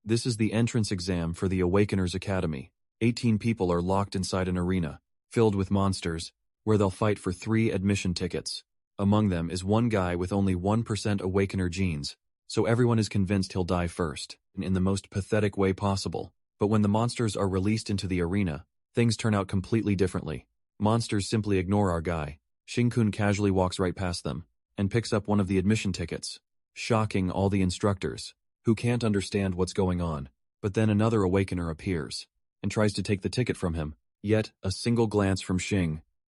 This is the entrance exam for the Awakeners Academy. 18 people are locked inside an arena, filled with monsters, where they'll fight for 3 admission tickets. Among them is one guy with only 1% Awakener genes, so everyone is convinced he'll die first, in the most pathetic way possible. But when the monsters are released into the arena, things turn out completely differently. Monsters simply ignore our guy. Shinkun casually walks right past them, and picks up one of the admission tickets, shocking all the instructors, who can't understand what's going on. But then another Awakener appears, and tries to take the ticket from him. Yet, a single glance from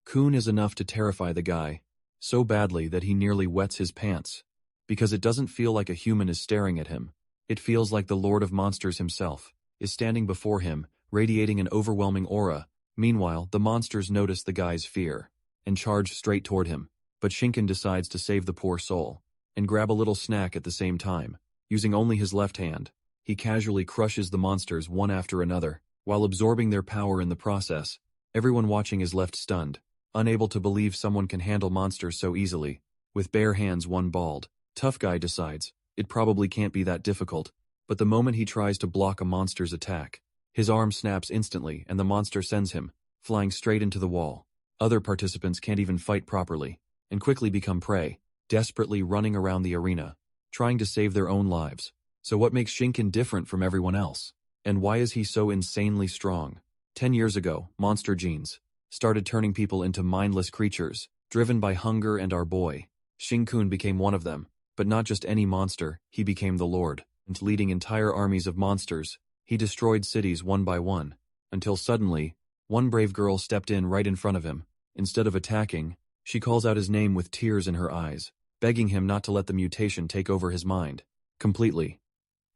Kun is enough to terrify the guy, so badly that he nearly wets his pants. Because it doesn't feel like a human is staring at him. It feels like the Lord of Monsters himself is standing before him, radiating an overwhelming aura. Meanwhile, the monsters notice the guy's fear, and charge straight toward him. But Shinken decides to save the poor soul, and grab a little snack at the same time. Using only his left hand, he casually crushes the monsters one after another, while absorbing their power in the process. Everyone watching is left stunned, unable to believe someone can handle monsters so easily. With bare hands, one bald, tough guy decides, it probably can't be that difficult. But the moment he tries to block a monster's attack, his arm snaps instantly and the monster sends him, flying straight into the wall. Other participants can't even fight properly, and quickly become prey, desperately running around the arena, trying to save their own lives. So what makes Shinken different from everyone else? And why is he so insanely strong? 10 years ago, monster genes started turning people into mindless creatures, driven by hunger, and our boy, Shinkun, became one of them. But not just any monster, he became the Lord, and leading entire armies of monsters, he destroyed cities one by one, until suddenly, one brave girl stepped in right in front of him. Instead of attacking, she calls out his name with tears in her eyes, begging him not to let the mutation take over his mind completely.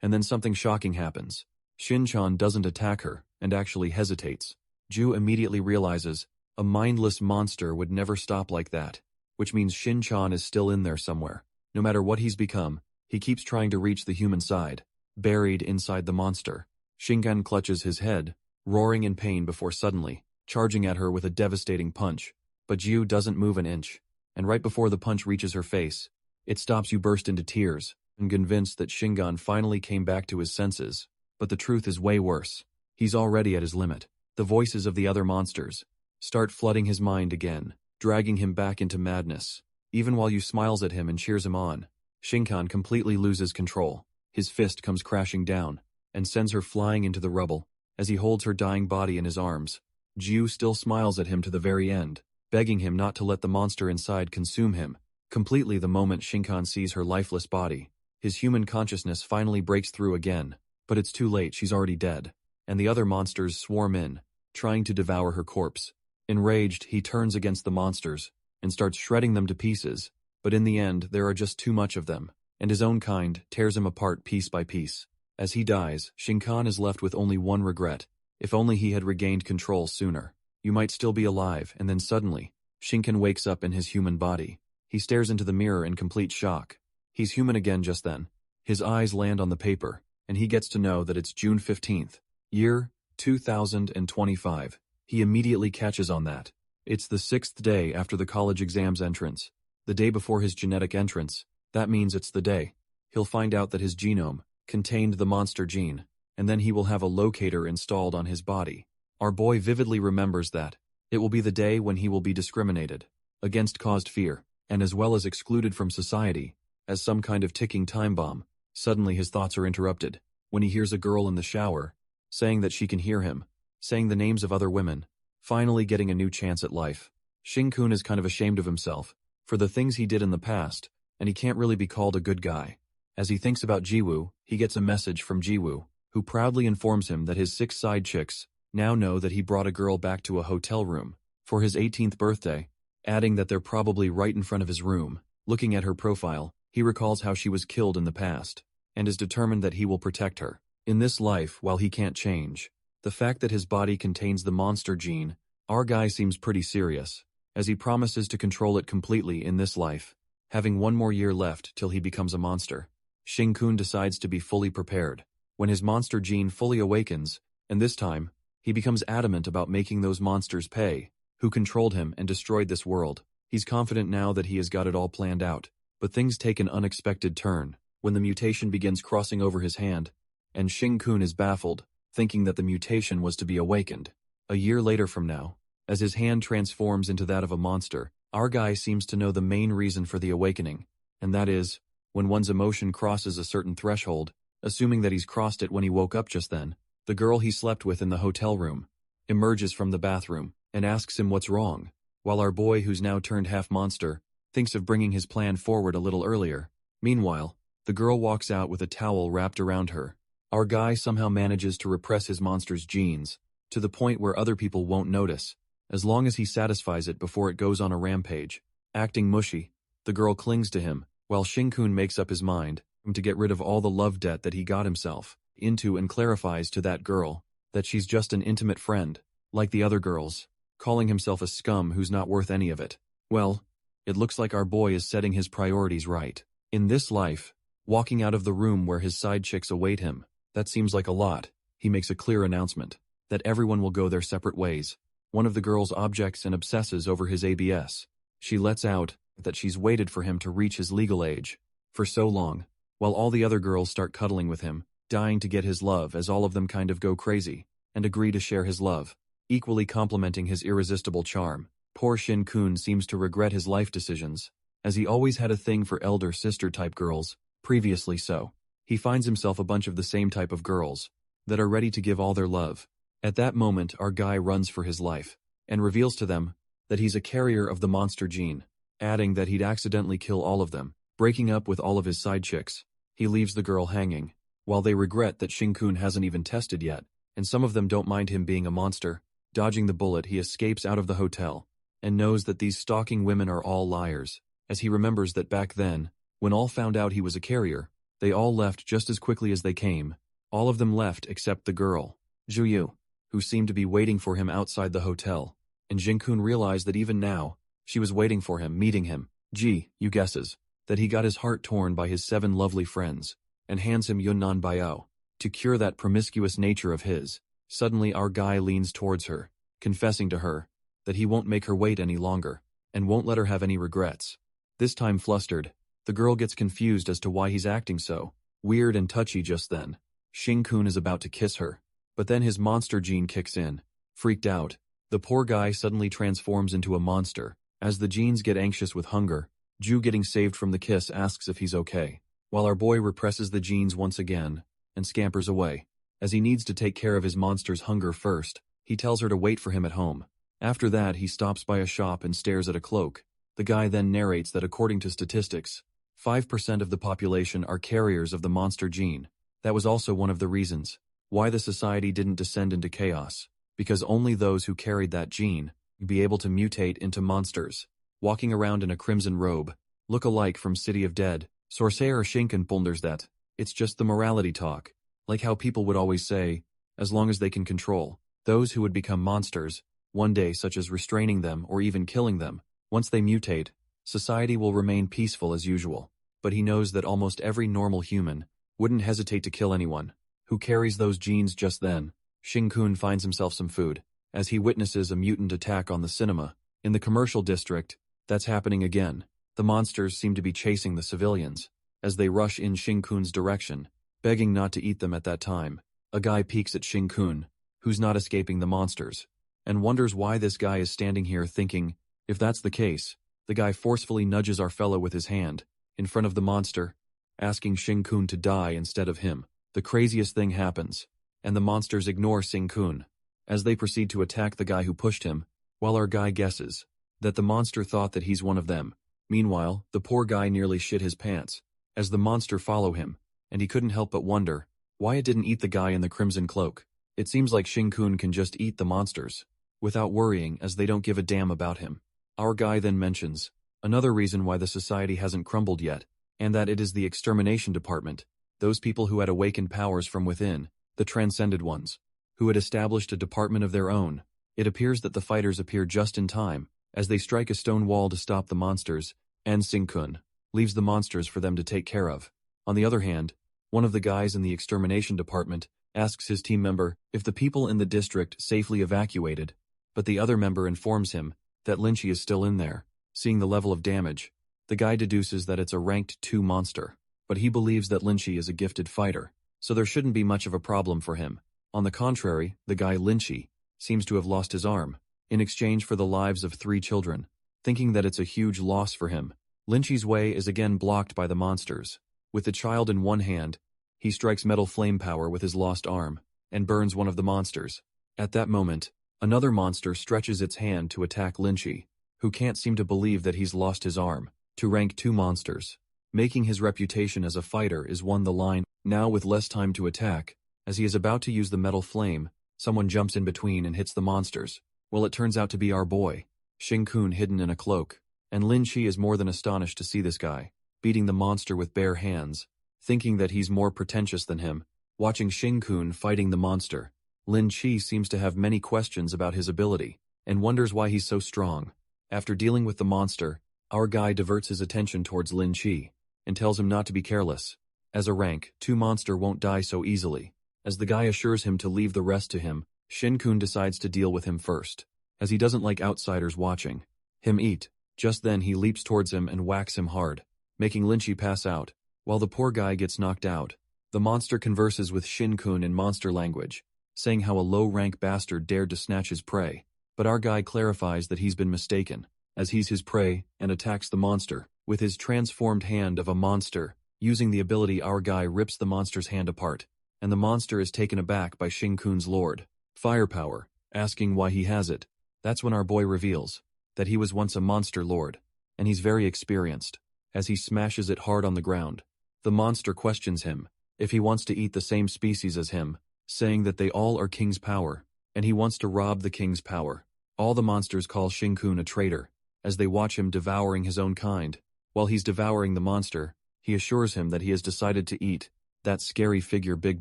And then something shocking happens. Shin-chan doesn't attack her, and actually hesitates. Ju immediately realizes, a mindless monster would never stop like that, which means Shin-chan is still in there somewhere. No matter what he's become, he keeps trying to reach the human side, buried inside the monster. Shinken clutches his head, roaring in pain before suddenly charging at her with a devastating punch. But Ju doesn't move an inch, and right before the punch reaches her face, it stops. You burst into tears, and convinced that Shingon finally came back to his senses. But the truth is way worse. He's already at his limit. The voices of the other monsters start flooding his mind again, dragging him back into madness. Even while Yu smiles at him and cheers him on, Shinkan completely loses control. His fist comes crashing down, and sends her flying into the rubble. As he holds her dying body in his arms, Ju still smiles at him to the very end, begging him not to let the monster inside consume him completely. The moment Shinkan sees her lifeless body, his human consciousness finally breaks through again. But it's too late. She's already dead, and the other monsters swarm in, trying to devour her corpse. Enraged, he turns against the monsters and starts shredding them to pieces. But in the end, there are just too much of them, and his own kind tears him apart piece by piece. As he dies, Shinkan is left with only one regret. If only he had regained control sooner. You might still be alive. And then suddenly, Shinkan wakes up in his human body. He stares into the mirror in complete shock. He's human again just then. His eyes land on the paper, and he gets to know that it's June 15th, year 2025. He immediately catches on that. It's the 6th day after the college exams entrance, the day before his genetic entrance. That means it's the day he'll find out that his genome contained the monster gene, and then he will have a locator installed on his body. Our boy vividly remembers that. It will be the day when he will be discriminated against, caused fear, and as well as excluded from society, as some kind of ticking time bomb. Suddenly his thoughts are interrupted, when he hears a girl in the shower, saying that she can hear him, saying the names of other women, finally getting a new chance at life. Shinkun is kind of ashamed of himself, for the things he did in the past, and he can't really be called a good guy. As he thinks about Jiwoo, he gets a message from Jiwoo, who proudly informs him that his 6 side chicks now know that he brought a girl back to a hotel room for his 18th birthday, adding that they're probably right in front of his room. Looking at her profile, he recalls how she was killed in the past, and is determined that he will protect her. In this life, while he can't change the fact that his body contains the monster gene, our guy seems pretty serious, as he promises to control it completely in this life, having 1 more year left till he becomes a monster. Shinkun decides to be fully prepared when his monster gene fully awakens, and this time, he becomes adamant about making those monsters pay, who controlled him and destroyed this world. He's confident now that he has got it all planned out, but things take an unexpected turn when the mutation begins crossing over his hand. and Xing-kun is baffled, thinking that the mutation was to be awakened. A year later from now, as his hand transforms into that of a monster, our guy seems to know the main reason for the awakening, and that is, when one's emotion crosses a certain threshold, assuming that he's crossed it when he woke up just then, the girl he slept with in the hotel room emerges from the bathroom and asks him what's wrong, while our boy, who's now turned half monster, thinks of bringing his plan forward a little earlier. Meanwhile, the girl walks out with a towel wrapped around her. Our guy somehow manages to repress his monster's genes, to the point where other people won't notice, as long as he satisfies it before it goes on a rampage. Acting mushy, the girl clings to him, while Xing-kun makes up his mind to get rid of all the love debt that he got himself into and clarifies to that girl that she's just an intimate friend, like the other girls, calling himself a scum who's not worth any of it. Well, it looks like our boy is setting his priorities right. In this life, walking out of the room where his side chicks await him, that seems like a lot. He makes a clear announcement that everyone will go their separate ways. One of the girls objects and obsesses over his ABS. She lets out that she's waited for him to reach his legal age for so long, while all the other girls start cuddling with him, dying to get his love, as all of them kind of go crazy and agree to share his love, equally complimenting his irresistible charm. Poor Shin-kun seems to regret his life decisions, as he always had a thing for elder sister type girls, previously so. He finds himself a bunch of the same type of girls that are ready to give all their love. At that moment, our guy runs for his life and reveals to them that he's a carrier of the monster gene, adding that he'd accidentally kill all of them. Breaking up with all of his side chicks, he leaves the girl hanging, while they regret that Xing-kun hasn't even tested yet, and some of them don't mind him being a monster. Dodging the bullet, he escapes out of the hotel and knows that these stalking women are all liars, as he remembers that back then, when all found out he was a carrier, they all left just as quickly as they came. All of them left except the girl, Juyu, who seemed to be waiting for him outside the hotel, and Xing-kun realized that even now, she was waiting for him, meeting him. You guesses, that he got his heart torn by his 7 lovely friends, and hands him Yunnan Biao to cure that promiscuous nature of his. Suddenly our guy leans towards her, confessing to her that he won't make her wait any longer, and won't let her have any regrets. This time flustered, the girl gets confused as to why he's acting so weird and touchy just then. Xing-kun is about to kiss her, but then his monster gene kicks in. Freaked out, the poor guy suddenly transforms into a monster. As the genes get anxious with hunger, Ju, getting saved from the kiss, asks if he's okay, while our boy represses the genes once again and scampers away. As he needs to take care of his monster's hunger first, he tells her to wait for him at home. After that, he stops by a shop and stares at a cloak. The guy then narrates that according to statistics, 5% of the population are carriers of the monster gene. That was also one of the reasons why the society didn't descend into chaos, because only those who carried that gene would be able to mutate into monsters. Walking around in a crimson robe, look-alike from City of Dead, Sorcerer Shinken ponders that it's just the morality talk, like how people would always say, as long as they can control those who would become monsters one day, such as restraining them or even killing them. Once they mutate, society will remain peaceful as usual. But he knows that almost every normal human wouldn't hesitate to kill anyone who carries those genes just then. Xing-kun finds himself some food as he witnesses a mutant attack on the cinema. In the commercial district, that's happening again. The monsters seem to be chasing the civilians as they rush in Xing-kun's direction, begging not to eat them at that time. A guy peeks at Xing-kun, who's not escaping the monsters, and wonders why this guy is standing here thinking. If that's the case, the guy forcefully nudges our fellow with his hand in front of the monster, asking Xing-kun to die instead of him. The craziest thing happens, and the monsters ignore Xing-kun as they proceed to attack the guy who pushed him, while our guy guesses that the monster thought that he's one of them. Meanwhile, the poor guy nearly shit his pants as the monster follow him, and he couldn't help but wonder why it didn't eat the guy in the crimson cloak. It seems like Xing-kun can just eat the monsters without worrying, as they don't give a damn about him. Our guy then mentions another reason why the society hasn't crumbled yet, and that it is the extermination department, those people who had awakened powers from within, the transcended ones, who had established a department of their own. It appears that the fighters appear just in time, as they strike a stone wall to stop the monsters, and Xing-kun leaves the monsters for them to take care of. On the other hand, one of the guys in the extermination department asks his team member if the people in the district safely evacuated, but the other member informs him that Lynchie is still in there. Seeing the level of damage, the guy deduces that it's a ranked 2 monster, but he believes that Lynchie is a gifted fighter. so there shouldn't be much of a problem for him. On the contrary, the guy Lynchy seems to have lost his arm, in exchange for the lives of 3 children. Thinking that it's a huge loss for him, Lynchy's way is again blocked by the monsters. With the child in one hand, he strikes metal flame power with his lost arm, and burns one of the monsters. At that moment, another monster stretches its hand to attack Lynchy, who can't seem to believe that he's lost his arm, to rank 2 monsters. Making his reputation as a fighter is won the line. Now with less time to attack, as he is about to use the metal flame, someone jumps in between and hits the monsters. Well, it turns out to be our boy, Shin-kun, hidden in a cloak, and Lin-chi is more than astonished to see this guy, beating the monster with bare hands, thinking that he's more pretentious than him. Watching Shin-kun fighting the monster, Lin-chi seems to have many questions about his ability, and wonders why he's so strong. After dealing with the monster, our guy diverts his attention towards Lin-chi, and tells him not to be careless. As a rank 2 monster won't die so easily. As the guy assures him to leave the rest to him, Shin-kun decides to deal with him first, as he doesn't like outsiders watching him eat. Just then he leaps towards him and whacks him hard, making Lin-chi pass out. While the poor guy gets knocked out, the monster converses with Shin-kun in monster language, saying how a low-rank bastard dared to snatch his prey. But our guy clarifies that he's been mistaken, as he's his prey, and attacks the monster with his transformed hand of a monster. Using the ability, our guy rips the monster's hand apart, and the monster is taken aback by Shin-kun's lord, Firepower, asking why he has it. That's when our boy reveals that he was once a monster lord, and he's very experienced. As he smashes it hard on the ground, the monster questions him if he wants to eat the same species as him, saying that they all are king's power, and he wants to rob the king's power. All the monsters call Shin-kun a traitor, as they watch him devouring his own kind. While he's devouring the monster, he assures him that he has decided to eat that scary figure Big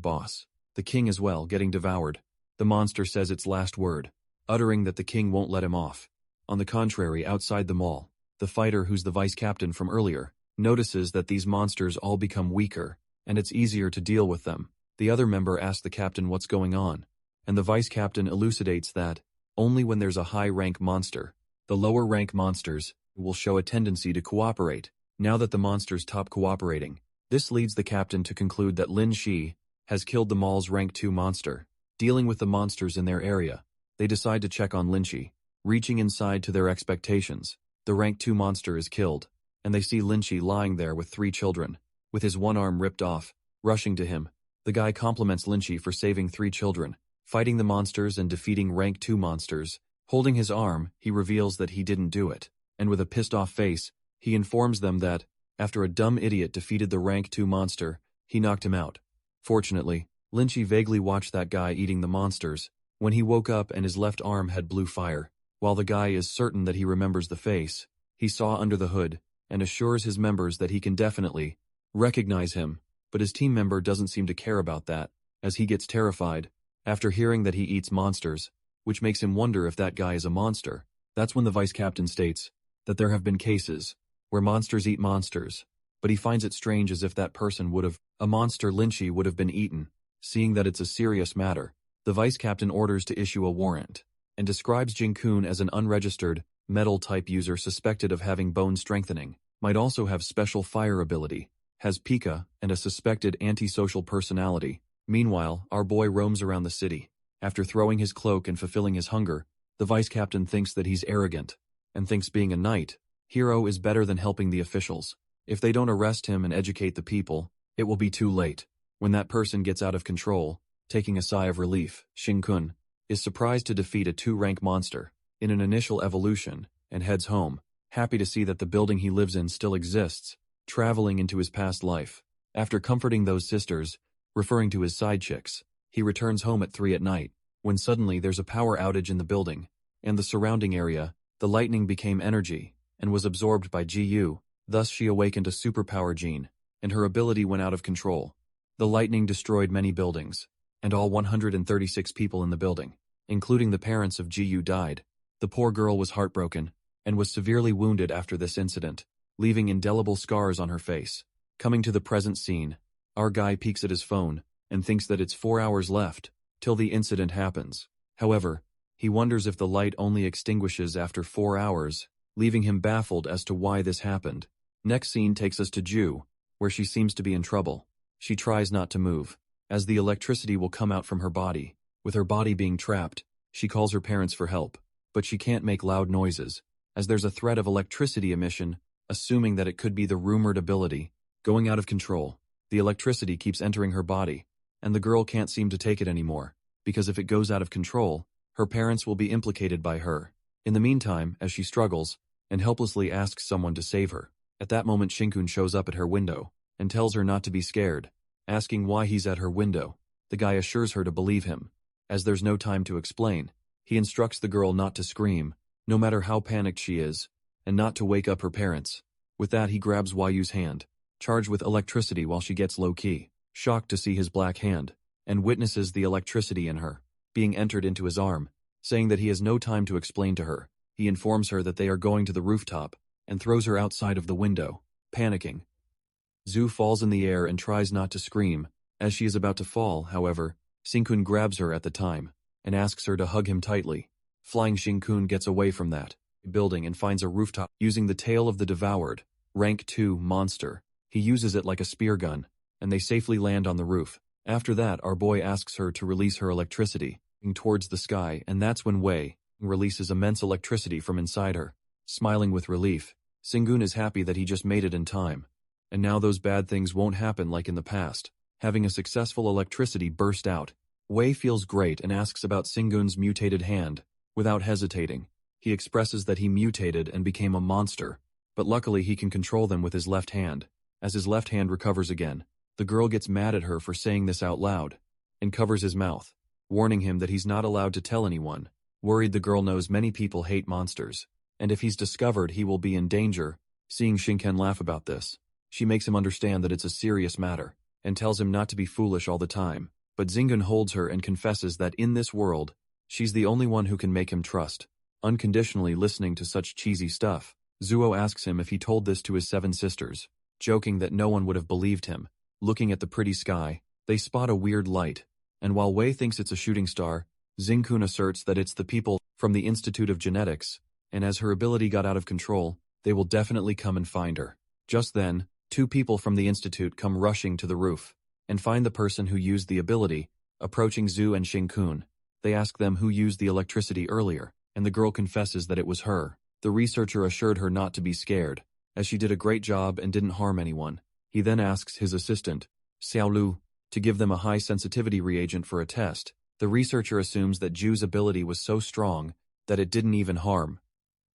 Boss, the king as well, getting devoured. The monster says its last word, uttering that the king won't let him off. On the contrary, outside the mall, the fighter who's the vice captain from earlier notices that these monsters all become weaker, and it's easier to deal with them. The other member asks the captain what's going on, and the vice captain elucidates that only when there's a high-rank monster, the lower-rank monsters will show a tendency to cooperate. Now that the monsters stop cooperating, this leads the captain to conclude that Lin Shi has killed the mall's rank 2 monster. Dealing with the monsters in their area, they decide to check on Lin Shi. Reaching inside to their expectations, the rank 2 monster is killed, and they see Lin Shi lying there with 3 children, with his one arm ripped off. Rushing to him, the guy compliments Lin Shi for saving 3 children, fighting the monsters and defeating rank 2 monsters. Holding his arm, he reveals that he didn't do it, and with a pissed-off face, he informs them that, after a dumb idiot defeated the rank 2 monster, he knocked him out. Fortunately, Lin-chi vaguely watched that guy eating the monsters, when he woke up and his left arm had blue fire. While the guy is certain that he remembers the face he saw under the hood, and assures his members that he can definitely recognize him, but his team member doesn't seem to care about that, as he gets terrified after hearing that he eats monsters, which makes him wonder if that guy is a monster. That's when the vice captain states that there have been cases where monsters eat monsters, but he finds it strange as if that person a monster Lin-chi would have been eaten. Seeing that it's a serious matter, the vice captain orders to issue a warrant, and describes Jin-kun as an unregistered, metal-type user suspected of having bone strengthening, might also have special fire ability, has Pika, and a suspected antisocial personality. Meanwhile, our boy roams around the city. After throwing his cloak and fulfilling his hunger, the vice captain thinks that he's arrogant, and thinks being a knight hero is better than helping the officials. If they don't arrest him and educate the people, it will be too late. When that person gets out of control, taking a sigh of relief, Shin-kun is surprised to defeat a 2-rank monster in an initial evolution, and heads home, happy to see that the building he lives in still exists, traveling into his past life. After comforting those sisters, referring to his side chicks, he returns home at 3 at night, when suddenly there's a power outage in the building, and the surrounding area. The lightning became energy, and was absorbed by Ji-yu. Thus she awakened a superpower gene, and her ability went out of control. The lightning destroyed many buildings, and all 136 people in the building, including the parents of Ji-yu, died. The poor girl was heartbroken, and was severely wounded after this incident, leaving indelible scars on her face. Coming to the present scene, our guy peeks at his phone, and thinks that it's 4 hours left till the incident happens. However, he wonders if the light only extinguishes after 4 hours, leaving him baffled as to why this happened. Next scene takes us to Ju, where she seems to be in trouble. She tries not to move, as the electricity will come out from her body. With her body being trapped, she calls her parents for help, but she can't make loud noises, as there's a threat of electricity emission, assuming that it could be the rumored ability, going out of control. The electricity keeps entering her body, and the girl can't seem to take it anymore, because if it goes out of control, her parents will be implicated by her. In the meantime, as she struggles, and helplessly asks someone to save her, at that moment Shinkun shows up at her window, and tells her not to be scared, asking why he's at her window. The guy assures her to believe him. As there's no time to explain, he instructs the girl not to scream, no matter how panicked she is, and not to wake up her parents. With that he grabs Yu's hand, charged with electricity while she gets low-key, shocked to see his black hand, and witnesses the electricity in her, being entered into his arm, saying that he has no time to explain to her. He informs her that they are going to the rooftop, and throws her outside of the window, panicking. Zhu falls in the air and tries not to scream. As she is about to fall, however, Shinkun grabs her at the time, and asks her to hug him tightly. Flying Shinkun gets away from that building and finds a rooftop using the tail of the devoured, rank 2 monster. He uses it like a spear gun, and they safely land on the roof. After that, our boy asks her to release her electricity towards the sky, and that's when Wei releases immense electricity from inside her. Smiling with relief, Singun is happy that he just made it in time, and now those bad things won't happen like in the past. Having a successful electricity burst out, Wei feels great and asks about Singun's mutated hand. Without hesitating, he expresses that he mutated and became a monster, but luckily he can control them with his left hand. As his left hand recovers again, the girl gets mad at her for saying this out loud, and covers his mouth, warning him that he's not allowed to tell anyone. Worried, the girl knows many people hate monsters, and if he's discovered he will be in danger. Seeing Shinken laugh about this, she makes him understand that it's a serious matter, and tells him not to be foolish all the time. But Zingun holds her and confesses that in this world, she's the only one who can make him trust, unconditionally listening to such cheesy stuff. Zuo asks him if he told this to his 7 sisters, joking that no one would have believed him. Looking at the pretty sky, they spot a weird light, and while Wei thinks it's a shooting star, Xingkun asserts that it's the people from the Institute of Genetics, and as her ability got out of control, they will definitely come and find her. Just then, 2 people from the Institute come rushing to the roof, and find the person who used the ability, approaching Zhu and Shinkun. They ask them who used the electricity earlier, and the girl confesses that it was her. The researcher assured her not to be scared, as she did a great job and didn't harm anyone. He then asks his assistant, Xiaolu, to give them a high sensitivity reagent for a test. The researcher assumes that Zhu's ability was so strong that it didn't even harm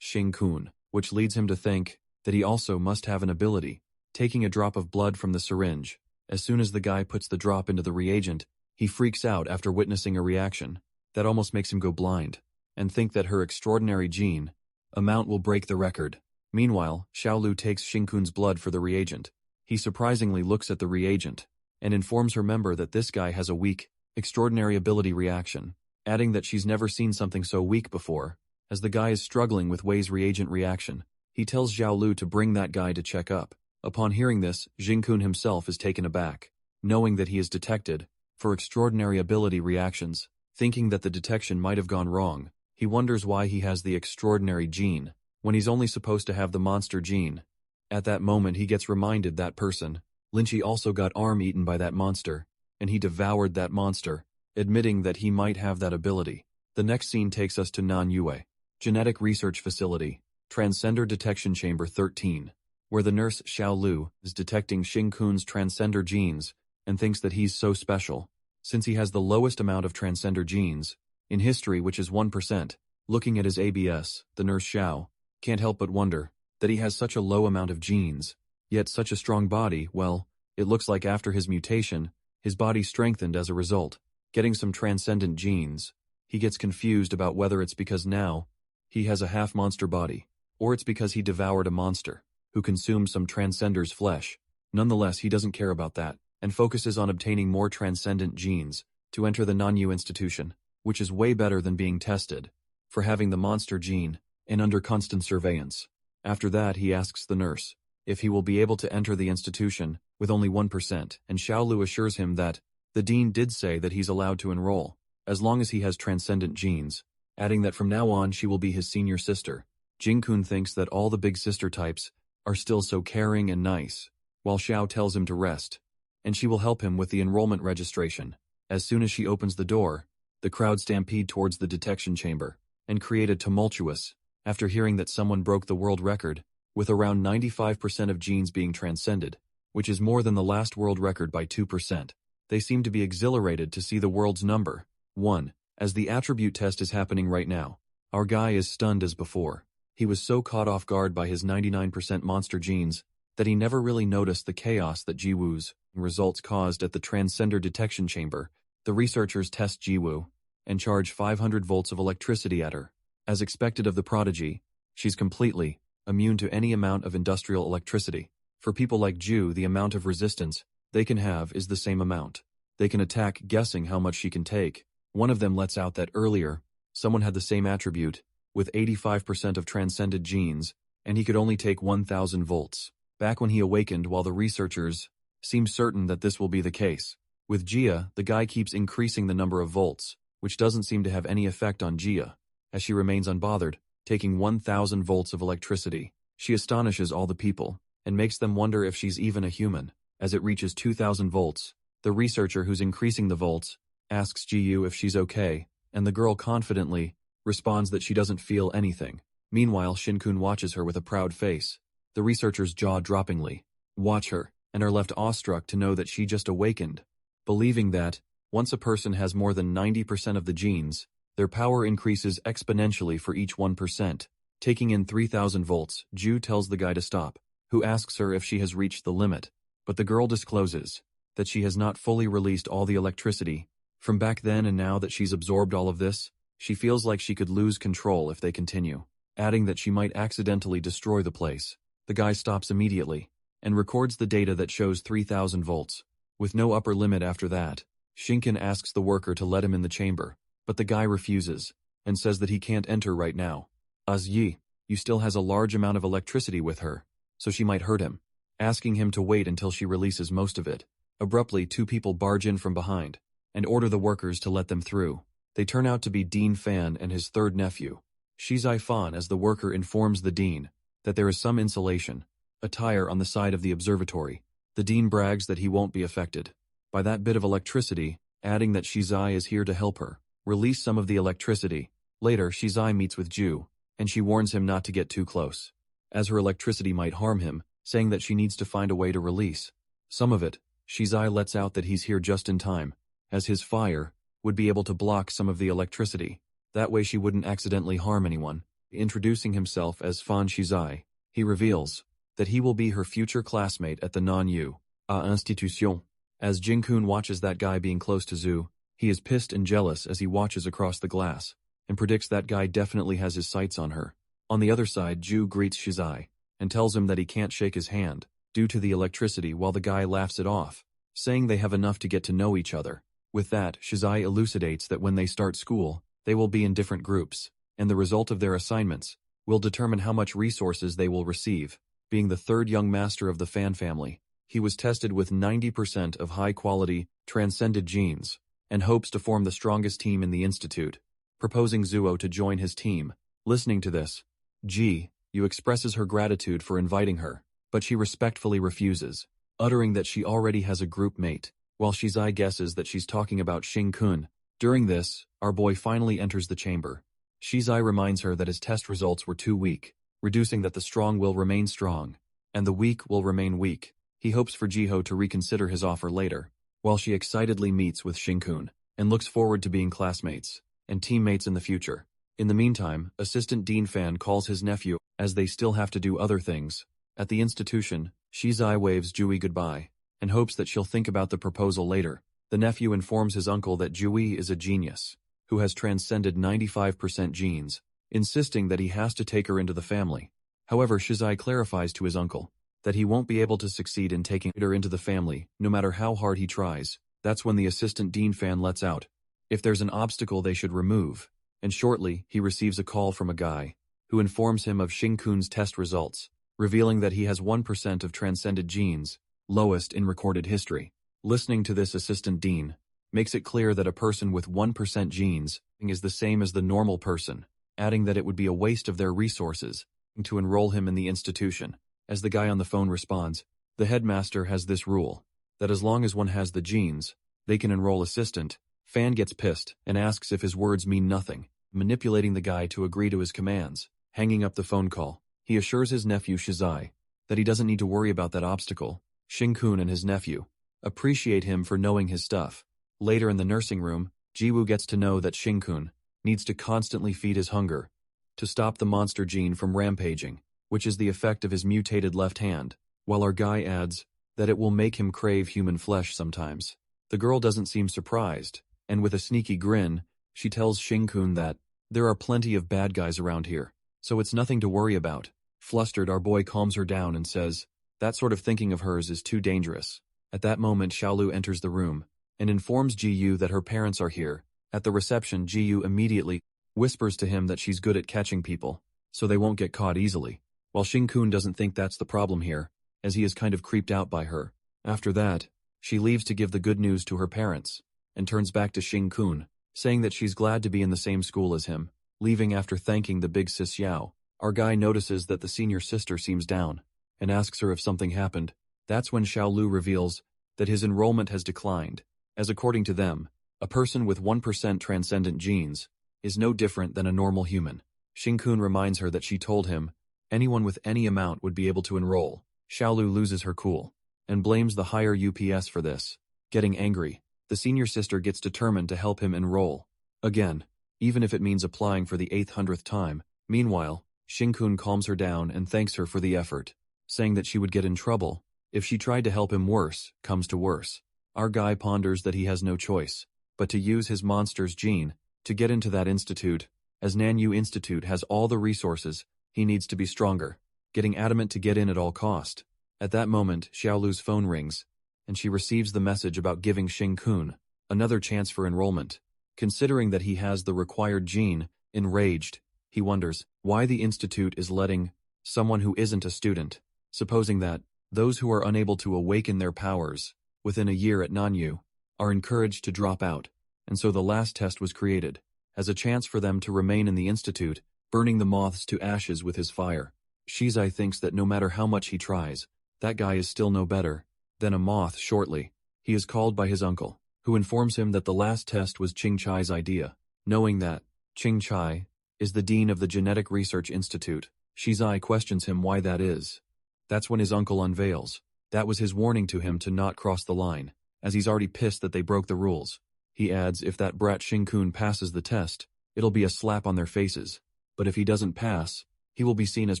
Shinkun, which leads him to think that he also must have an ability. Taking a drop of blood from the syringe, as soon as the guy puts the drop into the reagent, he freaks out after witnessing a reaction that almost makes him go blind, and think that her extraordinary gene amount will break the record. Meanwhile, Xiaolu takes Shinkun's blood for the reagent. He surprisingly looks at the reagent, and informs her member that this guy has a weak, extraordinary ability reaction, adding that she's never seen something so weak before. As the guy is struggling with Wei's reagent reaction, he tells Xiaolu to bring that guy to check up. Upon hearing this, Xingkun himself is taken aback, knowing that he is detected for extraordinary ability reactions. Thinking that the detection might have gone wrong, he wonders why he has the extraordinary gene, when he's only supposed to have the monster gene. At that moment he gets reminded that person, Lynchie, also got arm eaten by that monster, and he devoured that monster, admitting that he might have that ability. The next scene takes us to Nanyue Genetic Research Facility, Transcender Detection Chamber 13, where the nurse Xiaolu is detecting Xingkun's transcender genes and thinks that he's so special, since he has the lowest amount of transcender genes in history, which is 1%. Looking at his ABS, the nurse Xiao can't help but wonder that he has such a low amount of genes, yet such a strong body. Well, it looks like after his mutation, his body strengthened as a result, getting some transcendent genes. He gets confused about whether it's because now he has a half-monster body, or it's because he devoured a monster who consumed some transcender's flesh. Nonetheless, he doesn't care about that, and focuses on obtaining more transcendent genes to enter the Nanyu institution, which is way better than being tested for having the monster gene and under constant surveillance. After that, he asks the nurse if he will be able to enter the institution with only 1%, and Xiaolu assures him that the dean did say that he's allowed to enroll, as long as he has transcendent genes, adding that from now on she will be his senior sister. Jingkun thinks that all the big sister types are still so caring and nice, while Xiao tells him to rest, and she will help him with the enrollment registration. As soon as she opens the door, the crowd stampede towards the detection chamber, and create a tumultuous, after hearing that someone broke the world record, with around 95% of genes being transcended, which is more than the last world record by 2%. They seem to be exhilarated to see the world's number 1, as the attribute test is happening right now. Our guy is stunned as before. He was so caught off guard by his 99% monster genes that he never really noticed the chaos that Jiwoo's results caused at the Transcender detection chamber. The researchers test Jiwoo and charge 500 volts of electricity at her. As expected of the prodigy, she's completely immune to any amount of industrial electricity. For people like Ju, the amount of resistance they can have is the same amount. They can attack guessing how much she can take. One of them lets out that earlier, someone had the same attribute, with 85% of transcended genes, and he could only take 1000 volts. Back when he awakened, while the researchers seem certain that this will be the case. With Jia, the guy keeps increasing the number of volts, which doesn't seem to have any effect on Jia, as she remains unbothered, taking 1000 volts of electricity. She astonishes all the people, and makes them wonder if she's even a human. As it reaches 2000 volts, the researcher who's increasing the volts asks Jiyu if she's okay, and the girl confidently responds that she doesn't feel anything. Meanwhile, Shinkun watches her with a proud face. The researchers jaw-droppingly watch her, and are left awestruck to know that she just awakened, believing that, once a person has more than 90% of the genes, their power increases exponentially for each 1%. Taking in 3000 volts, Ju tells the guy to stop, who asks her if she has reached the limit, but the girl discloses that she has not fully released all the electricity from back then, and now that she's absorbed all of this, she feels like she could lose control if they continue, adding that she might accidentally destroy the place. The guy stops immediately, and records the data that shows 3000 volts, with no upper limit after that. Shinken asks the worker to let him in the chamber, but the guy refuses, and says that he can't enter right now. As Yi, you still has a large amount of electricity with her, so she might hurt him, asking him to wait until she releases most of it. Abruptly, two people barge in from behind, and order the workers to let them through. They turn out to be Dean Fan and his third nephew, Shizai Fan, as the worker informs the dean that there is some insulation, a tire on the side of the observatory. The dean brags that he won't be affected by that bit of electricity, adding that Shizai is here to help her release some of the electricity. Later, Shizai meets with Ju, and she warns him not to get too close, as her electricity might harm him, saying that she needs to find a way to release some of it. Shizai lets out that he's here just in time, as his fire would be able to block some of the electricity. That way she wouldn't accidentally harm anyone. Introducing himself as Fan Shizai, he reveals that he will be her future classmate at the Non-Yu Institution. As Jinkun watches that guy being close to Zhu, he is pissed and jealous as he watches across the glass, and predicts that guy definitely has his sights on her. On the other side, Ju greets Shizai, and tells him that he can't shake his hand due to the electricity, while the guy laughs it off, saying they have enough to get to know each other. With that, Shizai elucidates that when they start school, they will be in different groups, and the result of their assignments will determine how much resources they will receive. Being the third young master of the Fan family, he was tested with 90% of high-quality, transcended genes, and hopes to form the strongest team in the institute, proposing Zuo to join his team. Listening to this, Ji Yu expresses her gratitude for inviting her, but she respectfully refuses, uttering that she already has a group mate, while Shizai guesses that she's talking about Xing Kun. During this, our boy finally enters the chamber. Shizai reminds her that his test results were too weak, reducing that the strong will remain strong, and the weak will remain weak. He hopes for Jiho to reconsider his offer later, while she excitedly meets with Shinkun, and looks forward to being classmates and teammates in the future. In the meantime, Assistant Dean Fan calls his nephew, as they still have to do other things. At the institution, Shizai waves Jui goodbye, and hopes that she'll think about the proposal later. The nephew informs his uncle that Jui is a genius, who has transcended 95% genes, insisting that he has to take her into the family. However, Shizai clarifies to his uncle that he won't be able to succeed in taking her into the family, no matter how hard he tries. That's when the Assistant Dean Fan lets out if there's an obstacle they should remove, and shortly, he receives a call from a guy, who informs him of Shingkun's test results, revealing that he has 1% of transcended genes, lowest in recorded history. Listening to this, Assistant Dean makes it clear that a person with 1% genes is the same as the normal person, adding that it would be a waste of their resources to enroll him in the institution. As the guy on the phone responds, the headmaster has this rule, that as long as one has the genes, they can enroll assistant. Fan gets pissed and asks if his words mean nothing, manipulating the guy to agree to his commands. Hanging up the phone call, he assures his nephew Shizai that he doesn't need to worry about that obstacle. Shinkun and his nephew appreciate him for knowing his stuff. Later in the nursing room, Jiwoo gets to know that Shinkun needs to constantly feed his hunger to stop the monster gene from rampaging, which is the effect of his mutated left hand, while our guy adds that it will make him crave human flesh sometimes. The girl doesn't seem surprised, and with a sneaky grin, she tells Shinkun that there are plenty of bad guys around here, so it's nothing to worry about. Flustered, our boy calms her down and says that sort of thinking of hers is too dangerous. At that moment, Xiaolu enters the room and informs Jiyu that her parents are here. At the reception, Jiyu immediately whispers to him that she's good at catching people, so they won't get caught easily, while Shinkun doesn't think that's the problem here, as he is kind of creeped out by her. After that, she leaves to give the good news to her parents, and turns back to Shinkun, saying that she's glad to be in the same school as him, leaving after thanking the big sis Yao. Our guy notices that the senior sister seems down, and asks her if something happened. That's when Xiaolu reveals that his enrollment has declined, as according to them, a person with 1% transcendent genes is no different than a normal human. Shinkun reminds her that she told him anyone with any amount would be able to enroll. Xiaolu loses her cool and blames the higher UPS for this. Getting angry, the senior sister gets determined to help him enroll again, even if it means applying for the 800th time. Meanwhile, Shinkun calms her down and thanks her for the effort, saying that she would get in trouble if she tried to help him worse comes to worse. Our guy ponders that he has no choice but to use his monster's gene to get into that institute, as Nanyu Institute has all the resources he needs to be stronger, getting adamant to get in at all cost. At that moment, Xiaolu's phone rings, and she receives the message about giving Shinkun another chance for enrollment. Considering that he has the required gene, enraged, he wonders why the institute is letting someone who isn't a student, supposing that those who are unable to awaken their powers within a year at Nanyu are encouraged to drop out, and so the last test was created as a chance for them to remain in the institute, burning the moths to ashes with his fire. Shizai thinks that no matter how much he tries, that guy is still no better than a moth. Shortly, he is called by his uncle, who informs him that the last test was Ching Chai's idea. Knowing that Ching Chai is the dean of the Genetic Research Institute, Shizai questions him why that is. That's when his uncle unveils that was his warning to him to not cross the line, as he's already pissed that they broke the rules. He adds if that brat Shinkun passes the test, it'll be a slap on their faces, but if he doesn't pass, he will be seen as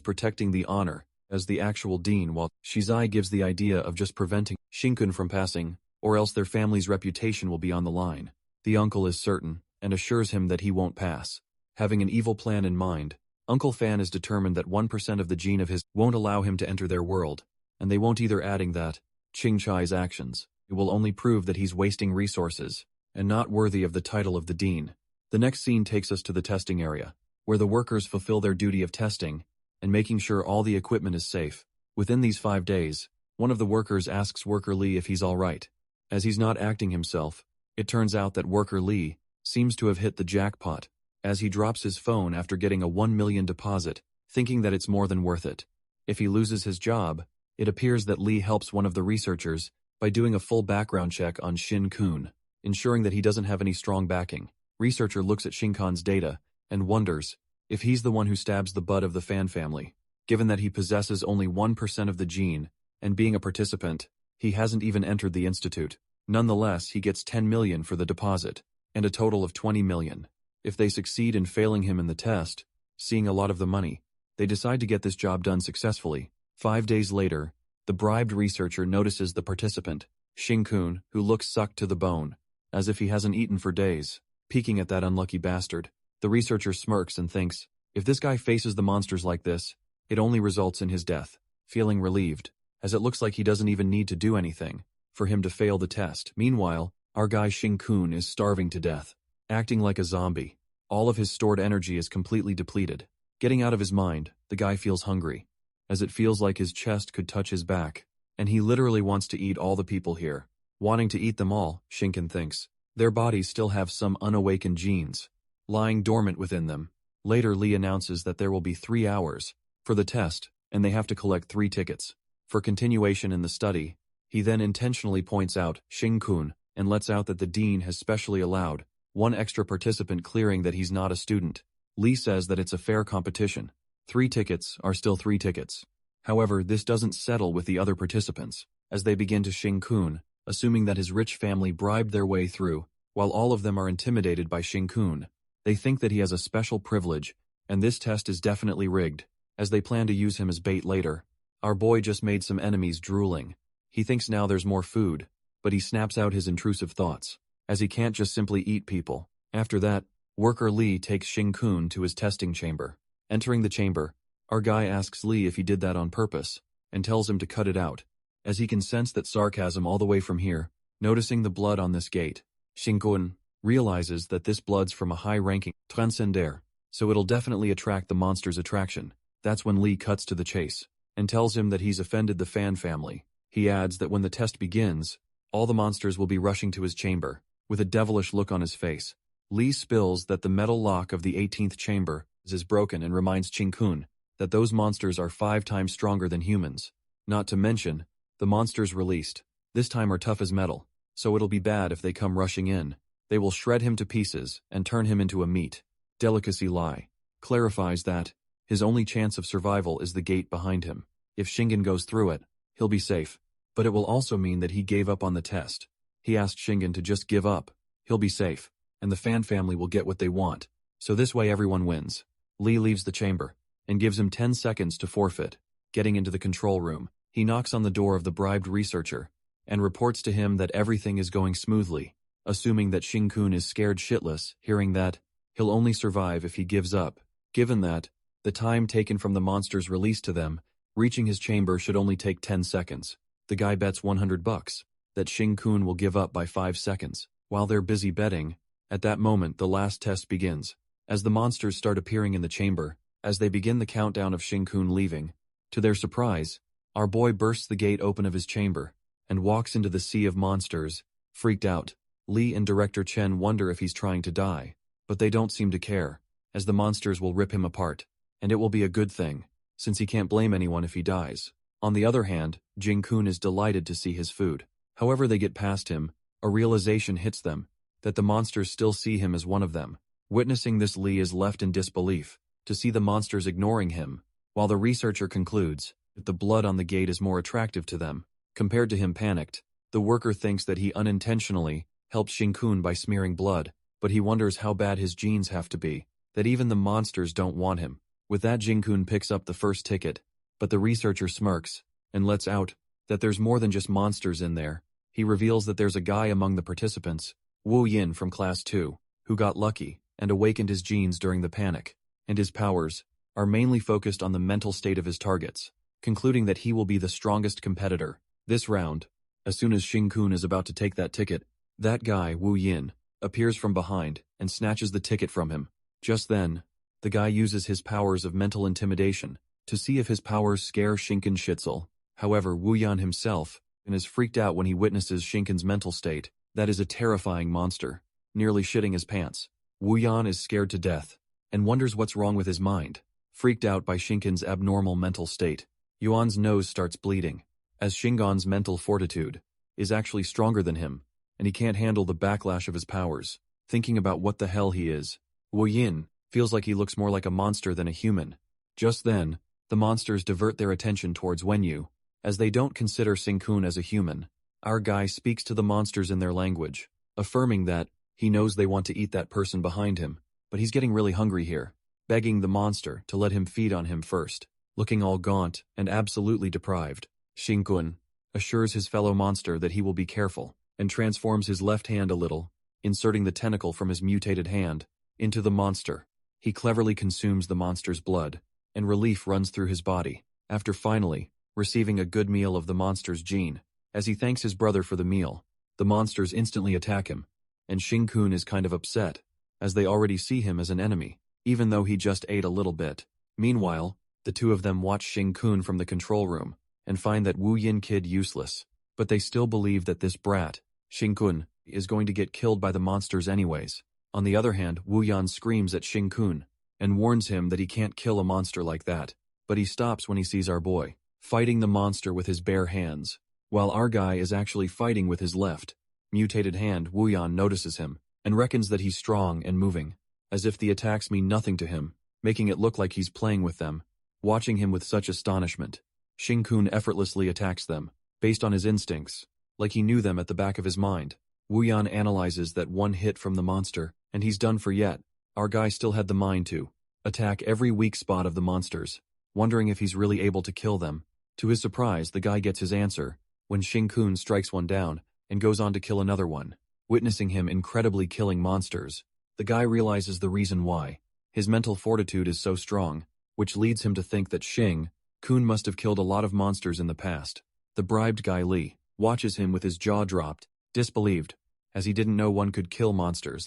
protecting the honor as the actual dean, while Shizai gives the idea of just preventing Shinkun from passing, or else their family's reputation will be on the line. The uncle is certain and assures him that he won't pass. Having an evil plan in mind, Uncle Fan is determined that 1% of the gene of his won't allow him to enter their world, and they won't either, adding that Ching Chai's actions, it will only prove that he's wasting resources and not worthy of the title of the dean. The next scene takes us to the testing area, where the workers fulfill their duty of testing and making sure all the equipment is safe. Within these 5 days, one of the workers asks Worker Lee if he's all right. As he's not acting himself, it turns out that Worker Lee seems to have hit the jackpot, as he drops his phone after getting a 1 million deposit, thinking that it's more than worth it. If he loses his job, it appears that Lee helps one of the researchers by doing a full background check on Shin Kun, ensuring that he doesn't have any strong backing. Researcher looks at Shinkan's data and wonders if he's the one who stabs the butt of the Fan family, given that he possesses only 1% of the gene, and being a participant, he hasn't even entered the institute. Nonetheless, he gets 10 million for the deposit, and a total of 20 million. If they succeed in failing him in the test, seeing a lot of the money, they decide to get this job done successfully. 5 days later, the bribed researcher notices the participant, Shinkun, who looks sucked to the bone, as if he hasn't eaten for days. Peeking at that unlucky bastard, the researcher smirks and thinks, if this guy faces the monsters like this, it only results in his death. Feeling relieved, as it looks like he doesn't even need to do anything for him to fail the test. Meanwhile, our guy Shinkun is starving to death, acting like a zombie. All of his stored energy is completely depleted. Getting out of his mind, the guy feels hungry, as it feels like his chest could touch his back, and he literally wants to eat all the people here. Wanting to eat them all, Shinken thinks, their bodies still have some unawakened genes lying dormant within them. Later, Lee announces that there will be 3 hours for the test, and they have to collect 3 tickets. For continuation in the study, He then intentionally points out Xing-kun and lets out that the dean has specially allowed one extra participant, clearing that he's not a student. Lee says that it's a fair competition. 3 tickets are still 3 tickets. However, this doesn't settle with the other participants, as they begin to Xing-kun, assuming that his rich family bribed their way through, while all of them are intimidated by Xing-kun. They think that he has a special privilege, and this test is definitely rigged, as they plan to use him as bait later. Our boy just made some enemies drooling. He thinks now there's more food, but he snaps out his intrusive thoughts, as he can't just simply eat people. After that, worker Lee takes Xing-kun to his testing chamber. Entering the chamber, our guy asks Lee if he did that on purpose, and tells him to cut it out, as he can sense that sarcasm all the way from here. Noticing the blood on this gate, Xing-kun realizes that this blood's from a high-ranking transcender, so it'll definitely attract the monster's attraction. That's when Lee cuts to the chase, and tells him that he's offended the fan family. He adds that when the test begins, all the monsters will be rushing to his chamber. With a devilish look on his face, Lee spills that the metal lock of the 18th chamber is broken and reminds Xing-kun that those monsters are 5 times stronger than humans. Not to mention, the monsters released this time are tough as metal, so it'll be bad if they come rushing in. They will shred him to pieces and turn him into a meat delicacy. Lie clarifies that his only chance of survival is the gate behind him. If Shingen goes through it, he'll be safe, but it will also mean that he gave up on the test. He asked Shingen to just give up. He'll be safe, and the fan family will get what they want, so this way everyone wins. Lee leaves the chamber and gives him 10 seconds to forfeit. Getting into the control room, he knocks on the door of the bribed researcher and reports to him that everything is going smoothly, assuming that Xing-kun is scared shitless, hearing that he'll only survive if he gives up. Given that the time taken from the monster's release to them reaching his chamber should only take 10 seconds, the guy bets $100 that Xing-kun will give up by 5 seconds. While they're busy betting, at that moment the last test begins. As the monsters start appearing in the chamber, as they begin the countdown of Xing-kun leaving, to their surprise, our boy bursts the gate open of his chamber and walks into the sea of monsters. Freaked out, Lee and Director Chen wonder if he's trying to die, but they don't seem to care, as the monsters will rip him apart, and it will be a good thing, since he can't blame anyone if he dies. On the other hand, Xing-kun is delighted to see his food. However they get past him, a realization hits them that the monsters still see him as one of them. Witnessing this, Lee is left in disbelief to see the monsters ignoring him, while the researcher concludes that the blood on the gate is more attractive to them. Compared to him, panicked, the worker thinks that he unintentionally helped Xing-kun by smearing blood, but he wonders how bad his genes have to be, that even the monsters don't want him. With that, Xing-kun picks up the first ticket, but the researcher smirks and lets out that there's more than just monsters in there. He reveals that there's a guy among the participants, Wu Yin from Class 2, who got lucky and awakened his genes during the panic, and his powers are mainly focused on the mental state of his targets, concluding that he will be the strongest competitor this round. As soon as Xing-kun is about to take that ticket, that guy, Wu Yin, appears from behind and snatches the ticket from him. Just then, the guy uses his powers of mental intimidation to see if his powers scare Shinken Shitzel. However, Wu Yan himself is freaked out when he witnesses Shinken's mental state. That is a terrifying monster, nearly shitting his pants. Wu Yan is scared to death and wonders what's wrong with his mind. Freaked out by Shinken's abnormal mental state, Yuan's nose starts bleeding, as Shingon's mental fortitude is actually stronger than him, and he can't handle the backlash of his powers. Thinking about what the hell he is, Wu Yin feels like he looks more like a monster than a human. Just then, the monsters divert their attention towards Wenyu, as they don't consider Xing-kun as a human. Our guy speaks to the monsters in their language, affirming that he knows they want to eat that person behind him, but he's getting really hungry here, begging the monster to let him feed on him first. Looking all gaunt and absolutely deprived, Xing-kun assures his fellow monster that he will be careful, and transforms his left hand a little, inserting the tentacle from his mutated hand into the monster. He cleverly consumes the monster's blood, and relief runs through his body, after finally receiving a good meal of the monster's gene. As he thanks his brother for the meal, the monsters instantly attack him, and Xing-kun is kind of upset, as they already see him as an enemy, even though he just ate a little bit. Meanwhile, the two of them watch Xing-kun from the control room, and find that Wu Yin kid useless, but they still believe that this brat, Xing-kun, is going to get killed by the monsters anyways. On the other hand, Wu Yan screams at Xing-kun, and warns him that he can't kill a monster like that, but he stops when he sees our boy fighting the monster with his bare hands. while our guy is actually fighting with his left. Mutated hand Wuyan notices him, and reckons that he's strong and moving, as if the attacks mean nothing to him, making it look like he's playing with them. Watching him with such astonishment, Xing-kun effortlessly attacks them, based on his instincts, like he knew them at the back of his mind. Wuyan analyzes that one hit from the monster, and he's done for yet. Our guy still had the mind to attack every weak spot of the monsters, wondering if he's really able to kill them. To his surprise, the guy gets his answer, when Xing-kun strikes one down, and goes on to kill another one. Witnessing him incredibly killing monsters, the guy realizes the reason why. His mental fortitude is so strong, which leads him to think that Xing-kun must have killed a lot of monsters in the past. The bribed guy Li watches him with his jaw dropped, disbelieved, as he didn't know one could kill monsters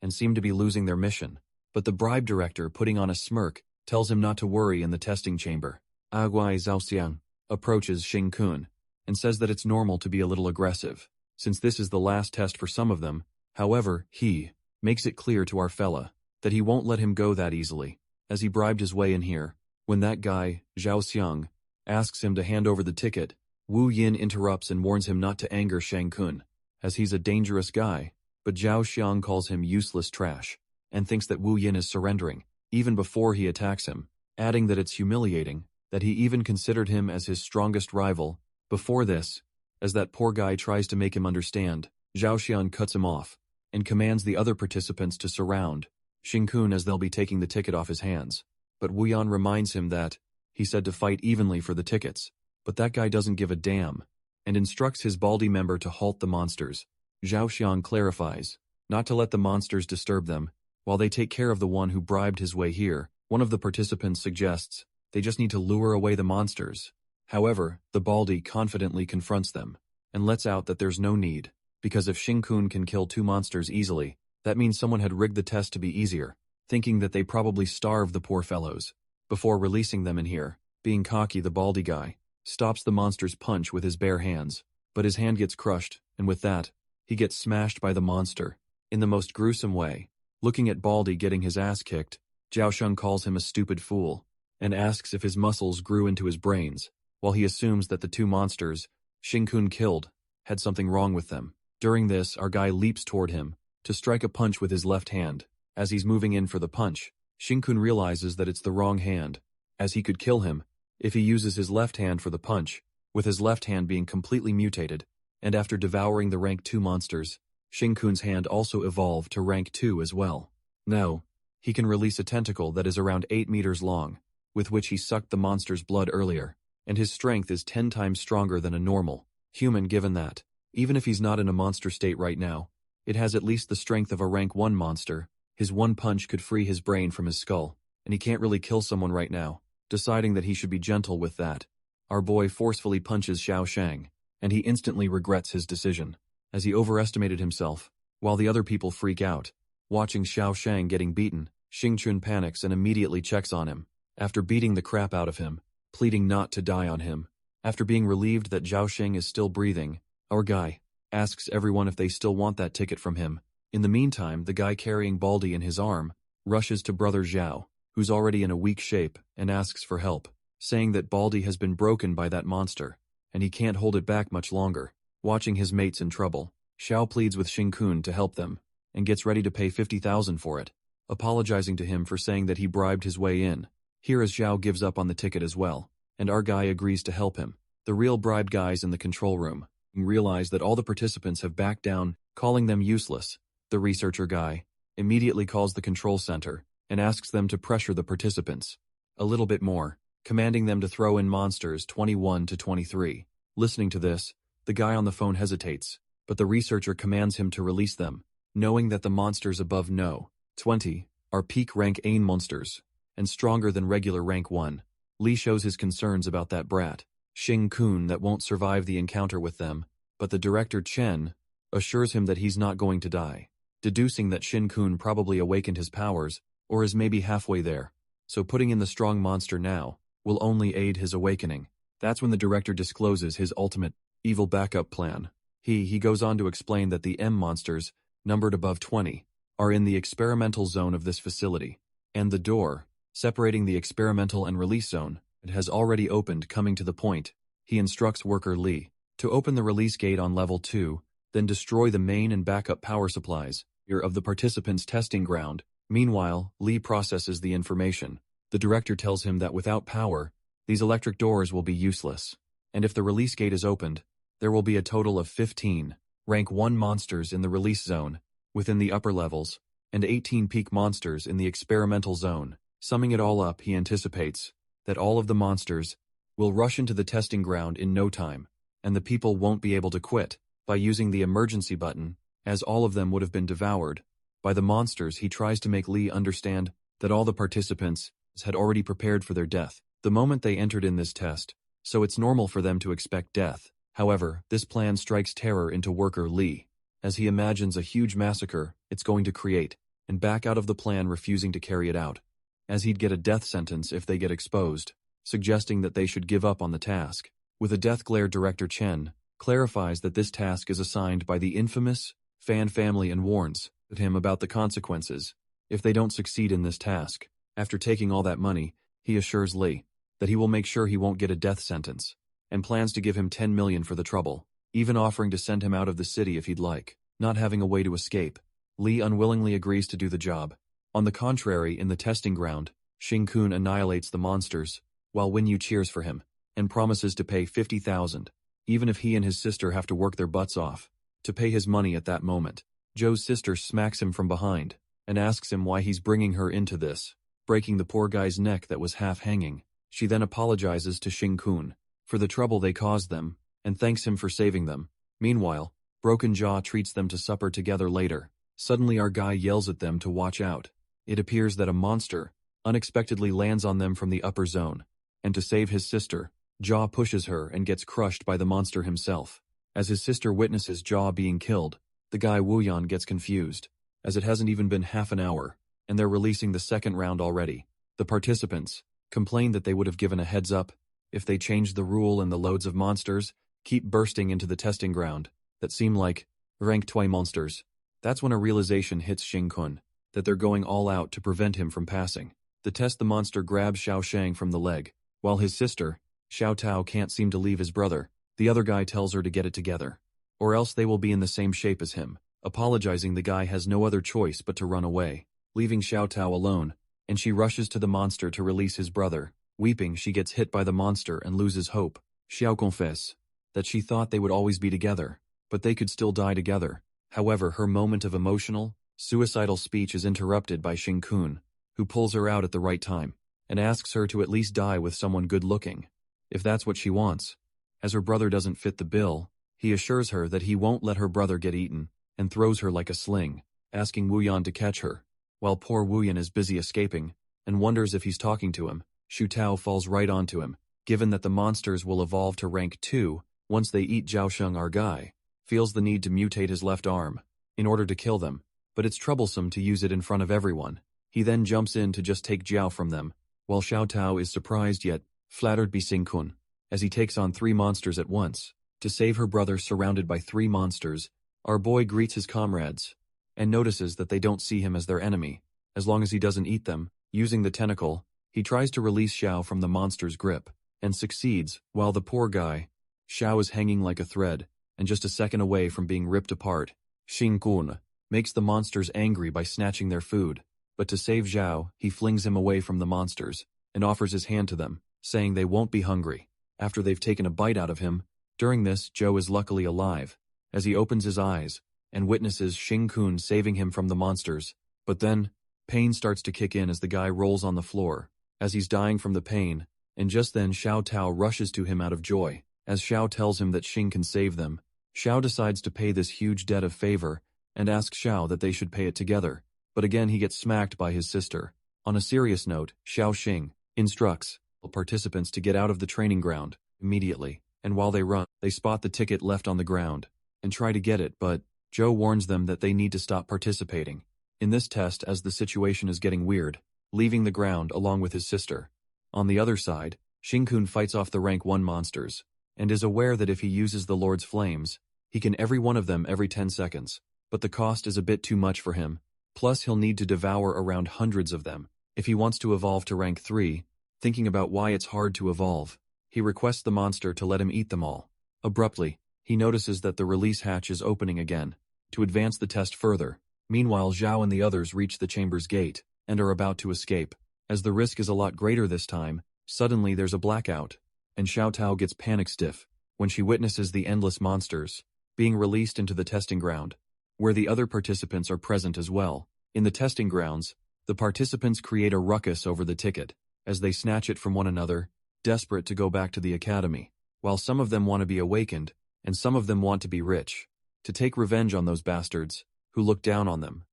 and seemed to be losing their mission. But the bribe director, putting on a smirk, tells him not to worry in the testing chamber. Aguai Zhaoxiang approaches Xing-kun and says that it's normal to be a little aggressive, since this is the last test for some of them. However, he makes it clear to our fella that he won't let him go that easily, as he bribed his way in here. When that guy, Zhao Xiang, asks him to hand over the ticket, Wu Yin interrupts and warns him not to anger Shang-kun, as he's a dangerous guy, but Zhao Xiang calls him useless trash, and thinks that Wu Yin is surrendering, even before he attacks him, adding that it's humiliating, that he even considered him as his strongest rival. Before this, as that poor guy tries to make him understand, Zhao Xiang cuts him off, and commands the other participants to surround Xing-kun as they'll be taking the ticket off his hands. But Wu Yan reminds him that he said to fight evenly for the tickets, but that guy doesn't give a damn, and instructs his baldy member to halt the monsters. Zhao Xiang clarifies not to let the monsters disturb them, while they take care of the one who bribed his way here. One of the participants suggests they just need to lure away the monsters. However, the baldy confidently confronts them, and lets out that there's no need, because if Xing-kun can kill 2 monsters easily, that means someone had rigged the test to be easier, thinking that they probably starved the poor fellows before releasing them in here. Being cocky, the baldy guy stops the monster's punch with his bare hands, but his hand gets crushed, and with that, he gets smashed by the monster, in the most gruesome way. Looking at Baldy getting his ass kicked, Zhao Sheng calls him a stupid fool, and asks if his muscles grew into his brains, while he assumes that the 2 monsters Xing-kun killed had something wrong with them. During this, our guy leaps toward him to strike a punch with his left hand. As he's moving in for the punch, Xing-kun realizes that it's the wrong hand, as he could kill him if he uses his left hand for the punch, with his left hand being completely mutated, and after devouring the rank 2 monsters, Xing-kun's hand also evolved to rank 2 as well. Now, he can release a tentacle that is around 8 meters long, with which he sucked the monster's blood earlier, and his strength is 10 times stronger than a normal human, given that, even if he's not in a monster state right now, it has at least the strength of a rank 1 monster. His one punch could free his brain from his skull, and he can't really kill someone right now. Deciding that he should be gentle with that, our boy forcefully punches Xiao Shang, and he instantly regrets his decision, as he overestimated himself, while the other people freak out. Watching Xiao Shang getting beaten, Xing-chun panics and immediately checks on him, after beating the crap out of him, pleading not to die on him. After being relieved that Zhao Sheng is still breathing, our guy asks everyone if they still want that ticket from him. In the meantime, the guy carrying Baldy in his arm rushes to brother Zhao, who's already in a weak shape, and asks for help, saying that Baldy has been broken by that monster, and he can't hold it back much longer. Watching his mates in trouble, Xiao pleads with Xing-kun to help them, and gets ready to pay 50,000 for it, apologizing to him for saying that he bribed his way in. Here as Zhao gives up on the ticket as well, and our guy agrees to help him. The real bribed guys in the control room realize that all the participants have backed down, calling them useless. The researcher guy immediately calls the control center and asks them to pressure the participants a little bit more, commanding them to throw in monsters 21 to 23. Listening to this, the guy on the phone hesitates, but the researcher commands him to release them, knowing that the monsters above no 20 are peak rank 8 monsters, and stronger than regular rank 1. Li shows his concerns about that brat, Xing-kun, that won't survive the encounter with them, but the director Chen assures him that he's not going to die, deducing that Xing-kun probably awakened his powers, or is maybe halfway there, so putting in the strong monster now will only aid his awakening. That's when the director discloses his ultimate evil backup plan. He goes on to explain that the M monsters, numbered above 20, are in the experimental zone of this facility, and the door separating the experimental and release zone, it has already opened. Coming to the point, he instructs worker Li to open the release gate on level 2, then destroy the main and backup power supplies of the participants' testing ground. Meanwhile, Lee processes the information. The director tells him that without power, these electric doors will be useless. And if the release gate is opened, there will be a total of 15 rank 1 monsters in the release zone, within the upper levels, and 18 peak monsters in the experimental zone. Summing it all up, he anticipates that all of the monsters will rush into the testing ground in no time, and the people won't be able to quit by using the emergency button, as all of them would have been devoured by the monsters. He tries to make Lee understand that all the participants had already prepared for their death the moment they entered in this test, so it's normal for them to expect death. However, this plan strikes terror into worker Lee, as he imagines a huge massacre it's going to create, and back out of the plan, refusing to carry it out, as he'd get a death sentence if they get exposed, suggesting that they should give up on the task. With a death glare, director Chen clarifies that this task is assigned by the infamous fan family and warns him about the consequences if they don't succeed in this task. After taking all that money, he assures Lee that he will make sure he won't get a death sentence, and plans to give him 10 million for the trouble, even offering to send him out of the city if he'd like. Not having a way to escape, Lee unwillingly agrees to do the job. On the contrary, in the testing ground, Xing-kun annihilates the monsters, while Wen Yu cheers for him, and promises to pay 50,000, even if he and his sister have to work their butts off to pay his money at that moment. Joe's sister smacks him from behind, and asks him why he's bringing her into this, breaking the poor guy's neck that was half hanging. She then apologizes to Xing-kun for the trouble they caused them, and thanks him for saving them. Meanwhile, Broken Jaw treats them to supper together later. Suddenly our guy yells at them to watch out. It appears that a monster unexpectedly lands on them from the upper zone, and to save his sister, Jaw pushes her and gets crushed by the monster himself. As his sister witnesses Jaw being killed, the guy Wuyan gets confused, as it hasn't even been half an hour, and they're releasing the second round already. The participants complain that they would have given a heads up if they changed the rule, and the loads of monsters keep bursting into the testing ground that seem like rank 2 monsters. That's when a realization hits Xing-kun that they're going all out to prevent him from passing the test. The monster grabs Xiao Shang from the leg, while his sister, Xiao Tao, can't seem to leave his brother. The other guy tells her to get it together, or else they will be in the same shape as him. Apologizing, the guy has no other choice but to run away, leaving Xiao Tao alone, and she rushes to the monster to release his brother. Weeping, she gets hit by the monster and loses hope. Xiao confesses that she thought they would always be together, but they could still die together. However, her moment of emotional, suicidal speech is interrupted by Xing-kun, who pulls her out at the right time, and asks her to at least die with someone good-looking, if that's what she wants. As her brother doesn't fit the bill, he assures her that he won't let her brother get eaten, and throws her like a sling, asking Wuyan to catch her. While poor Wuyan is busy escaping, and wonders if he's talking to him, Shu Tao falls right onto him. Given that the monsters will evolve to rank 2 once they eat Zhaosheng, our guy feels the need to mutate his left arm in order to kill them, but it's troublesome to use it in front of everyone. He then jumps in to just take Jiao from them, while Xiao Tao is surprised yet flattered by Xing-kun, as he takes on 3 monsters at once. To save her brother surrounded by 3 monsters, our boy greets his comrades, and notices that they don't see him as their enemy, as long as he doesn't eat them. Using the tentacle, he tries to release Xiao from the monster's grip, and succeeds, while the poor guy, Xiao, is hanging like a thread, and just a second away from being ripped apart. Xing-kun makes the monsters angry by snatching their food, but to save Xiao, he flings him away from the monsters, and offers his hand to them, saying they won't be hungry after they've taken a bite out of him. During this, Joe is luckily alive, as he opens his eyes, and witnesses Xing-kun saving him from the monsters. But then, pain starts to kick in as the guy rolls on the floor, as he's dying from the pain, and just then Xiao Tao rushes to him out of joy. As Xiao tells him that Xing can save them, Xiao decides to pay this huge debt of favor, and asks Xiao that they should pay it together, but again he gets smacked by his sister. On a serious note, Xiao Xing instructs participants to get out of the training ground immediately, and while they run, they spot the ticket left on the ground, and try to get it, but Joe warns them that they need to stop participating in this test as the situation is getting weird, leaving the ground along with his sister. On the other side, Xing-kun fights off the rank 1 monsters, and is aware that if he uses the Lord's Flames, he can every one of them every 10 seconds, but the cost is a bit too much for him, plus he'll need to devour around hundreds of them if he wants to evolve to rank 3. Thinking about why it's hard to evolve, he requests the monster to let him eat them all. Abruptly, he notices that the release hatch is opening again, to advance the test further. Meanwhile, Zhao and the others reach the chamber's gate, and are about to escape. As the risk is a lot greater this time, suddenly there's a blackout, and Xiao Tao gets panic stiff when she witnesses the endless monsters being released into the testing ground, where the other participants are present as well. In the testing grounds, the participants create a ruckus over the ticket, as they snatch it from one another, desperate to go back to the academy, while some of them want to be awakened, and some of them want to be rich, to take revenge on those bastards who look down on them.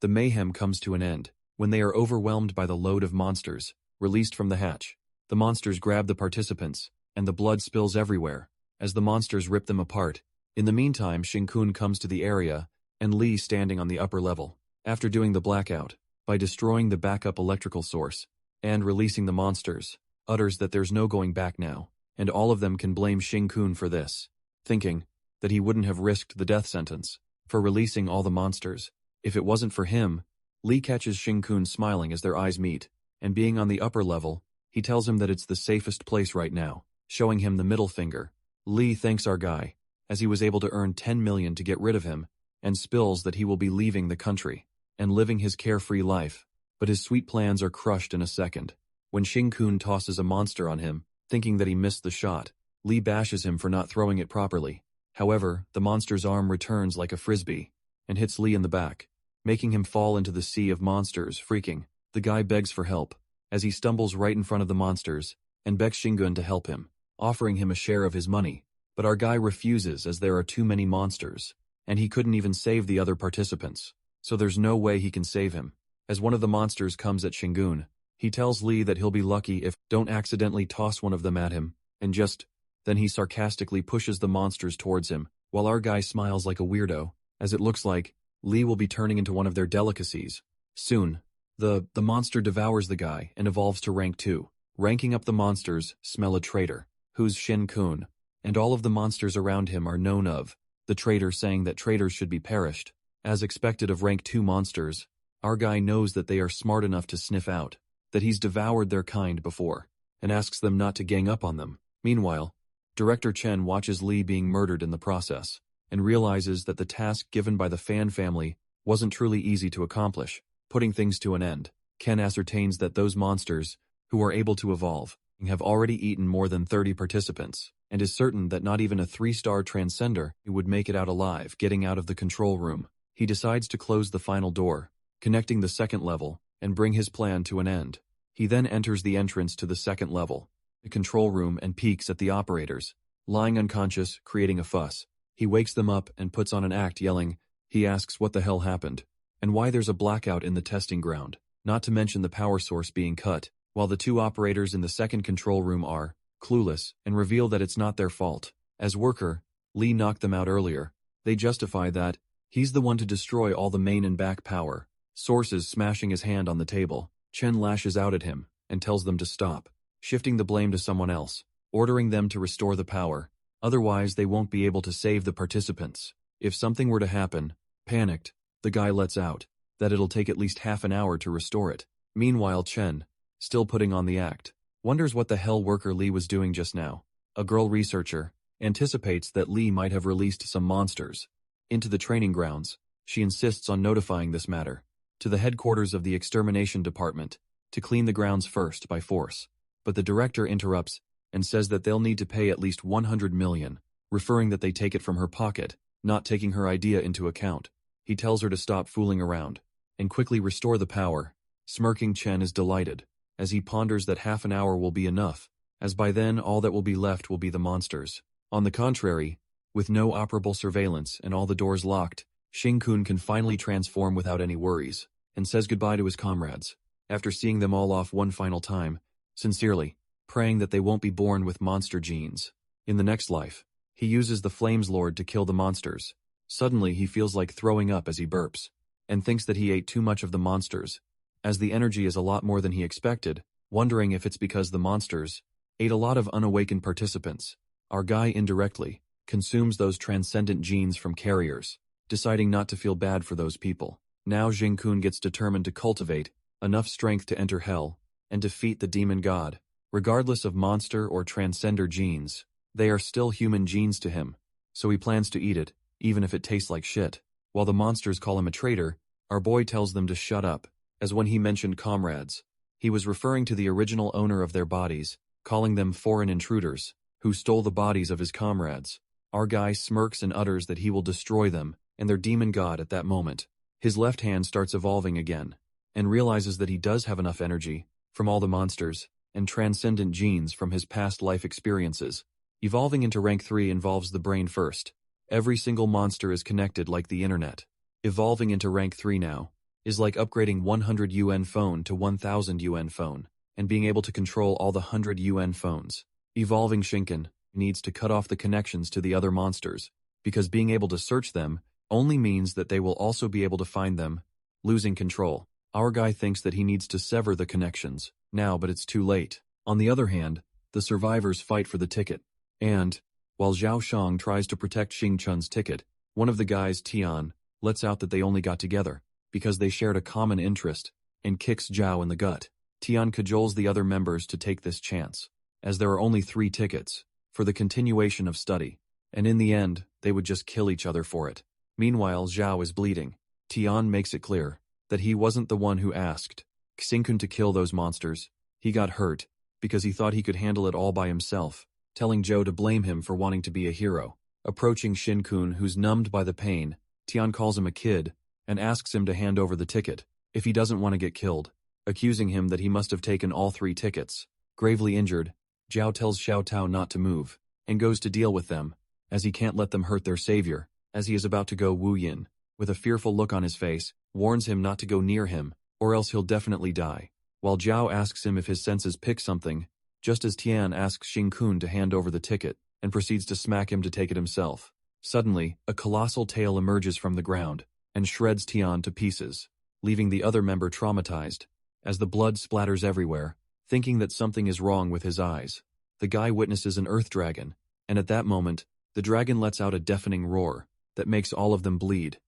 The mayhem comes to an end when they are overwhelmed by the load of monsters released from the hatch. The monsters grab the participants, and the blood spills everywhere, as the monsters rip them apart. In the meantime, Xingkun comes to the area, and Li standing on the upper level. After doing the blackout, by destroying the backup electrical source, and releasing the monsters, utters that there's no going back now, and all of them can blame Xingkun for this, thinking that he wouldn't have risked the death sentence for releasing all the monsters if it wasn't for him. Li catches Xingkun smiling as their eyes meet, and being on the upper level, he tells him that it's the safest place right now, showing him the middle finger. Li thanks our guy, as he was able to earn 10 million to get rid of him, and spills that he will be leaving the country and living his carefree life, but his sweet plans are crushed in a second. When Xingkun tosses a monster on him, thinking that he missed the shot, Li bashes him for not throwing it properly. However, the monster's arm returns like a frisbee, and hits Li in the back, making him fall into the sea of monsters. Freaking, the guy begs for help, as he stumbles right in front of the monsters, and begs Xingkun to help him, offering him a share of his money. But our guy refuses as there are too many monsters, and he couldn't even save the other participants, so there's no way he can save him. As one of the monsters comes at Xingkun, he tells Li that he'll be lucky if don't accidentally toss one of them at him, and then he sarcastically pushes the monsters towards him, while our guy smiles like a weirdo, as it looks like Li will be turning into one of their delicacies. Soon, the monster devours the guy and evolves to rank 2. Ranking up the monsters, smell a traitor, who's Xingkun, and all of the monsters around him are known of the traitor, saying that traitors should be perished. As expected of rank 2 monsters, our guy knows that they are smart enough to sniff out that he's devoured their kind before, and asks them not to gang up on them. Meanwhile, Director Chen watches Li being murdered in the process, and realizes that the task given by the Fan family wasn't truly easy to accomplish. Putting things to an end, Ken ascertains that those monsters, who are able to evolve, have already eaten more than 30 participants, and is certain that not even a 3-star transcender would make it out alive. Getting out of the control room, he decides to close the final door, connecting the second level, and bring his plan to an end. He then enters the entrance to the second level, the control room, and peeks at the operators, lying unconscious, creating a fuss. He wakes them up and puts on an act yelling. He asks what the hell happened, and why there's a blackout in the testing ground, not to mention the power source being cut, while the 2 operators in the second control room are clueless and reveal that it's not their fault. As worker, Li knocked them out earlier. They justify that he's the one to destroy all the main and back power sources, smashing his hand on the table. Chen lashes out at him and tells them to stop, shifting the blame to someone else, ordering them to restore the power, otherwise they won't be able to save the participants. If something were to happen, panicked, the guy lets out that it'll take at least half an hour to restore it. Meanwhile, Chen, still putting on the act, wonders what the hell worker Li was doing just now. A girl researcher anticipates that Li might have released some monsters into the training grounds. She insists on notifying this matter to the headquarters of the extermination department to clean the grounds first by force. But the director interrupts and says that they'll need to pay at least 100 million, referring that they take it from her pocket, not taking her idea into account. He tells her to stop fooling around and quickly restore the power. Smirking, Chen is delighted, as he ponders that half an hour will be enough, as by then all that will be left will be the monsters. On the contrary, with no operable surveillance and all the doors locked, Xingkun can finally transform without any worries, and says goodbye to his comrades, after seeing them all off one final time, sincerely praying that they won't be born with monster genes. In the next life, he uses the Flames Lord to kill the monsters. Suddenly he feels like throwing up as he burps, and thinks that he ate too much of the monsters, as the energy is a lot more than he expected, wondering if it's because the monsters ate a lot of unawakened participants. Our guy indirectly consumes those transcendent genes from carriers, deciding not to feel bad for those people. Now Xingkun gets determined to cultivate enough strength to enter hell and defeat the demon god. Regardless of monster or transcender genes, they are still human genes to him, so he plans to eat it, even if it tastes like shit. While the monsters call him a traitor, our boy tells them to shut up, as when he mentioned comrades, he was referring to the original owner of their bodies, calling them foreign intruders, who stole the bodies of his comrades. Our guy smirks and utters that he will destroy them and their demon god at that moment. His left hand starts evolving again, and realizes that he does have enough energy from all the monsters and transcendent genes from his past life experiences. Evolving into rank 3 involves the brain first. Every single monster is connected like the internet. Evolving into rank 3 now is like upgrading 100 UN phone to 1000 UN phone, and being able to control all the 100 UN phones. Evolving Shinken needs to cut off the connections to the other monsters, because being able to search them only means that they will also be able to find them, losing control. Our guy thinks that he needs to sever the connections now, but it's too late. On the other hand, the survivors fight for the ticket, and, while Zhao Shang tries to protect Xing Chun's ticket, one of the guys, Tian, lets out that they only got together because they shared a common interest, and kicks Zhao in the gut. Tian cajoles the other members to take this chance, as there are only 3 tickets, for the continuation of study, and in the end, they would just kill each other for it. Meanwhile, Zhao is bleeding. Tian makes it clear that he wasn't the one who asked Xingkun to kill those monsters. He got hurt because he thought he could handle it all by himself, telling Zhou to blame him for wanting to be a hero. Approaching Shinkun, who's numbed by the pain, Tian calls him a kid and asks him to hand over the ticket if he doesn't want to get killed, accusing him that he must have taken all 3 tickets. Gravely injured, Zhao tells Xiao Tao not to move and goes to deal with them, as he can't let them hurt their savior. As he is about to go, Wu Yin, with a fearful look on his face, warns him not to go near him, or else he'll definitely die. While Zhao asks him if his senses pick something, just as Tian asks Xing Kun to hand over the ticket, and proceeds to smack him to take it himself. Suddenly, a colossal tail emerges from the ground, and shreds Tian to pieces, leaving the other member traumatized, as the blood splatters everywhere, thinking that something is wrong with his eyes. The guy witnesses an earth dragon, and at that moment, the dragon lets out a deafening roar that makes all of them bleed,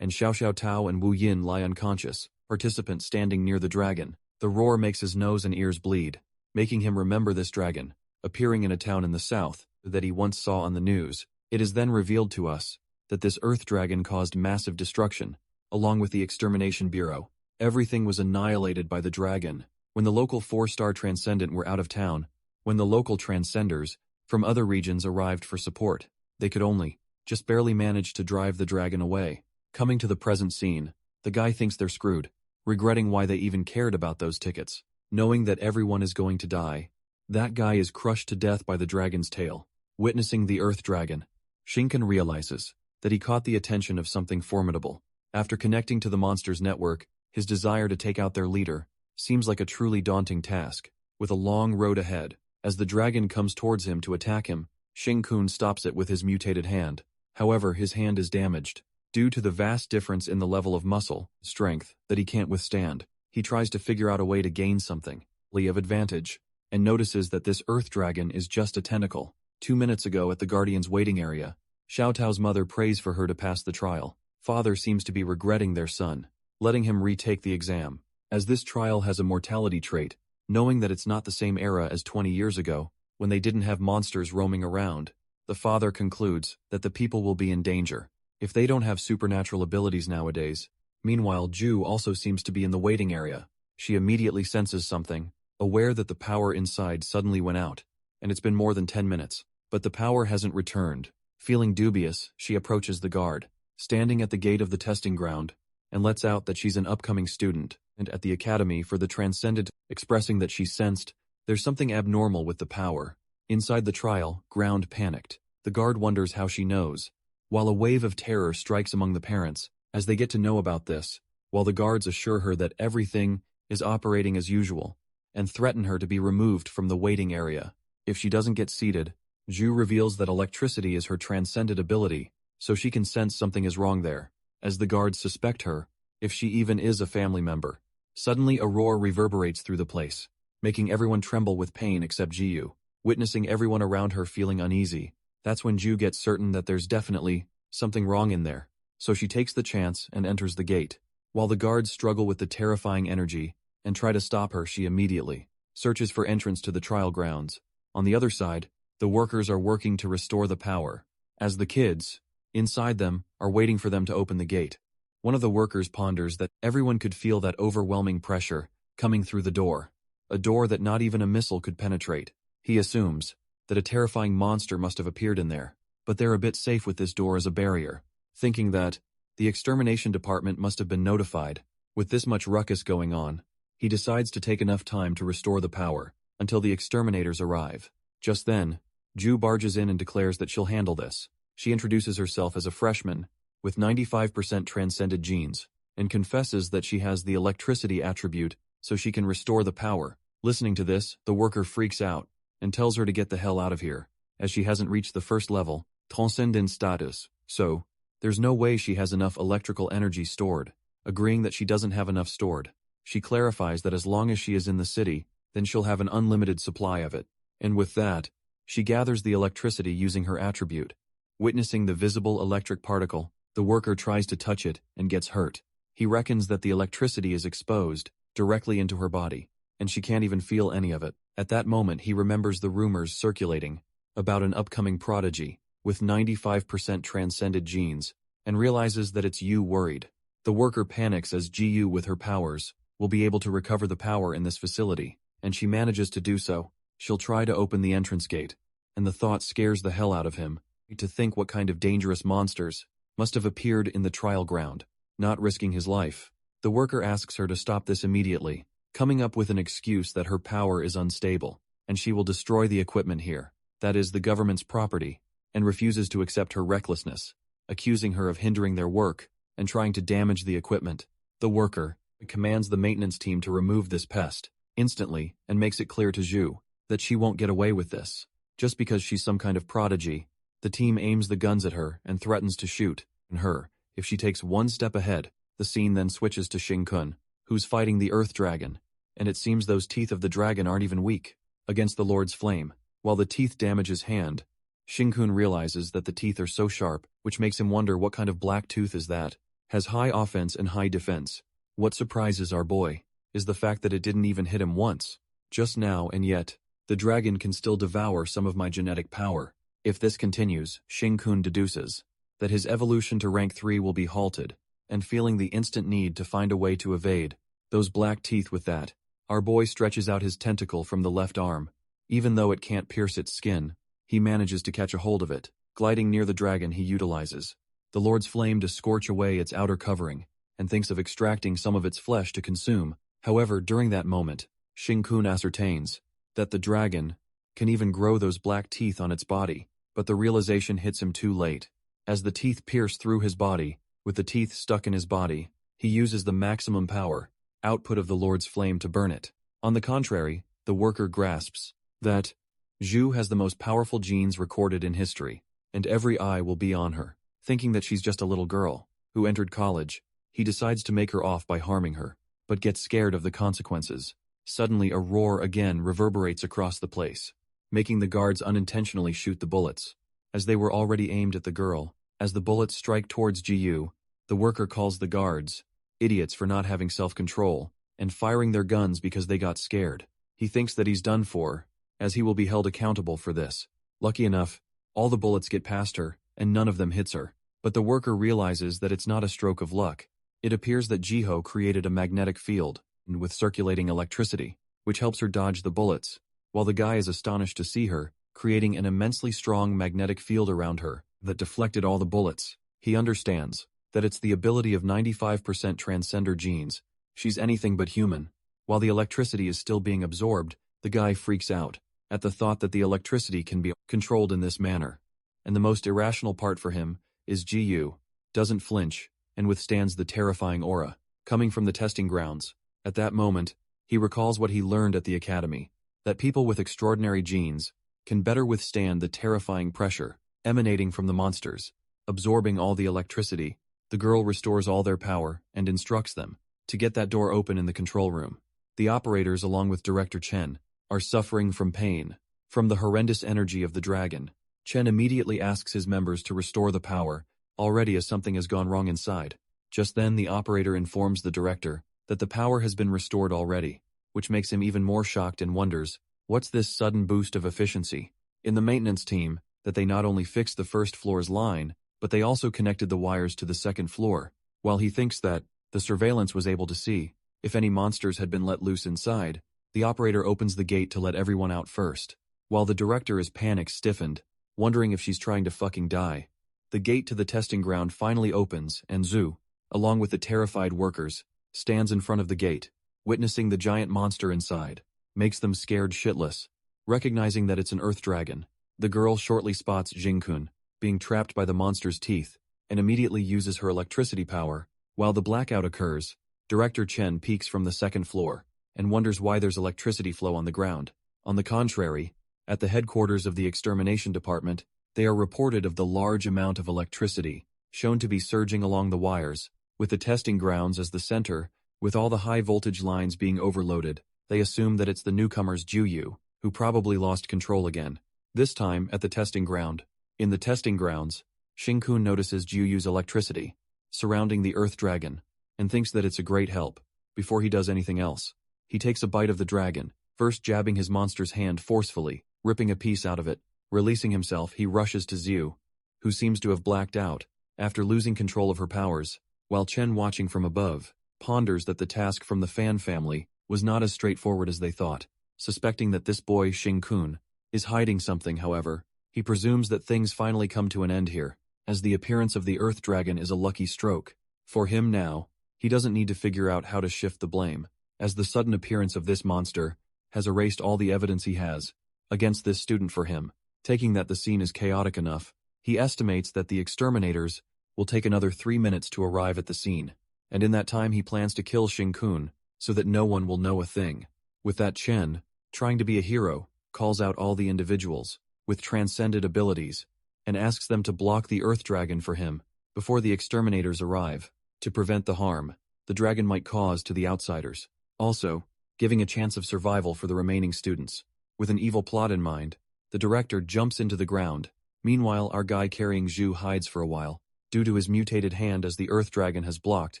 and Xiao Tao and Wu Yin lie unconscious, participants standing near the dragon. The roar makes his nose and ears bleed, making him remember this dragon, appearing in a town in the south that he once saw on the news. It is then revealed to us that this earth dragon caused massive destruction, along with the Extermination Bureau. Everything was annihilated by the dragon. When the local 4-star Transcendent were out of town, when the local Transcenders from other regions arrived for support, they could only just barely manage to drive the dragon away. Coming to the present scene, the guy thinks they're screwed, regretting why they even cared about those tickets. Knowing that everyone is going to die, that guy is crushed to death by the dragon's tail. Witnessing the earth dragon, Shinken realizes that he caught the attention of something formidable. After connecting to the monster's network, his desire to take out their leader seems like a truly daunting task, with a long road ahead. As the dragon comes towards him to attack him, Xing Kun stops it with his mutated hand. However, his hand is damaged, due to the vast difference in the level of muscle strength that he can't withstand. He tries to figure out a way to gain something of advantage, and notices that this earth dragon is just a tentacle. 2 minutes ago at the Guardian's waiting area, Xiao Tao's mother prays for her to pass the trial. Father seems to be regretting their son, letting him retake the exam, as this trial has a mortality trait, knowing that it's not the same era as 20 years ago, when they didn't have monsters roaming around. The father concludes that the people will be in danger if they don't have supernatural abilities nowadays. Meanwhile, Ju also seems to be in the waiting area. She immediately senses something, aware that the power inside suddenly went out, and it's been more than 10 minutes, but the power hasn't returned. Feeling dubious, she approaches the guard, standing at the gate of the testing ground, and lets out that she's an upcoming student, and at the Academy for the Transcendent, expressing that she sensed there's something abnormal with the power. Inside the trial, ground panicked. The guard wonders how she knows, while a wave of terror strikes among the parents as they get to know about this, while the guards assure her that everything is operating as usual, and threaten her to be removed from the waiting area if she doesn't get seated. Ju reveals that electricity is her transcendent ability, so she can sense something is wrong there, as the guards suspect her, if she even is a family member. Suddenly a roar reverberates through the place, making everyone tremble with pain except Jiyu. Witnessing everyone around her feeling uneasy, that's when Ju gets certain that there's definitely something wrong in there, so she takes the chance and enters the gate. While the guards struggle with the terrifying energy and try to stop her, she immediately searches for entrance to the trial grounds. On the other side, the workers are working to restore the power. as the kids, inside them, are waiting for them to open the gate. One of the workers ponders that everyone could feel that overwhelming pressure coming through the door, a door that not even a missile could penetrate. He assumes that a terrifying monster must have appeared in there, but they're a bit safe with this door as a barrier, thinking that the extermination department must have been notified. With this much ruckus going on, he decides to take enough time to restore the power until the exterminators arrive. Just then, Ju barges in and declares that she'll handle this. She introduces herself as a freshman with 95% transcended genes and confesses that she has the electricity attribute so she can restore the power. Listening to this, the worker freaks out and tells her to get the hell out of here, as she hasn't reached the first level, transcendent status, so there's no way she has enough electrical energy stored. Agreeing that she doesn't have enough stored, she clarifies that as long as she is in the city, then she'll have an unlimited supply of it. And with that, she gathers the electricity using her attribute. Witnessing the visible electric particle, the worker tries to touch it and gets hurt. He reckons that the electricity is exposed directly into her body, and she can't even feel any of it. At that moment, he remembers the rumors circulating about an upcoming prodigy with 95% transcended genes, and realizes that it's Yu worried. The worker panics as Ji-Yu with her powers will be able to recover the power in this facility, and she manages to do so. She'll try to open the entrance gate, and the thought scares the hell out of him, to think what kind of dangerous monsters must have appeared in the trial ground. Not risking his life, the worker asks her to stop this immediately, coming up with an excuse that her power is unstable, and she will destroy the equipment here, that is the government's property, and refuses to accept her recklessness, accusing her of hindering their work and trying to damage the equipment. The worker commands the maintenance team to remove this pest instantly and makes it clear to Zhu that she won't get away with this. Just because she's some kind of prodigy, the team aims the guns at her and threatens to shoot her if she takes one step ahead. The scene then switches to Xing-kun, who's fighting the Earth Dragon, and it seems those teeth of the dragon aren't even weak against the Lord's flame. While the teeth damage his hand, Xing-kun realizes that the teeth are so sharp, which makes him wonder what kind of black tooth is that. Has high offense and high defense. What surprises our boy is the fact that it didn't even hit him once, just now, and yet the dragon can still devour some of my genetic power. If this continues, Xing-kun deduces that his evolution to rank 3 will be halted, and feeling the instant need to find a way to evade those black teeth with that, our boy stretches out his tentacle from the left arm. Even though it can't pierce its skin, he manages to catch a hold of it. Gliding near the dragon, he utilizes the Lord's flame to scorch away its outer covering, and thinks of extracting some of its flesh to consume. However, during that moment, Xing-kun ascertains that the dragon can even grow those black teeth on its body, but the realization hits him too late. As the teeth pierce through his body, with the teeth stuck in his body, he uses the maximum power output of the Lord's flame to burn it. On the contrary, the worker grasps that Zhu has the most powerful genes recorded in history, and every eye will be on her. Thinking that she's just a little girl who entered college, he decides to make her off by harming her, but gets scared of the consequences. Suddenly a roar again reverberates across the place, making the guards unintentionally shoot the bullets, as they were already aimed at the girl. As the bullets strike towards Ji-Yu, the worker calls the guards idiots for not having self-control and firing their guns because they got scared. He thinks that he's done for, as he will be held accountable for this. Lucky enough, all the bullets get past her, and none of them hits her. But the worker realizes that it's not a stroke of luck. It appears that Jiho created a magnetic field with circulating electricity, which helps her dodge the bullets, while the guy is astonished to see her, creating an immensely strong magnetic field around her that deflected all the bullets. He understands that it's the ability of 95% transcender genes. She's anything but human. While the electricity is still being absorbed, the guy freaks out at the thought that the electricity can be controlled in this manner. And the most irrational part for him is Ji-Yu doesn't flinch and withstands the terrifying aura coming from the testing grounds. At that moment, he recalls what he learned at the academy, that people with extraordinary genes can better withstand the terrifying pressure emanating from the monsters. Absorbing all the electricity, the girl restores all their power and instructs them to get that door open in the control room. The operators, along with Director Chen, are suffering from pain from the horrendous energy of the dragon. Chen immediately asks his members to restore the power, already as something has gone wrong inside. Just then the operator informs the director that the power has been restored already, which makes him even more shocked and wonders, what's this sudden boost of efficiency? In the maintenance team, that they not only fixed the first floor's line, but they also connected the wires to the second floor, while he thinks that the surveillance was able to see if any monsters had been let loose inside. The operator opens the gate to let everyone out first, while the director is panic-stiffened, wondering if she's trying to fucking die. The gate to the testing ground finally opens, and Zhu, along with the terrified workers, stands in front of the gate, witnessing the giant monster inside. Makes them scared shitless. Recognizing that it's an earth dragon, the girl shortly spots Jingkun being trapped by the monster's teeth, and immediately uses her electricity power. While the blackout occurs, Director Chen peeks from the second floor, and wonders why there's electricity flow on the ground. On the contrary, at the headquarters of the extermination department, they are reported of the large amount of electricity, shown to be surging along the wires, with the testing grounds as the center. With all the high-voltage lines being overloaded, they assume that it's the newcomers Juyu, who probably lost control again. This time, at the testing ground. In the testing grounds, Shinkun notices Juyu's electricity surrounding the Earth Dragon, and thinks that it's a great help. Before he does anything else, he takes a bite of the dragon, first jabbing his monster's hand forcefully, ripping a piece out of it. Releasing himself, he rushes to Zhu, who seems to have blacked out after losing control of her powers, while Chen, watching from above, ponders that the task from the Fan family was not as straightforward as they thought. Suspecting that this boy, Shinkun, is hiding something, however, he presumes that things finally come to an end here, as the appearance of the Earth Dragon is a lucky stroke. For him now, he doesn't need to figure out how to shift the blame, as the sudden appearance of this monster has erased all the evidence he has against this student. For him, taking that the scene is chaotic enough, he estimates that the exterminators will take another 3 minutes to arrive at the scene, and in that time he plans to kill Shinkun so that no one will know a thing. With that, Chen, trying to be a hero, calls out all the individuals with transcended abilities and asks them to block the Earth Dragon for him before the exterminators arrive, to prevent the harm the dragon might cause to the outsiders, also giving a chance of survival for the remaining students. With an evil plot in mind, the director jumps into the ground. Meanwhile, our guy carrying Zhu hides for a while, due to his mutated hand, as the Earth Dragon has blocked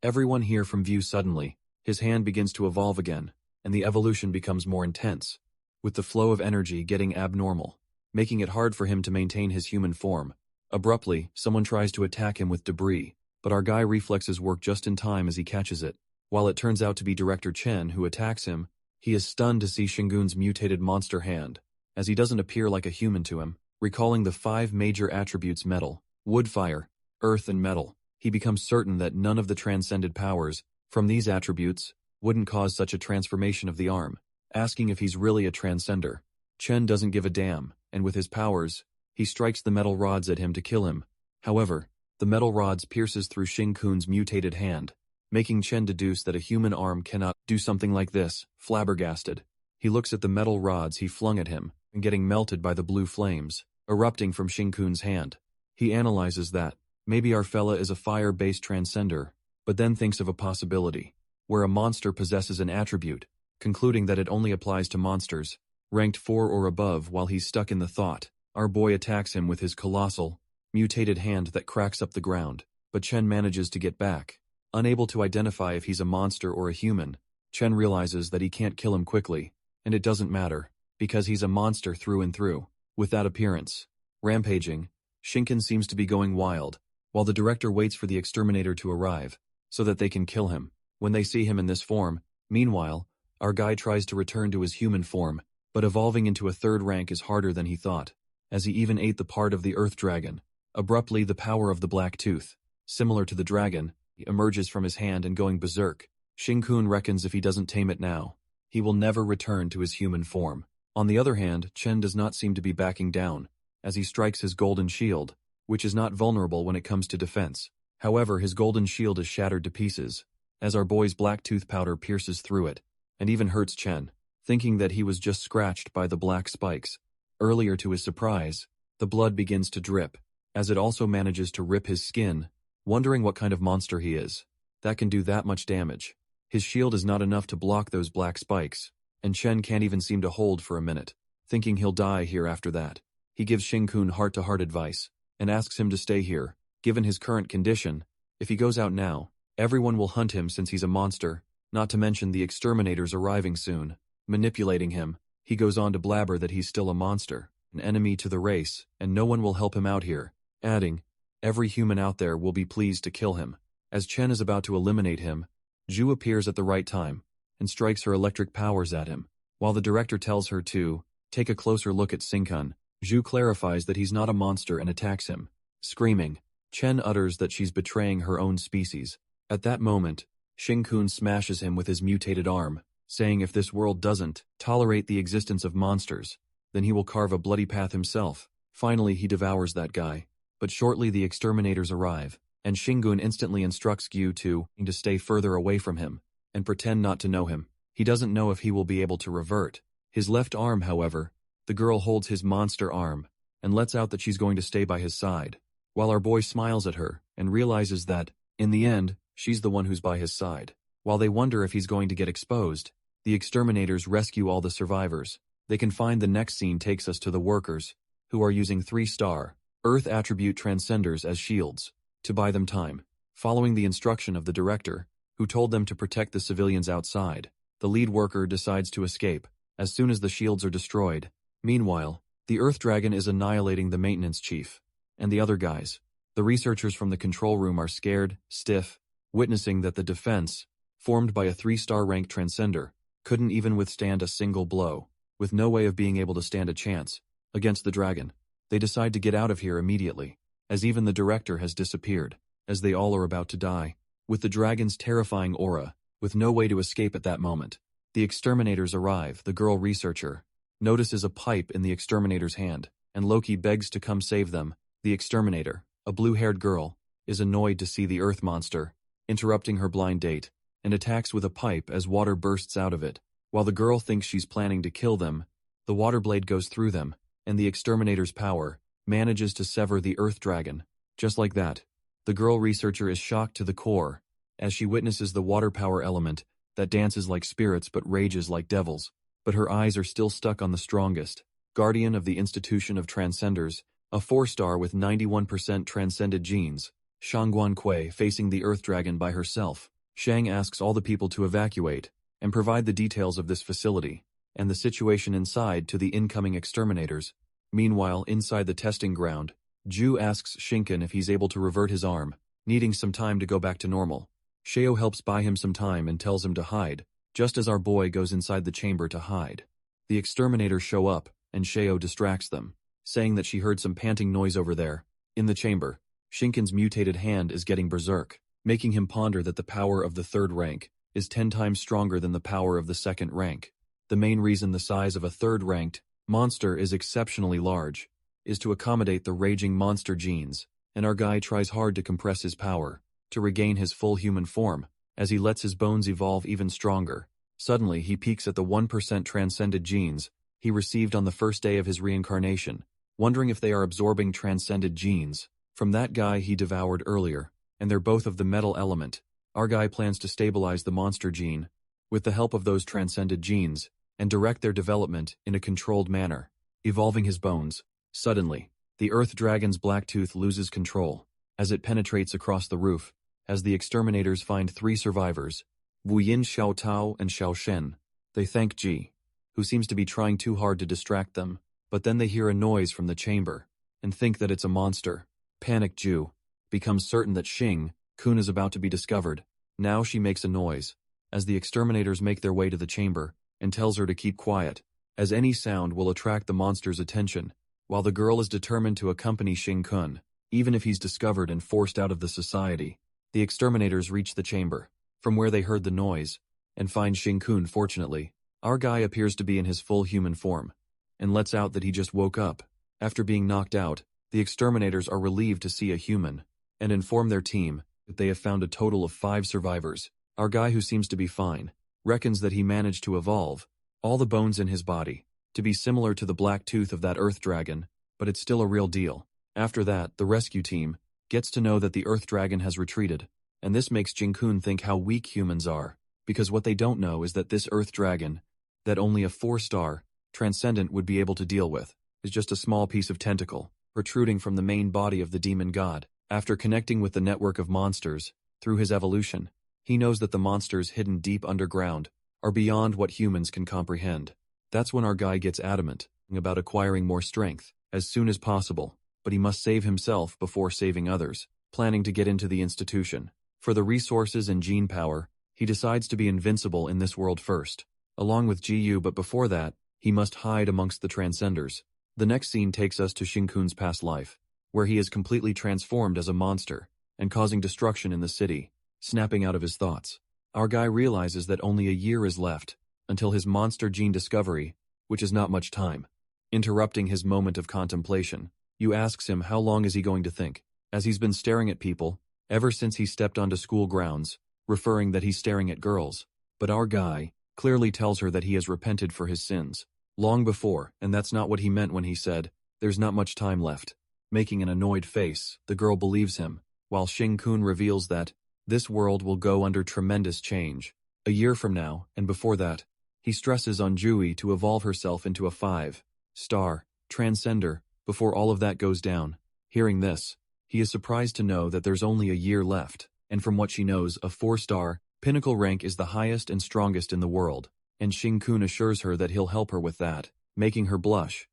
everyone here from view. Suddenly, his hand begins to evolve again, and the evolution becomes more intense, with the flow of energy getting abnormal, making it hard for him to maintain his human form. Abruptly, someone tries to attack him with debris, but our guy reflexes work just in time as he catches it. While it turns out to be Director Chen who attacks him, he is stunned to see Shingun's mutated monster hand, as he doesn't appear like a human to him. Recalling the 5 major attributes: metal, wood, fire, earth, and metal, he becomes certain that none of the transcended powers from these attributes wouldn't cause such a transformation of the arm. Asking if he's really a transcender, Chen doesn't give a damn, and with his powers, he strikes the metal rods at him to kill him. However, the metal rods pierces through Shinkun's mutated hand, making Chen deduce that a human arm cannot do something like this. Flabbergasted, he looks at the metal rods he flung at him, and getting melted by the blue flames erupting from Shinkun's hand. He analyzes that maybe our fella is a fire-based transcender, but then thinks of a possibility where a monster possesses an attribute, concluding that it only applies to monsters ranked 4 or above. While he's stuck in the thought, our boy attacks him with his colossal, mutated hand that cracks up the ground, but Chen manages to get back. Unable to identify if he's a monster or a human, Chen realizes that he can't kill him quickly, and it doesn't matter, because he's a monster through and through. With that appearance, rampaging, Shinken seems to be going wild, while the director waits for the exterminator to arrive, so that they can kill him. When they see him in this form, meanwhile, our guy tries to return to his human form, but evolving into a 3rd rank is harder than he thought, as he even ate the part of the Earth Dragon. Abruptly, the power of the Black Tooth, similar to the dragon, emerges from his hand, and going berserk, Shinkun reckons if he doesn't tame it now, he will never return to his human form. On the other hand, Chen does not seem to be backing down, as he strikes his golden shield, which is not vulnerable when it comes to defense. However, his golden shield is shattered to pieces, as our boy's black tooth powder pierces through it, and even hurts Chen, thinking that he was just scratched by the black spikes. Earlier, to his surprise, the blood begins to drip, as it also manages to rip his skin, wondering what kind of monster he is that can do that much damage. His shield is not enough to block those black spikes, and Chen can't even seem to hold for a minute, thinking he'll die here after that. He gives Shinkun heart-to-heart advice, and asks him to stay here. Given his current condition, if he goes out now, everyone will hunt him since he's a monster, not to mention the exterminators arriving soon. Manipulating him, he goes on to blabber that he's still a monster, an enemy to the race, and no one will help him out here, adding, every human out there will be pleased to kill him. As Chen is about to eliminate him, Zhu appears at the right time and strikes her electric powers at him. While the director tells her to take a closer look at Xingkun, Zhu clarifies that he's not a monster and attacks him. Screaming, Chen utters that she's betraying her own species. At that moment, Xingkun smashes him with his mutated arm, saying if this world doesn't tolerate the existence of monsters, then he will carve a bloody path himself. Finally, he devours that guy. But shortly the exterminators arrive, and Xingkun instantly instructs Gyu to stay further away from him and pretend not to know him. He doesn't know if he will be able to revert his left arm, however. The girl holds his monster arm and lets out that she's going to stay by his side, while our boy smiles at her and realizes that, in the end, she's the one who's by his side. While they wonder if he's going to get exposed, the exterminators rescue all the survivors. They can find the next scene takes us to the workers, who are using 3-star Earth attribute transcenders as shields to buy them time. Following the instruction of the director, who told them to protect the civilians outside, the lead worker decides to escape as soon as the shields are destroyed. Meanwhile, the Earth Dragon is annihilating the maintenance chief and the other guys. The researchers from the control room are scared, stiff, witnessing that the defense, formed by a 3-star ranked transcender, couldn't even withstand a single blow, with no way of being able to stand a chance against the dragon. They decide to get out of here immediately, as even the director has disappeared, as they all are about to die. With the dragon's terrifying aura, with no way to escape at that moment, the exterminators arrive. The girl researcher notices a pipe in the exterminator's hand, and Loki begs to come save them. The exterminator, a blue-haired girl, is annoyed to see the earth monster, interrupting her blind date, and attacks with a pipe as water bursts out of it. While the girl thinks she's planning to kill them, the water blade goes through them, and the exterminator's power manages to sever the earth dragon. Just like that, the girl researcher is shocked to the core as she witnesses the water power element that dances like spirits but rages like devils. But her eyes are still stuck on the strongest guardian of the Institution of Transcenders, a 4-star with 91% transcended genes, Shangguan Kui, facing the earth dragon by herself. Shang asks all the people to evacuate and provide the details of this facility and the situation inside to the incoming exterminators. Meanwhile, inside the testing ground, Zhu asks Xingkun if he's able to revert his arm, needing some time to go back to normal. Xiao helps buy him some time and tells him to hide, just as our boy goes inside the chamber to hide. The exterminators show up, and Xiao distracts them, saying that she heard some panting noise over there. In the chamber, Xingkun's mutated hand is getting berserk, making him ponder that the power of the 3rd rank is 10 times stronger than the power of the 2nd rank. The main reason the size of a 3rd ranked monster is exceptionally large is to accommodate the raging monster genes, and our guy tries hard to compress his power to regain his full human form as he lets his bones evolve even stronger. Suddenly, he peaks at the 1% transcended genes he received on the first day of his reincarnation, wondering if they are absorbing transcended genes from that guy he devoured earlier, and they're both of the metal element. Our guy plans to stabilize the monster gene with the help of those transcended genes and direct their development in a controlled manner, evolving his bones. Suddenly, the earth dragon's black tooth loses control as it penetrates across the roof, as the exterminators find 3 survivors, Wu Yin, Xiao Tao, and Xiao Shen. They thank Ji, who seems to be trying too hard to distract them, but then they hear a noise from the chamber and think that it's a monster. Panicked Ju becomes certain that Xing-kun is about to be discovered. Now she makes a noise as the exterminators make their way to the chamber and tells her to keep quiet, as any sound will attract the monster's attention, while the girl is determined to accompany Xing-kun, even if he's discovered and forced out of the society. The exterminators reach the chamber, from where they heard the noise, and find Xing-kun. Fortunately, our guy appears to be in his full human form, and lets out that he just woke up. After being knocked out, the exterminators are relieved to see a human, and inform their team that they have found a total of 5 survivors. Our guy, who seems to be fine, reckons that he managed to evolve all the bones in his body to be similar to the black tooth of that earth dragon, but it's still a real deal. After that, the rescue team gets to know that the earth dragon has retreated, and this makes Xing-kun think how weak humans are, because what they don't know is that this earth dragon, that only a 4-star transcendent would be able to deal with, is just a small piece of tentacle protruding from the main body of the demon god. After connecting with the network of monsters through his evolution, he knows that the monsters hidden deep underground are beyond what humans can comprehend. That's when our guy gets adamant about acquiring more strength as soon as possible, but he must save himself before saving others, planning to get into the institution. For the resources and gene power, he decides to be invincible in this world first, along with Ji-yu, but before that, he must hide amongst the Transcenders. The next scene takes us to Shin-kun's past life, where he is completely transformed as a monster and causing destruction in the city, snapping out of his thoughts. Our guy realizes that only a year is left until his monster gene discovery, which is not much time. Interrupting his moment of contemplation, Yu asks him how long is he going to think, as he's been staring at people ever since he stepped onto school grounds, referring that he's staring at girls. But our guy clearly tells her that he has repented for his sins long before, and that's not what he meant when he said, "There's not much time left." Making an annoyed face, the girl believes him, while Shin-kun reveals that this world will go under tremendous change. A year from now, and before that, he stresses on Jui to evolve herself into a 5-star transcender before all of that goes down. Hearing this, he is surprised to know that there's only a year left, and from what she knows, a 4-star pinnacle rank is the highest and strongest in the world, and Shin-kun assures her that he'll help her with that, making her blush.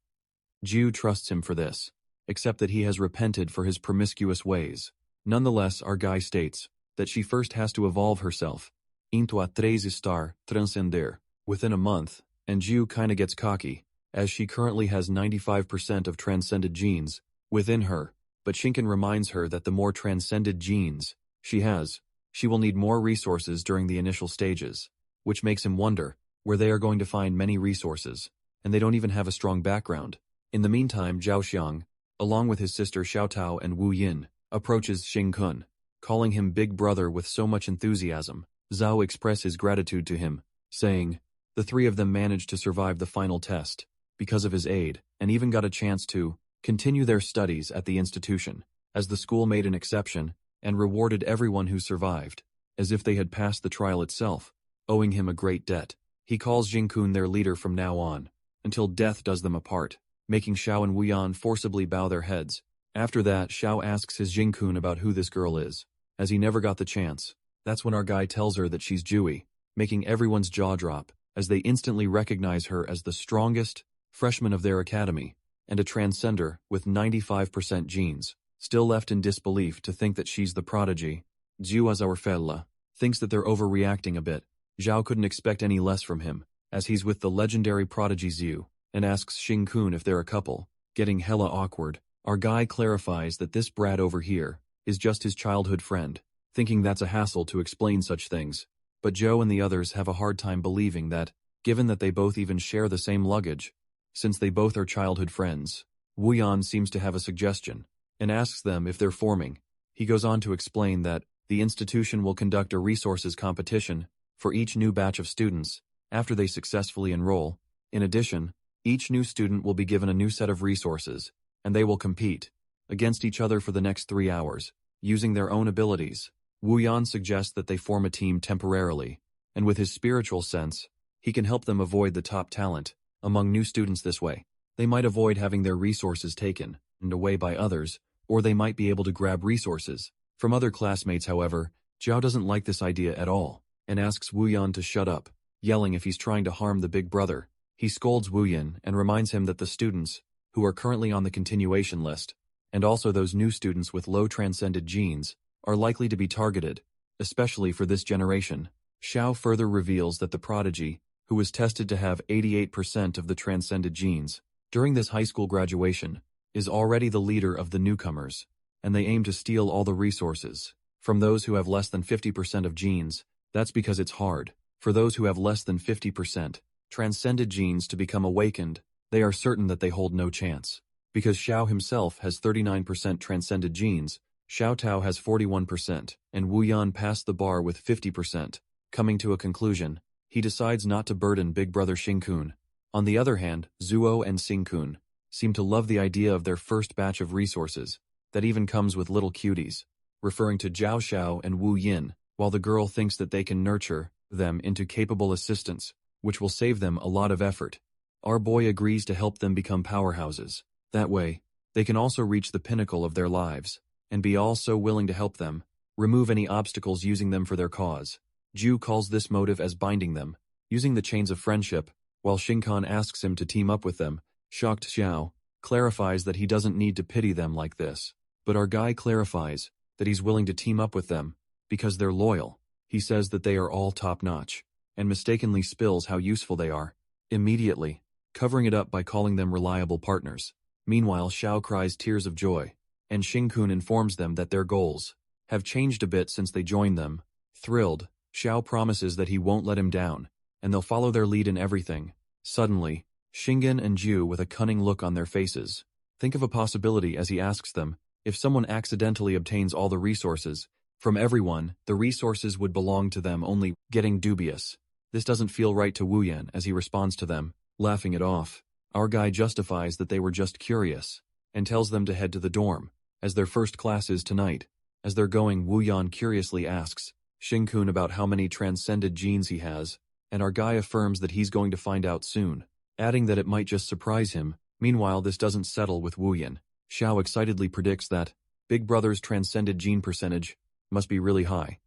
Ju trusts him for this, except that he has repented for his promiscuous ways. Nonetheless, our guy states that she first has to evolve herself into a 3-star transcender within a month, and Ju kinda gets cocky, as she currently has 95% of transcended genes within her, but Shinken reminds her that the more transcended genes she has, she will need more resources during the initial stages, which makes him wonder where they are going to find many resources, and they don't even have a strong background. In the meantime, Zhao Xiang, along with his sister Xiaotao and Wu Yin, approaches Shin-kun, calling him big brother with so much enthusiasm. Zhao expresses gratitude to him, saying, the three of them managed to survive the final test because of his aid, and even got a chance to continue their studies at the institution, as the school made an exception and rewarded everyone who survived, as if they had passed the trial itself, owing him a great debt. He calls Jin-kun their leader from now on, until death does them apart, making Xiao and Wuyan forcibly bow their heads. After that, Xiao asks his Jin-kun about who this girl is, as he never got the chance. That's when our guy tells her that she's Jui, making everyone's jaw drop, as they instantly recognize her as the strongest freshman of their academy, and a transcender with 95% genes. Still left in disbelief to think that she's the prodigy, Zhu as our fella thinks that they're overreacting a bit. Zhao couldn't expect any less from him, as he's with the legendary prodigy Zhu, and asks Shin-kun if they're a couple. Getting hella awkward, our guy clarifies that this brat over here is just his childhood friend, thinking that's a hassle to explain such things. But Joe and the others have a hard time believing that, given that they both even share the same luggage, since they both are childhood friends. Wuyan seems to have a suggestion, and asks them if they're forming. He goes on to explain that the institution will conduct a resources competition for each new batch of students after they successfully enroll. In addition, each new student will be given a new set of resources, and they will compete against each other for the next 3 hours, using their own abilities. Wuyan suggests that they form a team temporarily, and with his spiritual sense, he can help them avoid the top talent among new students this way. They might avoid having their resources taken and away by others, or they might be able to grab resources from other classmates. However, Zhao doesn't like this idea at all, and asks Wuyan to shut up, yelling if he's trying to harm the big brother. He scolds Wuyan and reminds him that the students who are currently on the continuation list, and also those new students with low transcended genes, are likely to be targeted, especially for this generation. Xiao further reveals that the prodigy, who was tested to have 88% of the transcended genes during this high school graduation, is already the leader of the newcomers, and they aim to steal all the resources from those who have less than 50% of genes. That's because it's hard for those who have less than 50% transcended genes to become awakened. They are certain that they hold no chance. Because Xiao himself has 39% transcended genes, Xiao Tao has 41%, and Wuyan passed the bar with 50%. Coming to a conclusion, he decides not to burden big brother Shin-kun. On the other hand, Zuo and Sing-kun seem to love the idea of their first batch of resources, that even comes with little cuties, referring to Zhao Xiao and Wu Yin, while the girl thinks that they can nurture them into capable assistants, which will save them a lot of effort. Our boy agrees to help them become powerhouses. That way, they can also reach the pinnacle of their lives, and be all so willing to help them, remove any obstacles using them for their cause. Ju calls this motive as binding them, using the chains of friendship, while Shinkan asks him to team up with them, Shocked Xiao clarifies that he doesn't need to pity them like this. But our guy clarifies that he's willing to team up with them because they're loyal. He says that they are all top-notch, and mistakenly spills how useful they are, immediately, covering it up by calling them reliable partners. Meanwhile, Xiao cries tears of joy, and Xing-kun informs them that their goals have changed a bit since they joined them. Thrilled, Xiao promises that he won't let him down, and they'll follow their lead in everything. Suddenly, Shingen and Ju with a cunning look on their faces think of a possibility as he asks them, if someone accidentally obtains all the resources from everyone, the resources would belong to them only. Getting dubious. This doesn't feel right to Wu Yan as he responds to them, laughing it off. Our guy justifies that they were just curious, and tells them to head to the dorm, as their first class is tonight. As they're going, Wu Yan curiously asks Xing-kun about how many transcended genes he has, and our guy affirms that he's going to find out soon, adding that it might just surprise him. Meanwhile, this doesn't settle with Wu Yan. Xiao excitedly predicts that Big Brother's transcended gene percentage must be really high.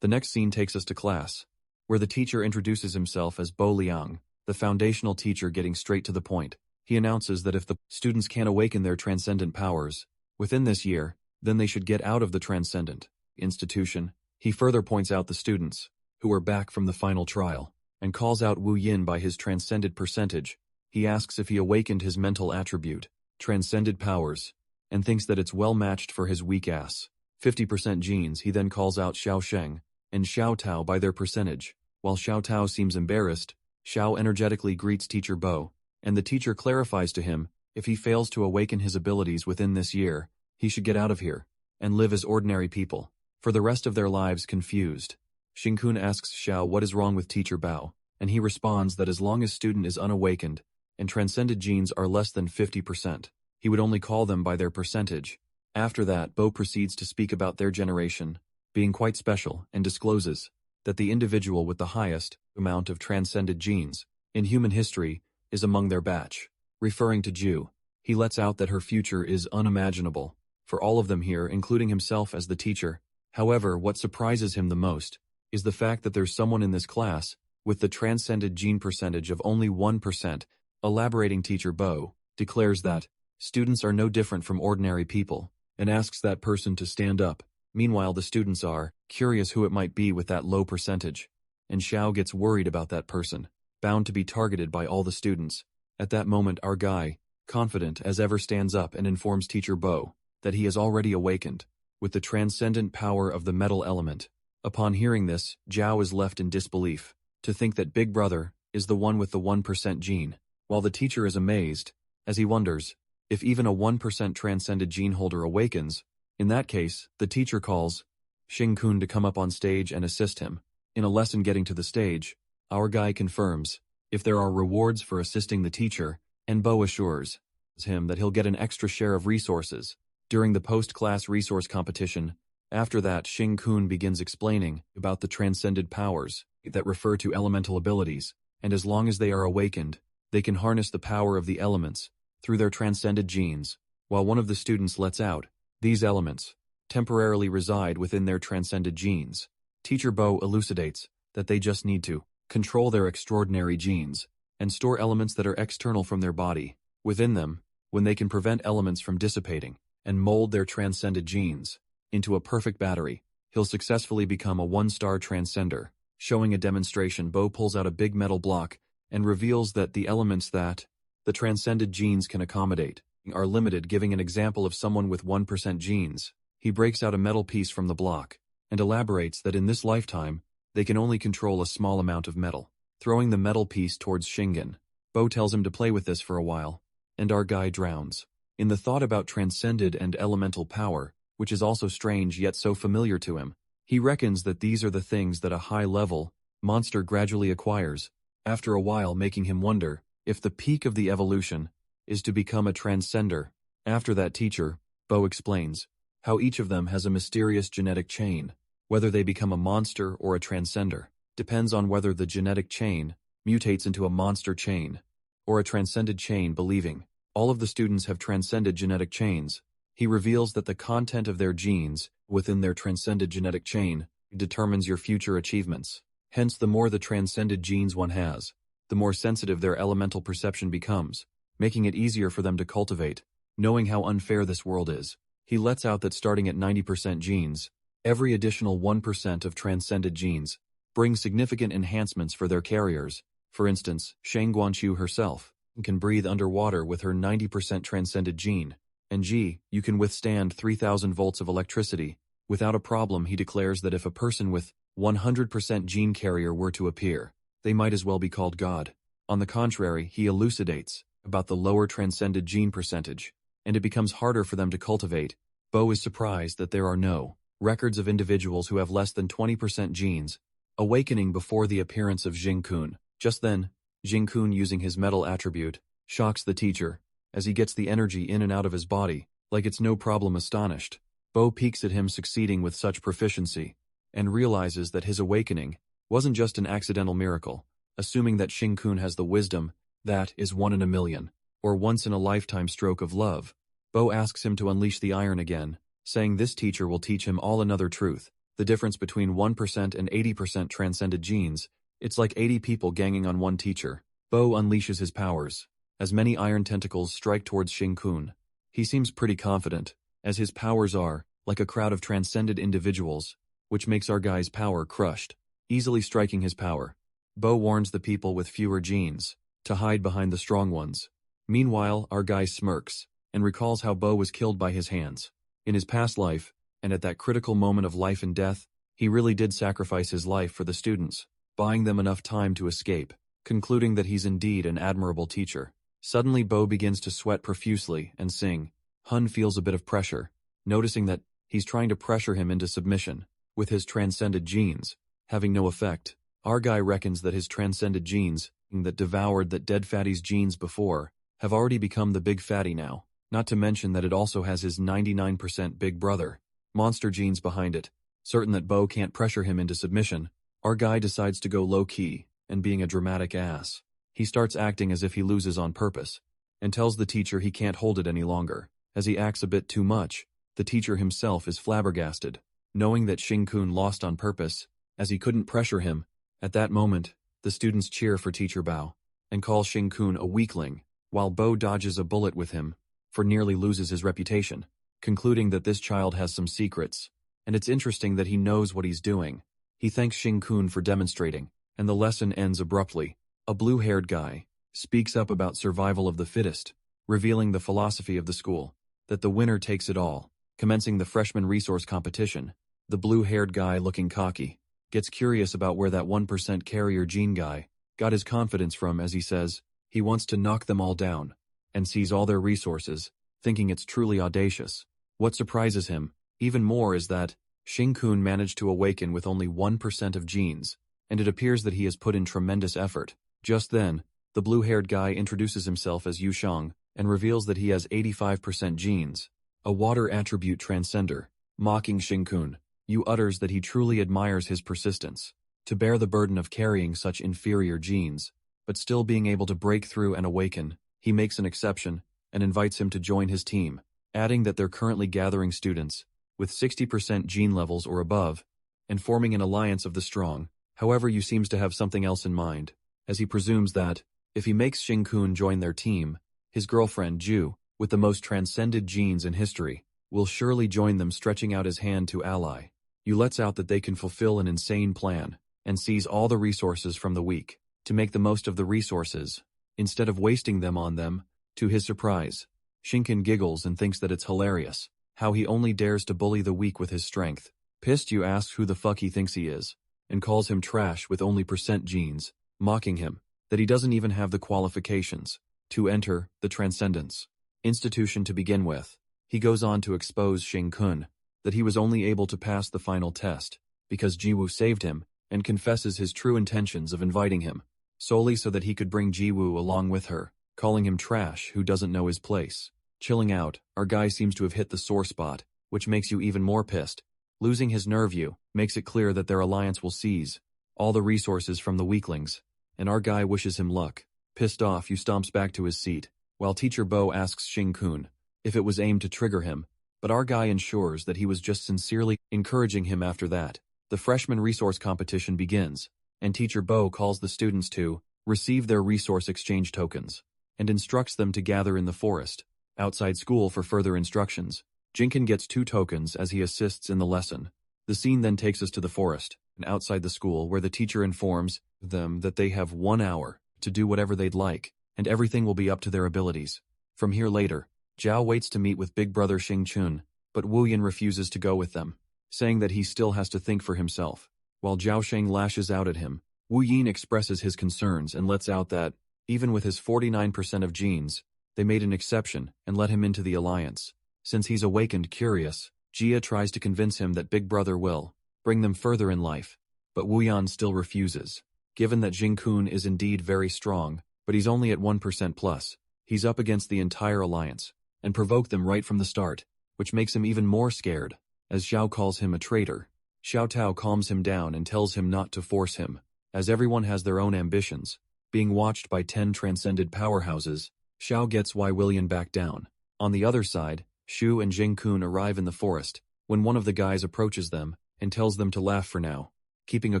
The next scene takes us to class, where the teacher introduces himself as Bo Liang, the foundational teacher, getting straight to the point. He announces that if the students can't awaken their transcendent powers within this year, then they should get out of the transcendent institution. He further points out the students who are back from the final trial, and calls out Wu Yin by his transcended percentage. He asks if he awakened his mental attribute, transcended powers, and thinks that it's well matched for his weak ass 50% genes. He then calls out Xiao Sheng and Xiao Tao by their percentage. While Xiao Tao seems embarrassed, Xiao energetically greets Teacher Bo, and the teacher clarifies to him, if he fails to awaken his abilities within this year, he should get out of here and live as ordinary people for the rest of their lives. Confused, Xing-kun asks Xiao what is wrong with Teacher Bao, and he responds that as long as student is unawakened and transcended genes are less than 50%, he would only call them by their percentage. After that, Bo proceeds to speak about their generation being quite special and discloses that the individual with the highest amount of transcended genes in human history is among their batch. Referring to Ju, he lets out that her future is unimaginable for all of them here, including himself as the teacher. However, what surprises him the most is the fact that there's someone in this class with the transcended gene percentage of only 1%. Elaborating, Teacher Bo declares that students are no different from ordinary people, and asks that person to stand up. Meanwhile, the students are curious who it might be with that low percentage, and Xiao gets worried about that person, bound to be targeted by all the students. At that moment, our guy, confident as ever, stands up and informs Teacher Bo that he has already awakened with the transcendent power of the metal element. Upon hearing this, Zhao is left in disbelief, to think that Big Brother is the one with the 1% gene, while the teacher is amazed, as he wonders if even a 1% transcended gene holder awakens. In that case, the teacher calls Xing-kun to come up on stage and assist him in a lesson. Getting to the stage, our guy confirms if there are rewards for assisting the teacher, and Bo assures him that he'll get an extra share of resources during the post-class resource competition. After that, Xing-kun begins explaining about the transcended powers that refer to elemental abilities, and as long as they are awakened, they can harness the power of the elements through their transcended genes. While one of the students lets out, these elements temporarily reside within their transcended genes. Teacher Bo elucidates that they just need to control their extraordinary genes and store elements that are external from their body within them. When they can prevent elements from dissipating and mold their transcended genes into a perfect battery, he'll successfully become a one-star transcender. Showing a demonstration, Bo pulls out a big metal block and reveals that the elements that the transcended genes can accommodate are limited. Giving an example of someone with 1% genes, he breaks out a metal piece from the block and elaborates that in this lifetime, they can only control a small amount of metal. Throwing the metal piece towards Shingen, Bo tells him to play with this for a while, and our guy drowns in the thought about transcended and elemental power, which is also strange yet so familiar to him. He reckons that these are the things that a high-level monster gradually acquires, after a while, making him wonder if the peak of the evolution is to become a transcender. After that, Teacher Bo explains how each of them has a mysterious genetic chain. Whether they become a monster or a transcender depends on whether the genetic chain mutates into a monster chain or a transcended chain. Believing all of the students have transcended genetic chains, he reveals that the content of their genes within their transcended genetic chain determines your future achievements. Hence, the more the transcended genes one has, the more sensitive their elemental perception becomes, making it easier for them to cultivate. Knowing how unfair this world is, he lets out that starting at 90% genes, every additional 1% of transcended genes brings significant enhancements for their carriers. For instance, Shang Guanqiu herself can breathe underwater with her 90% transcended gene, and you can withstand 3,000 volts of electricity without a problem. He declares that if a person with 100% gene carrier were to appear, they might as well be called God. On the contrary, he elucidates about the lower transcended gene percentage, and it becomes harder for them to cultivate. Bo is surprised that there are no records of individuals who have less than 20% genes awakening before the appearance of Jing Kun. Just then, Jing Kun, using his metal attribute, shocks the teacher as he gets the energy in and out of his body like it's no problem. Astonished, Bo peeks at him succeeding with such proficiency and realizes that his awakening wasn't just an accidental miracle. Assuming that Jing Kun has the wisdom that is 1 in a million, or once-in-a-lifetime stroke of love, Bo asks him to unleash the iron again, saying this teacher will teach him all another truth, the difference between 1% and 80% transcended genes. It's like 80 people ganging on one teacher. Bo unleashes his powers as many iron tentacles strike towards Jing Kun. He seems pretty confident, as his powers are like a crowd of transcended individuals, which makes our guy's power crushed, easily striking his power. Bo warns the people with fewer genes to hide behind the strong ones. Meanwhile, our guy smirks and recalls how Bo was killed by his hands in his past life, and at that critical moment of life and death, he really did sacrifice his life for the students, buying them enough time to escape, concluding that he's indeed an admirable teacher. Suddenly Bo begins to sweat profusely and sing. Hun feels a bit of pressure, noticing that he's trying to pressure him into submission, with his transcended genes having no effect. Our guy reckons that his transcended genes, that devoured that dead fatty's genes before, have already become the big fatty now, not to mention that it also has his 99% big brother monster genes behind it. Certain that Bo can't pressure him into submission, our guy decides to go low-key, and being a dramatic ass, he starts acting as if he loses on purpose, and tells the teacher he can't hold it any longer. As he acts a bit too much, the teacher himself is flabbergasted, knowing that Jing Kun lost on purpose, as he couldn't pressure him. At that moment, the students cheer for Teacher Bao, and call Jing Kun a weakling, while Bo dodges a bullet with him, for nearly loses his reputation, concluding that this child has some secrets, and it's interesting that he knows what he's doing. He thanks Jing Kun for demonstrating, and the lesson ends abruptly. A blue-haired guy speaks up about survival of the fittest, revealing the philosophy of the school, that the winner takes it all. Commencing the freshman resource competition, the blue-haired guy, looking cocky, gets curious about where that 1% carrier gene guy got his confidence from, as he says he wants to knock them all down, and sees all their resources, thinking it's truly audacious. What surprises him even more is that Jing Kun managed to awaken with only 1% of genes, and it appears that he has put in tremendous effort. Just then, the blue-haired guy introduces himself as Yu Shang, and reveals that he has 85% genes, a water attribute transcender. Mocking Jing Kun, Yu utters that he truly admires his persistence to bear the burden of carrying such inferior genes, but still being able to break through and awaken. He makes an exception and invites him to join his team, adding that they're currently gathering students with 60% gene levels or above, and forming an alliance of the strong. However, Yu seems to have something else in mind, as he presumes that, if he makes Jing Kun join their team, his girlfriend Ju, with the most transcended genes in history, will surely join them, stretching out his hand to ally. Yu lets out that they can fulfill an insane plan, and seize all the resources from the weak, to make the most of the resources, instead of wasting them on them. To his surprise, Jing Kun giggles and thinks that it's hilarious, how he only dares to bully the weak with his strength. Pissed, Yu asks who the fuck he thinks he is, and calls him trash with only percent genes, mocking him that he doesn't even have the qualifications to enter the Transcendence Institution to begin with. He goes on to expose Jing Kun that he was only able to pass the final test because Jiwoo saved him, and confesses his true intentions of inviting him solely so that he could bring Jiwoo along with her, calling him trash who doesn't know his place. Chilling out, our guy seems to have hit the sore spot, which makes you even more pissed. Losing his nerve, Yu makes it clear that their alliance will seize all the resources from the weaklings, and our guy wishes him luck. Pissed off, Yu stomps back to his seat, while Teacher Bo asks Jing Kun if it was aimed to trigger him, but our guy ensures that he was just sincerely encouraging him. After that, the freshman resource competition begins, and Teacher Bo calls the students to receive their resource exchange tokens, and instructs them to gather in the forest. Outside school for further instructions, Jinkin gets 2 tokens as he assists in the lesson. The scene then takes us to the forest, and outside the school where the teacher informs them that they have 1 hour to do whatever they'd like, and everything will be up to their abilities. From here later, Zhao waits to meet with big brother Xing Chun, but Wu Yin refuses to go with them, saying that he still has to think for himself. While Zhao Sheng lashes out at him, Wu Yin expresses his concerns and lets out that, even with his 49% of genes, they made an exception and let him into the alliance. Since he's awakened curious, Jia tries to convince him that Big Brother will bring them further in life, but Wu Yan still refuses. Given that Jing Kun is indeed very strong, but he's only at 1% plus, he's up against the entire alliance, and provoked them right from the start, which makes him even more scared, as Xiao calls him a traitor. Xiao Tao calms him down and tells him not to force him, as everyone has their own ambitions. Being watched by 10 transcended powerhouses, Xiao gets why Willian backed down. On the other side, Shu and Jing Kun arrive in the forest, when one of the guys approaches them and tells them to laugh for now. Keeping a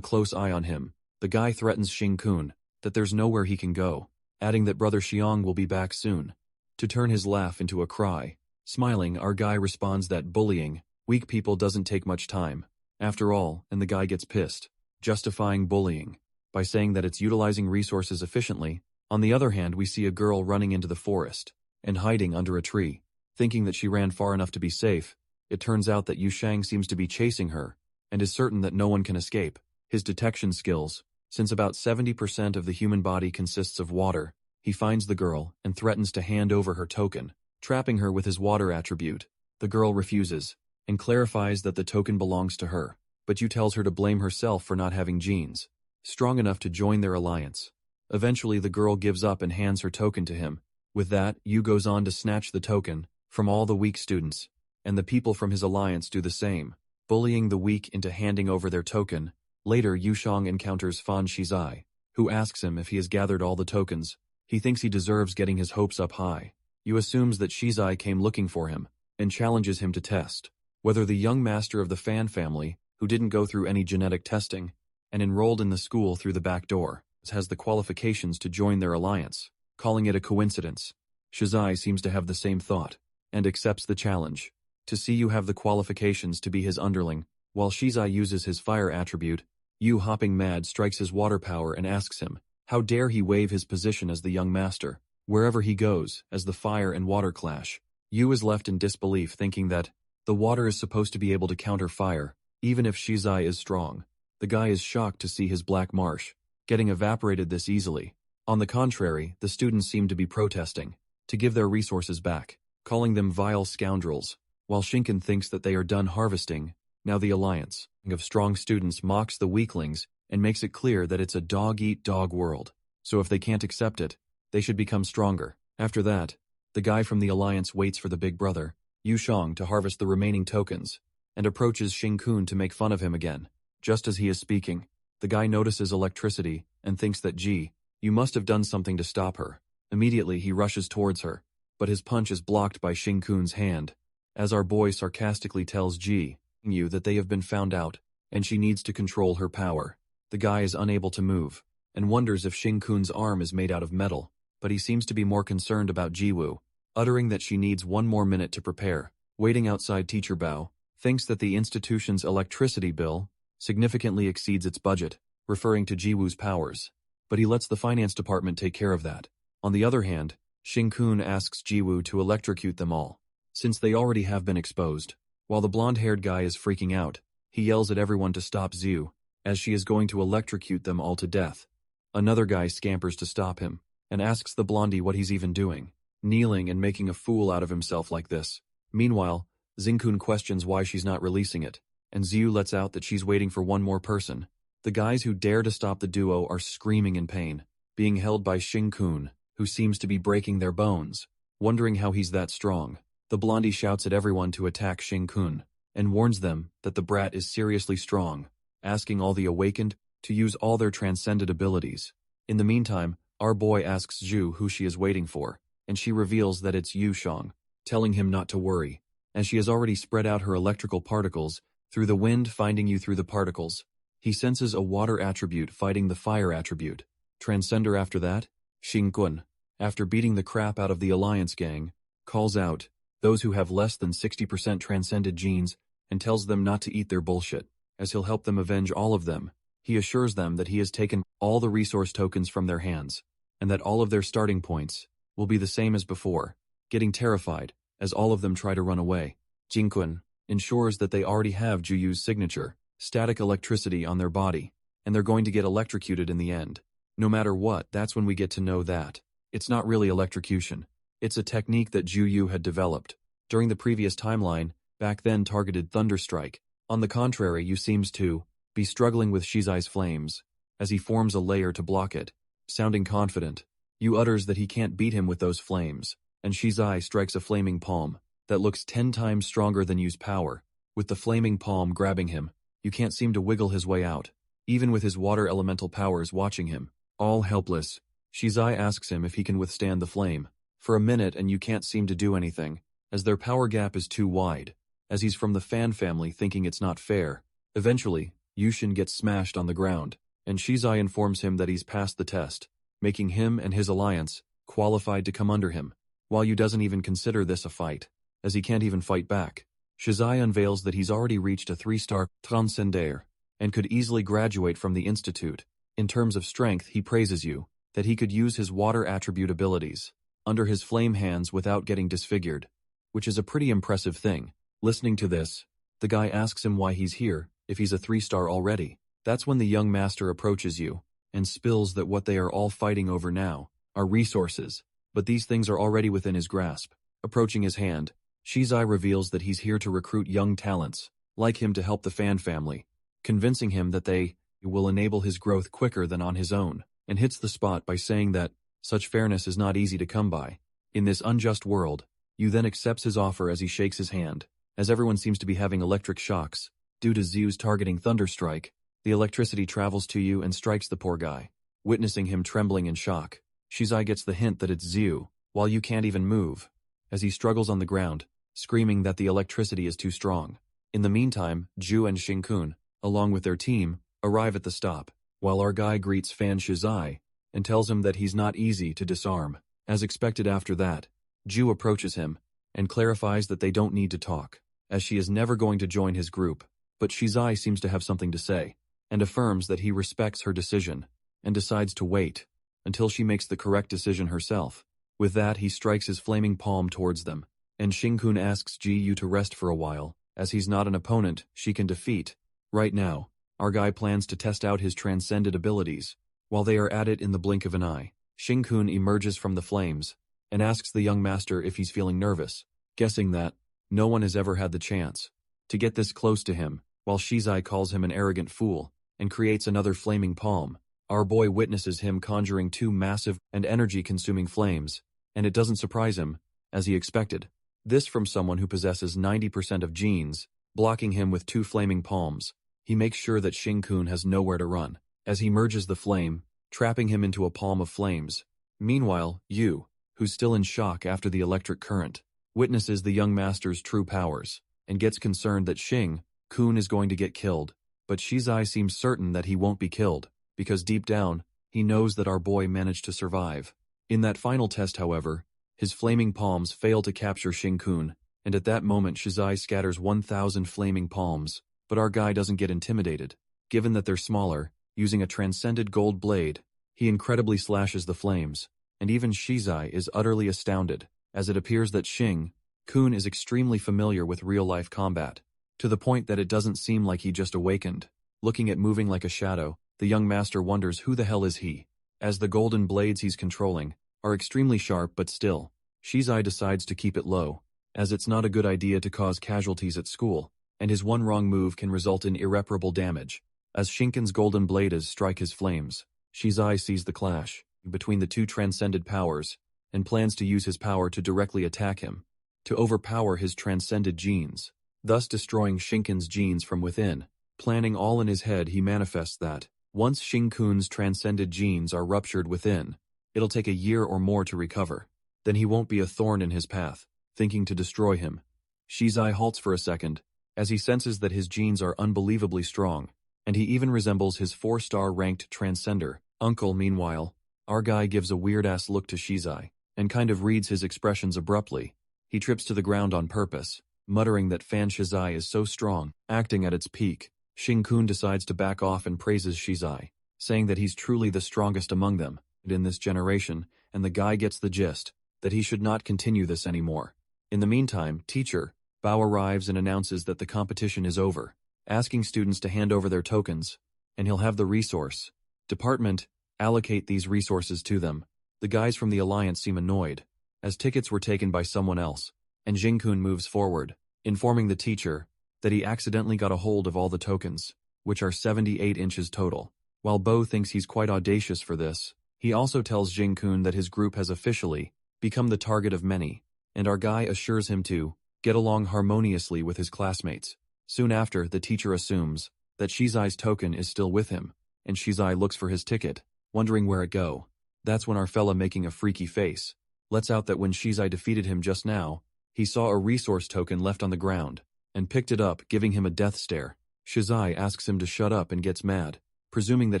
close eye on him, the guy threatens Xing Kun that there's nowhere he can go, adding that brother Xiong will be back soon. To turn his laugh into a cry, smiling, our guy responds that bullying weak people doesn't take much time, after all, and the guy gets pissed, justifying bullying by saying that it's utilizing resources efficiently. On the other hand, we see a girl running into the forest and hiding under a tree. Thinking that she ran far enough to be safe, it turns out that Yu Shang seems to be chasing her and is certain that no one can escape. His detection skills, since about 70% of the human body consists of water, he finds the girl and threatens to hand over her token, trapping her with his water attribute. The girl refuses and clarifies that the token belongs to her, but Yu tells her to blame herself for not having genes strong enough to join their alliance. Eventually the girl gives up and hands her token to him. With that, Yu goes on to snatch the token from all the weak students, and the people from his alliance do the same, bullying the weak into handing over their token. Later, Yu Shang encounters Fan Shizai, who asks him if he has gathered all the tokens. He thinks he deserves getting his hopes up high. Yu assumes that Shizai came looking for him, and challenges him to test whether the young master of the Fan family, who didn't go through any genetic testing, and enrolled in the school through the back door, has the qualifications to join their alliance, calling it a coincidence. Shizai seems to have the same thought, and accepts the challenge. To see Yu have the qualifications to be his underling, while Shizai uses his fire attribute, Yu, hopping mad, strikes his water power and asks him, how dare he waive his position as the young master, wherever he goes, as the fire and water clash. Yu is left in disbelief, thinking that the water is supposed to be able to counter fire, even if Shizai is strong. The guy is shocked to see his black marsh getting evaporated this easily. On the contrary, the students seem to be protesting to give their resources back, calling them vile scoundrels, while Shinken thinks that they are done harvesting. Now the alliance of strong students mocks the weaklings and makes it clear that it's a dog-eat-dog world, so if they can't accept it, they should become stronger. After that, the guy from the alliance waits for the big brother, Yu Shang, to harvest the remaining tokens, and approaches Xing Kun to make fun of him again. Just as he is speaking, the guy notices electricity and thinks that you must have done something to stop her. Immediately he rushes towards her, but his punch is blocked by Xing Kun's hand, as our boy sarcastically tells Yu that they have been found out, and she needs to control her power. The guy is unable to move, and wonders if Xing Kun's arm is made out of metal, but he seems to be more concerned about Jiwoo, uttering that she needs 1 more minute to prepare. Waiting outside, Teacher Bao thinks that the institution's electricity bill significantly exceeds its budget, referring to Jiwoo's powers, but he lets the finance department take care of that. On the other hand, Xing Kun asks Jiwoo to electrocute them all, since they already have been exposed. While the blonde-haired guy is freaking out, he yells at everyone to stop Xiu, as she is going to electrocute them all to death. Another guy scampers to stop him, and asks the blondie what he's even doing, kneeling and making a fool out of himself like this. Meanwhile, Xingkun questions why she's not releasing it, and Xiu lets out that she's waiting for 1 more person. The guys who dare to stop the duo are screaming in pain, being held by Xing Kun, who seems to be breaking their bones. Wondering how he's that strong, the blondie shouts at everyone to attack Xing Kun, and warns them that the brat is seriously strong, asking all the awakened to use all their transcended abilities. In the meantime, our boy asks Zhu who she is waiting for, and she reveals that it's Yu Shang, telling him not to worry, as she has already spread out her electrical particles through the wind, finding you through the particles. He senses a water attribute fighting the fire attribute. Transcender after that, Xing Kun, after beating the crap out of the Alliance gang, calls out those who have less than 60% transcended genes and tells them not to eat their bullshit, as he'll help them avenge all of them. He assures them that he has taken all the resource tokens from their hands, and that all of their starting points will be the same as before, getting terrified as all of them try to run away. Jinquan ensures that they already have Juyu's signature, static electricity on their body, and they're going to get electrocuted in the end. No matter what, that's when we get to know that it's not really electrocution. It's a technique that Juyu had developed during the previous timeline, back then targeted Thunderstrike. On the contrary, Yu seems to be struggling with Shizai's flames, as he forms a layer to block it. Sounding confident, Yu utters that he can't beat him with those flames, and Shizai strikes a flaming palm that looks 10 times stronger than Yu's power. With the flaming palm grabbing him, Yu can't seem to wiggle his way out, even with his water elemental powers watching him. All helpless, Shizai asks him if he can withstand the flame. For a minute, and Yu can't seem to do anything, as their power gap is too wide, as he's from the Fan family thinking it's not fair. Eventually, Yushin gets smashed on the ground, and Shizai informs him that he's passed the test, making him and his alliance qualified to come under him, while Yu doesn't even consider this a fight, as he can't even fight back. Shizai unveils that he's already reached a 3-star Transcender, and could easily graduate from the Institute. In terms of strength, he praises Yu that he could use his water attribute abilities under his flame hands without getting disfigured, which is a pretty impressive thing. Listening to this, the guy asks him why he's here, if he's a 3-star already. That's when the young master approaches Yu and spills that what they are all fighting over now are resources, but these things are already within his grasp. Approaching his hand, Shizai reveals that he's here to recruit young talents, like him, to help the Fan family, convincing him that they will enable his growth quicker than on his own, and hits the spot by saying that such fairness is not easy to come by in this unjust world. Yu then accepts his offer as he shakes his hand, as everyone seems to be having electric shocks. Due to Zyu's targeting Thunderstrike, the electricity travels to Yu and strikes the poor guy. Witnessing him trembling in shock, Shizai gets the hint that it's Zyu, while Yu can't even move, as he struggles on the ground, screaming that the electricity is too strong. In the meantime, Ju and Shinkun, along with their team, arrive at the stop, while our guy greets Fan Shizai and tells him that he's not easy to disarm. As expected after that, Ju approaches him and clarifies that they don't need to talk, as she is never going to join his group, but Shizai seems to have something to say, and affirms that he respects her decision, and decides to wait until she makes the correct decision herself. With that, he strikes his flaming palm towards them, and Shinkun asks Ji-Yu to rest for a while, as he's not an opponent she can defeat. Right now, our guy plans to test out his transcended abilities. While they are at it, in the blink of an eye, Shinkun emerges from the flames and asks the young master if he's feeling nervous, guessing that no one has ever had the chance to get this close to him, while Shizai calls him an arrogant fool and creates another flaming palm. Our boy witnesses him conjuring 2 massive and energy-consuming flames, and it doesn't surprise him, as he expected. This from someone who possesses 90% of genes, blocking him with 2 flaming palms. He makes sure that Shinkun has nowhere to run, as he merges the flame, trapping him into a palm of flames. Meanwhile, Yu, who's still in shock after the electric current, witnesses the young master's true powers, and gets concerned that Shinkun is going to get killed. But Shizai seems certain that he won't be killed, because deep down, he knows that our boy managed to survive. In that final test, however, his flaming palms fail to capture Shinkun, and at that moment Shizai scatters 1,000 flaming palms, but our guy doesn't get intimidated. Given that they're smaller, using a transcended gold blade, he incredibly slashes the flames, and even Shizai is utterly astounded, as it appears that Shinkun is extremely familiar with real-life combat, to the point that it doesn't seem like he just awakened. Looking at moving like a shadow, the young master wonders who the hell is he, as the golden blades he's controlling are extremely sharp, but still, Shizai decides to keep it low, as it's not a good idea to cause casualties at school, and his one wrong move can result in irreparable damage. As Shinkun's golden blades strike his flames, Shizai sees the clash between the 2 transcended powers, and plans to use his power to directly attack him, to overpower his transcended genes, thus destroying Shinkun's genes from within. Planning all in his head, he manifests that, once Shinkun's transcended genes are ruptured within, it'll take a year or more to recover. Then he won't be a thorn in his path, thinking to destroy him. Shizai halts for a second, as he senses that his genes are unbelievably strong, and he even resembles his 4-star ranked transcender. Uncle, meanwhile, Our guy gives a weird-ass look to Shizai, and kind of reads his expressions abruptly. He trips to the ground on purpose, muttering that Fan Shizai is so strong, acting at its peak. Shin-kun decides to back off and praises Shizai, saying that he's truly the strongest among them in this generation, and the guy gets the gist, that he should not continue this anymore. In the meantime, teacher Bao arrives and announces that the competition is over, asking students to hand over their tokens, and he'll have the resource department allocate these resources to them. The guys from the Alliance seem annoyed, as tickets were taken by someone else, and Jin-kun moves forward, informing the teacher that he accidentally got a hold of all the tokens, which are 78 inches total. While Bo thinks he's quite audacious for this, he also tells Jin-kun that his group has officially become the target of many, and our guy assures him to get along harmoniously with his classmates. Soon after, the teacher assumes that Shizai's token is still with him, and Shizai looks for his ticket, wondering where it go. That's when our fella, making a freaky face, lets out that when Shizai defeated him just now, he saw a resource token left on the ground, and picked it up, giving him a death stare. Shizai asks him to shut up and gets mad, presuming that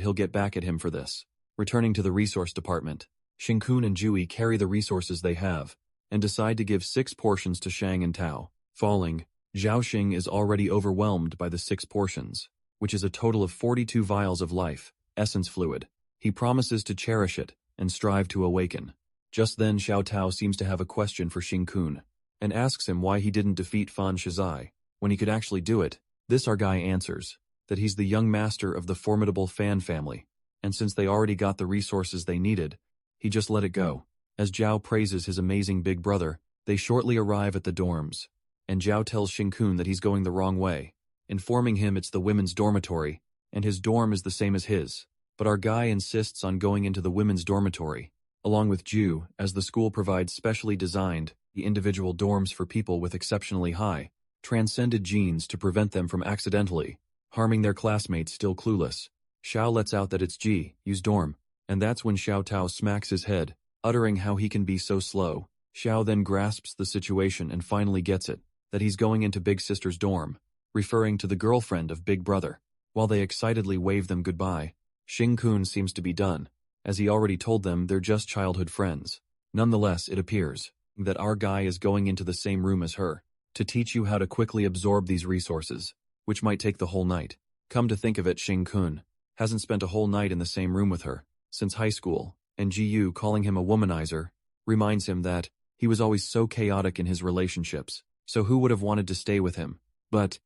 he'll get back at hing for this. Returning to the resource department, Shin-kun and Jui carry the resources they have, and decide to give 6 portions to Shang and Tao. Falling, Zhaoxing is already overwhelmed by the 6 portions, which is a total of 42 vials of life essence fluid. He promises to cherish it and strive to awaken. Just then Xiao Tao seems to have a question for Shin-kun, and asks him why he didn't defeat Fan Shizai when he could actually do it. This our guy answers that he's the young master of the formidable Fan family, and since they already got the resources they needed, he just let it go. As Zhao praises his amazing big brother, they shortly arrive at the dorms, and Zhao tells Shin-kun that he's going the wrong way, informing him it's the women's dormitory, and his dorm is the same as his. But our guy insists on going into the women's dormitory, along with Ju, as the school provides specially designed the individual dorms for people with exceptionally high, transcended genes to prevent them from accidentally harming their classmates still clueless. Xiao lets out that it's Ji's dorm, and that's when Xiao Tao smacks his head, uttering how he can be so slow. Xiao then grasps the situation and finally gets it, that he's going into Big Sister's dorm, referring to the girlfriend of Big Brother. While they excitedly wave them goodbye, Shin-kun seems to be done, as he already told them they're just childhood friends. Nonetheless, it appears that our guy is going into the same room as her, to teach you how to quickly absorb these resources, which might take the whole night. Come to think of it, Shin-kun hasn't spent a whole night in the same room with her since high school, and Ji-yu calling him a womanizer reminds him that he was always so chaotic in his relationships, so who would have wanted to stay with him? But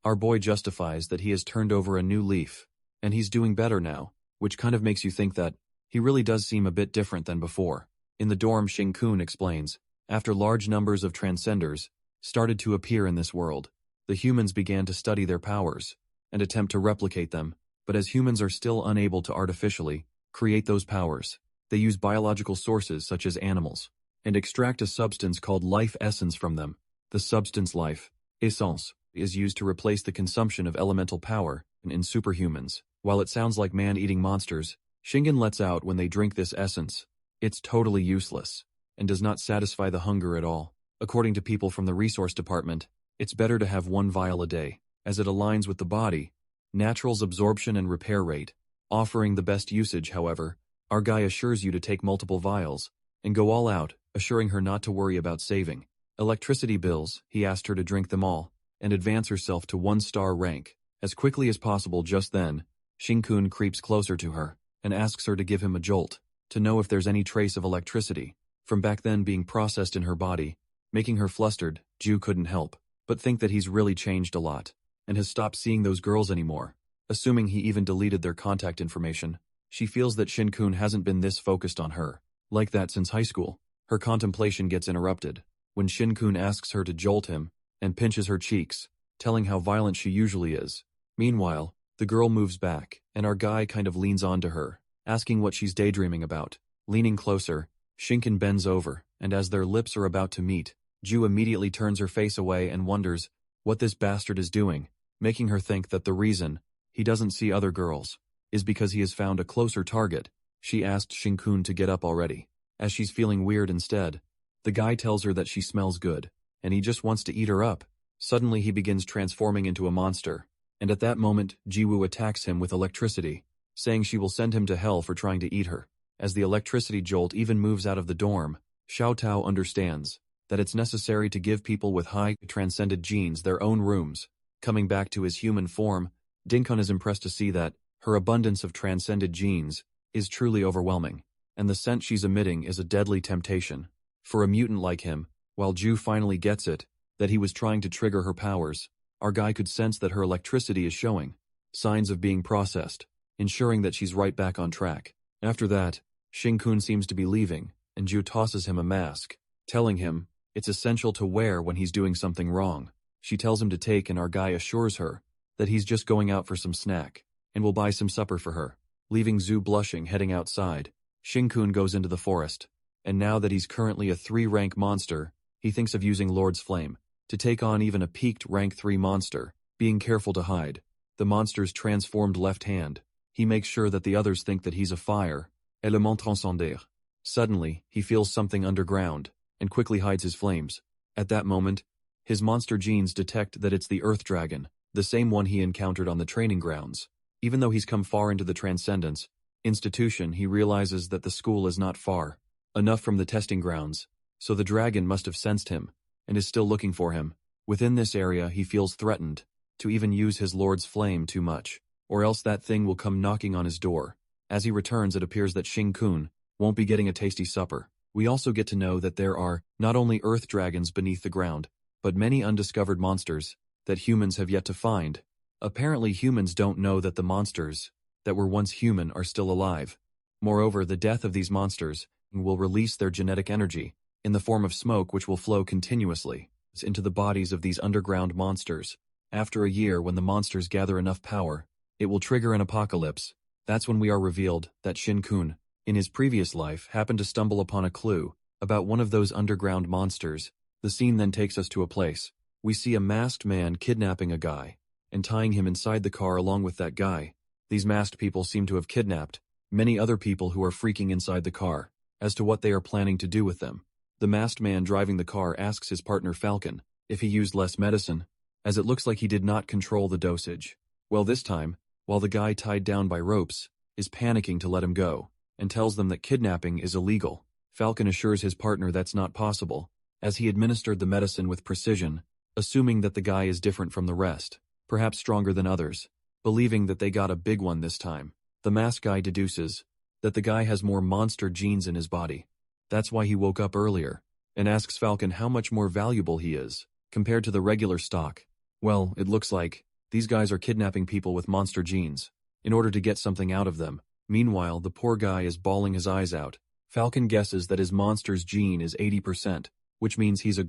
our boy justifies that he has turned over a new leaf, and he's doing better now, which kind of makes you think that he really does seem a bit different than before. In the dorm, Shin-kun explains, after large numbers of transcenders started to appear in this world, the humans began to study their powers and attempt to replicate them, but as humans are still unable to artificially create those powers, they use biological sources such as animals, and extract a substance called life essence from them. The substance life essence is used to replace the consumption of elemental power in superhumans. While it sounds like man-eating monsters, Shingen lets out when they drink this essence, it's totally useless, and does not satisfy the hunger at all. According to people from the resource department, it's better to have 1 vial a day, as it aligns with the body, natural's absorption and repair rate. Offering the best usage, however, our guy assures you to take multiple vials, and go all out, assuring her not to worry about saving electricity bills. He asked her to drink them all, and advance herself to 1-star rank as quickly as possible. Just then, Shin-kun creeps closer to her, and asks her to give him a jolt, to know if there's any trace of electricity from back then being processed in her body, making her flustered. Ju couldn't help but think that he's really changed a lot, and has stopped seeing those girls anymore. Assuming he even deleted their contact information, she feels that Shin-kun hasn't been this focused on her like that since high school. Her contemplation gets interrupted when Shin-kun asks her to jolt him and pinches her cheeks, telling how violent she usually is. Meanwhile, the girl moves back, and our guy kind of leans onto her, asking what she's daydreaming about. Leaning closer, Shinken bends over, and as their lips are about to meet, Ju immediately turns her face away and wonders what this bastard is doing, making her think that the reason he doesn't see other girls is because he has found a closer target. She asked Shin-kun to get up already, as she's feeling weird instead. The guy tells her that she smells good, and he just wants to eat her up. Suddenly he begins transforming into a monster, and at that moment Jiwoo attacks him with electricity, saying she will send him to hell for trying to eat her. As the electricity jolt even moves out of the dorm, Xiao Tao understands that it's necessary to give people with high transcended genes their own rooms. Coming back to his human form, Dinkun is impressed to see that her abundance of transcended genes is truly overwhelming, and the scent she's emitting is a deadly temptation. For a mutant like him, while Ju finally gets it, that he was trying to trigger her powers, our guy could sense that her electricity is showing signs of being processed, ensuring that she's right back on track. After that, Xing-kun seems to be leaving, and Ju tosses him a mask, telling him it's essential to wear when he's doing something wrong. She tells him to take, and our guy assures her that he's just going out for some snack, and will buy some supper for her. Leaving Zhu blushing heading outside, Xing-kun goes into the forest, and now that he's currently a 3-rank monster, he thinks of using Lord's Flame to take on even a peaked rank 3 monster, being careful to hide the monster's transformed left hand. He makes sure that the others think that he's a fire, élément transcendé. Suddenly, he feels something underground, and quickly hides his flames. At that moment, his monster genes detect that it's the Earth Dragon, the same one he encountered on the training grounds. Even though he's come far into the Transcendence institution, he realizes that the school is not far enough from the testing grounds, so the dragon must have sensed him, and is still looking for him. Within this area, he feels threatened to even use his Lord's Flame too much, or else that thing will come knocking on his door. As he returns, it appears that Xing-kun won't be getting a tasty supper. We also get to know that there are not only earth dragons beneath the ground, but many undiscovered monsters that humans have yet to find. Apparently humans don't know that the monsters that were once human are still alive. Moreover, the death of these monsters will release their genetic energy in the form of smoke, which will flow continuously into the bodies of these underground monsters. After a year, when the monsters gather enough power, it will trigger an apocalypse. That's when we are revealed that Xing-kun, in his previous life, happened to stumble upon a clue about one of those underground monsters. The scene then takes us to a place. We see a masked man kidnapping a guy and tying him inside the car along with that guy. These masked people seem to have kidnapped many other people who are freaking inside the car. As to what they are planning to do with them, the masked man driving the car asks his partner Falcon if he used less medicine, as it looks like he did not control the dosage. Well, this time, while the guy tied down by ropes is panicking to let him go, and tells them that kidnapping is illegal, Falcon assures his partner that's not possible, as he administered the medicine with precision, assuming that the guy is different from the rest, perhaps stronger than others. Believing that they got a big one this time, the masked guy deduces that the guy has more monster genes in his body. That's why he woke up earlier, and asks Falcon how much more valuable he is compared to the regular stock. Well, it looks like these guys are kidnapping people with monster genes in order to get something out of them. Meanwhile, the poor guy is bawling his eyes out. Falcon guesses that his monster's gene is 80%, which means he's a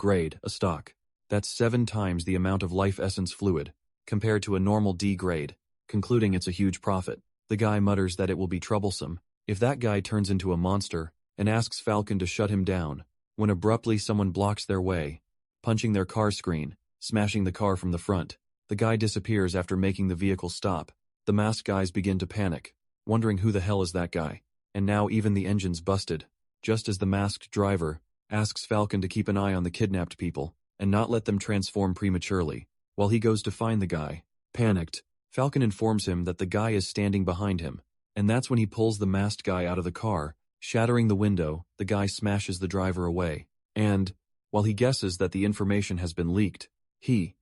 stock. That's 7 times the amount of life essence fluid, compared to a normal D grade, concluding it's a huge profit. The guy mutters that it will be troublesome if that guy turns into a monster, and asks Falcon to shut him down, when abruptly someone blocks their way, punching their car screen, smashing the car from the front. The guy disappears after making the vehicle stop. The masked guys begin to panic, wondering who the hell is that guy, and now even the engine's busted. Just as the masked driver asks Falcon to keep an eye on the kidnapped people, and not let them transform prematurely, while he goes to find the guy. Panicked, Falcon informs him that the guy is standing behind him, and that's when he pulls the masked guy out of the car. Shattering the window, the guy smashes the driver away, and, while he guesses that the information has been leaked, he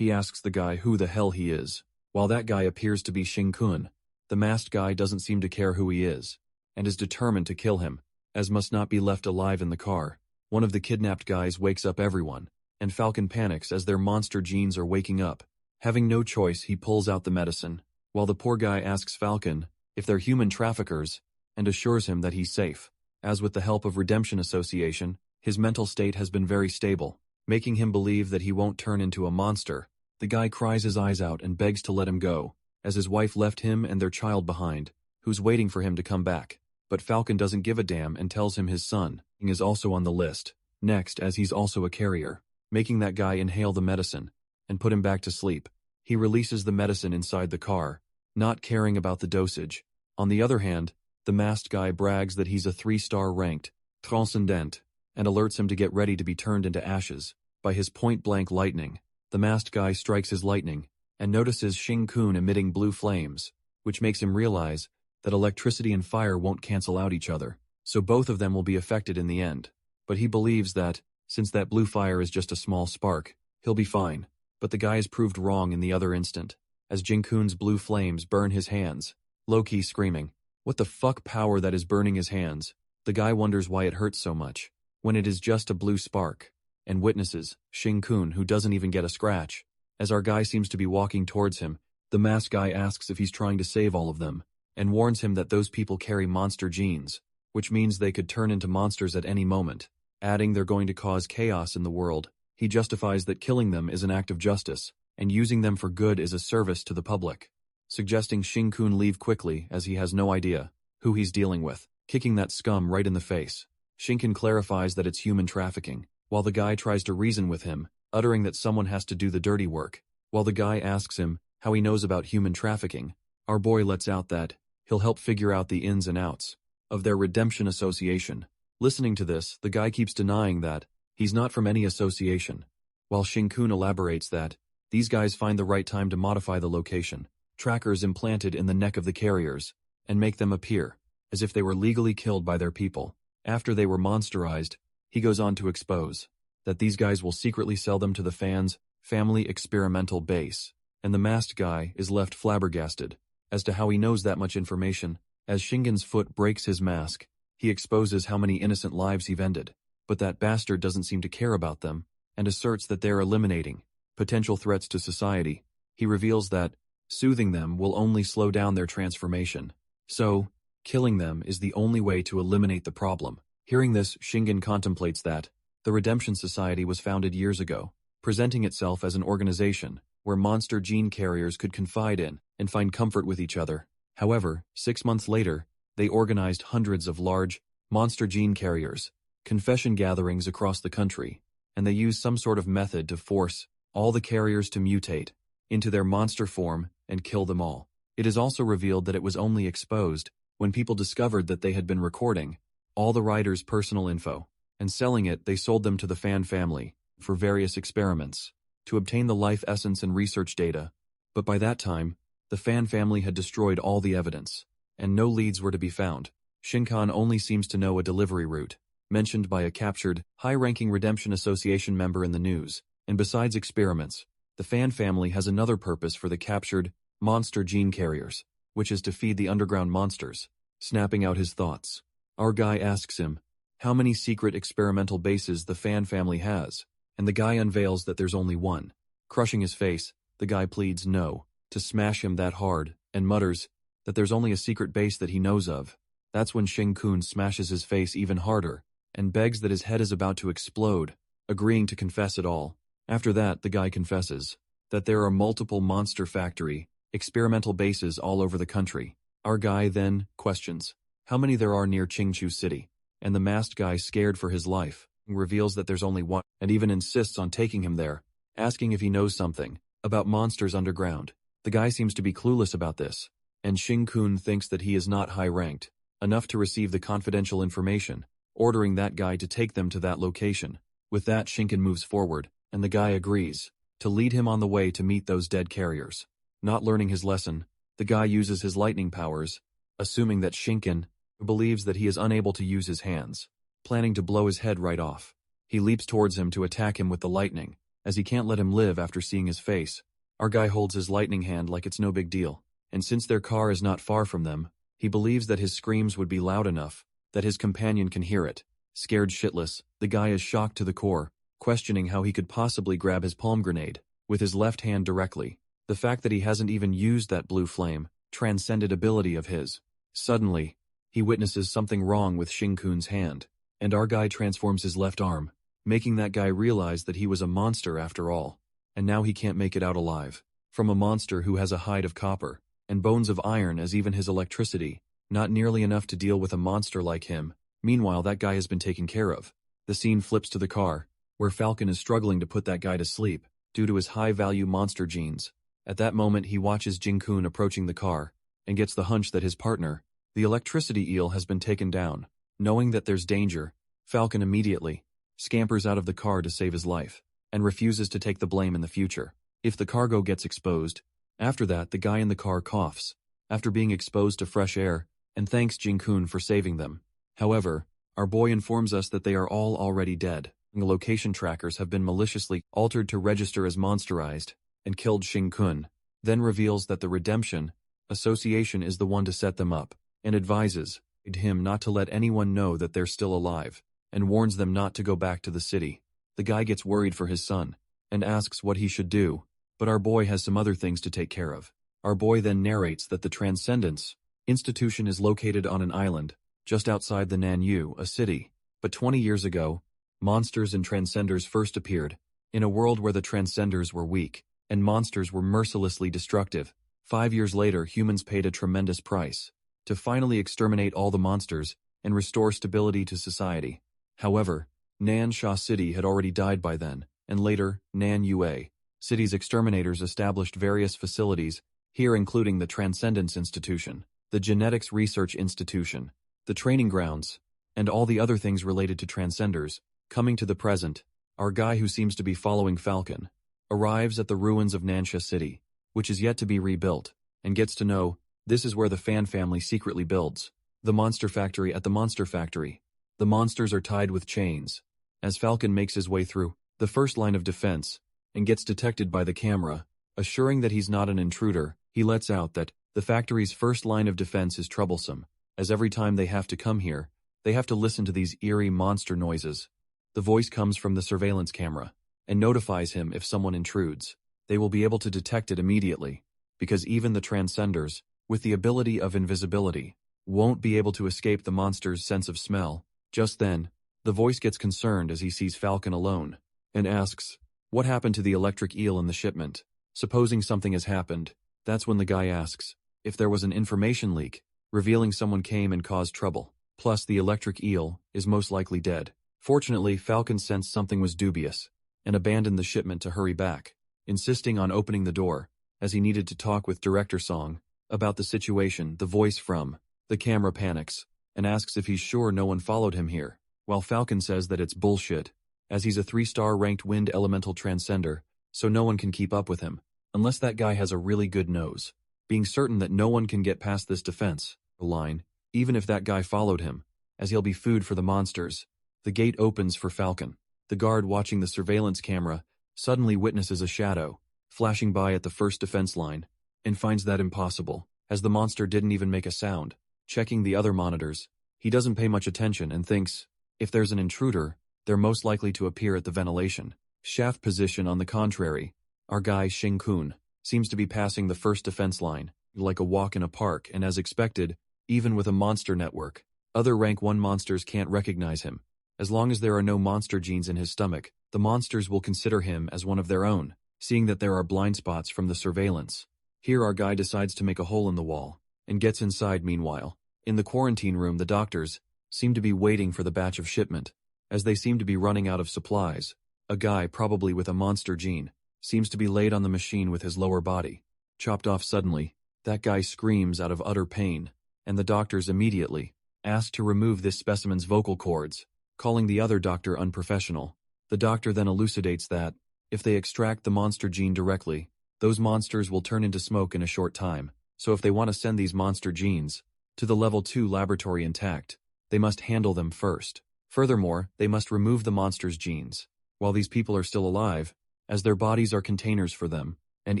asks the guy who the hell he is. While that guy appears to be Xing-kun, the masked guy doesn't seem to care who he is, and is determined to kill him, as must not be left alive in the car. One of the kidnapped guys wakes up everyone, and Falcon panics as their monster genes are waking up. Having no choice, he pulls out the medicine, while the poor guy asks Falcon if they're human traffickers, and assures him that he's safe. As with the help of Redemption Association, his mental state has been very stable, making him believe that he won't turn into a monster. The guy cries his eyes out and begs to let him go, as his wife left him and their child behind, who's waiting for him to come back. But Falcon doesn't give a damn and tells him his son is also on the list. Next, as he's also a carrier, making that guy inhale the medicine and put him back to sleep. He releases the medicine inside the car, not caring about the dosage. On the other hand, the masked guy brags that he's a 3-star ranked transcendent, and alerts him to get ready to be turned into ashes by his point-blank lightning. The masked guy strikes his lightning and notices Xing-kun emitting blue flames, which makes him realize that electricity and fire won't cancel out each other. so both of them will be affected in the end. But he believes that, since that blue fire is just a small spark, he'll be fine. But the guy is proved wrong in the other instant, as Jin-kun's blue flames burn his hands, low-key screaming, "What the fuck power that is burning his hands?" The guy wonders why it hurts so much, when it is just a blue spark, and witnesses Jin-kun, who doesn't even get a scratch. As our guy seems to be walking towards him, the masked guy asks if he's trying to save all of them, and warns him that those people carry monster genes, which means they could turn into monsters at any moment, adding they're going to cause chaos in the world. He justifies that killing them is an act of justice, and using them for good is a service to the public, suggesting Jin-kun leave quickly as he has no idea who he's dealing with, kicking that scum right in the face. Jin-kun clarifies that it's human trafficking, while the guy tries to reason with him, uttering that someone has to do the dirty work. While the guy asks him how he knows about human trafficking, our boy lets out that he'll help figure out the ins and outs of their redemption association. Listening to this, the guy keeps denying that he's not from any association, while Jin-kun elaborates that these guys find the right time to modify the location trackers implanted in the neck of the carriers, and make them appear as if they were legally killed by their people. After they were monsterized, he goes on to expose that these guys will secretly sell them to the fans' family experimental base, and the masked guy is left flabbergasted as to how he knows that much information. As Shingen's foot breaks his mask, he exposes how many innocent lives he've ended, but that bastard doesn't seem to care about them, and asserts that they're eliminating potential threats to society. He reveals that soothing them will only slow down their transformation, so killing them is the only way to eliminate the problem. Hearing this, Shingen contemplates that the Redemption Society was founded years ago, presenting itself as an organization where monster gene carriers could confide in and find comfort with each other. However, 6 months later, they organized hundreds of large, monster gene carriers, confession gatherings across the country, and they used some sort of method to force all the carriers to mutate into their monster form and kill them all. It is also revealed that it was only exposed when people discovered that they had been recording all the writers' personal info, and selling it. They sold them to the fan family for various experiments to obtain the life essence and research data. But by that time, the fan family had destroyed all the evidence, and no leads were to be found. Shinkan only seems to know a delivery route, mentioned by a captured, high-ranking Redemption Association member in the news, and besides experiments, the fan family has another purpose for the captured, monster gene carriers, which is to feed the underground monsters. Snapping out his thoughts, our guy asks him how many secret experimental bases the fan family has, and the guy unveils that there's only one. Crushing his face, the guy pleads no to smash him that hard, and mutters that there's only a secret base that he knows of. That's when Jin-kun smashes his face even harder, and begs that his head is about to explode, agreeing to confess it all. After that, the guy confesses that there are multiple monster factory, experimental bases all over the country. Our guy then questions how many there are near Qingchu City, and the masked guy, scared for his life, reveals that there's only one, and even insists on taking him there, asking if he knows something about monsters underground. The guy seems to be clueless about this, and Jin-kun thinks that he is not high-ranked enough to receive the confidential information, ordering that guy to take them to that location. With that, Shinken moves forward, and the guy agrees to lead him on the way to meet those dead carriers. Not learning his lesson, the guy uses his lightning powers, assuming that Shinken believes that he is unable to use his hands, planning to blow his head right off. He leaps towards him to attack him with the lightning, as he can't let him live after seeing his face. Our guy holds his lightning hand like it's no big deal, and since their car is not far from them, he believes that his screams would be loud enough that his companion can hear it. Scared shitless, the guy is shocked to the core, questioning how he could possibly grab his palm grenade with his left hand directly. The fact that he hasn't even used that blue flame, transcended ability of his. Suddenly, he witnesses something wrong with Shin-kun's hand, and our guy transforms his left arm, making that guy realize that he was a monster after all, and now he can't make it out alive. From a monster who has a hide of copper and bones of iron as even his electricity, not nearly enough to deal with a monster like him. Meanwhile, that guy has been taken care of. The scene flips to the car, where Falcon is struggling to put that guy to sleep due to his high-value monster genes. At that moment, he watches Jin-kun approaching the car and gets the hunch that his partner, the electricity eel, has been taken down. Knowing that there's danger, Falcon immediately scampers out of the car to save his life and refuses to take the blame in the future if the cargo gets exposed. After that, the guy in the car coughs after being exposed to fresh air and thanks Jin-kun for saving them. However, our boy informs us that they are all already dead, and the location trackers have been maliciously altered to register as monsterized, and killed Xing-kun, then reveals that the Redemption Association is the one to set them up, and advises him not to let anyone know that they're still alive, and warns them not to go back to the city. The guy gets worried for his son, and asks what he should do, but our boy has some other things to take care of. Our boy then narrates that the Transcendence Institution is located on an island, just outside the Nanyu, a city, but 20 years ago, monsters and transcenders first appeared, in a world where the transcenders were weak, and monsters were mercilessly destructive. 5 years later, humans paid a tremendous price to finally exterminate all the monsters and restore stability to society. However, Nan Sha City had already died by then, and later, Nan Yue City's exterminators established various facilities, here including the Transcendence Institution, the Genetics Research Institution, the training grounds, and all the other things related to transcenders. Coming to the present, our guy who seems to be following Falcon arrives at the ruins of Nansha City, which is yet to be rebuilt, and gets to know this is where the Fan family secretly builds the monster factory. At the monster factory, the monsters are tied with chains. As Falcon makes his way through the first line of defense and gets detected by the camera, assuring that he's not an intruder, he lets out that the factory's first line of defense is troublesome, as every time they have to come here, they have to listen to these eerie monster noises. The voice comes from the surveillance camera and notifies him if someone intrudes. They will be able to detect it immediately, because even the transcenders, with the ability of invisibility, won't be able to escape the monster's sense of smell. Just then, the voice gets concerned as he sees Falcon alone, and asks, what happened to the electric eel in the shipment? Supposing something has happened, that's when the guy asks if there was an information leak, revealing someone came and caused trouble. Plus, the electric eel is most likely dead. Fortunately, Falcon sensed something was dubious, and abandoned the shipment to hurry back, insisting on opening the door, as he needed to talk with Director Song about the situation. The voice from the camera panics, and asks if he's sure no one followed him here, while Falcon says that it's bullshit, as he's a 3-star ranked wind elemental transcender, so no one can keep up with him, unless that guy has a really good nose. Being certain that no one can get past this defense line, even if that guy followed him, as he'll be food for the monsters. The gate opens for Falcon. The guard watching the surveillance camera suddenly witnesses a shadow flashing by at the first defense line, and finds that impossible, as the monster didn't even make a sound. Checking the other monitors, he doesn't pay much attention and thinks, if there's an intruder, they're most likely to appear at the ventilation shaft position. On the contrary, our guy Xing-kun seems to be passing the first defense line, like a walk in a park, and as expected, even with a monster network, other rank 1 monsters can't recognize him. As long as there are no monster genes in his stomach, the monsters will consider him as one of their own, seeing that there are blind spots from the surveillance. Here our guy decides to make a hole in the wall, and gets inside. Meanwhile, in the quarantine room, the doctors seem to be waiting for the batch of shipment, as they seem to be running out of supplies. A guy, probably with a monster gene, seems to be laid on the machine with his lower body chopped off suddenly. That guy screams out of utter pain, and the doctors immediately ask to remove this specimen's vocal cords, calling the other doctor unprofessional. The doctor then elucidates that, if they extract the monster gene directly, those monsters will turn into smoke in a short time, so if they want to send these monster genes to the level 2 laboratory intact, they must handle them first. Furthermore, they must remove the monster's genes while these people are still alive, as their bodies are containers for them, and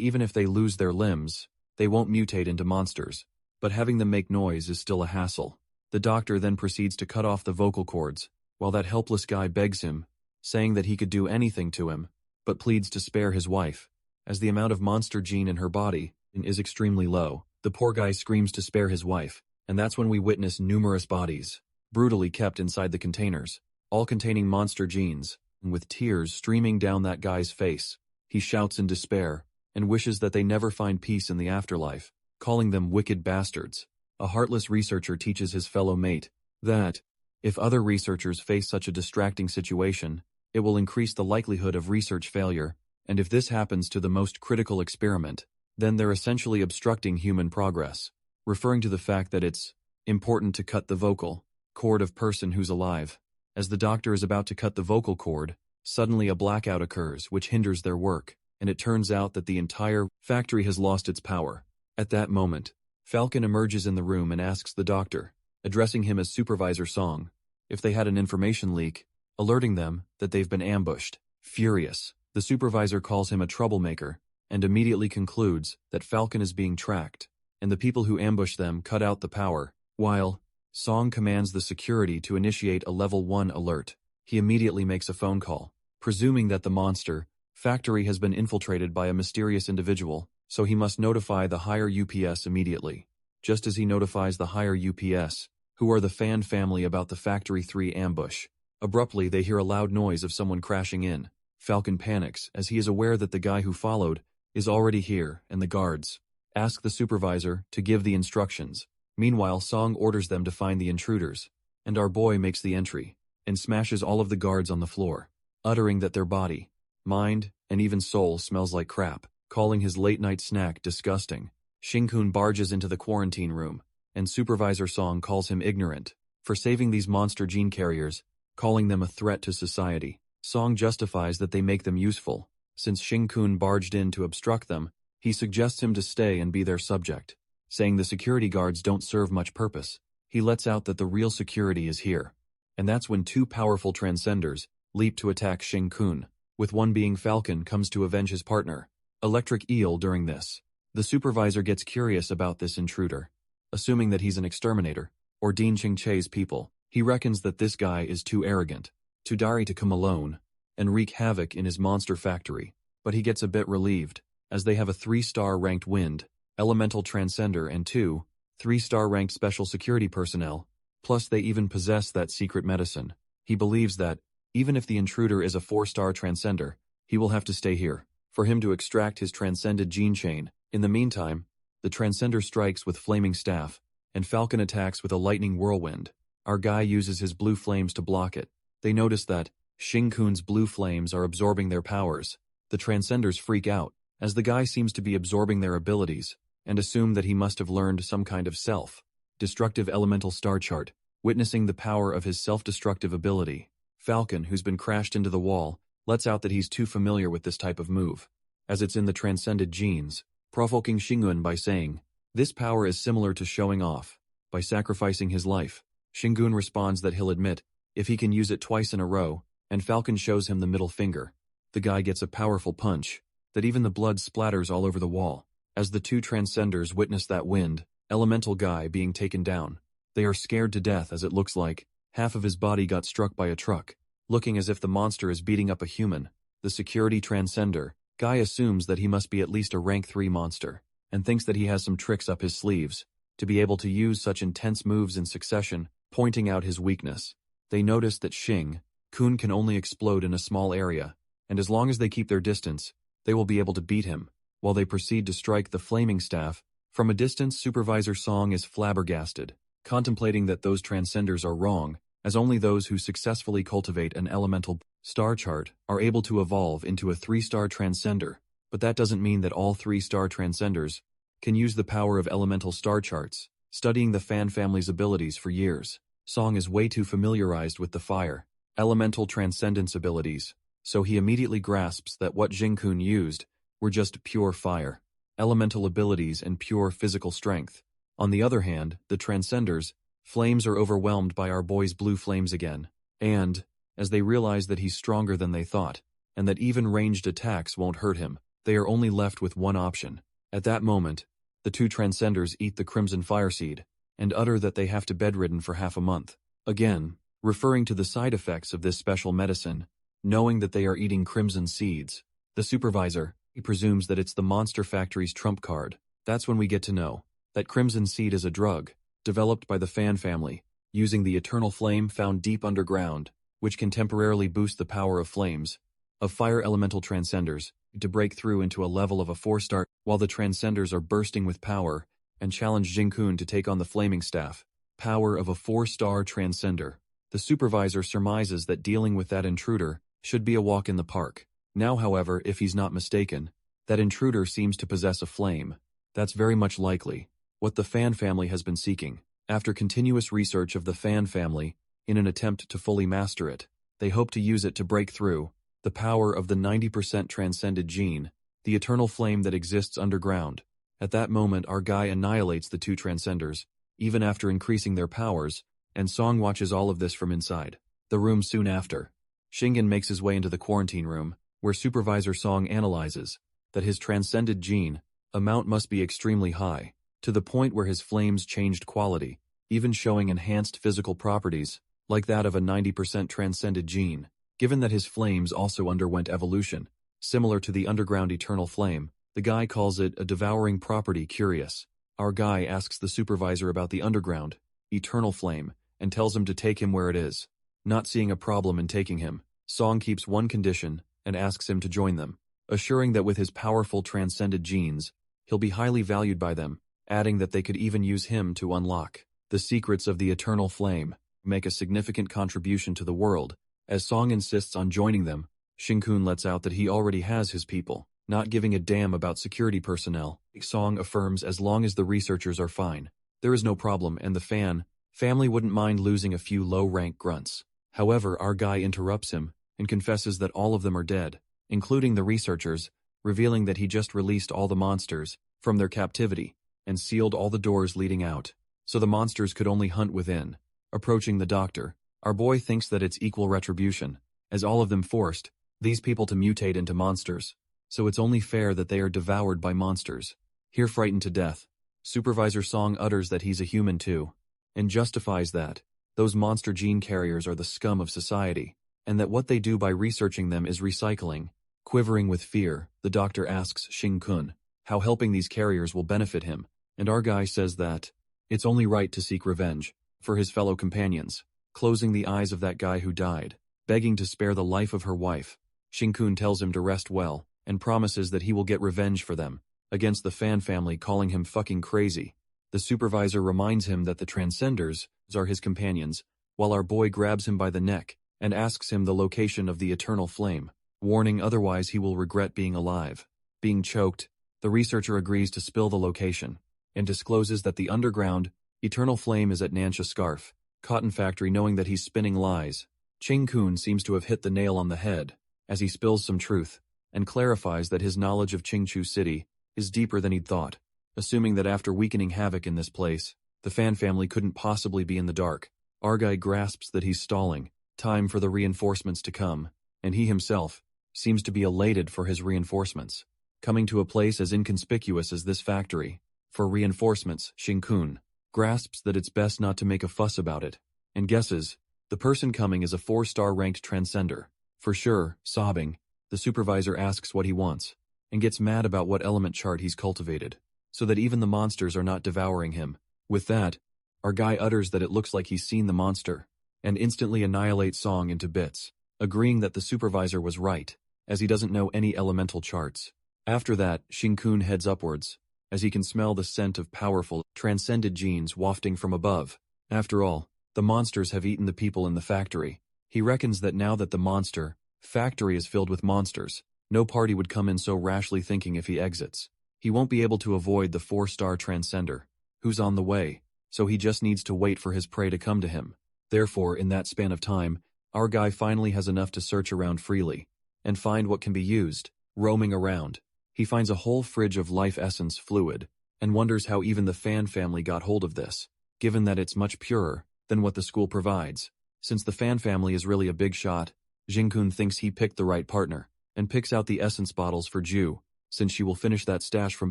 even if they lose their limbs, they won't mutate into monsters. But having them make noise is still a hassle. The doctor then proceeds to cut off the vocal cords, while that helpless guy begs him, saying that he could do anything to him, but pleads to spare his wife, as the amount of monster gene in her body is extremely low. The poor guy screams to spare his wife, and that's when we witness numerous bodies brutally kept inside the containers, all containing monster genes, and with tears streaming down that guy's face, he shouts in despair and wishes that they never find peace in the afterlife, calling them wicked bastards. A heartless researcher teaches his fellow mate that, if other researchers face such a distracting situation, it will increase the likelihood of research failure, and if this happens to the most critical experiment, then they're essentially obstructing human progress, referring to the fact that it's important to cut the vocal cord of person who's alive. As the doctor is about to cut the vocal cord, suddenly a blackout occurs which hinders their work, and it turns out that the entire factory has lost its power. At that moment, Falcon emerges in the room and asks the doctor addressing him as Supervisor Song. If they had an information leak, alerting them that they've been ambushed. Furious, the supervisor calls him a troublemaker and immediately concludes that Falcon is being tracked, and the people who ambush them cut out the power, while Song commands the security to initiate a level 1 alert. He immediately makes a phone call, presuming that the monster factory has been infiltrated by a mysterious individual, so he must notify the higher UPS immediately. Just as he notifies the higher UPS, who are the Fan family, about the Factory 3 ambush, abruptly they hear a loud noise of someone crashing in. Falcon panics as he is aware that the guy who followed is already here, and the guards ask the supervisor to give the instructions. Meanwhile, Song orders them to find the intruders, and our boy makes the entry and smashes all of the guards on the floor, uttering that their body, mind, and even soul smells like crap, calling his late-night snack disgusting. Shin-kun barges into the quarantine room, and Supervisor Song calls him ignorant for saving these monster gene carriers, calling them a threat to society. Song justifies that they make them useful. Since Shin-kun barged in to obstruct them, he suggests him to stay and be their subject, saying the security guards don't serve much purpose. He lets out that the real security is here. And that's when two powerful transcenders leap to attack Shin-kun, with one being Falcon comes to avenge his partner, Electric Eel. During this, the supervisor gets curious about this intruder, assuming that he's an exterminator, or Dean Ching-che's people. He reckons that this guy is too arrogant to come alone and wreak havoc in his monster factory, but he gets a bit relieved, as they have a 3-star ranked Wind Elemental Transcender and 2 3-star ranked Special Security personnel, plus they even possess that secret medicine. He believes that, even if the intruder is a 4-star Transcender, he will have to stay here for him to extract his transcended gene chain. In the meantime, the Transcender strikes with Flaming Staff, and Falcon attacks with a Lightning Whirlwind. Our guy uses his blue flames to block it. They notice that Shin-kun's blue flames are absorbing their powers. The Transcenders freak out, as the guy seems to be absorbing their abilities, and assume that he must have learned some kind of self-destructive elemental star chart, witnessing the power of his self-destructive ability. Falcon, who's been crashed into the wall, lets out that he's too familiar with this type of move, as it's in the transcended genes, provoking Shingun by saying, "This power is similar to showing off, by sacrificing his life." Shingun responds that he'll admit if he can use it twice in a row, and Falcon shows him the middle finger. The guy gets a powerful punch, that even the blood splatters all over the wall. As the two Transcenders witness that Wind Elemental guy being taken down, they are scared to death, as it looks like half of his body got struck by a truck, looking as if the monster is beating up a human. The security Transcender guy assumes that he must be at least a rank 3 monster, and thinks that he has some tricks up his sleeves to be able to use such intense moves in succession, pointing out his weakness. They notice that Shin-kun can only explode in a small area, and as long as they keep their distance, they will be able to beat him. While they proceed to strike the Flaming Staff, from a distance Supervisor Song is flabbergasted, contemplating that those Transcenders are wrong, as only those who successfully cultivate an elemental star chart are able to evolve into a 3-star Transcender, but that doesn't mean that all 3-star Transcenders can use the power of elemental star charts. Studying the Fan family's abilities for years, Song is way too familiarized with the fire elemental transcendence abilities, so he immediately grasps that what Shin-kun used were just pure fire elemental abilities and pure physical strength. On the other hand, the Transcenders' flames are overwhelmed by our boy's blue flames again, and, as they realize that he's stronger than they thought, and that even ranged attacks won't hurt him, they are only left with one option. At that moment, the two Transcenders eat the Crimson Fire Seed, and utter that they have to bedridden for half a month. Again, referring to the side effects of this special medicine, knowing that they are eating crimson seeds. The supervisor, he presumes that it's the Monster Factory's trump card. That's when we get to know that Crimson Seed is a drug, developed by the Fan family, using the eternal flame found deep underground, which can temporarily boost the power of flames, of fire elemental Transcenders, to break through into a level of a 4-star, while the Transcenders are bursting with power, and challenge Shin-kun to take on the Flaming Staff. Power of a 4-star Transcender. The supervisor surmises that dealing with that intruder should be a walk in the park. Now, however, if he's not mistaken, that intruder seems to possess a flame. That's very much likely what the Fan family has been seeking. After continuous research of the Fan family, in an attempt to fully master it, they hope to use it to break through the power of the 90% transcended gene, the eternal flame that exists underground. At that moment, our guy annihilates the two Transcenders, even after increasing their powers, and Song watches all of this from inside the room soon after. Shingen makes his way into the quarantine room, where Supervisor Song analyzes that his transcended gene amount must be extremely high, to the point where his flames changed quality, even showing enhanced physical properties, like that of a 90% transcended gene. Given that his flames also underwent evolution, similar to the underground eternal flame, the guy calls it a devouring property. Curious, our guy asks the supervisor about the underground eternal flame, and tells him to take him where it is. Not seeing a problem in taking him, Song keeps one condition and asks him to join them, assuring that with his powerful transcended genes, he'll be highly valued by them, adding that they could even use him to unlock the secrets of the eternal flame, make a significant contribution to the world. As Song insists on joining them, Shinkun lets out that he already has his people, not giving a damn about security personnel. Song affirms as long as the researchers are fine, there is no problem, and the family wouldn't mind losing a few low-rank grunts. However, our guy interrupts him and confesses that all of them are dead, including the researchers, revealing that he just released all the monsters from their captivity and sealed all the doors leading out, so the monsters could only hunt within. Approaching the doctor, our boy thinks that it's equal retribution, as all of them forced these people to mutate into monsters, so it's only fair that they are devoured by monsters. Here frightened to death, Supervisor Song utters that he's a human too, and justifies that those monster gene carriers are the scum of society, and that what they do by researching them is recycling. Quivering with fear, the doctor asks Shing-kun how helping these carriers will benefit him, and our guy says that it's only right to seek revenge for his fellow companions, closing the eyes of that guy who died, begging to spare the life of her wife. Shing-kun tells him to rest well, and promises that he will get revenge for them, against the Fan family calling him fucking crazy. The supervisor reminds him that the Transcenders are his companions, while our boy grabs him by the neck and asks him the location of the eternal flame, warning otherwise he will regret being alive. Being choked, the researcher agrees to spill the location, and discloses that the underground eternal flame is at Nansha Scarf cotton factory. Knowing that he's spinning lies, Ching-kun seems to have hit the nail on the head, as he spills some truth, and clarifies that his knowledge of Qingchu City is deeper than he'd thought, assuming that after weakening havoc in this place, the Fan family couldn't possibly be in the dark. Argai grasps that he's stalling time for the reinforcements to come, and he himself seems to be elated for his reinforcements, coming to a place as inconspicuous as this factory. For reinforcements, Shing-kun grasps that it's best not to make a fuss about it, and guesses the person coming is a 4-star ranked transcender. For sure, sobbing, the supervisor asks what he wants, and gets mad about what element chart he's cultivated, so that even the monsters are not devouring him. With that, our guy utters that it looks like he's seen the monster, and instantly annihilates Song into bits, agreeing that the supervisor was right, as he doesn't know any elemental charts. After that, Shing-kun heads upwards, as he can smell the scent of powerful, transcended genes wafting from above. After all, the monsters have eaten the people in the factory. He reckons that now that the monster factory is filled with monsters, no party would come in so rashly, thinking if he exits, he won't be able to avoid the 4-star transcender, who's on the way, so he just needs to wait for his prey to come to him. Therefore, in that span of time, our guy finally has enough to search around freely, and find what can be used. Roaming around, he finds a whole fridge of life essence fluid, and wonders how even the Fan family got hold of this, given that it's much purer than what the school provides. Since the Fan family is really a big shot, Jing-kun thinks he picked the right partner, and picks out the essence bottles for Ju, since she will finish that stash from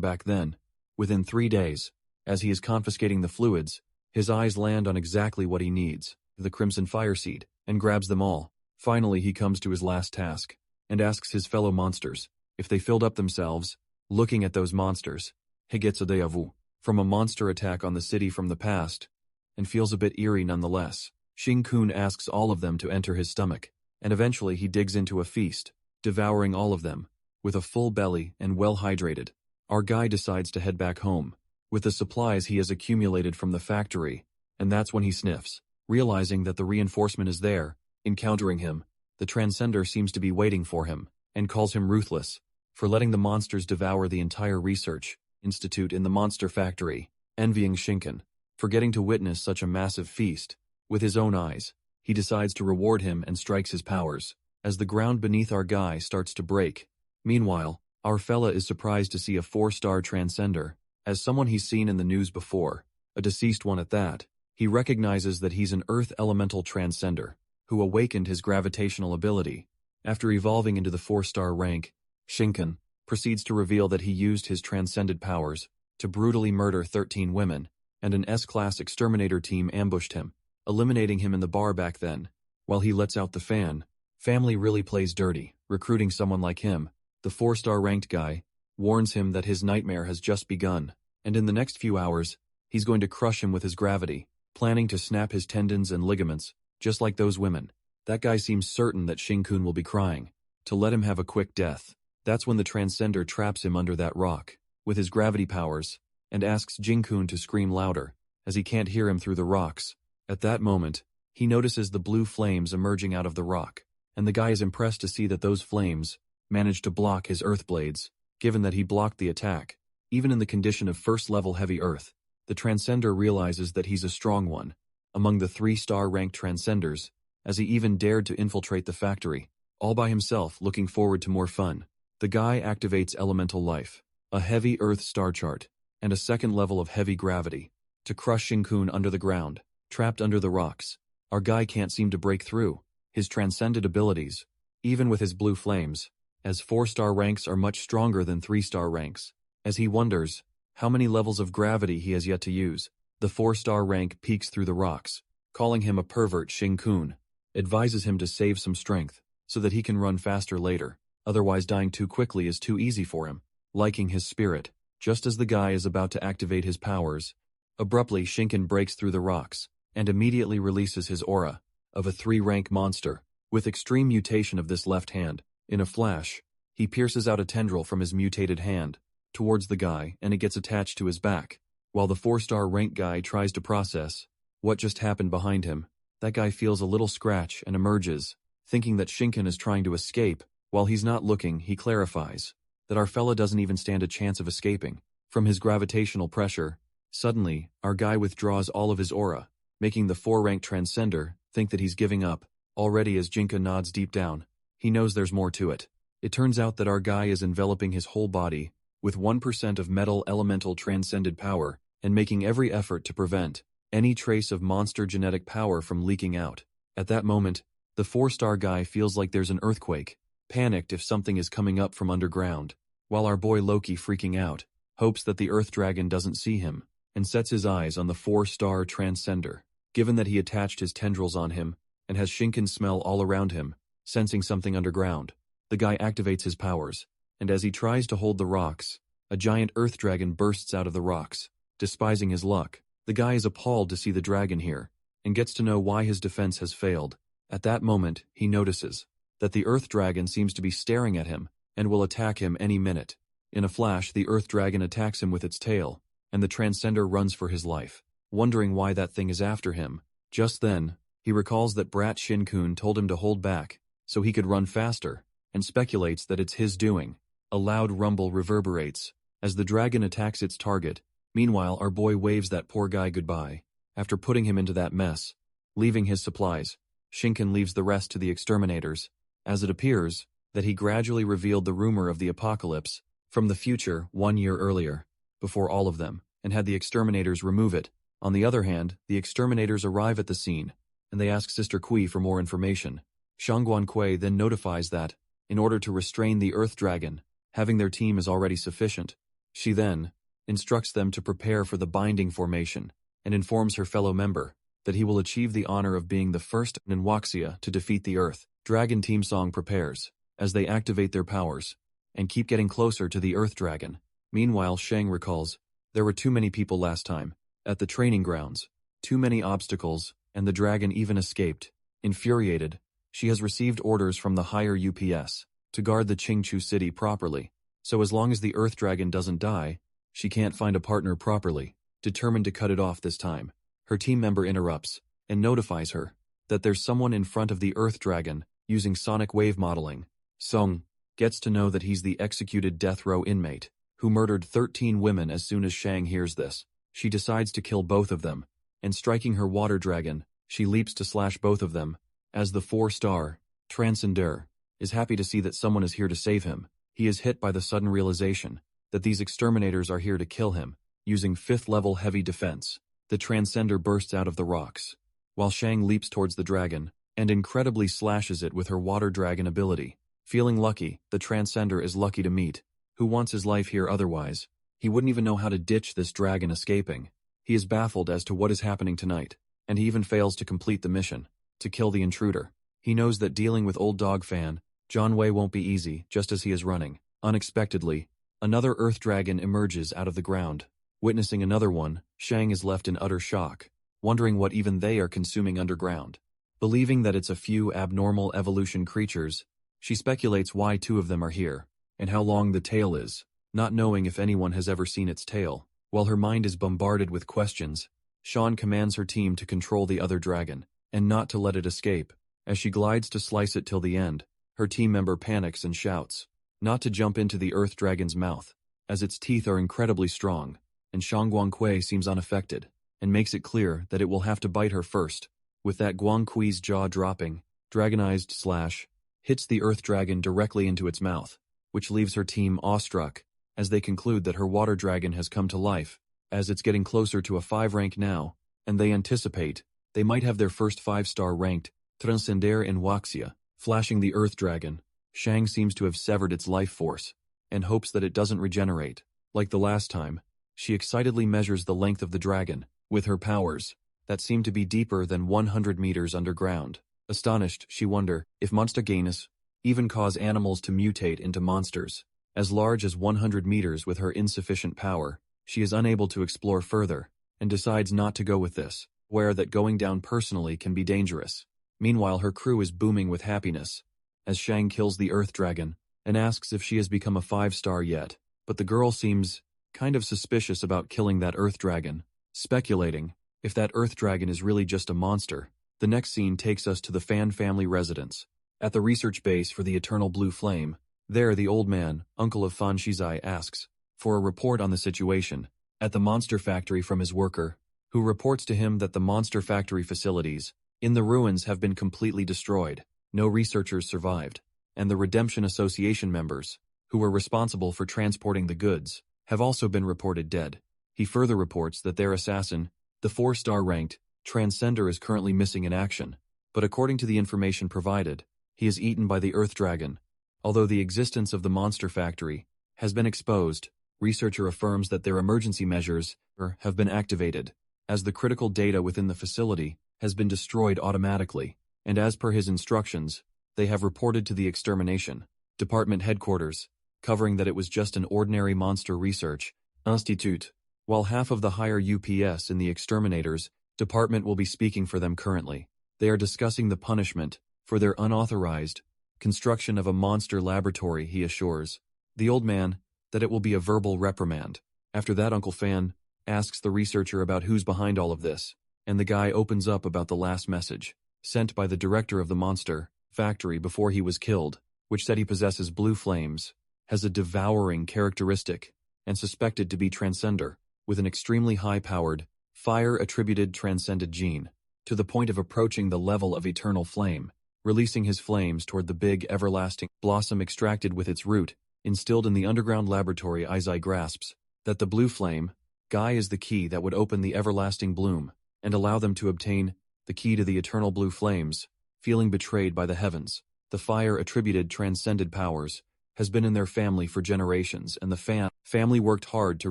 back then, within 3 days. As he is confiscating the fluids, his eyes land on exactly what he needs, the Crimson Fire Seed, and grabs them all. Finally he comes to his last task, and asks his fellow monsters if they filled up themselves. Looking at those monsters, he gets a déjà vu from a monster attack on the city from the past, and feels a bit eerie nonetheless. Shing-kun asks all of them to enter his stomach, and eventually he digs into a feast, devouring all of them, with a full belly and well hydrated. Our guy decides to head back home, with the supplies he has accumulated from the factory, and that's when he sniffs, realizing that the reinforcement is there. Encountering him, the Transcender seems to be waiting for him, and calls him ruthless for letting the monsters devour the entire research institute in the monster factory. Envying Shinken for getting to witness such a massive feast with his own eyes, he decides to reward him and strikes his powers, as the ground beneath our guy starts to break. Meanwhile, our fella is surprised to see a 4-star transcender, as someone he's seen in the news before, a deceased one at that, he recognizes that he's an Earth elemental transcender, who awakened his gravitational ability. After evolving into the 4-star rank, Shinken proceeds to reveal that he used his transcended powers to brutally murder 13 women, and an S-class exterminator team ambushed him, eliminating him in the bar back then. While he lets out the fan, family really plays dirty, recruiting someone like him. The 4-star ranked guy warns him that his nightmare has just begun, and in the next few hours, he's going to crush him with his gravity, planning to snap his tendons and ligaments, just like those women. That guy seems certain that Shinkun will be crying, to let him have a quick death. That's when the Transcender traps him under that rock, with his gravity powers, and asks Jinkun to scream louder, as he can't hear him through the rocks. At that moment, he notices the blue flames emerging out of the rock, and the guy is impressed to see that those flames managed to block his earth blades, given that he blocked the attack. Even in the condition of first-level heavy earth, the Transcender realizes that he's a strong one, among the 3-star ranked Transcenders, as he even dared to infiltrate the factory, all by himself, looking forward to more fun. The guy activates elemental life, a heavy earth star chart, and a second level of heavy gravity, to crush Shinkun under the ground, trapped under the rocks. Our guy can't seem to break through his transcended abilities, even with his blue flames, as 4-star ranks are much stronger than 3-star ranks. As he wonders how many levels of gravity he has yet to use, the 4-star rank peeks through the rocks, calling him a pervert. Shinkun advises him to save some strength, so that he can run faster later, otherwise dying too quickly is too easy for him. Liking his spirit, just as the guy is about to activate his powers, abruptly Shinken breaks through the rocks, and immediately releases his aura of a 3-rank monster, with extreme mutation of this left hand. In a flash, he pierces out a tendril from his mutated hand towards the guy, and it gets attached to his back. While the 4-star rank guy tries to process what just happened behind him, that guy feels a little scratch and emerges, thinking that Shinken is trying to escape. While he's not looking, he clarifies that our fella doesn't even stand a chance of escaping from his gravitational pressure. Suddenly, our guy withdraws all of his aura, making the 4-ranked Transcender think that he's giving up. Already as Jinka nods deep down, he knows there's more to it. It turns out that our guy is enveloping his whole body with 1% of metal elemental transcended power, and making every effort to prevent any trace of monster genetic power from leaking out. At that moment, the 4-star guy feels like there's an earthquake, panicked if something is coming up from underground, while our boy Loki, freaking out, hopes that the Earth Dragon doesn't see him, and sets his eyes on the 4-star Transcender. Given that he attached his tendrils on him, and has Shinken smell all around him, sensing something underground, the guy activates his powers, and as he tries to hold the rocks, a giant Earth Dragon bursts out of the rocks. Despising his luck, the guy is appalled to see the dragon here, and gets to know why his defense has failed. At that moment, he notices that the Earth Dragon seems to be staring at him, and will attack him any minute. In a flash, the Earth Dragon attacks him with its tail, and the Transcender runs for his life, wondering why that thing is after him. Just then, he recalls that Brat Shinkun told him to hold back, so he could run faster, and speculates that it's his doing. A loud rumble reverberates as the dragon attacks its target. Meanwhile, our boy waves that poor guy goodbye, after putting him into that mess. Leaving his supplies, Shinken leaves the rest to the exterminators, as it appears that he gradually revealed the rumor of the apocalypse from the future 1 year earlier, before all of them, and had the exterminators remove it. On the other hand, the exterminators arrive at the scene, and they ask Sister Kui for more information. Shangguan Kui then notifies that, in order to restrain the Earth Dragon, having their team is already sufficient. She then instructs them to prepare for the binding formation, and informs her fellow member that he will achieve the honor of being the first Ninwaxia to defeat the Earth Dragon. Team song prepares, as they activate their powers, and keep getting closer to the Earth Dragon. Meanwhile, Shang recalls, there were too many people last time, at the training grounds, too many obstacles, and the dragon even escaped. Infuriated, she has received orders from the higher UPS to guard the Qingchu city properly, so as long as the Earth Dragon doesn't die, she can't find a partner properly. Determined to cut it off this time, her team member interrupts and notifies her that there's someone in front of the Earth Dragon using sonic wave modeling. Song gets to know that he's the executed death row inmate who murdered 13 women. As soon as Shang hears this, she decides to kill both of them, and striking her water dragon, she leaps to slash both of them. As the 4-star Transcender is happy to see that someone is here to save him, he is hit by the sudden realization that these exterminators are here to kill him, using 5th level heavy defense. the Transcender bursts out of the rocks, while Shang leaps towards the dragon, and incredibly slashes it with her water dragon ability. Feeling lucky, the Transcender is lucky to meet. Who wants his life here otherwise? He wouldn't even know how to ditch this dragon escaping. He is baffled as to what is happening tonight, and he even fails to complete the mission, to kill the intruder. He knows that dealing with Old Dog Fan, John Wei won't be easy, just as he is running. Unexpectedly, another Earth Dragon emerges out of the ground. Witnessing another one, Shang is left in utter shock, wondering what even they are consuming underground. Believing that it's a few abnormal evolution creatures, she speculates why 2 of them are here, and how long the tail is, not knowing if anyone has ever seen its tail. While her mind is bombarded with questions, Sean commands her team to control the other dragon, and not to let it escape. As she glides to slice it till the end, her team member panics and shouts, not to jump into the Earth Dragon's mouth, as its teeth are incredibly strong, and Shang Guangqui seems unaffected, and makes it clear that it will have to bite her first. With that, Guangqui's jaw dropping, Dragonized Slash hits the Earth Dragon directly into its mouth, which leaves her team awestruck, as they conclude that her water dragon has come to life, as it's getting closer to a 5 rank now, and they anticipate they might have their first 5-star ranked Transcender in Waxia. Flashing the Earth Dragon, Shang seems to have severed its life force, and hopes that it doesn't regenerate. Like the last time, she excitedly measures the length of the dragon, with her powers, that seem to be deeper than 100 meters underground. Astonished, she wonders if monster gainus even cause animals to mutate into monsters as large as 100 meters. With her insufficient power, she is unable to explore further, and decides not to go with this, aware that going down personally can be dangerous. Meanwhile, her crew is booming with happiness, as Shang kills the Earth Dragon, and asks if she has become a 5-star yet, but the girl seems kind of suspicious about killing that Earth Dragon, speculating if that Earth Dragon is really just a monster. The next scene takes us to the Fan family residence, at the research base for the Eternal Blue Flame. There, the old man, uncle of Fan Shizai, asks for a report on the situation at the monster factory from his worker, who reports to him that the monster factory facilities in the ruins have been completely destroyed. No researchers survived, and the Redemption Association members, who were responsible for transporting the goods, have also been reported dead. He further reports that their assassin, the 4-star ranked Transcender, is currently missing in action, but according to the information provided, he is eaten by the Earth Dragon. Although the existence of the monster factory has been exposed, researcher affirms that their emergency measures have been activated, as the critical data within the facility has been destroyed automatically, and as per his instructions, they have reported to the extermination department headquarters, covering that it was just an ordinary monster research institute. While half of the higher UPS in the exterminators department will be speaking for them currently, they are discussing the punishment for their unauthorized construction of a monster laboratory. He assures the old man that it will be a verbal reprimand. After that, Uncle Fan asks the researcher about who's behind all of this, and the guy opens up about the last message sent by the director of the monster factory before he was killed, which said he possesses blue flames, has a devouring characteristic, and suspected to be Transcender, with an extremely high-powered, fire-attributed transcended gene, to the point of approaching the level of eternal flame, releasing his flames toward the big everlasting blossom extracted with its root, instilled in the underground laboratory. Izai grasps that the blue flame guy is the key that would open the everlasting bloom, and allow them to obtain the key to the eternal blue flames. Feeling betrayed by the heavens, the fire-attributed transcended powers has been in their family for generations, and the family worked hard to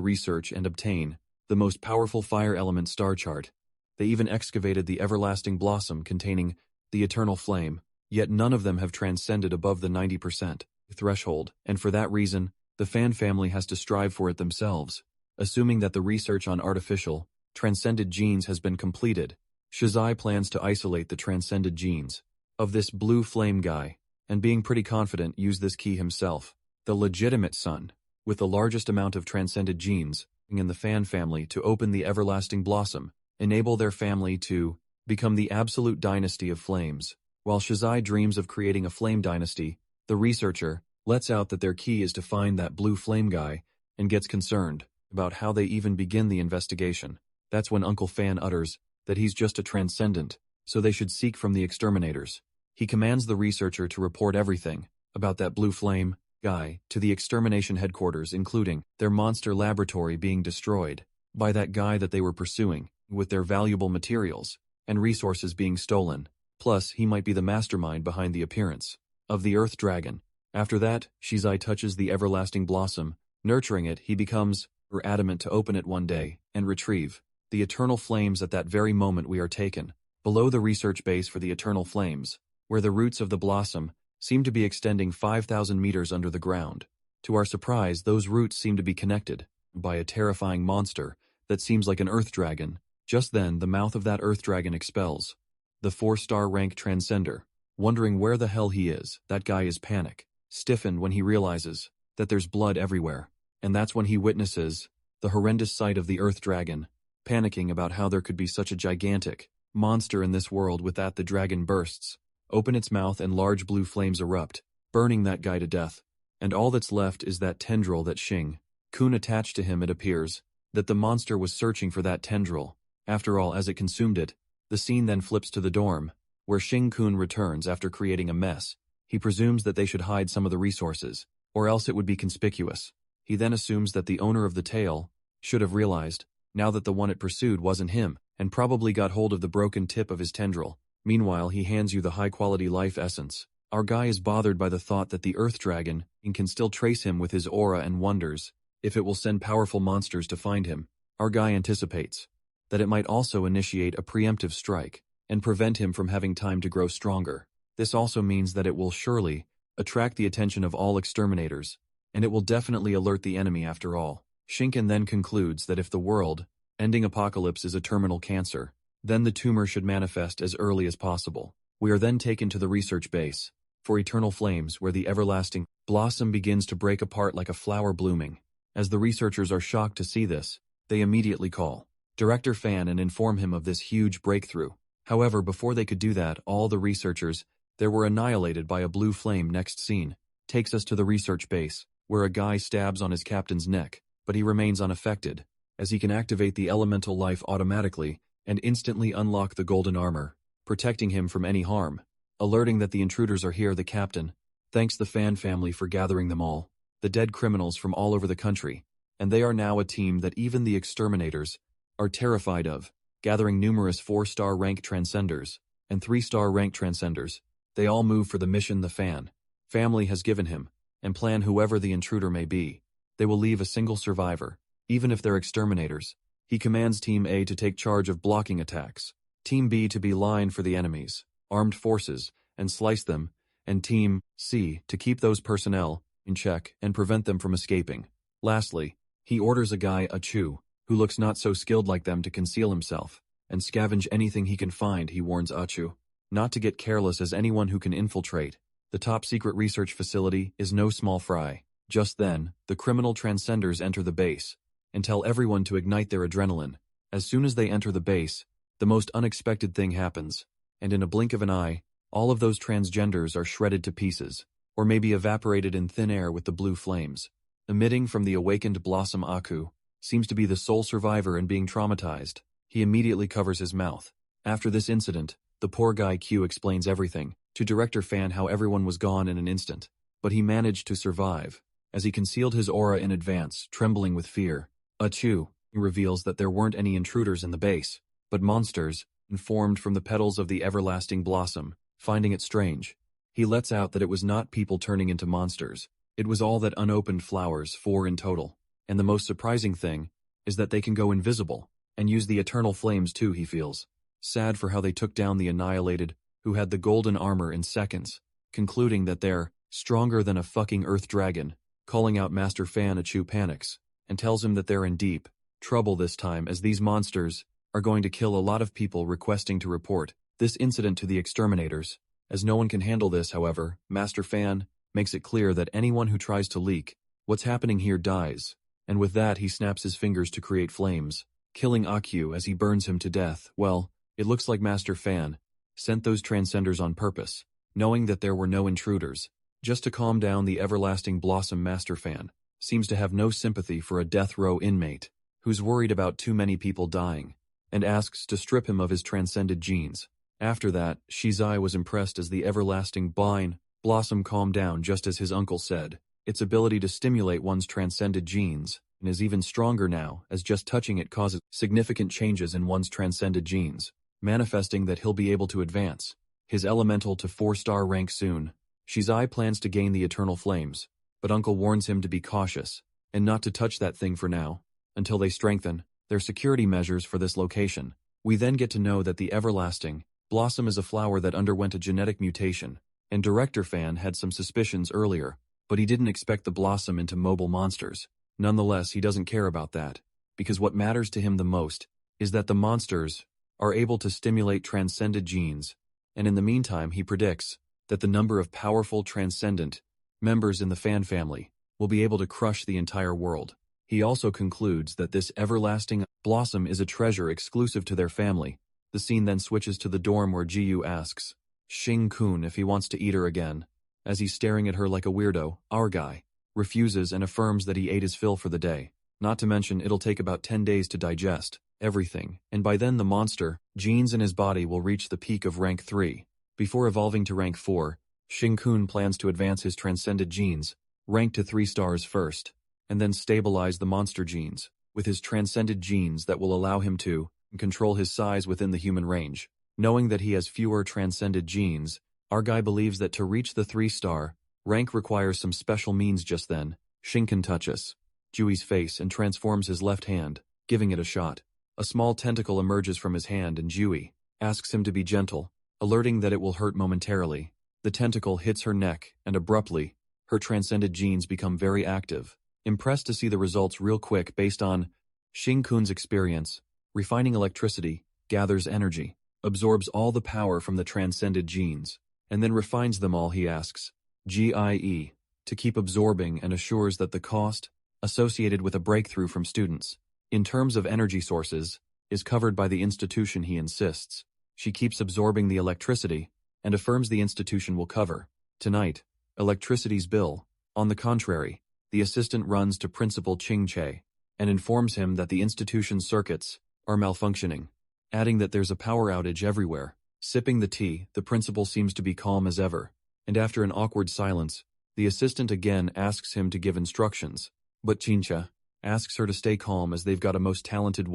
research and obtain the most powerful fire element star chart. They even excavated the everlasting blossom containing the eternal flame, yet none of them have transcended above the 90% threshold, and for that reason, the Fan family has to strive for it themselves. Assuming that the research on artificial, transcended genes has been completed, Shizai plans to isolate the transcended genes of this blue flame guy, and being pretty confident use this key himself, the legitimate son, with the largest amount of transcended genes, in the Fan family to open the everlasting blossom, enable their family to become the absolute dynasty of flames. While Shizai dreams of creating a flame dynasty, the researcher lets out that their key is to find that blue flame guy, and gets concerned about how they even begin the investigation. That's when Uncle Fan utters that he's just a transcendent, so they should seek from the exterminators. He commands the researcher to report everything about that blue flame guy to the extermination headquarters, including their monster laboratory being destroyed by that guy that they were pursuing, with their valuable materials and resources being stolen. Plus, he might be the mastermind behind the appearance of the Earth Dragon. After that, Shizai touches the everlasting blossom. Nurturing it, he becomes adamant to open it one day and retrieve the eternal flames. At that very moment we are taken below the research base for the eternal flames, where the roots of the blossom seem to be extending 5,000 meters under the ground. To our surprise, those roots seem to be connected by a terrifying monster that seems like an Earth Dragon. Just then, the mouth of that Earth Dragon expels the 4-star rank Transcender. Wondering where the hell he is, that guy is panic stiffened when he realizes that there's blood everywhere. And that's when he witnesses the horrendous sight of the Earth Dragon, panicking about how there could be such a gigantic monster in this world. With that, the dragon bursts open its mouth and large blue flames erupt, burning that guy to death. And all that's left is that tendril that Shing-kun attached to him. It appears that the monster was searching for that tendril. After all, as it consumed it, the scene then flips to the dorm, where Shing-kun returns after creating a mess. He presumes that they should hide some of the resources, or else it would be conspicuous. He then assumes that the owner of the tail should have realized, now that the one it pursued wasn't him, and probably got hold of the broken tip of his tendril. Meanwhile, he hands you the high-quality life essence. Our guy is bothered by the thought that the Earth Dragon can still trace him with his aura and wonders if it will send powerful monsters to find him. Our guy anticipates that it might also initiate a preemptive strike and prevent him from having time to grow stronger. This also means that it will surely attract the attention of all exterminators, and it will definitely alert the enemy after all. Shinken then concludes that if the world-ending apocalypse is a terminal cancer, then the tumor should manifest as early as possible. We are then taken to the research base for eternal flames, where the everlasting blossom begins to break apart like a flower blooming. As the researchers are shocked to see this, they immediately call Director Fan and inform him of this huge breakthrough. However, before they could do that, all the researchers there were annihilated by a blue flame. Next scene takes us to the research base, where a guy stabs on his captain's neck, but he remains unaffected, as he can activate the elemental life automatically and instantly unlock the golden armor, protecting him from any harm. Alerting that the intruders are here, the captain thanks the Fan family for gathering them all, the dead criminals from all over the country, and they are now a team that even the exterminators are terrified of, gathering numerous 4-star rank Transcenders and 3-star rank Transcenders. They all move for the mission the Fan family has given him, and plan whoever the intruder may be. They will leave a single survivor, even if they're exterminators. He commands Team A to take charge of blocking attacks, Team B to be line for the enemy's armed forces and slice them, and Team C to keep those personnel in check and prevent them from escaping. Lastly, he orders a guy, Achu, who looks not so skilled like them, to conceal himself and scavenge anything he can find. He warns Achu not to get careless, as anyone who can infiltrate the top-secret research facility is no small fry. Just then, the criminal Transcenders enter the base and tell everyone to ignite their adrenaline. As soon as they enter the base, the most unexpected thing happens, and in a blink of an eye, all of those transgenders are shredded to pieces, or maybe evaporated in thin air with the blue flames. Emitting from the awakened Blossom, Aku seems to be the sole survivor and being traumatized. He immediately covers his mouth. After this incident, the poor guy Q explains everything to Director Fan, how everyone was gone in an instant, but he managed to survive, as he concealed his aura in advance, trembling with fear. Achu reveals that there weren't any intruders in the base, but monsters, informed from the petals of the everlasting blossom. Finding it strange, he lets out that it was not people turning into monsters. It was all that unopened flowers, 4 in total. And the most surprising thing is that they can go invisible and use the eternal flames too. He feels sad for how they took down the annihilated, who had the golden armor, in seconds, concluding that they're stronger than a fucking Earth Dragon. Calling out Master Fan, Achu panics and tells him that they're in deep trouble this time, as these monsters are going to kill a lot of people, requesting to report this incident to the exterminators. As no one can handle this, however, Master Fan makes it clear that anyone who tries to leak what's happening here dies, and with that he snaps his fingers to create flames, killing Akyu as he burns him to death. Well, it looks like Master Fan sent those Transcenders on purpose, knowing that there were no intruders, just to calm down the everlasting blossom. Master Fan seems to have no sympathy for a death row inmate who's worried about too many people dying, and asks to strip him of his transcended genes. After that, Shizai was impressed as the everlasting blossom calmed down, just as his uncle said. Its ability to stimulate one's transcended genes and is even stronger now, as just touching it causes significant changes in one's transcended genes, manifesting that he'll be able to advance his elemental to 4-star rank soon. Shizai plans to gain the eternal flames, but Uncle warns him to be cautious and not to touch that thing for now, until they strengthen their security measures for this location. We then get to know that the everlasting blossom is a flower that underwent a genetic mutation, and Director Fan had some suspicions earlier, but he didn't expect the blossom into mobile monsters. Nonetheless, he doesn't care about that, because what matters to him the most is that the monsters are able to stimulate transcended genes, and in the meantime he predicts that the number of powerful transcendent members in the Fan family will be able to crush the entire world. He also concludes that this everlasting blossom is a treasure exclusive to their family. The scene then switches to the dorm where Jiyu asks Shing-kun if he wants to eat her again. As he's staring at her like a weirdo, our guy refuses and affirms that he ate his fill for the day. Not to mention it'll take about 10 days to digest everything, and by then the monster genes in his body will reach the peak of rank 3. Before evolving to rank 4, Shing-kun plans to advance his transcended genes, rank to 3 stars first, and then stabilize the monster genes with his transcended genes that will allow him to control his size within the human range. Knowing that he has fewer transcended genes, our guy believes that to reach the 3-star rank requires some special means. Just then, Shinken touches Jui's face and transforms his left hand, giving it a shot. A small tentacle emerges from his hand and Jui asks him to be gentle, alerting that it will hurt momentarily. The tentacle hits her neck and abruptly, her transcended genes become very active. Impressed to see the results real quick based on Shing-kun's experience, refining electricity, gathers energy, absorbs all the power from the transcended genes, and then refines them all. He asks GIE to keep absorbing and assures that the cost associated with a breakthrough from students, in terms of energy sources, is covered by the institution. He insists she keeps absorbing the electricity and affirms the institution will cover tonight electricity's bill. On the contrary, the assistant runs to Principal Ching Che and informs him that the institution's circuits are malfunctioning, adding that there's a power outage everywhere. Sipping the tea, the principal seems to be calm as ever, and after an awkward silence, the assistant again asks him to give instructions, but Chincha asks her to stay calm as they've got a most talented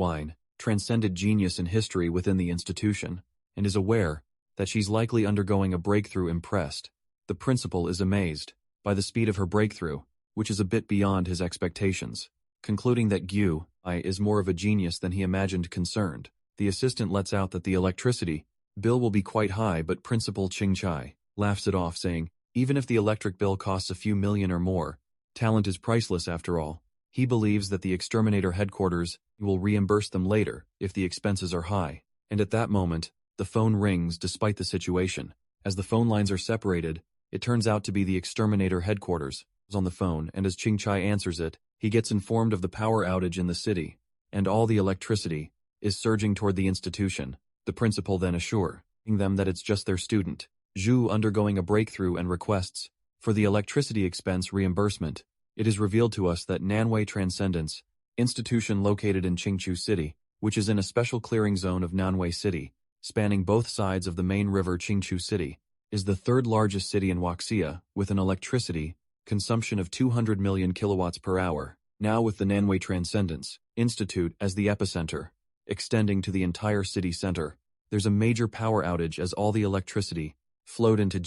transcended genius in history within the institution, and is aware that she's likely undergoing a breakthrough. Impressed, the principal is amazed by the speed of her breakthrough, which is a bit beyond his expectations. Concluding that Gyu is more of a genius than he imagined. Concerned, the assistant lets out that the electricity bill will be quite high, but Principal Ching Chai laughs it off, saying, even if the electric bill costs a few million or more, talent is priceless after all. He believes that the exterminator headquarters will reimburse them later if the expenses are high, and at that moment, the phone rings despite the situation. As the phone lines are separated, it turns out to be the exterminator headquarters on the phone, and as Ching Chai answers it, he gets informed of the power outage in the city, and all the electricity is surging toward the institution. The principal then assuring them that it's just their student, Zhu, undergoing a breakthrough and requests for the electricity expense reimbursement. It is revealed to us that Nanwei Transcendence institution located in Qingchu City, which is in a special clearing zone of Nanwei City, spanning both sides of the main river Qingchu City, is the third largest city in Wuxia, with an electricity consumption of 200 million kilowatts per hour. Now with the Nanwei Transcendence Institute as the epicenter, extending to the entire city center, there's a major power outage as all the electricity flowed into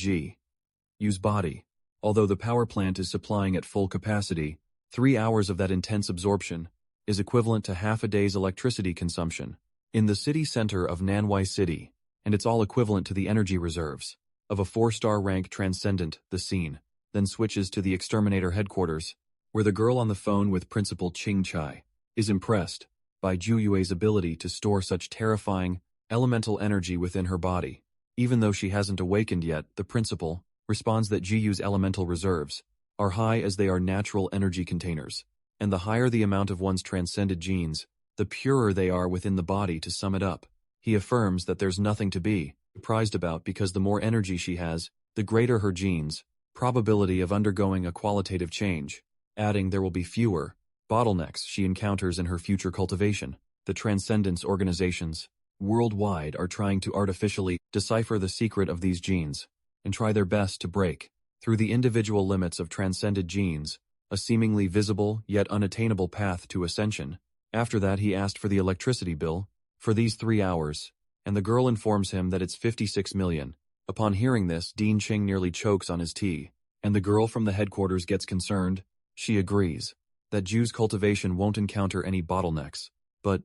Yu's body. Although the power plant is supplying at full capacity, 3 hours of that intense absorption is equivalent to half a day's electricity consumption in the city center of Nanwei City, and it's all equivalent to the energy reserves of a 4-star rank transcendent. The scene then switches to the exterminator headquarters, where the girl on the phone with Principal Ching Chai is impressed by Zhu Yue's ability to store such terrifying elemental energy within her body. Even though she hasn't awakened yet, the principal responds that Jiyu's elemental reserves are high as they are natural energy containers, and the higher the amount of one's transcended genes, the purer they are within the body. To sum it up, he affirms that there's nothing to be surprised about because the more energy she has, the greater her genes' probability of undergoing a qualitative change, adding there will be fewer bottlenecks she encounters in her future cultivation. The transcendence organizations worldwide are trying to artificially decipher the secret of these genes and try their best to break through the individual limits of transcended genes a seemingly visible yet unattainable path to ascension. After that he asked for the electricity bill, for these 3 hours, and the girl informs him that it's 56 million. Upon hearing this, Dean Ching nearly chokes on his tea, and the girl from the headquarters gets concerned. She agrees that Ju's cultivation won't encounter any bottlenecks, but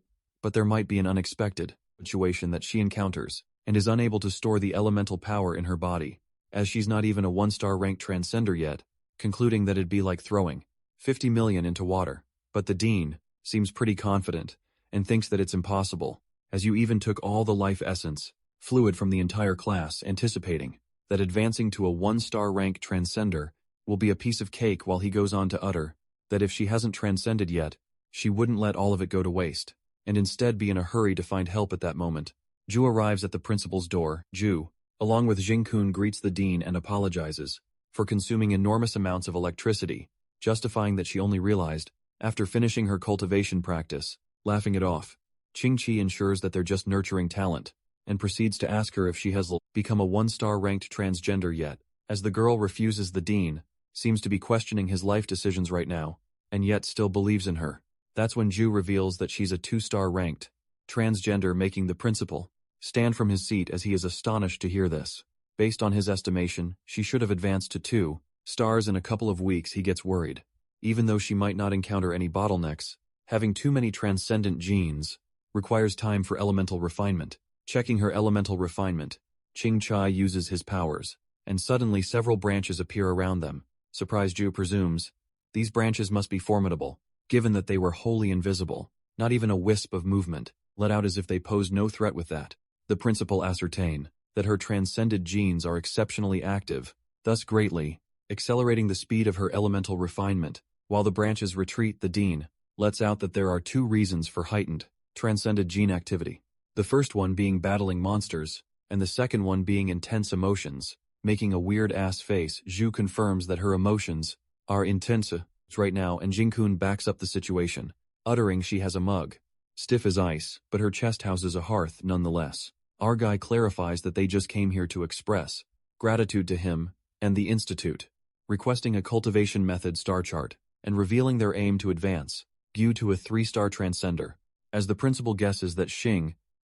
there might be an unexpected situation that she encounters, and is unable to store the elemental power in her body, as she's not even a 1-star ranked transcender yet, concluding that it'd be like throwing 50 million into water. But the dean seems pretty confident, and thinks that it's impossible, as you even took all the life essence, fluid from the entire class, anticipating that advancing to a 1-star rank transcender will be a piece of cake, while he goes on to utter that if she hasn't transcended yet, she wouldn't let all of it go to waste, and instead be in a hurry to find help at that moment. Ju arrives at the principal's door. Ju, along with Jing-kun, greets the dean and apologizes for consuming enormous amounts of electricity, justifying that she only realized after finishing her cultivation practice, laughing it off. Ching-chi ensures that they're just nurturing talent, and proceeds to ask her if she has become a 1-star ranked transgender yet, as the girl refuses. The dean seems to be questioning his life decisions right now, and yet still believes in her. That's when Ju reveals that she's a 2-star ranked transgender, making the principal stand from his seat, as he is astonished to hear this. Based on his estimation, she should have advanced to 2 stars in a couple of weeks. He gets worried. Even though she might not encounter any bottlenecks, having too many transcendent genes requires time for elemental refinement. Checking her elemental refinement, Ching Chai uses his powers, and suddenly several branches appear around them. Surprised, Ju presumes these branches must be formidable, given that they were wholly invisible, not even a wisp of movement, let out as if they posed no threat with that. The principal ascertain that her transcended genes are exceptionally active, thus greatly accelerating the speed of her elemental refinement. While the branches retreat, the dean lets out that there are 2 reasons for heightened transcended gene activity. The first one being battling monsters, and the second one being intense emotions. Making a weird-ass face, Ju confirms that her emotions are intense right now, and Jing-kun backs up the situation, uttering she has a mug, stiff as ice, but her chest houses a hearth nonetheless. Our guy clarifies that they just came here to express gratitude to him and the Institute, requesting a cultivation method star chart, and revealing their aim to advance Gyu to a 3-star transcender. As the principal guesses that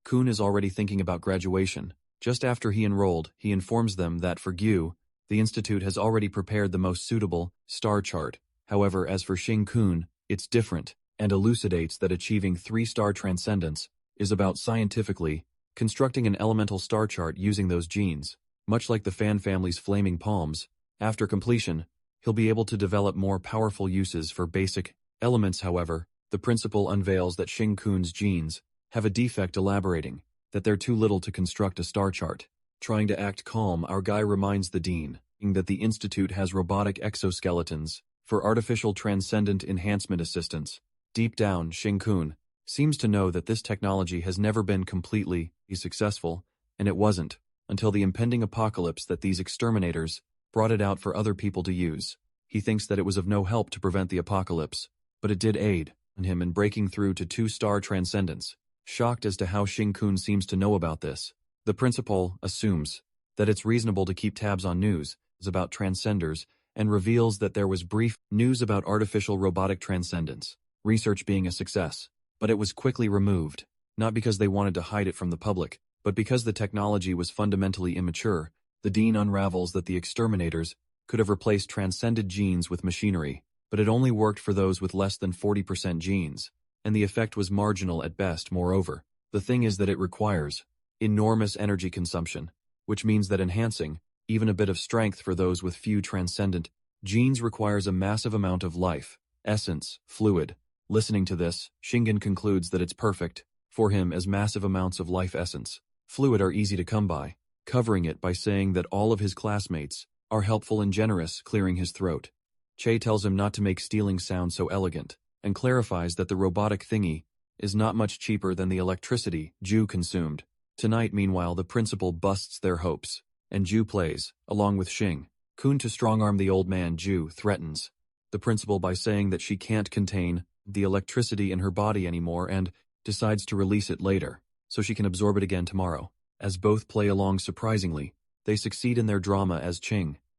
Kun is already thinking about graduation, just after he enrolled, he informs them that for Gyu, the Institute has already prepared the most suitable star chart. However, as for Kun, it's different, and elucidates that achieving 3-star transcendence is about scientifically constructing an elemental star chart using those genes. Much like the fan family's flaming palms, after completion, he'll be able to develop more powerful uses for basic elements. However, the principal unveils that Kun's genes have a defect, elaborating that they're too little to construct a star chart. Trying to act calm, our guy reminds the dean that the Institute has robotic exoskeletons for artificial transcendent enhancement assistance. Deep down, Kun seems to know that this technology has never been completely successful, and it wasn't until the impending apocalypse that these exterminators brought it out for other people to use. He thinks that it was of no help to prevent the apocalypse, but it did aid him in breaking through to 2-star transcendence. Shocked as to how Kun seems to know about this, the principal assumes that it's reasonable to keep tabs on news about transcenders, and reveals that there was brief news about artificial robotic transcendence research being a success, but it was quickly removed, not because they wanted to hide it from the public, but because the technology was fundamentally immature. The dean unravels that the exterminators could have replaced transcended genes with machinery, but it only worked for those with less than 40% genes, and the effect was marginal at best. Moreover, the thing is that it requires enormous energy consumption, which means that enhancing even a bit of strength for those with few transcendent genes requires a massive amount of life essence fluid. Listening to this, Shingen concludes that it's perfect for him, as massive amounts of life essence fluid are easy to come by, covering it by saying that all of his classmates are helpful and generous, clearing his throat. Che tells him not to make stealing sound so elegant, and clarifies that the robotic thingy is not much cheaper than the electricity Ju consumed. Tonight, meanwhile, the principal busts their hopes, and Ju plays, along with Kun, to strong-arm the old man. Ju threatens the principal by saying that she can't contain the electricity in her body anymore, and decides to release it later, so she can absorb it again tomorrow. As both play along surprisingly, they succeed in their drama as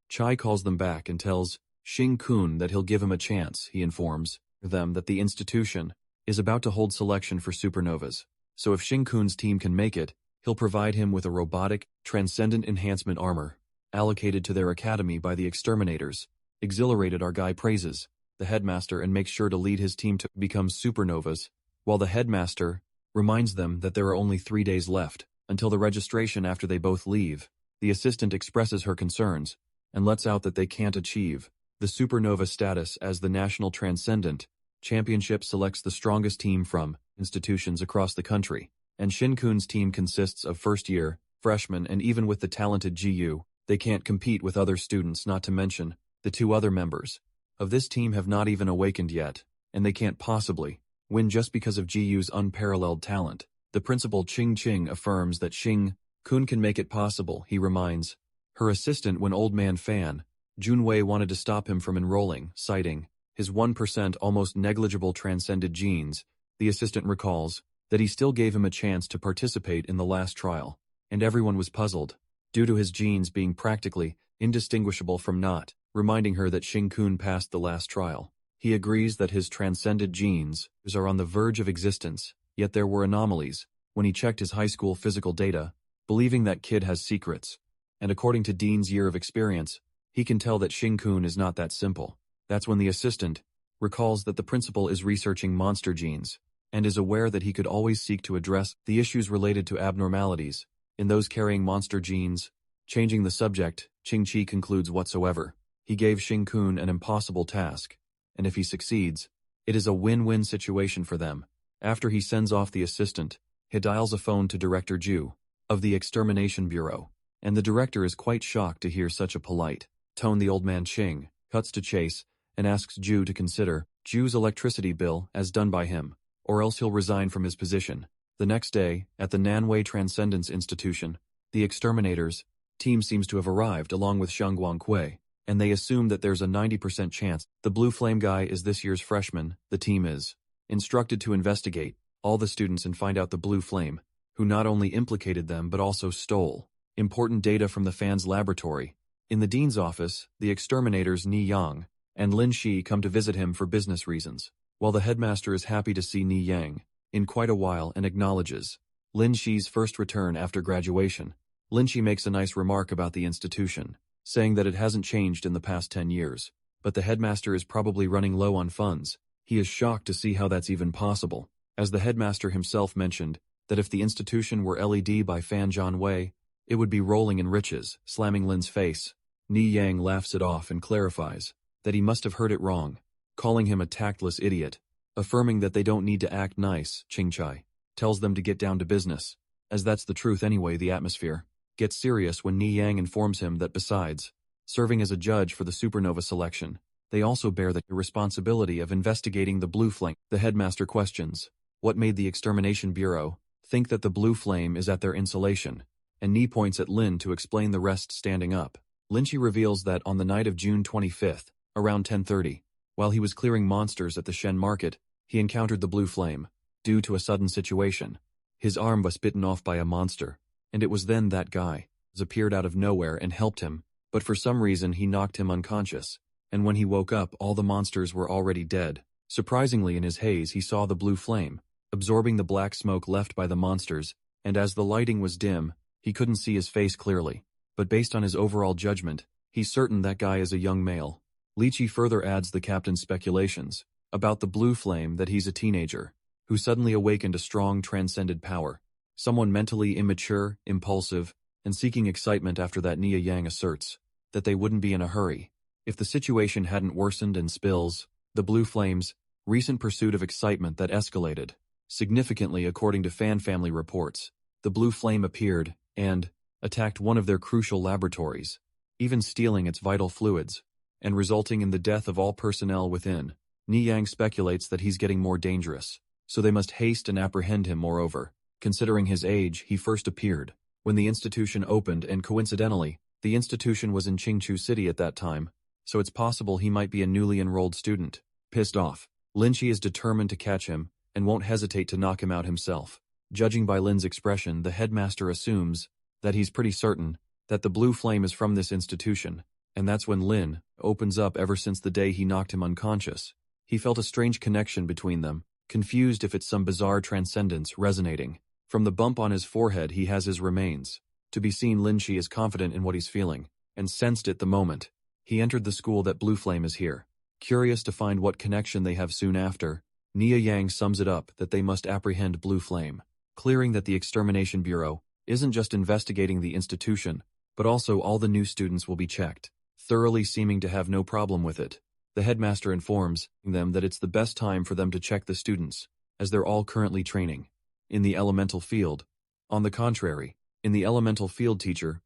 Chai calls them back and tells Xing Kun that he'll give him a chance. He informs them that the institution is about to hold selection for supernovas. So if Xing Kun's team can make it, he'll provide him with a robotic, transcendent enhancement armor, allocated to their academy by the exterminators. Exhilarated, our guy praises the headmaster and makes sure to lead his team to become supernovas, while the headmaster reminds them that there are only 3 days left until the registration. After they both leave, the assistant expresses her concerns and lets out that they can't achieve the supernova status as the National Transcendent Championship selects the strongest team from institutions across the country, and Xing Kun's team consists of first-year, freshmen, and even with the talented GU, they can't compete with other students, not to mention the 2 other members of this team have not even awakened yet, and they can't possibly win just because of GU's unparalleled talent. The principal Ching affirms that Xing Kun can make it possible. He reminds her assistant when old man Fan Junwei wanted to stop him from enrolling, citing his 1% almost negligible transcended genes. The assistant recalls that he still gave him a chance to participate in the last trial, and everyone was puzzled, due to his genes being practically indistinguishable from not, reminding her that Xing Kun passed the last trial. He agrees that his transcended genes are on the verge of existence, yet there were anomalies when he checked his high school physical data, believing that kid has secrets. And according to Dean's year of experience, he can tell that Xing Kun is not that simple. That's when the assistant recalls that the principal is researching monster genes, and is aware that he could always seek to address the issues related to abnormalities in those carrying monster genes. Changing the subject, Ching-Chi concludes whatsoever. He gave Xing Kun an impossible task, and if he succeeds, it is a win-win situation for them. After he sends off the assistant, he dials a phone to Director Ju of the Extermination Bureau, and the director is quite shocked to hear such a polite tone. The old man Ching cuts to chase and asks Ju to consider Ju's electricity bill as done by him, or else he'll resign from his position. The next day, at the Nanwei Transcendence Institution, the exterminators team seems to have arrived along with Sheng Guangkui, and they assume that there's a 90% chance the Blue Flame guy is this year's freshman. The team is instructed to investigate all the students and find out the Blue Flame, who not only implicated them but also stole important data from the fans' laboratory. In the dean's office, the exterminators Ni Yang and Lin Shi come to visit him for business reasons, while the headmaster is happy to see Ni Yang in quite a while and acknowledges Lin Shi's first return after graduation. Lin Shi makes a nice remark about the institution, saying that it hasn't changed in the past 10 years, but the headmaster is probably running low on funds. He is shocked to see how that's even possible, as the headmaster himself mentioned that if the institution were LED by Fan Zhanwei, it would be rolling in riches. Slamming Lin's face, Ni Yang laughs it off and clarifies that he must have heard it wrong, calling him a tactless idiot, affirming that they don't need to act nice. Ching-Chai tells them to get down to business, as that's the truth anyway. The atmosphere gets serious when Ni Yang informs him that besides serving as a judge for the supernova selection, they also bear the responsibility of investigating the Blue Flame. The headmaster questions what made the Extermination Bureau think that the Blue Flame is at their installation, and Ni points at Lin to explain the rest standing up. Linchi reveals that on the night of June 25th, around 10:30, while he was clearing monsters at the Shen market, he encountered the Blue Flame. Due to a sudden situation, his arm was bitten off by a monster, and it was then that guy appeared out of nowhere and helped him, but for some reason he knocked him unconscious, and when he woke up all the monsters were already dead. Surprisingly, in his haze he saw the Blue Flame, absorbing the black smoke left by the monsters, and as the lighting was dim, he couldn't see his face clearly, but based on his overall judgment, he's certain that guy is a young male. Lychee further adds the captain's speculations about the Blue Flame that he's a teenager who suddenly awakened a strong transcended power, someone mentally immature, impulsive, and seeking excitement. After that, Nia Yang asserts that they wouldn't be in a hurry if the situation hadn't worsened and spills the Blue Flame's recent pursuit of excitement that escalated significantly. According to fan family reports, the Blue Flame appeared and attacked one of their crucial laboratories, even stealing its vital fluids, and resulting in the death of all personnel within. Ni Yang speculates that he's getting more dangerous, so they must haste and apprehend him. Moreover, considering his age, he first appeared when the institution opened, and coincidentally, the institution was in Qingchu City at that time, so it's possible he might be a newly enrolled student. Pissed off, Linchi is determined to catch him and won't hesitate to knock him out himself. Judging by Lin's expression, the headmaster assumes that he's pretty certain that the Blue Flame is from this institution, And that's when Lin opens up ever since the day he knocked him unconscious. He felt a strange connection between them, confused if it's some bizarre transcendence resonating. From the bump on his forehead he has his remains. To be seen, Linchi is confident in what he's feeling, and sensed it the moment he entered the school that Blue Flame is here. Curious to find what connection they have soon after, Nia Yang sums it up that they must apprehend Blue Flame, clearing that the Extermination Bureau isn't just investigating the institution, but also all the new students will be checked, thoroughly seeming to have no problem with it. The headmaster informs them that it's the best time for them to check the students, as they're all currently training in the elemental field. On the contrary, in the elemental field, teacher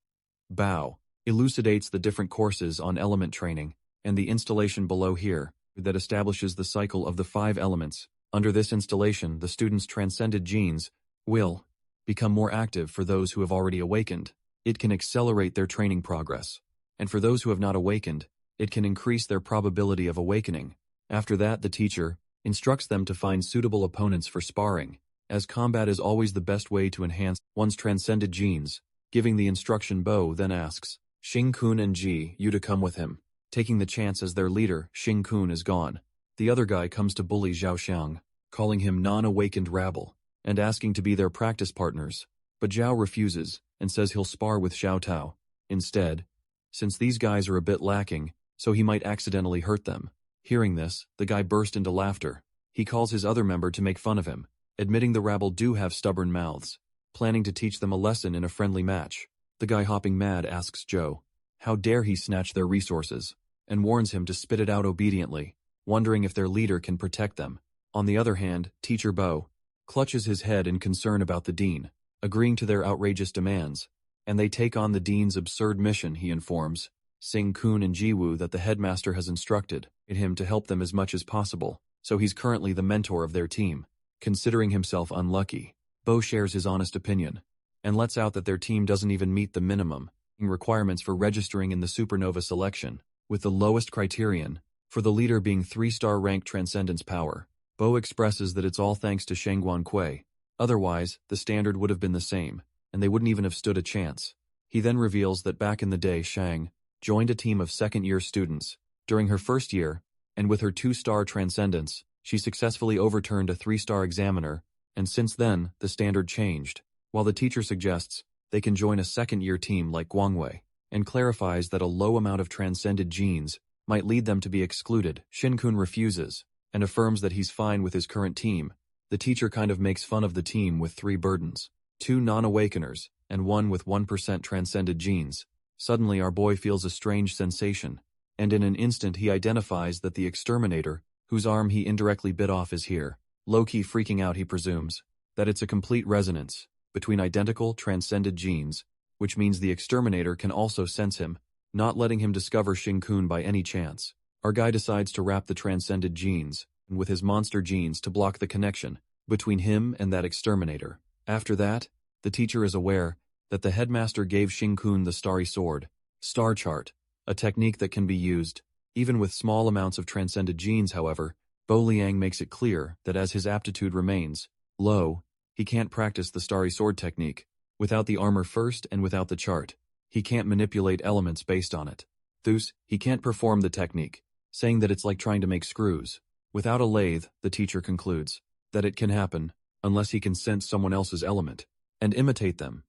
Bao elucidates the different courses on element training, and the installation below here that establishes the cycle of the 5 elements. Under this installation, the students' transcended genes will become more active for those who have already awakened. It can accelerate their training progress. And for those who have not awakened, it can increase their probability of awakening. After that, the teacher instructs them to find suitable opponents for sparring, as combat is always the best way to enhance one's transcended genes. Giving the instruction, Bo then asks Xing Kun and Ji Yu to come with him, taking the chance as their leader, Xing Kun, is gone. The other guy comes to bully Zhao Xiang, calling him non-awakened rabble, and asking to be their practice partners. But Zhao refuses, and says he'll spar with Xiao Tao instead, since these guys are a bit lacking, so he might accidentally hurt them. Hearing this, the guy burst into laughter. He calls his other member to make fun of him, admitting the rabble do have stubborn mouths, planning to teach them a lesson in a friendly match. The guy hopping mad asks Joe how dare he snatch their resources, and warns him to spit it out obediently, wondering if their leader can protect them. On the other hand, teacher Bo clutches his head in concern about the dean, agreeing to their outrageous demands, and they take on the dean's absurd mission. He informs Sing Kun and Jiwoo that the headmaster has instructed him to help them as much as possible, so he's currently the mentor of their team. Considering himself unlucky, Bo shares his honest opinion, and lets out that their team doesn't even meet the minimum requirements for registering in the supernova selection, with the lowest criterion for the leader being 3-star rank transcendence power. Bo expresses that it's all thanks to Shangguan Kui. Otherwise, the standard would have been the same, and they wouldn't even have stood a chance. He then reveals that back in the day, Shang joined a team of second-year students. During her first year, and with her 2-star transcendence, she successfully overturned a 3-star examiner, and since then, the standard changed. While the teacher suggests they can join a second-year team like Guangwei, and clarifies that a low amount of transcended genes might lead them to be excluded, Shin-kun refuses, and affirms that he's fine with his current team. The teacher kind of makes fun of the team with 3 burdens, 2 non-awakeners, and 1 with 1% transcended genes. Suddenly our boy feels a strange sensation, and in an instant he identifies that the exterminator, whose arm he indirectly bit off, is here. Low-key freaking out, he presumes that it's a complete resonance between identical transcended genes, which means the exterminator can also sense him, not letting him discover Shing-kun by any chance. Our guy decides to wrap the transcended genes with his monster genes to block the connection between him and that exterminator. After that, the teacher is aware that the headmaster gave Shing-kun the starry sword, star chart, a technique that can be used even with small amounts of transcended genes. However, Bo Liang makes it clear that as his aptitude remains low, he can't practice the starry sword technique without the armor first, and without the chart, he can't manipulate elements based on it. Thus, he can't perform the technique, saying that it's like trying to make screws without a lathe. The teacher concludes that it can happen unless he can sense someone else's element and imitate them.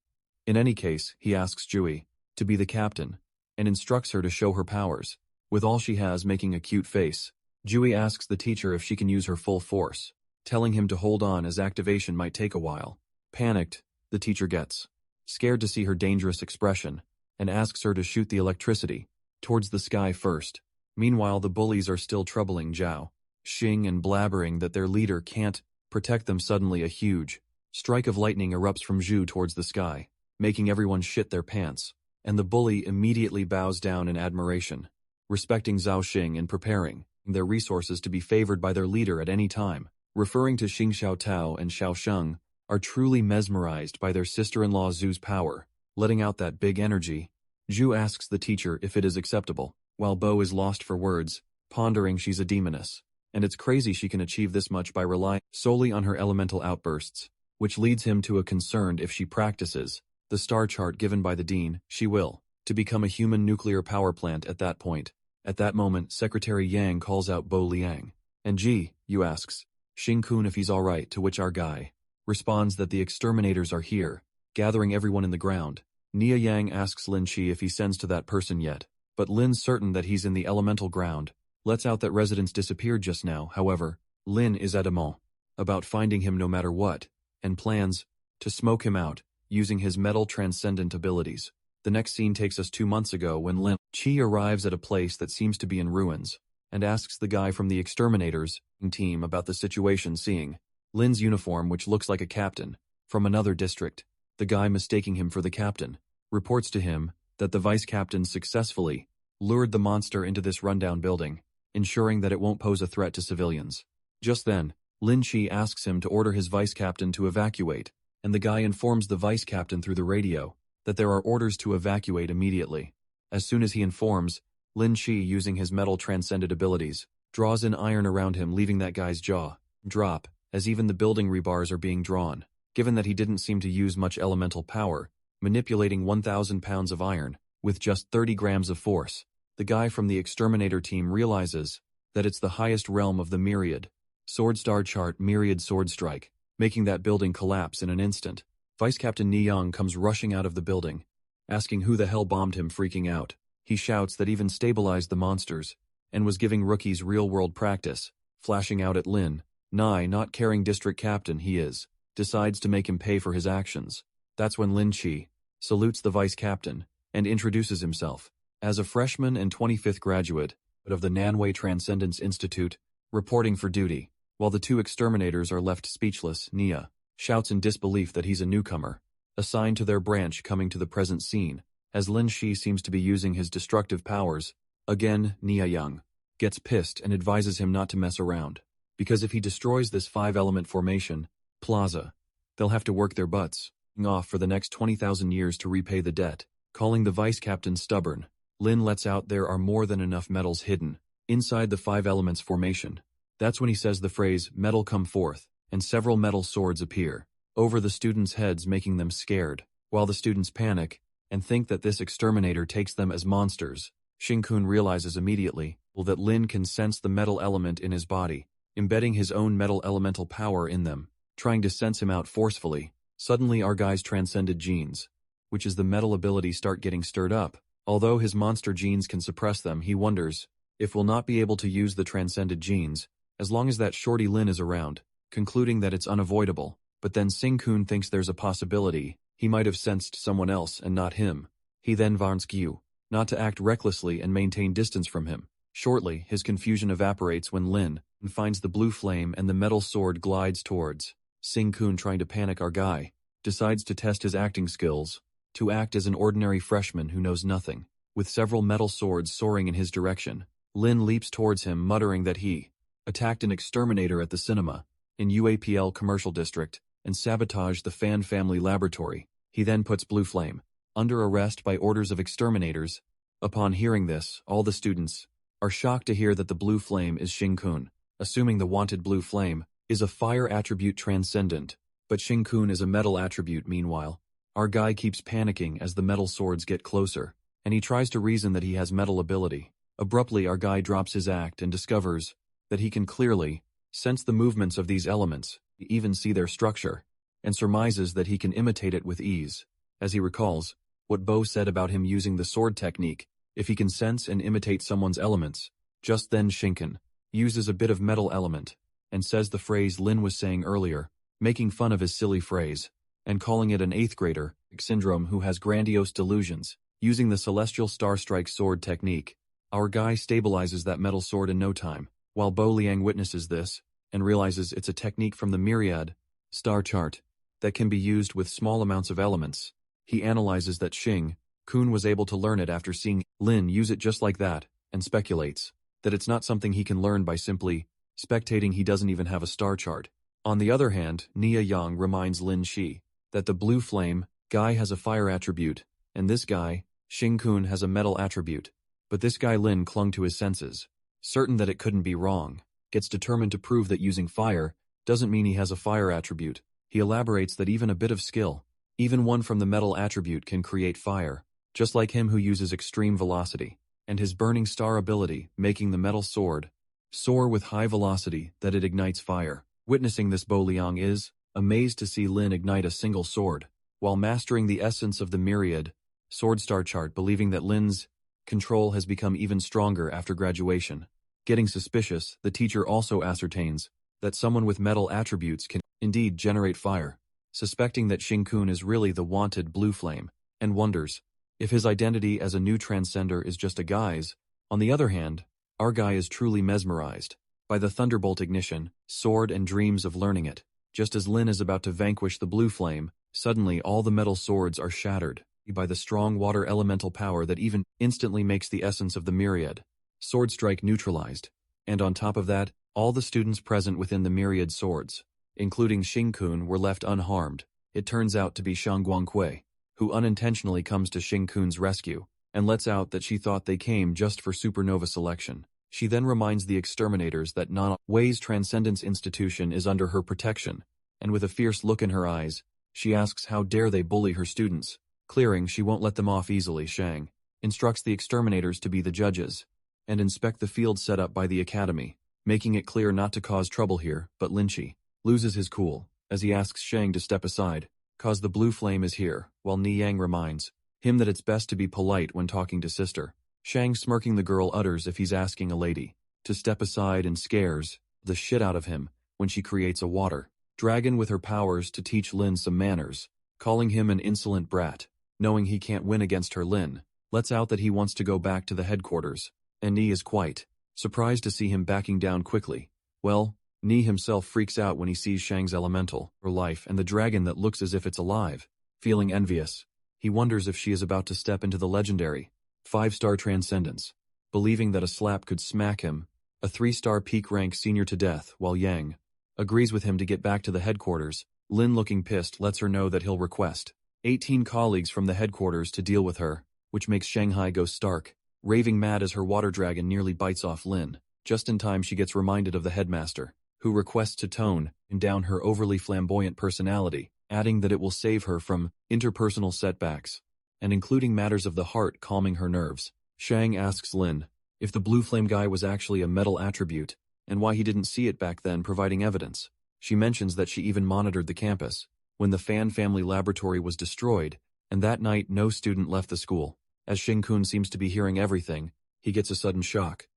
In any case, he asks Jui to be the captain and instructs her to show her powers, with all she has making a cute face. Jui asks the teacher if she can use her full force, telling him to hold on as activation might take a while. Panicked, the teacher gets scared to see her dangerous expression and asks her to shoot the electricity towards the sky first. Meanwhile, the bullies are still troubling Zhao Xing and blabbering that their leader can't protect them. Suddenly, a huge strike of lightning erupts from Zhu towards the sky, making everyone shit their pants, and the bully immediately bows down in admiration, respecting Zhao Xing and preparing their resources to be favored by their leader at any time. Referring to Xing Xiao Tao and Xiao Sheng, are truly mesmerized by their sister-in-law Zhu's power, letting out that big energy. Zhu asks the teacher if it is acceptable, while Bo is lost for words, pondering she's a demoness, and it's crazy she can achieve this much by relying solely on her elemental outbursts, which leads him to a concern if she practices the star chart given by the dean, she will to become a human nuclear power plant at that point. At that moment, Secretary Yang calls out Bo Liang. And gee, you asks, Xing-kun if he's alright, to which our guy responds that the exterminators are here, gathering everyone in the ground. Nia Yang asks Lin Chi if he sends to that person yet, but Lin's certain that he's in the elemental ground, lets out that residents disappeared just now. However, Lin is adamant about finding him no matter what, and plans to smoke him out, using his metal transcendent abilities. The next scene takes us 2 months ago when Lin Chi arrives at a place that seems to be in ruins, and asks the guy from the exterminators team about the situation, seeing Lin's uniform, which looks like a captain from another district. The guy, mistaking him for the captain, reports to him that the vice captain successfully lured the monster into this rundown building, ensuring that it won't pose a threat to civilians. Just then, Lin Chi asks him to order his vice captain to evacuate, and the guy informs the vice captain through the radio that there are orders to evacuate immediately. As soon as he informs, Lin Chi, using his metal transcendent abilities, draws in iron around him, leaving that guy's jaw drop, as even the building rebars are being drawn. Given that he didn't seem to use much elemental power, manipulating 1,000 pounds of iron with just 30 grams of force, the guy from the exterminator team realizes that it's the highest realm of the Myriad Sword Star chart, Myriad Sword Strike, making that building collapse in an instant. Vice Captain Ni Young comes rushing out of the building, asking who the hell bombed him, freaking out. He shouts that even stabilized the monsters, and was giving rookies real-world practice, flashing out at Lin. Nye, not caring district captain he is, decides to make him pay for his actions. That's when Lin Chi salutes the vice captain, and introduces himself as a freshman and 25th graduate of the Nanwei Transcendence Institute, reporting for duty. While the two exterminators are left speechless, Nia shouts in disbelief that he's a newcomer, assigned to their branch, coming to the present scene, as Lin Chi seems to be using his destructive powers. Again, Nia Young gets pissed and advises him not to mess around, because if he destroys this 5-element formation, Plaza, they'll have to work their butts off for the next 20,000 years to repay the debt. Calling the vice captain stubborn, Lin lets out there are more than enough metals hidden inside the 5 elements formation. That's when he says the phrase, "Metal come forth," and several metal swords appear over the students' heads, making them scared, while the students panic and think that this exterminator takes them as monsters. Xing-kun realizes immediately that Lin can sense the metal element in his body, embedding his own metal elemental power in them, trying to sense him out forcefully. Suddenly our guy's transcended genes, which is the metal ability, start getting stirred up. Although his monster genes can suppress them, he wonders if we'll not be able to use the transcended genes as long as that shorty Lin is around, concluding that it's unavoidable. But then Xing-kun thinks there's a possibility he might have sensed someone else and not him. He then warns Gyu not to act recklessly and maintain distance from him. Shortly, his confusion evaporates when Lin finds the blue flame and the metal sword glides towards Xing-kun. Trying to panic our guy decides to test his acting skills, to act as an ordinary freshman who knows nothing. With several metal swords soaring in his direction, Lin leaps towards him, muttering that he attacked an exterminator at the cinema in UAPL Commercial District and sabotaged the Fan Family Laboratory. He then puts Blue Flame under arrest by orders of exterminators. Upon hearing this, all the students are shocked to hear that the Blue Flame is Xing-kun, assuming the wanted Blue Flame is a fire attribute transcendent, but Xing-kun is a metal attribute. Meanwhile, our guy keeps panicking as the metal swords get closer, and he tries to reason that he has metal ability. Abruptly, our guy drops his act and discovers that he can clearly sense the movements of these elements, even see their structure, and surmises that he can imitate it with ease. As he recalls what Bo said about him using the sword technique, if he can sense and imitate someone's elements. Just then Shinken uses a bit of metal element and says the phrase Lin was saying earlier, making fun of his silly phrase and calling it an 8th grader syndrome who has grandiose delusions. Using the Celestial Star Strike sword technique, our guy stabilizes that metal sword in no time. While Bo Liang witnesses this and realizes it's a technique from the Myriad Star chart that can be used with small amounts of elements, he analyzes that Xing-kun was able to learn it after seeing Lin use it just like that, and speculates that it's not something he can learn by simply spectating. He doesn't even have a star chart. On the other hand, Nia Yang reminds Lin Chi that the Blue Flame guy has a fire attribute, and this guy, Xing-kun, has a metal attribute. But this guy Lin clung to his senses, certain that it couldn't be wrong, gets determined to prove that using fire doesn't mean he has a fire attribute. He elaborates that even a bit of skill, even one from the metal attribute, can create fire. just like him who uses extreme velocity, and his burning star ability, making the metal sword soar with high velocity that it ignites fire. Witnessing this, Bo Liang is amazed to see Lin ignite a single sword, while mastering the essence of the myriad sword star chart, believing that Lin's control has become even stronger after graduation. Getting suspicious, the teacher also ascertains that someone with metal attributes can indeed generate fire, suspecting that Xing-kun is really the wanted blue flame, and wonders if his identity as a new transcender is just a guise. On the other hand, our guy is truly mesmerized by the thunderbolt ignition, sword, and dreams of learning it. Just as Lin is about to vanquish the blue flame, suddenly all the metal swords are shattered by the strong water elemental power that even instantly makes the essence of the myriad sword strike neutralized. And on top of that, all the students present within the myriad swords, including Xing-kun, were left unharmed. It turns out to be Shang Guangkui, who unintentionally comes to Xing-kun's rescue and lets out that she thought they came just for supernova selection. She then reminds the exterminators that Nan Wei's Transcendence Institution is under her protection, and with a fierce look in her eyes, she asks how dare they bully her students. Clearing she won't let them off easily, Shang instructs the exterminators to be the judges and inspect the field set up by the academy, making it clear not to cause trouble here. But Linchi loses his cool as he asks Shang to step aside, cause the blue flame is here, while Ni Yang reminds him that it's best to be polite when talking to sister. Shang, smirking, the girl utters if he's asking a lady to step aside, and scares the shit out of him when she creates a water dragon with her powers to teach Lin some manners, calling him an insolent brat. Knowing he can't win against her, Lin lets out that he wants to go back to the headquarters, and Ni is quite surprised to see him backing down quickly. Well, Ni himself freaks out when he sees Shang's elemental, her life, and the dragon that looks as if it's alive. Feeling envious, he wonders if she is about to step into the legendary 5-star transcendence, believing that a slap could smack him, a 3-star peak rank senior, to death, while Yang agrees with him to get back to the headquarters. Lin, looking pissed, lets her know that he'll request 18 colleagues from the headquarters to deal with her, which makes Shanghai go stark, raving mad as her water dragon nearly bites off Lin. Just in time she gets reminded of the headmaster, who requests to tone down her overly flamboyant personality, adding that it will save her from interpersonal setbacks, and including matters of the heart, calming her nerves. Shang asks Lin if the blue flame guy was actually a metal attribute, and why he didn't see it back then, providing evidence. She mentions that she even monitored the campus when the Fan family laboratory was destroyed, and that night no student left the school. As Xing-kun seems to be hearing everything, he gets a sudden shock.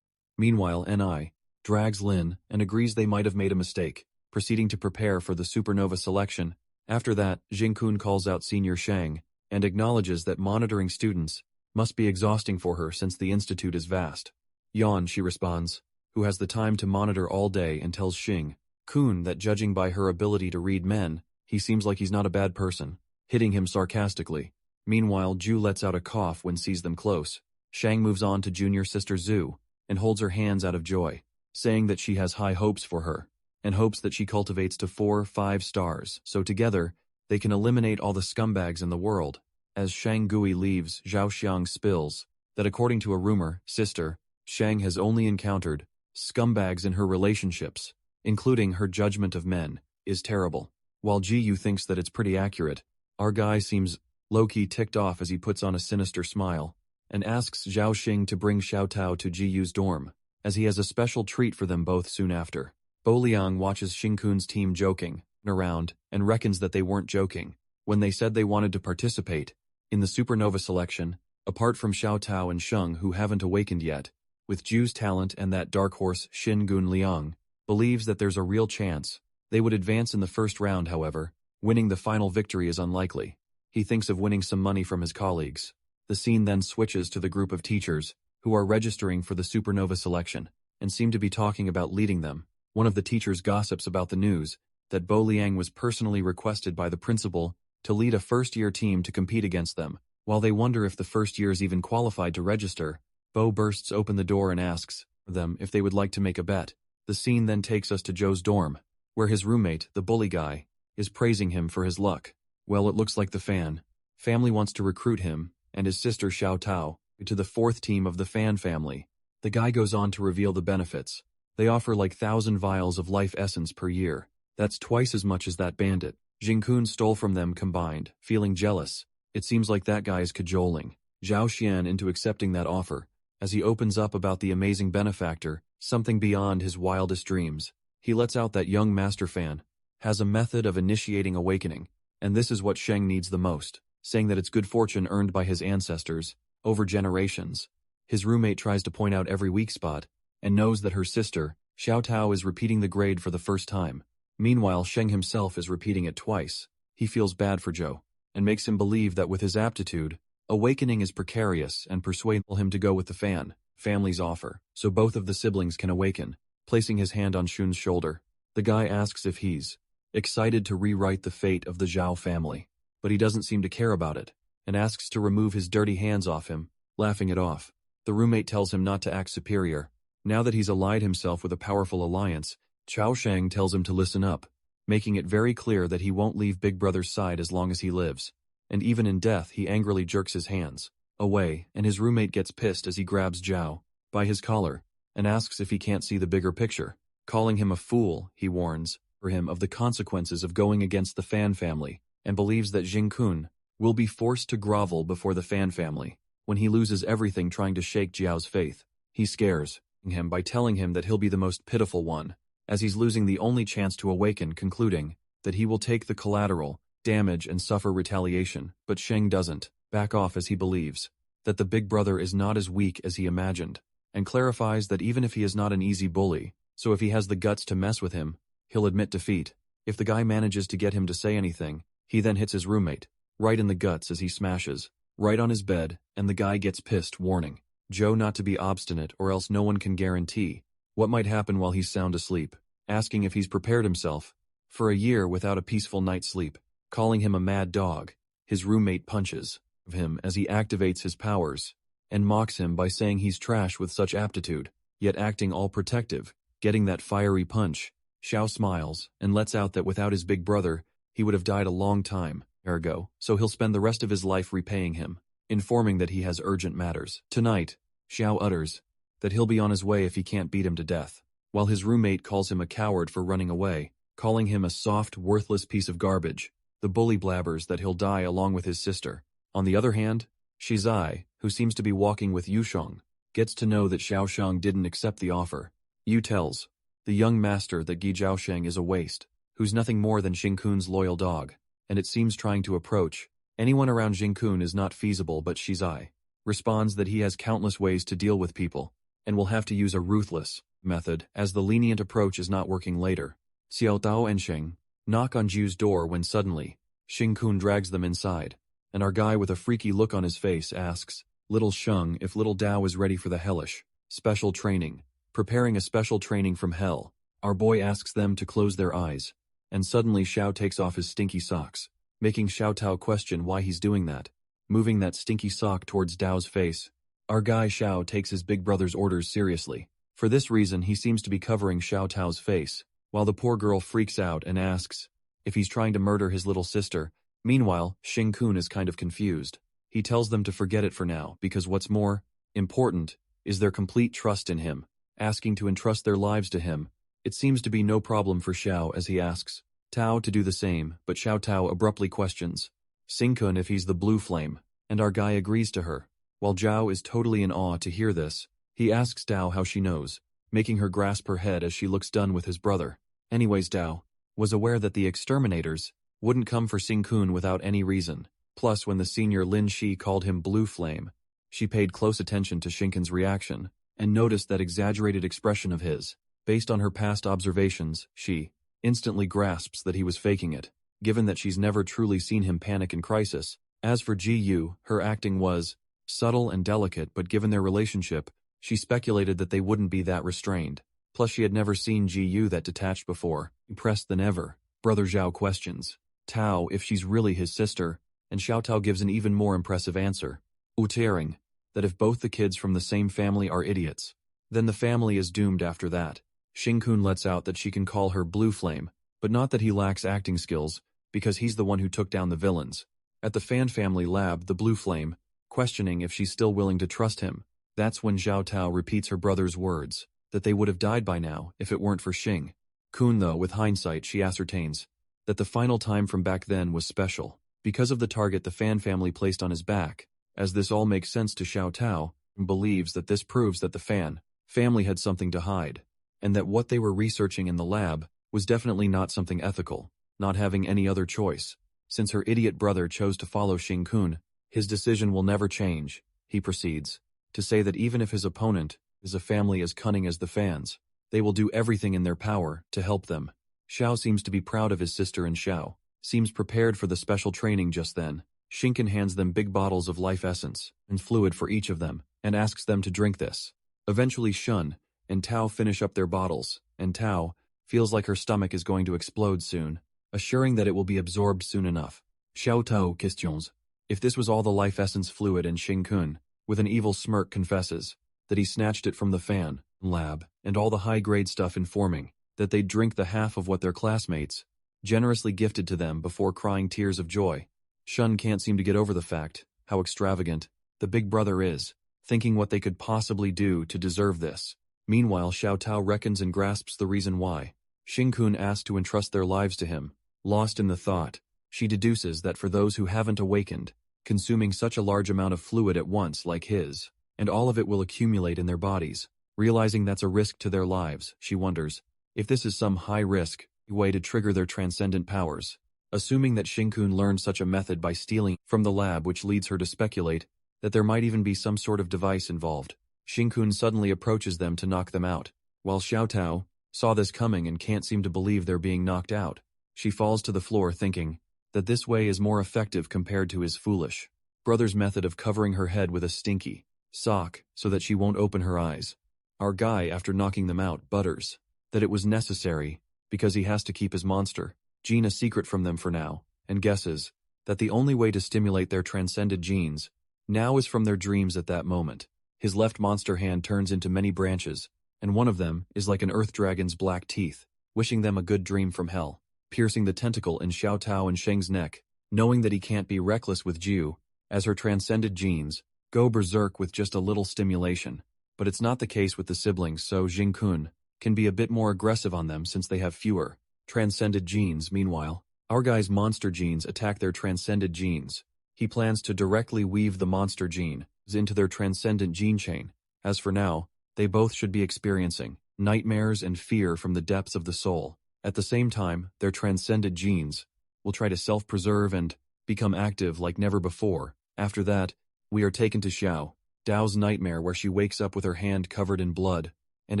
Meanwhile, Ni drags Lin and agrees they might have made a mistake, proceeding to prepare for the supernova selection. After that, Xing-kun calls out Senior Shang and acknowledges that monitoring students must be exhausting for her since the institute is vast. Yawn, she responds, who has the time to monitor all day, and tells Xing-kun that judging by her ability to read men, he seems like he's not a bad person, hitting him sarcastically. Meanwhile, Ju lets out a cough when sees them close. Shang moves on to junior sister Zhu and holds her hands out of joy, saying that she has high hopes for her, and hopes that she cultivates to 4-5 stars, so together they can eliminate all the scumbags in the world. As Shang Gui leaves, Zhao Xiang spills that according to a rumor, sister Shang has only encountered scumbags in her relationships, including her judgment of men is terrible. While Ji Yu thinks that it's pretty accurate, our guy seems low-key ticked off as he puts on a sinister smile and asks Zhao Xing to bring Xiao Tao to Ji Yu's dorm, as he has a special treat for them both soon after. Bo Liang watches Xing-kun's team joking around and reckons that they weren't joking when they said they wanted to participate in the supernova selection, apart from Xiao Tao and Sheng, who haven't awakened yet. With Ju's talent and that dark horse Xin Gun Liang believes that there's a real chance they would advance in the first round. However, winning the final victory is unlikely. He thinks of winning some money from his colleagues. The scene then switches to the group of teachers who are registering for the supernova selection and seem to be talking about leading them. One of the teachers gossips about the news that Bo Liang was personally requested by the principal to lead a first-year team to compete against them. While they wonder if the first years even qualified to register, Bo bursts open the door and asks them if they would like to make a bet. The scene then takes us to Joe's dorm, where his roommate, the bully guy, is praising him for his luck. Well, it looks like the Fan family wants to recruit him and his sister Xiao Tao to the 4th team of the Fan family. The guy goes on to reveal the benefits. They offer like 1,000 vials of life essence per year. That's twice as much as that bandit Xing-kun stole from them combined. Feeling jealous, it seems like that guy is cajoling Zhao Xian into accepting that offer, as he opens up about the amazing benefactor, something beyond his wildest dreams. He lets out that young master fan has a method of initiating awakening, and this is what Sheng needs the most, saying that it's good fortune earned by his ancestors, over generations. His roommate tries to point out every weak spot, and knows that her sister, Xiao Tao, is repeating the grade for the first time. Meanwhile, Sheng himself is repeating it twice. He feels bad for Zhou, and makes him believe that with his aptitude, awakening is precarious, and persuades him to go with the family's offer, so both of the siblings can awaken. Placing his hand on Shun's shoulder, the guy asks if he's excited to rewrite the fate of the Zhao family, but he doesn't seem to care about it, and asks to remove his dirty hands off him, laughing it off. The roommate tells him not to act superior. Now that he's allied himself with a powerful alliance, Chao Shang tells him to listen up, making it very clear that he won't leave Big Brother's side as long as he lives. And even in death, he angrily jerks his hands away, and his roommate gets pissed as he grabs Zhao by his collar and asks if he can't see the bigger picture. Calling him a fool, he warns for him of the consequences of going against the Fan family, and believes that Jing Kun will be forced to grovel before the Fan family when he loses everything trying to shake Jiao's faith. He scares him by telling him that he'll be the most pitiful one, as he's losing the only chance to awaken, concluding that he will take the collateral damage and suffer retaliation. But Sheng doesn't back off, as he believes that the big brother is not as weak as he imagined, and clarifies that even if he is not an easy bully, so if he has the guts to mess with him, he'll admit defeat. If the guy manages to get him to say anything, he then hits his roommate right in the guts as he smashes right on his bed, and the guy gets pissed, warning Zhou not to be obstinate or else no one can guarantee what might happen while he's sound asleep, asking if he's prepared himself for a year without a peaceful night's sleep. Calling him a mad dog, his roommate punches him as he activates his powers, and mocks him by saying he's trash with such aptitude, yet acting all protective. Getting that fiery punch, Xiao smiles and lets out that without his big brother, he would have died a long time ago, so he'll spend the rest of his life repaying him, informing that he has urgent matters. Tonight, Xiao utters that he'll be on his way if he can't beat him to death, while his roommate calls him a coward for running away, calling him a soft, worthless piece of garbage. The bully blabbers that he'll die along with his sister. On the other hand, Shizai, who seems to be walking with Yusheng, gets to know that Xiaosheng didn't accept the offer. Yu tells the young master that Gi Zhaosheng is a waste, who's nothing more than Xingkun's loyal dog, and it seems trying to approach anyone around Xingkun is not feasible. But Shizai responds that he has countless ways to deal with people, and will have to use a ruthless method, as the lenient approach is not working later. Xiao Dao and Sheng knock on Ju's door when suddenly Xingkun drags them inside, and our guy with a freaky look on his face asks little Sheng if little Dao is ready for the hellish special training, preparing a special training from hell. Our boy asks them to close their eyes, and suddenly Xiao takes off his stinky socks, making Xiao Tao question why he's doing that, moving that stinky sock towards Dao's face. Our guy Xiao takes his big brother's orders seriously. For this reason, he seems to be covering Xiao Tao's face, while the poor girl freaks out and asks if he's trying to murder his little sister. Meanwhile, Xing Kun is kind of confused. He tells them to forget it for now, because what's more important is their complete trust in him, asking to entrust their lives to him. It seems to be no problem for Xiao as he asks Tao to do the same, but Xiao Tao abruptly questions Xing Kun if he's the blue flame, and our guy agrees to her. While Zhao is totally in awe to hear this, he asks Dao how she knows, making her grasp her head as she looks done with his brother. Anyways, Dao was aware that the exterminators wouldn't come for Xing Kun without any reason. Plus, when the senior Lin Shi called him Blue Flame, she paid close attention to Xingkun's reaction, and noticed that exaggerated expression of his. Based on her past observations, she instantly grasps that he was faking it, given that she's never truly seen him panic in crisis. As for Ji Yu, her acting was subtle and delicate, but given their relationship, she speculated that they wouldn't be that restrained. Plus, she had never seen Ji Yu that detached before. Impressed than ever, Brother Zhao questions Tao if she's really his sister, and Xiao Tao gives an even more impressive answer, uttering that if both the kids from the same family are idiots, then the family is doomed after that. Xing Kun lets out that she can call her Blue Flame, but not that he lacks acting skills, because he's the one who took down the villains. At the Fan family lab, the Blue Flame, questioning if she's still willing to trust him. That's when Xiao Tao repeats her brother's words, that they would have died by now if it weren't for Xing Kun. Though, with hindsight, she ascertains that the final time from back then was special, because of the target the Fan family placed on his back, as this all makes sense to Xiao Tao, and believes that this proves that the family had something to hide, and that what they were researching in the lab was definitely not something ethical, not having any other choice. Since her idiot brother chose to follow Xing-kun, his decision will never change, he proceeds, to say that even if his opponent is a family as cunning as the fans, they will do everything in their power to help them. Xiao seems to be proud of his sister and Xiao seems prepared for the special training just then. Shinken hands them big bottles of life essence and fluid for each of them and asks them to drink this. Eventually Shun and Tao finish up their bottles, and Tao feels like her stomach is going to explode soon, assuring that it will be absorbed soon enough. Xiao Tao questions if this was all the life essence fluid, and Xing-kun, with an evil smirk, confesses that he snatched it from the fan lab and all the high-grade stuff, informing that they'd drink the half of what their classmates generously gifted to them before crying tears of joy. Shun can't seem to get over the fact how extravagant the big brother is, thinking what they could possibly do to deserve this. Meanwhile, Xiao Tao reckons and grasps the reason why Xing-kun asked to entrust their lives to him. Lost in the thought, she deduces that for those who haven't awakened, consuming such a large amount of fluid at once like his, and all of it will accumulate in their bodies. Realizing that's a risk to their lives, she wonders if this is some high-risk way to trigger their transcendent powers. Assuming that Xing-kun learned such a method by stealing from the lab, which leads her to speculate that there might even be some sort of device involved. Xing-kun suddenly approaches them to knock them out. While Xiao Tao saw this coming and can't seem to believe they're being knocked out, she falls to the floor thinking that this way is more effective compared to his foolish brother's method of covering her head with a stinky sock so that she won't open her eyes. Our guy, after knocking them out, butters that it was necessary because he has to keep his monster gene a secret from them for now, and guesses that the only way to stimulate their transcended genes now is from their dreams at that moment. His left monster hand turns into many branches, and one of them is like an earth dragon's black teeth, wishing them a good dream from hell, piercing the tentacle in Xiao Tao and Sheng's neck, knowing that he can't be reckless with Jiu, as her transcended genes go berserk with just a little stimulation. But it's not the case with the siblings, so Xing-kun can be a bit more aggressive on them since they have fewer transcended genes. Meanwhile, our guy's monster genes attack their transcended genes. He plans to directly weave the monster gene into their transcendent gene chain. As for now, they both should be experiencing nightmares and fear from the depths of the soul. At the same time, their transcended genes will try to self-preserve and become active like never before. After that, we are taken to Xiao Dao's nightmare, where she wakes up with her hand covered in blood and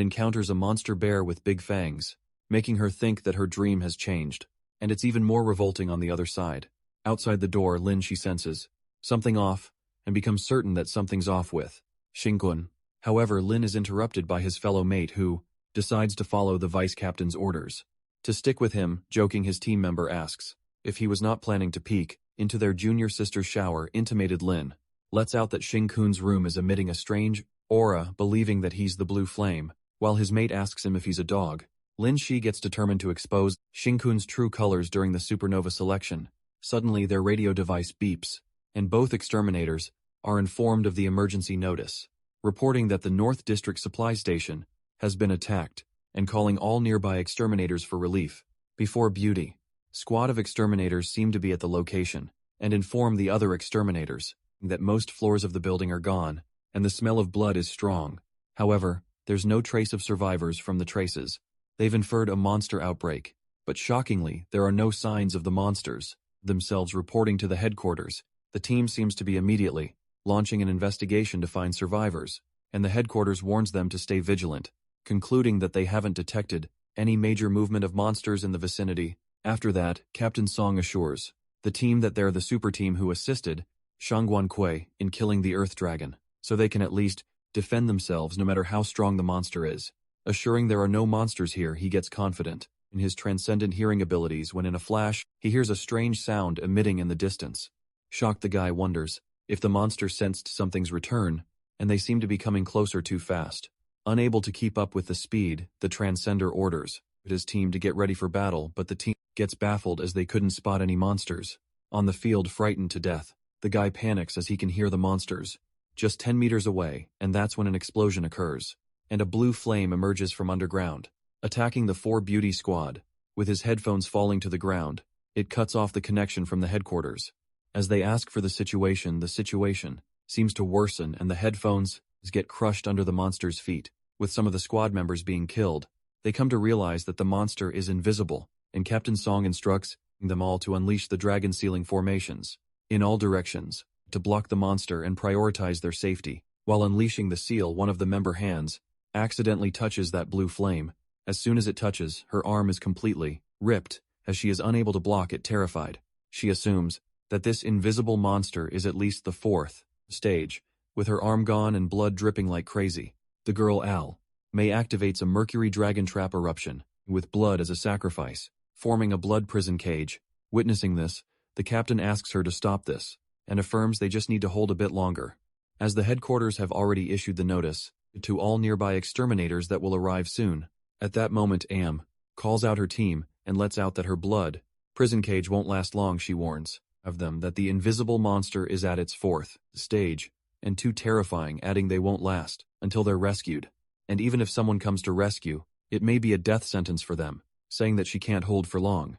encounters a monster bear with big fangs, making her think that her dream has changed. And it's even more revolting on the other side. Outside the door, Lin, she senses something off and becomes certain that something's off with Xing-kun. However, Lin is interrupted by his fellow mate, who decides to follow the vice captain's orders. To stick with him, joking, his team member asks if he was not planning to peek into their junior sister's shower. Intimated Lin lets out that Xing-kun's room is emitting a strange aura, believing that he's the blue flame. While his mate asks him if he's a dog, Lin Shi gets determined to expose Xing-kun's true colors during the supernova selection. Suddenly, their radio device beeps, and both exterminators are informed of the emergency notice, reporting that the North District Supply Station has been attacked, and calling all nearby exterminators for relief. Before Beauty, squad of exterminators seem to be at the location, and inform the other exterminators that most floors of the building are gone, and the smell of blood is strong. However, there's no trace of survivors from the traces. They've inferred a monster outbreak, but shockingly, there are no signs of the monsters themselves reporting to the headquarters. The team seems to be immediately launching an investigation to find survivors, and the headquarters warns them to stay vigilant, concluding that they haven't detected any major movement of monsters in the vicinity. After that, Captain Song assures the team that they're the super team who assisted Shangguan Kui in killing the Earth Dragon, so they can at least defend themselves no matter how strong the monster is. Assuring there are no monsters here, he gets confident in his transcendent hearing abilities when in a flash, he hears a strange sound emitting in the distance. Shocked, the guy wonders if the monster sensed something's return, and they seem to be coming closer too fast. Unable to keep up with the speed, the Transcender orders his team to get ready for battle, but the team gets baffled as they couldn't spot any monsters on the field. Frightened to death, the guy panics as he can hear the monsters just 10 meters away, and that's when an explosion occurs, and a blue flame emerges from underground, attacking the 4 Beauty squad. With his headphones falling to the ground, it cuts off the connection from the headquarters. As they ask for the situation seems to worsen and the headphones get crushed under the monster's feet. With some of the squad members being killed, they come to realize that the monster is invisible, and Captain Song instructs them all to unleash the dragon sealing formations in all directions to block the monster and prioritize their safety. While unleashing the seal, one of the member hands accidentally touches that blue flame. As soon as it touches, her arm is completely ripped, as she is unable to block it. Terrified, she assumes that this invisible monster is at least the 4th stage. With her arm gone and blood dripping like crazy, the girl Al May activates a mercury dragon trap eruption, with blood as a sacrifice, forming a blood prison cage. Witnessing this, the captain asks her to stop this, and affirms they just need to hold a bit longer, as the headquarters have already issued the notice to all nearby exterminators that will arrive soon. At that moment, Am calls out her team and lets out that her blood prison cage won't last long. She warns of them that the invisible monster is at its 4th stage, and too terrifying, adding they won't last until they're rescued. And even if someone comes to rescue, it may be a death sentence for them, saying that she can't hold for long.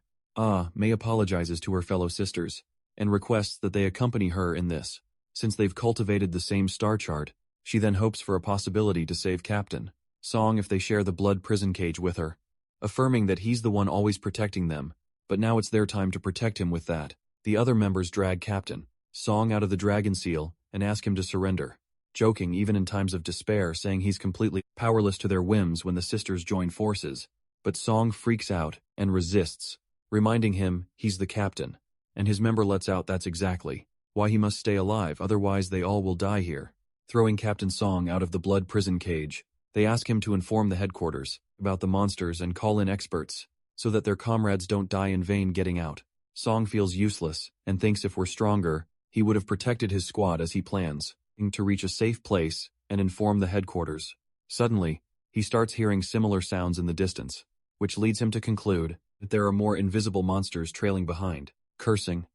May apologizes to her fellow sisters and requests that they accompany her in this. Since they've cultivated the same star chart, she then hopes for a possibility to save Captain Song if they share the blood prison cage with her, affirming that he's the one always protecting them, but now it's their time to protect him with that. The other members drag Captain Song out of the dragon seal and ask him to surrender, joking even in times of despair, saying he's completely powerless to their whims when the sisters join forces. But Song freaks out and resists, reminding him he's the captain, and his member lets out that's exactly why he must stay alive, otherwise they all will die here. Throwing Captain Song out of the blood prison cage, they ask him to inform the headquarters about the monsters and call in experts, so that their comrades don't die in vain getting out. Song feels useless and thinks if we're stronger, he would have protected his squad as he plans to reach a safe place and inform the headquarters. Suddenly, he starts hearing similar sounds in the distance, which leads him to conclude that there are more invisible monsters trailing behind. Cursing,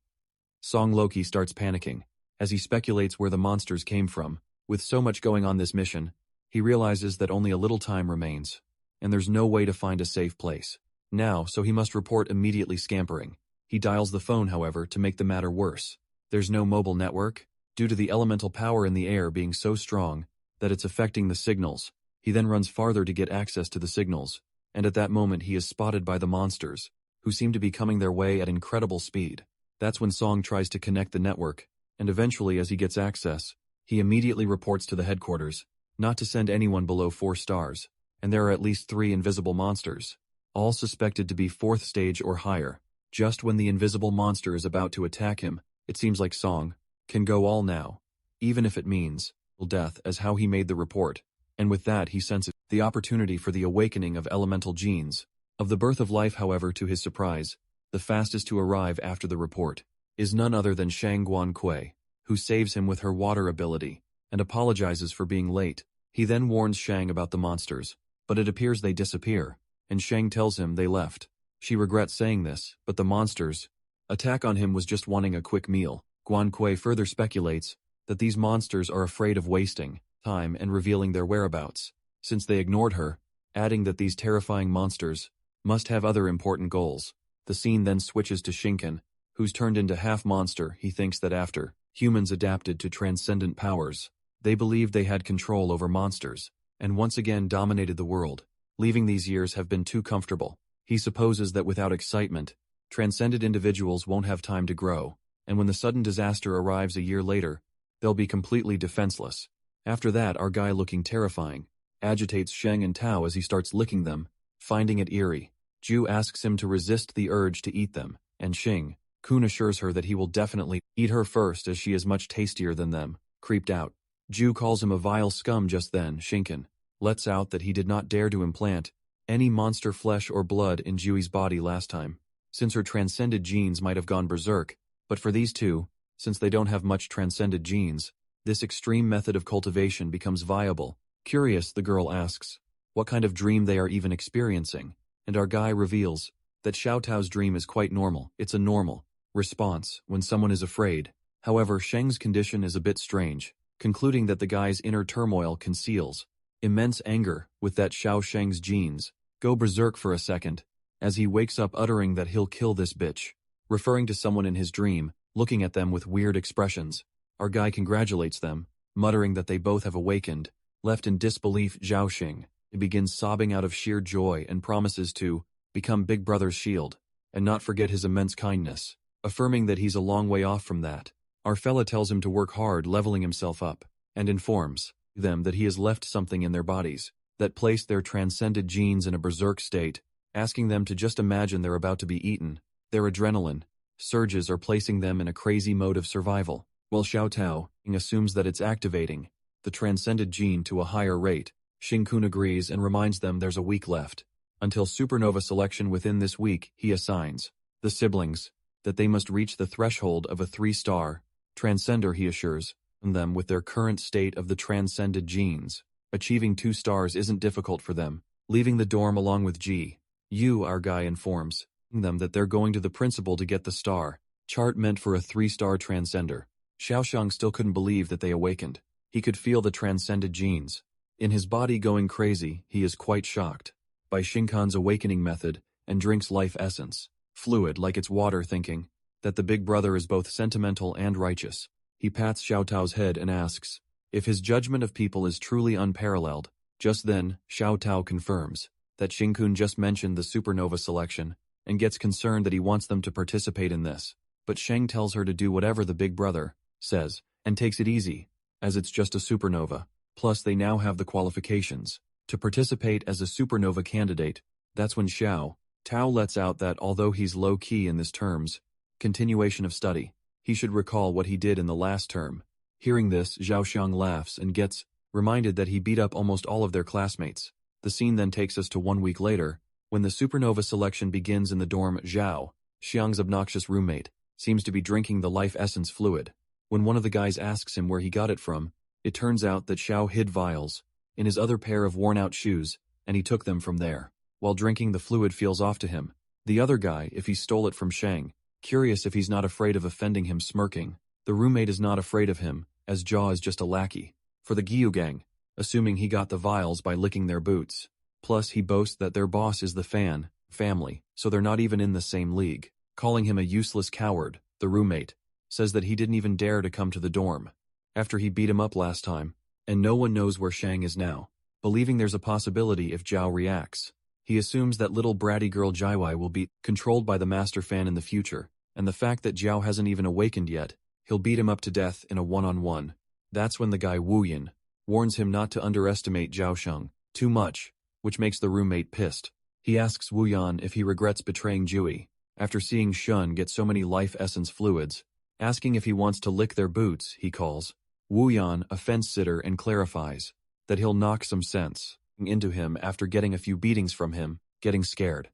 Song Loki starts panicking as he speculates where the monsters came from. With so much going on this mission, he realizes that only a little time remains, and there's no way to find a safe place now, so he must report immediately. Scampering, he dials the phone, however, to make the matter worse. There's no mobile network, due to the elemental power in the air being so strong that it's affecting the signals. He then runs farther to get access to the signals, and at that moment he is spotted by the monsters, who seem to be coming their way at incredible speed. That's when Song tries to connect the network, and eventually as he gets access, he immediately reports to the headquarters not to send anyone below 4 stars, and there are at least 3 invisible monsters, all suspected to be 4th stage or higher. Just when the invisible monster is about to attack him, it seems like Song can go all now, even if it means death, as how he made the report, and with that he senses the opportunity for the awakening of elemental genes of the birth of life. However, to his surprise, the fastest to arrive after the report is none other than Shang Guankui, who saves him with her water ability and apologizes for being late. He then warns Shang about the monsters, but it appears they disappear, and Shang tells him they left. She regrets saying this, but the monsters' attack on him was just wanting a quick meal. Guankui further speculates that these monsters are afraid of wasting time and revealing their whereabouts, since they ignored her, adding that these terrifying monsters must have other important goals. The scene then switches to Shinken, who's turned into half-monster. He thinks that after humans adapted to transcendent powers, they believed they had control over monsters, and once again dominated the world. Leaving these years have been too comfortable. He supposes that without excitement, transcended individuals won't have time to grow, and when the sudden disaster arrives a year later, they'll be completely defenseless. After that, our guy, looking terrifying, agitates Sheng and Tao as he starts licking them, finding it eerie. Ju asks him to resist the urge to eat them, and Shing Kun assures her that he will definitely eat her first as she is much tastier than them. Creeped out, Ju calls him a vile scum. Just then, Shinken lets out that he did not dare to implant any monster flesh or blood in Jui's body last time, since her transcended genes might have gone berserk, but for these two, since they don't have much transcended genes, this extreme method of cultivation becomes viable. Curious, the girl asks what kind of dream they are even experiencing, and our guy reveals that Xiao Tao's dream is quite normal. It's a normal response when someone is afraid. However, Sheng's condition is a bit strange, concluding that the guy's inner turmoil conceals immense anger. With that, Xiao Sheng's genes go berserk for a second, as he wakes up uttering that he'll kill this bitch, referring to someone in his dream, looking at them with weird expressions. Our guy congratulates them, muttering that they both have awakened. Left in disbelief, Zhao Xing begins sobbing out of sheer joy and promises to become Big Brother's shield and not forget his immense kindness, affirming that he's a long way off from that. Our fella tells him to work hard, leveling himself up, and informs them that he has left something in their bodies that placed their transcended genes in a berserk state, asking them to just imagine they're about to be eaten. Their adrenaline surges are placing them in a crazy mode of survival, while Xiao Tao assumes that it's activating the transcended gene to a higher rate. Xing Kun agrees and reminds them there's a week left until supernova selection. Within this week, he assigns the siblings that they must reach the threshold of a 3-star transcender. He assures them with their current state of the transcended genes, achieving 2 stars isn't difficult for them. Leaving the dorm along with Ji Yu, our guy informs them that they're going to the principal to get the star chart meant for a 3-star transcender. Xiaoxiang still couldn't believe that they awakened. He could feel the transcended genes in his body going crazy. He is quite shocked by Shinkan's awakening method and drinks life essence fluid like it's water, thinking that the big brother is both sentimental and righteous. He pats Xiao Tao's head and asks if his judgment of people is truly unparalleled. Just then, Xiao Tao confirms that Xingkun just mentioned the supernova selection and gets concerned that he wants them to participate in this. But Sheng tells her to do whatever the big brother says and takes it easy, as it's just a supernova. Plus, they now have the qualifications to participate as a supernova candidate. That's when Xiao Tao lets out that although he's low-key in this term's continuation of study, he should recall what he did in the last term. Hearing this, Zhao Xiang laughs and gets reminded that he beat up almost all of their classmates. The scene then takes us to 1 week later, when the supernova selection begins in the dorm. Zhao Xiang's obnoxious roommate seems to be drinking the life essence fluid. When one of the guys asks him where he got it from, it turns out that Xiao hid vials in his other pair of worn-out shoes, and he took them from there. While drinking, the fluid feels off to him. The other guy, if he stole it from Sheng, curious if he's not afraid of offending him, smirking. The roommate is not afraid of him, as Jaw is just a lackey for the Giyu gang, assuming he got the vials by licking their boots. Plus, he boasts that their boss is the Fan family, so they're not even in the same league. Calling him a useless coward, the roommate says that he didn't even dare to come to the dorm after he beat him up last time, and no one knows where Shang is now. Believing there's a possibility if Zhao reacts, he assumes that little bratty girl Jiawei will be controlled by the Master Fan in the future, and the fact that Zhao hasn't even awakened yet, he'll beat him up to death in a one-on-one. That's when the guy Wu Yin warns him not to underestimate Zhao Sheng too much, which makes the roommate pissed. He asks Wu Yan if he regrets betraying Jui after seeing Shun get so many life essence fluids, asking if he wants to lick their boots. He calls Wu Yan a fence-sitter and clarifies that he'll knock some sense into him after getting a few beatings from him, getting scared.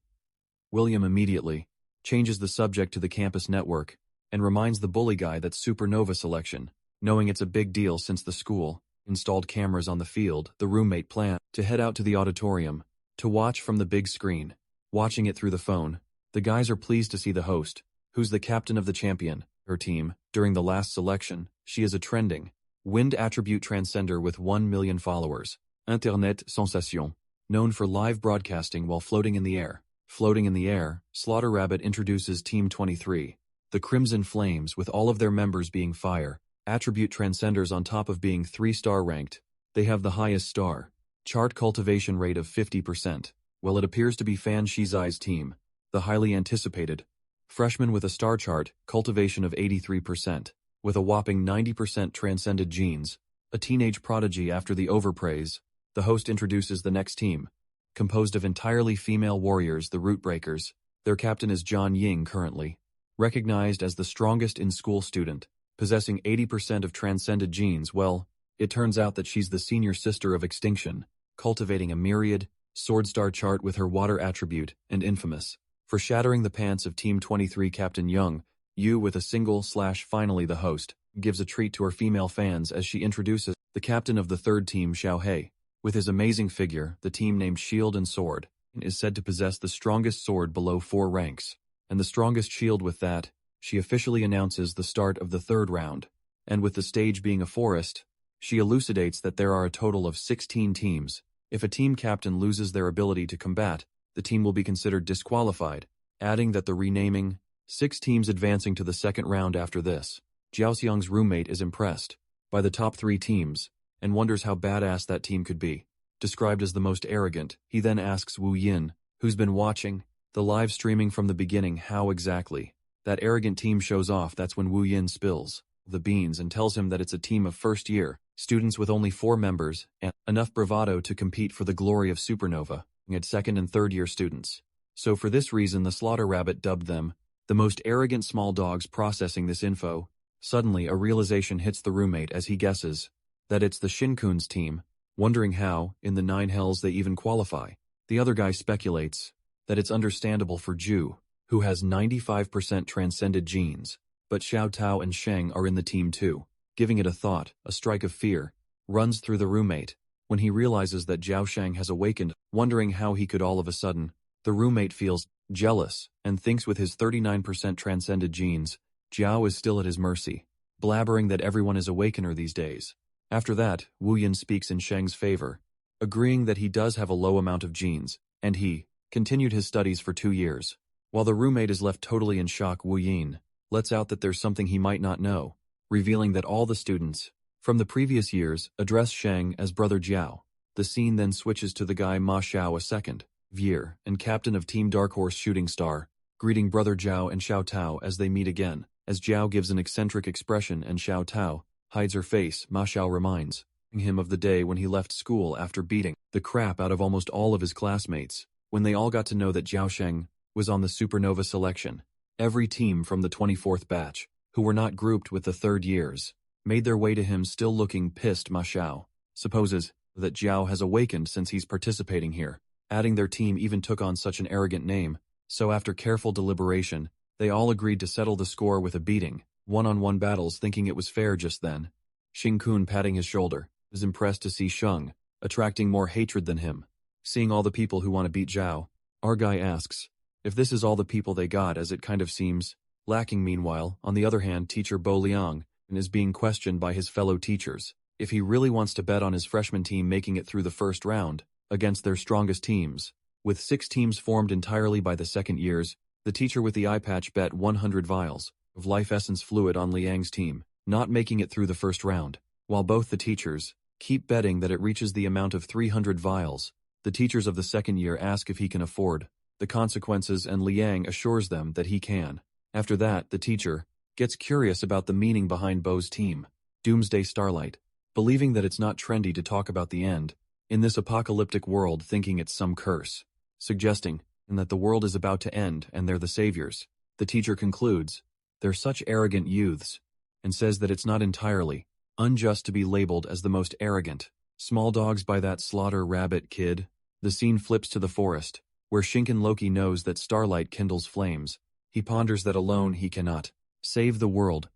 William immediately changes the subject to the campus network and reminds the bully guy that supernova selection, knowing it's a big deal since the school installed cameras on the field. The roommate planned to head out to the auditorium to watch from the big screen. Watching it through the phone, the guys are pleased to see the host, who's the captain of the champion, her team. During the last selection, she is a trending wind attribute transcender with 1 million followers. Internet sensation, known for live broadcasting while floating in the air. Floating in the air, Slaughter Rabbit introduces Team 23, the Crimson Flames, with all of their members being fire attribute transcenders on top of being 3-star ranked. They have the highest star chart cultivation rate of 50%. Well, it appears to be Fan Shizai's team, the highly anticipated freshman with a star chart cultivation of 83%, with a whopping 90% transcended genes, a teenage prodigy. After the overpraise, the host introduces the next team, composed of entirely female warriors, the Rootbreakers. Their captain is John Ying, currently recognized as the strongest in-school student, possessing 80% of transcended genes. Well, it turns out that she's the senior sister of Extinction, cultivating a myriad sword star chart with her water attribute, and infamous for shattering the pants of Team 23 Captain Young Yu with a single slash. Finally, the host gives a treat to her female fans as she introduces the captain of the third team, Xiao Hei. With his amazing figure, the team named Shield and Sword is said to possess the strongest sword below 4 ranks, and the strongest shield. With that, she officially announces the start of the third round, and with the stage being a forest, she elucidates that there are a total of 16 teams. If a team captain loses their ability to combat, the team will be considered disqualified, adding that the renaming 6 teams advancing to the second round after this Jiaoxiang's roommate is impressed by the top 3 teams and wonders how badass that team could be. Described as the most arrogant, he then asks Wu Yin, who's been watching the live streaming from the beginning, how exactly that arrogant team shows off. That's when Wu Yin spills the beans and tells him that it's a team of first-year students with only 4 members and enough bravado to compete for the glory of Supernova at second and third-year students. So for this reason, the Slaughter Rabbit dubbed them the most arrogant small dogs. Processing this info, suddenly a realization hits the roommate as he guesses that it's the Shinkun's team, wondering how, in the 9 hells, they even qualify. The other guy speculates that it's understandable for Ju, who has 95% transcended genes, but Xiao Tao and Sheng are in the team too. Giving it a thought, a strike of fear runs through the roommate when he realizes that Zhao Sheng has awakened, wondering how he could all of a sudden. The roommate feels jealous and thinks with his 39% transcended genes, Jiao is still at his mercy, blabbering that everyone is awakener these days. After that, Wu Yin speaks in Sheng's favor, agreeing that he does have a low amount of genes, and he continued his studies for 2 years. While the roommate is left totally in shock, Wu Yin lets out that there's something he might not know, revealing that all the students from the previous years address Sheng as Brother Jiao. The scene then switches to the guy Ma Xiao, a second year and captain of Team Dark Horse Shooting Star, greeting Brother Jiao and Xiao Tao as they meet again. As Jiao gives an eccentric expression and Xiao Tao hides her face, Ma Xiao reminds him of the day when he left school after beating the crap out of almost all of his classmates, when they all got to know that Jiao Sheng was on the Supernova selection. Every team from the 24th batch, who were not grouped with the third years, made their way to him, still looking pissed. Ma Xiao supposes that Jiao has awakened since he's participating here, adding their team even took on such an arrogant name. So after careful deliberation, they all agreed to settle the score with a beating, one-on-one battles, thinking it was fair. Just then, Xing Kun, patting his shoulder, is impressed to see Sheng attracting more hatred than him. Seeing all the people who want to beat Zhao, our guy asks if this is all the people they got, as it kind of seems lacking. Meanwhile, on the other hand, teacher Bo Liang is being questioned by his fellow teachers if he really wants to bet on his freshman team making it through the first round against their strongest teams. With 6 teams formed entirely by the second years, the teacher with the eye patch bet 100 vials of life essence fluid on Liang's team not making it through the first round, while both the teachers keep betting that it reaches the amount of 300 vials. The teachers of the second year ask if he can afford the consequences, and Liang assures them that he can. After that, the teacher gets curious about the meaning behind Bo's team, Doomsday Starlight, believing that it's not trendy to talk about the end in this apocalyptic world, thinking it's some curse, suggesting that the world is about to end and they're the saviors. The teacher concludes they're such arrogant youths and says that it's not entirely unjust to be labeled as the most arrogant small dogs by that Slaughter Rabbit kid. The scene flips to the forest, where Shinken Loki knows that Starlight kindles flames. He ponders that alone he cannot save the world.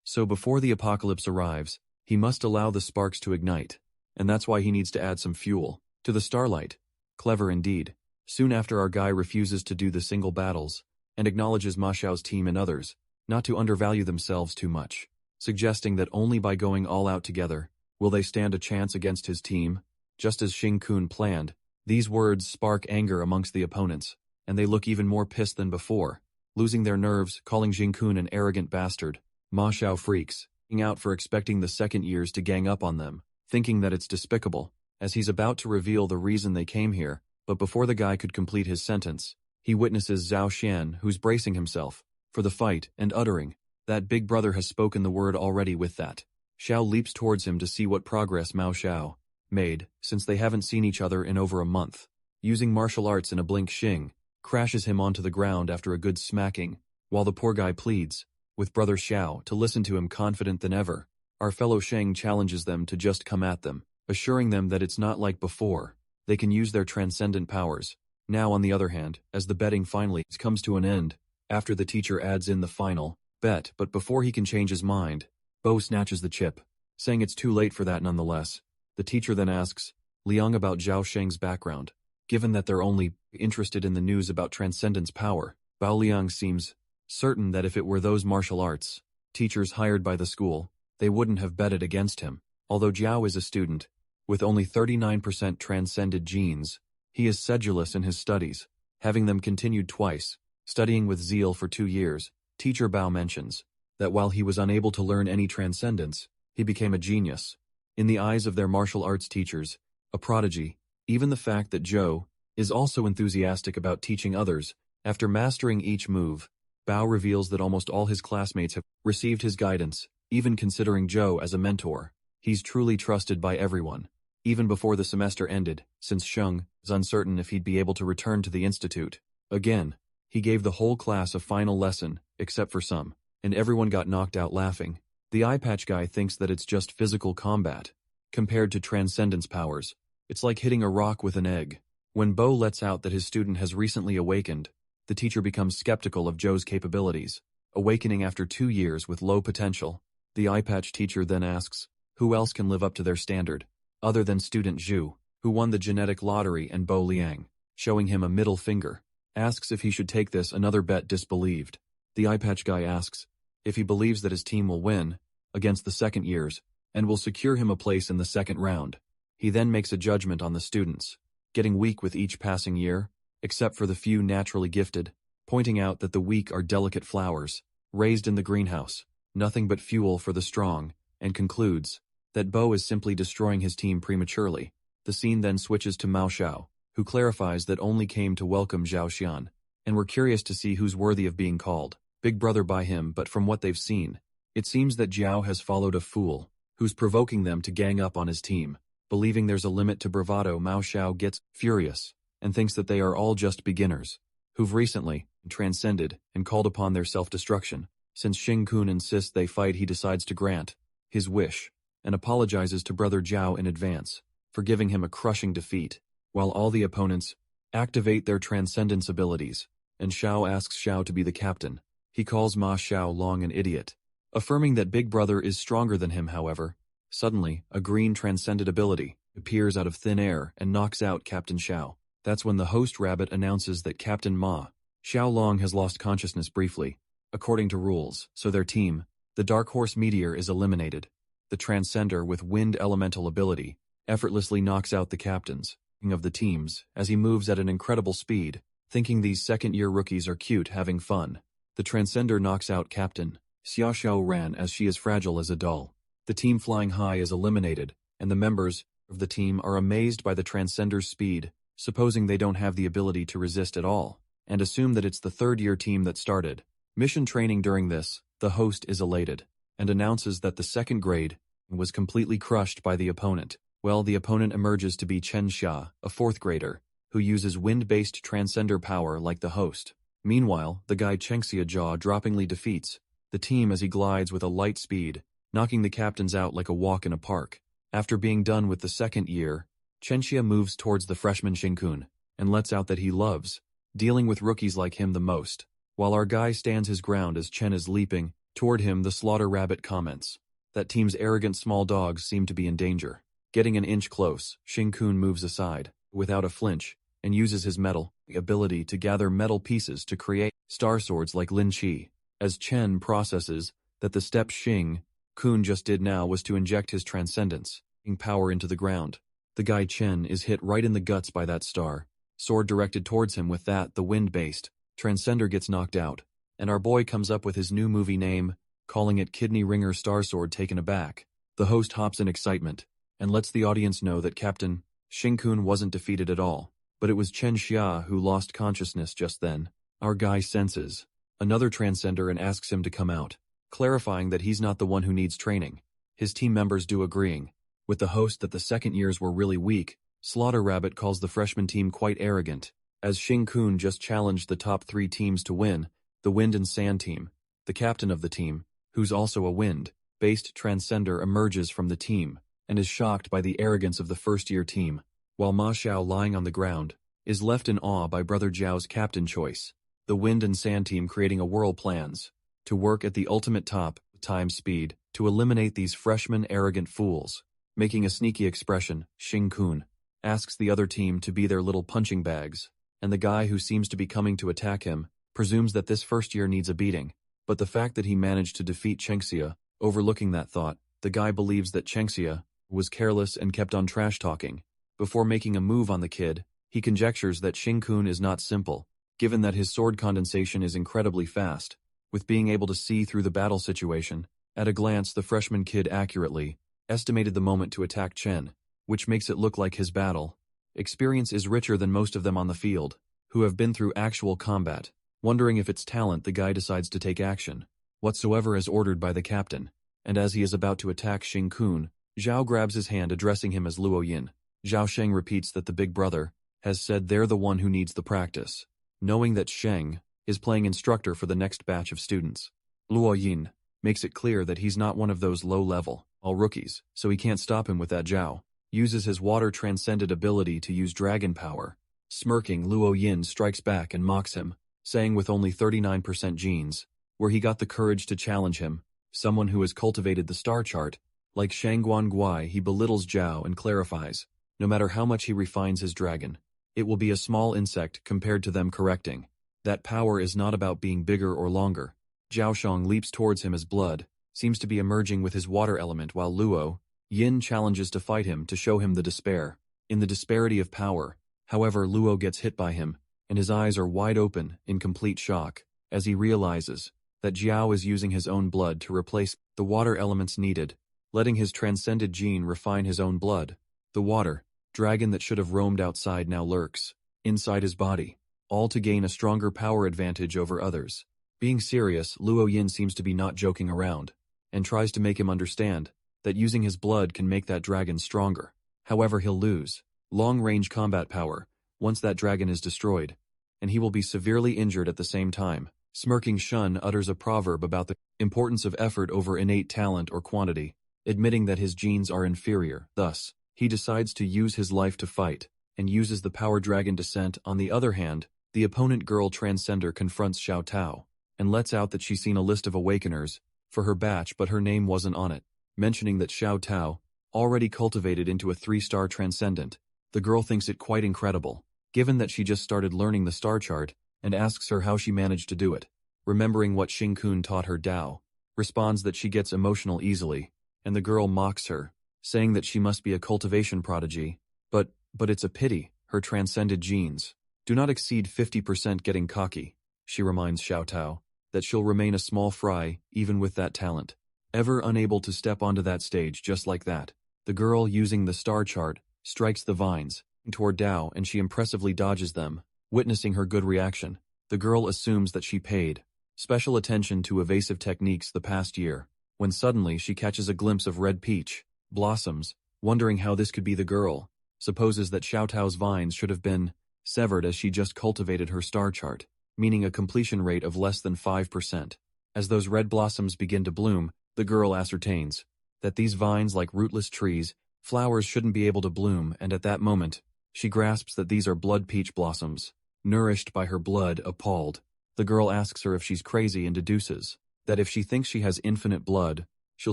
So before the apocalypse arrives, he must allow the sparks to ignite, and that's why he needs to add some fuel to the Starlight. Clever indeed. Soon after, our guy refuses to do the single battles and acknowledges Ma Xiao's team and others not to undervalue themselves too much, suggesting that only by going all out together will they stand a chance against his team, just as Xing Kun planned. These words spark anger amongst the opponents, and they look even more pissed than before, losing their nerves, calling Xing Kun an arrogant bastard. Ma Xiao freaks out for expecting the second years to gang up on them, thinking that it's despicable, as he's about to reveal the reason they came here. But before the guy could complete his sentence, he witnesses Zhao Xian, who's bracing himself for the fight and uttering that Big Brother has spoken the word already. With that, Xiao leaps towards him to see what progress Mao Xiao made, since they haven't seen each other in over a month. Using martial arts in a blink, Xing crashes him onto the ground after a good smacking, while the poor guy pleads with Brother Xiao to listen to him, confident than ever. Our fellow Sheng challenges them to just come at them, assuring them that it's not like before. They can use their transcendent powers. Now, on the other hand, as the betting finally comes to an end, after the teacher adds in the final bet, but before he can change his mind, Bo snatches the chip, saying it's too late for that nonetheless. The teacher then asks Liang about Zhao Sheng's background. Given that they're only interested in the news about Transcendence power, Bao Liang seems certain that if it were those martial arts teachers hired by the school, they wouldn't have betted against him. Although Zhao is a student with only 39% transcended genes, he is sedulous in his studies, having them continued twice, studying with zeal for 2 years. Teacher Bao mentions that while he was unable to learn any transcendence, he became a genius. In the eyes of their martial arts teachers, a prodigy. Even the fact that Zhou is also enthusiastic about teaching others. After mastering each move, Bao reveals that almost all his classmates have received his guidance, even considering Zhou as a mentor. He's truly trusted by everyone. Even before the semester ended, since Sheng was uncertain if he'd be able to return to the institute. Again, he gave the whole class a final lesson, except for some, and everyone got knocked out laughing. The eye patch guy thinks that it's just physical combat. Compared to transcendence powers, it's like hitting a rock with an egg. When Bo lets out that his student has recently awakened, the teacher becomes skeptical of Zhou's capabilities, awakening after 2 years with low potential. The eye patch teacher then asks, who else can live up to their standard, other than student Zhu, who won the genetic lottery, and Bo Liang, showing him a middle finger, asks if he should take this. Another bet disbelieved. The eye patch guy asks if he believes that his team will win against the second years and will secure him a place in the second round. He then makes a judgment on the students, getting weak with each passing year, except for the few naturally gifted, pointing out that the weak are delicate flowers, raised in the greenhouse, nothing but fuel for the strong, and concludes that Bo is simply destroying his team prematurely. The scene then switches to Mao Xiao, who clarifies that only came to welcome Zhao Xian, and we're curious to see who's worthy of being called big brother by him. But from what they've seen, it seems that Zhao has followed a fool, who's provoking them to gang up on his team. Believing there's a limit to bravado, Mao Xiao gets furious, and thinks that they are all just beginners, who've recently transcended and called upon their self-destruction. Since Xing Kun insists they fight, he decides to grant his wish, and apologizes to brother Zhao in advance for giving him a crushing defeat, while all the opponents activate their transcendence abilities, and Xiao asks Xiao to be the captain. He calls Ma Xiao Long an idiot, affirming that big brother is stronger than him. However, suddenly, a green transcended ability appears out of thin air and knocks out Captain Xiao. That's when the host rabbit announces that Captain Ma Xiao Long has lost consciousness briefly, according to rules, so their team, the Dark Horse Meteor, is eliminated. The Transcender with wind elemental ability effortlessly knocks out the captains of the teams as he moves at an incredible speed, thinking these second-year rookies are cute having fun. The Transcender knocks out Captain Xia Xiao Ran as she is fragile as a doll. The team flying high is eliminated, and the members of the team are amazed by the Transcender's speed, supposing they don't have the ability to resist at all, and assume that it's the third-year team that started mission training. During this, the host is elated, and announces that the second grade was completely crushed by the opponent. Well, the opponent emerges to be Chen Xia, a fourth grader, who uses wind-based transcender power like the host. Meanwhile, the guy Chengxia jaw-droppingly defeats the team as he glides with a light speed, knocking the captains out like a walk in a park. After being done with the second year, Chenxia moves towards the freshman Xingkun, and lets out that he loves dealing with rookies like him the most, while our guy stands his ground as Chen is leaping toward him. The slaughter rabbit comments that team's arrogant small dogs seem to be in danger. Getting an inch close, Xingkun moves aside, without a flinch, and uses his metal ability to gather metal pieces to create star swords like Lin Qi. As Chen processes that the step Xing Kun just did now was to inject his transcendence power into the ground, the guy Chen is hit right in the guts by that star sword directed towards him. With that, the wind-based transcender gets knocked out, and our boy comes up with his new movie name, calling it Kidney Ringer Star Sword. Taken aback, the host hops in excitement and lets the audience know that Captain Xingkun wasn't defeated at all, but it was Chen Xia who lost consciousness just then. Our guy senses another transcender and asks him to come out, clarifying that he's not the one who needs training. His team members do, agreeing with the host that the second years were really weak. Slaughter Rabbit calls the freshman team quite arrogant, as Xingkun just challenged the top 3 teams to win, the Wind and Sand team. The captain of the team, who's also a wind-based transcender, emerges from the team and is shocked by the arrogance of the first-year team, while Ma Xiao, lying on the ground, is left in awe by Brother Zhao's captain choice. The Wind and Sand team, creating a whirl, plans to work at the ultimate top time speed to eliminate these freshmen arrogant fools. Making a sneaky expression, Xingkun asks the other team to be their little punching bags, and the guy who seems to be coming to attack him presumes that this first year needs a beating. But the fact that he managed to defeat Chengxia, overlooking that thought, the guy believes that Chengxia was careless and kept on trash-talking. Before making a move on the kid, he conjectures that Xingkun is not simple, given that his sword condensation is incredibly fast, with being able to see through the battle situation. At a glance, the freshman kid accurately estimated the moment to attack Chen, which makes it look like his battle experience is richer than most of them on the field, who have been through actual combat. Wondering if it's talent, the guy decides to take action, whatsoever as ordered by the captain, and as he is about to attack Xing Kun, Zhao grabs his hand, addressing him as Luo Yin. Zhao Sheng repeats that the big brother has said they're the one who needs the practice, knowing that Sheng is playing instructor for the next batch of students. Luo Yin makes it clear that he's not one of those low-level, all rookies, so he can't stop him with that. Zhao uses his water transcendent ability to use dragon power. Smirking, Luo Yin strikes back and mocks him, saying with only 39% genes, where he got the courage to challenge him, someone who has cultivated the star chart. Like Shangguan Guai, he belittles Zhao and clarifies, no matter how much he refines his dragon, it will be a small insect compared to them, correcting that power is not about being bigger or longer. Zhao Shang leaps towards him as blood seems to be emerging with his water element, while Luo Yin challenges to fight him to show him the despair in the disparity of power. However, Luo gets hit by him, and his eyes are wide open in complete shock as he realizes that Zhao is using his own blood to replace the water elements needed, letting his transcended gene refine his own blood. The water dragon that should have roamed outside now lurks inside his body, all to gain a stronger power advantage over others. Being serious, Luo Yin seems to be not joking around, and tries to make him understand that using his blood can make that dragon stronger. However, he'll lose long-range combat power once that dragon is destroyed, and he will be severely injured at the same time. Smirking, Shun utters a proverb about the importance of effort over innate talent or quantity, admitting that his genes are inferior. Thus, he decides to use his life to fight, and uses the power dragon descent. On the other hand, the opponent girl Transcender confronts Xiao Tao, and lets out that she's seen a list of awakeners for her batch, but her name wasn't on it, mentioning that Xiao Tao already cultivated into a 3-star transcendent. The girl thinks it quite incredible, given that she just started learning the star chart, and asks her how she managed to do it. Remembering what Xing Kun taught her, Dao responds that she gets emotional easily, and the girl mocks her, saying that she must be a cultivation prodigy, but it's a pity her transcended genes do not exceed 50%. Getting cocky, she reminds Xiao Tao that she'll remain a small fry even with that talent, ever unable to step onto that stage just like that. The girl, using the star chart, strikes the vines toward Dao, and she impressively dodges them. Witnessing her good reaction, the girl assumes that she paid special attention to evasive techniques the past year, when suddenly she catches a glimpse of red peach blossoms. Wondering how this could be, the girl supposes that Xiao Tao's vines should have been severed as she just cultivated her star chart, meaning a completion rate of less than 5%. As those red blossoms begin to bloom, the girl ascertains that these vines, like rootless trees, flowers shouldn't be able to bloom, and at that moment, she grasps that these are blood peach blossoms. Nourished by her blood, appalled, the girl asks her if she's crazy and deduces that if she thinks she has infinite blood, she'll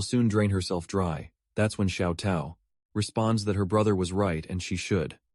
soon drain herself dry. That's when Xiao Tao responds that her brother was right and she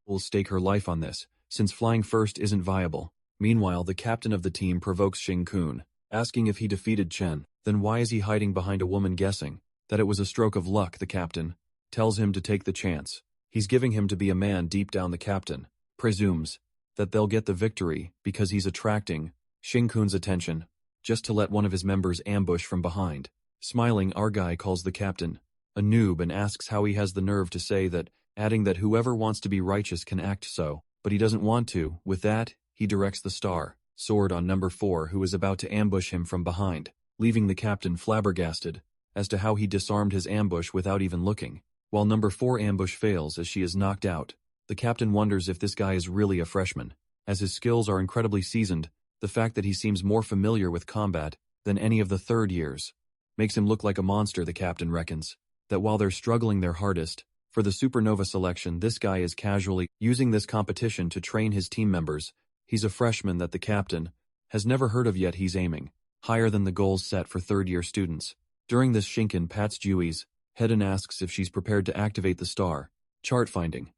will stake her life on this, since flying first isn't viable. Meanwhile, the captain of the team provokes Xing Kun, asking if he defeated Chen. Then why is he hiding behind a woman? Guessing that it was a stroke of luck, the captain tells him to take the chance. He's giving him to be a man. Deep down, the captain presumes that they'll get the victory because he's attracting Xing Kun's attention, just to let one of his members ambush from behind. Smiling, Argai calls the captain a noob and asks how he has the nerve to say that, adding that whoever wants to be righteous can act so, but he doesn't want to. With that, he directs the star sword on number 4, who is about to ambush him from behind, leaving the captain flabbergasted as to how he disarmed his ambush without even looking. While number 4 ambush fails as she is knocked out, the captain wonders if this guy is really a freshman, as his skills are incredibly seasoned. The fact that he seems more familiar with combat than any of the third years makes him look like a monster. The captain reckons that while they're struggling their hardest for the supernova selection, this guy is casually using this competition to train his team members. He's a freshman that the captain has never heard of, yet he's aiming higher than the goals set for third-year students. During this, Shinken pats Jui's head and asks if she's prepared to activate the star chart finding.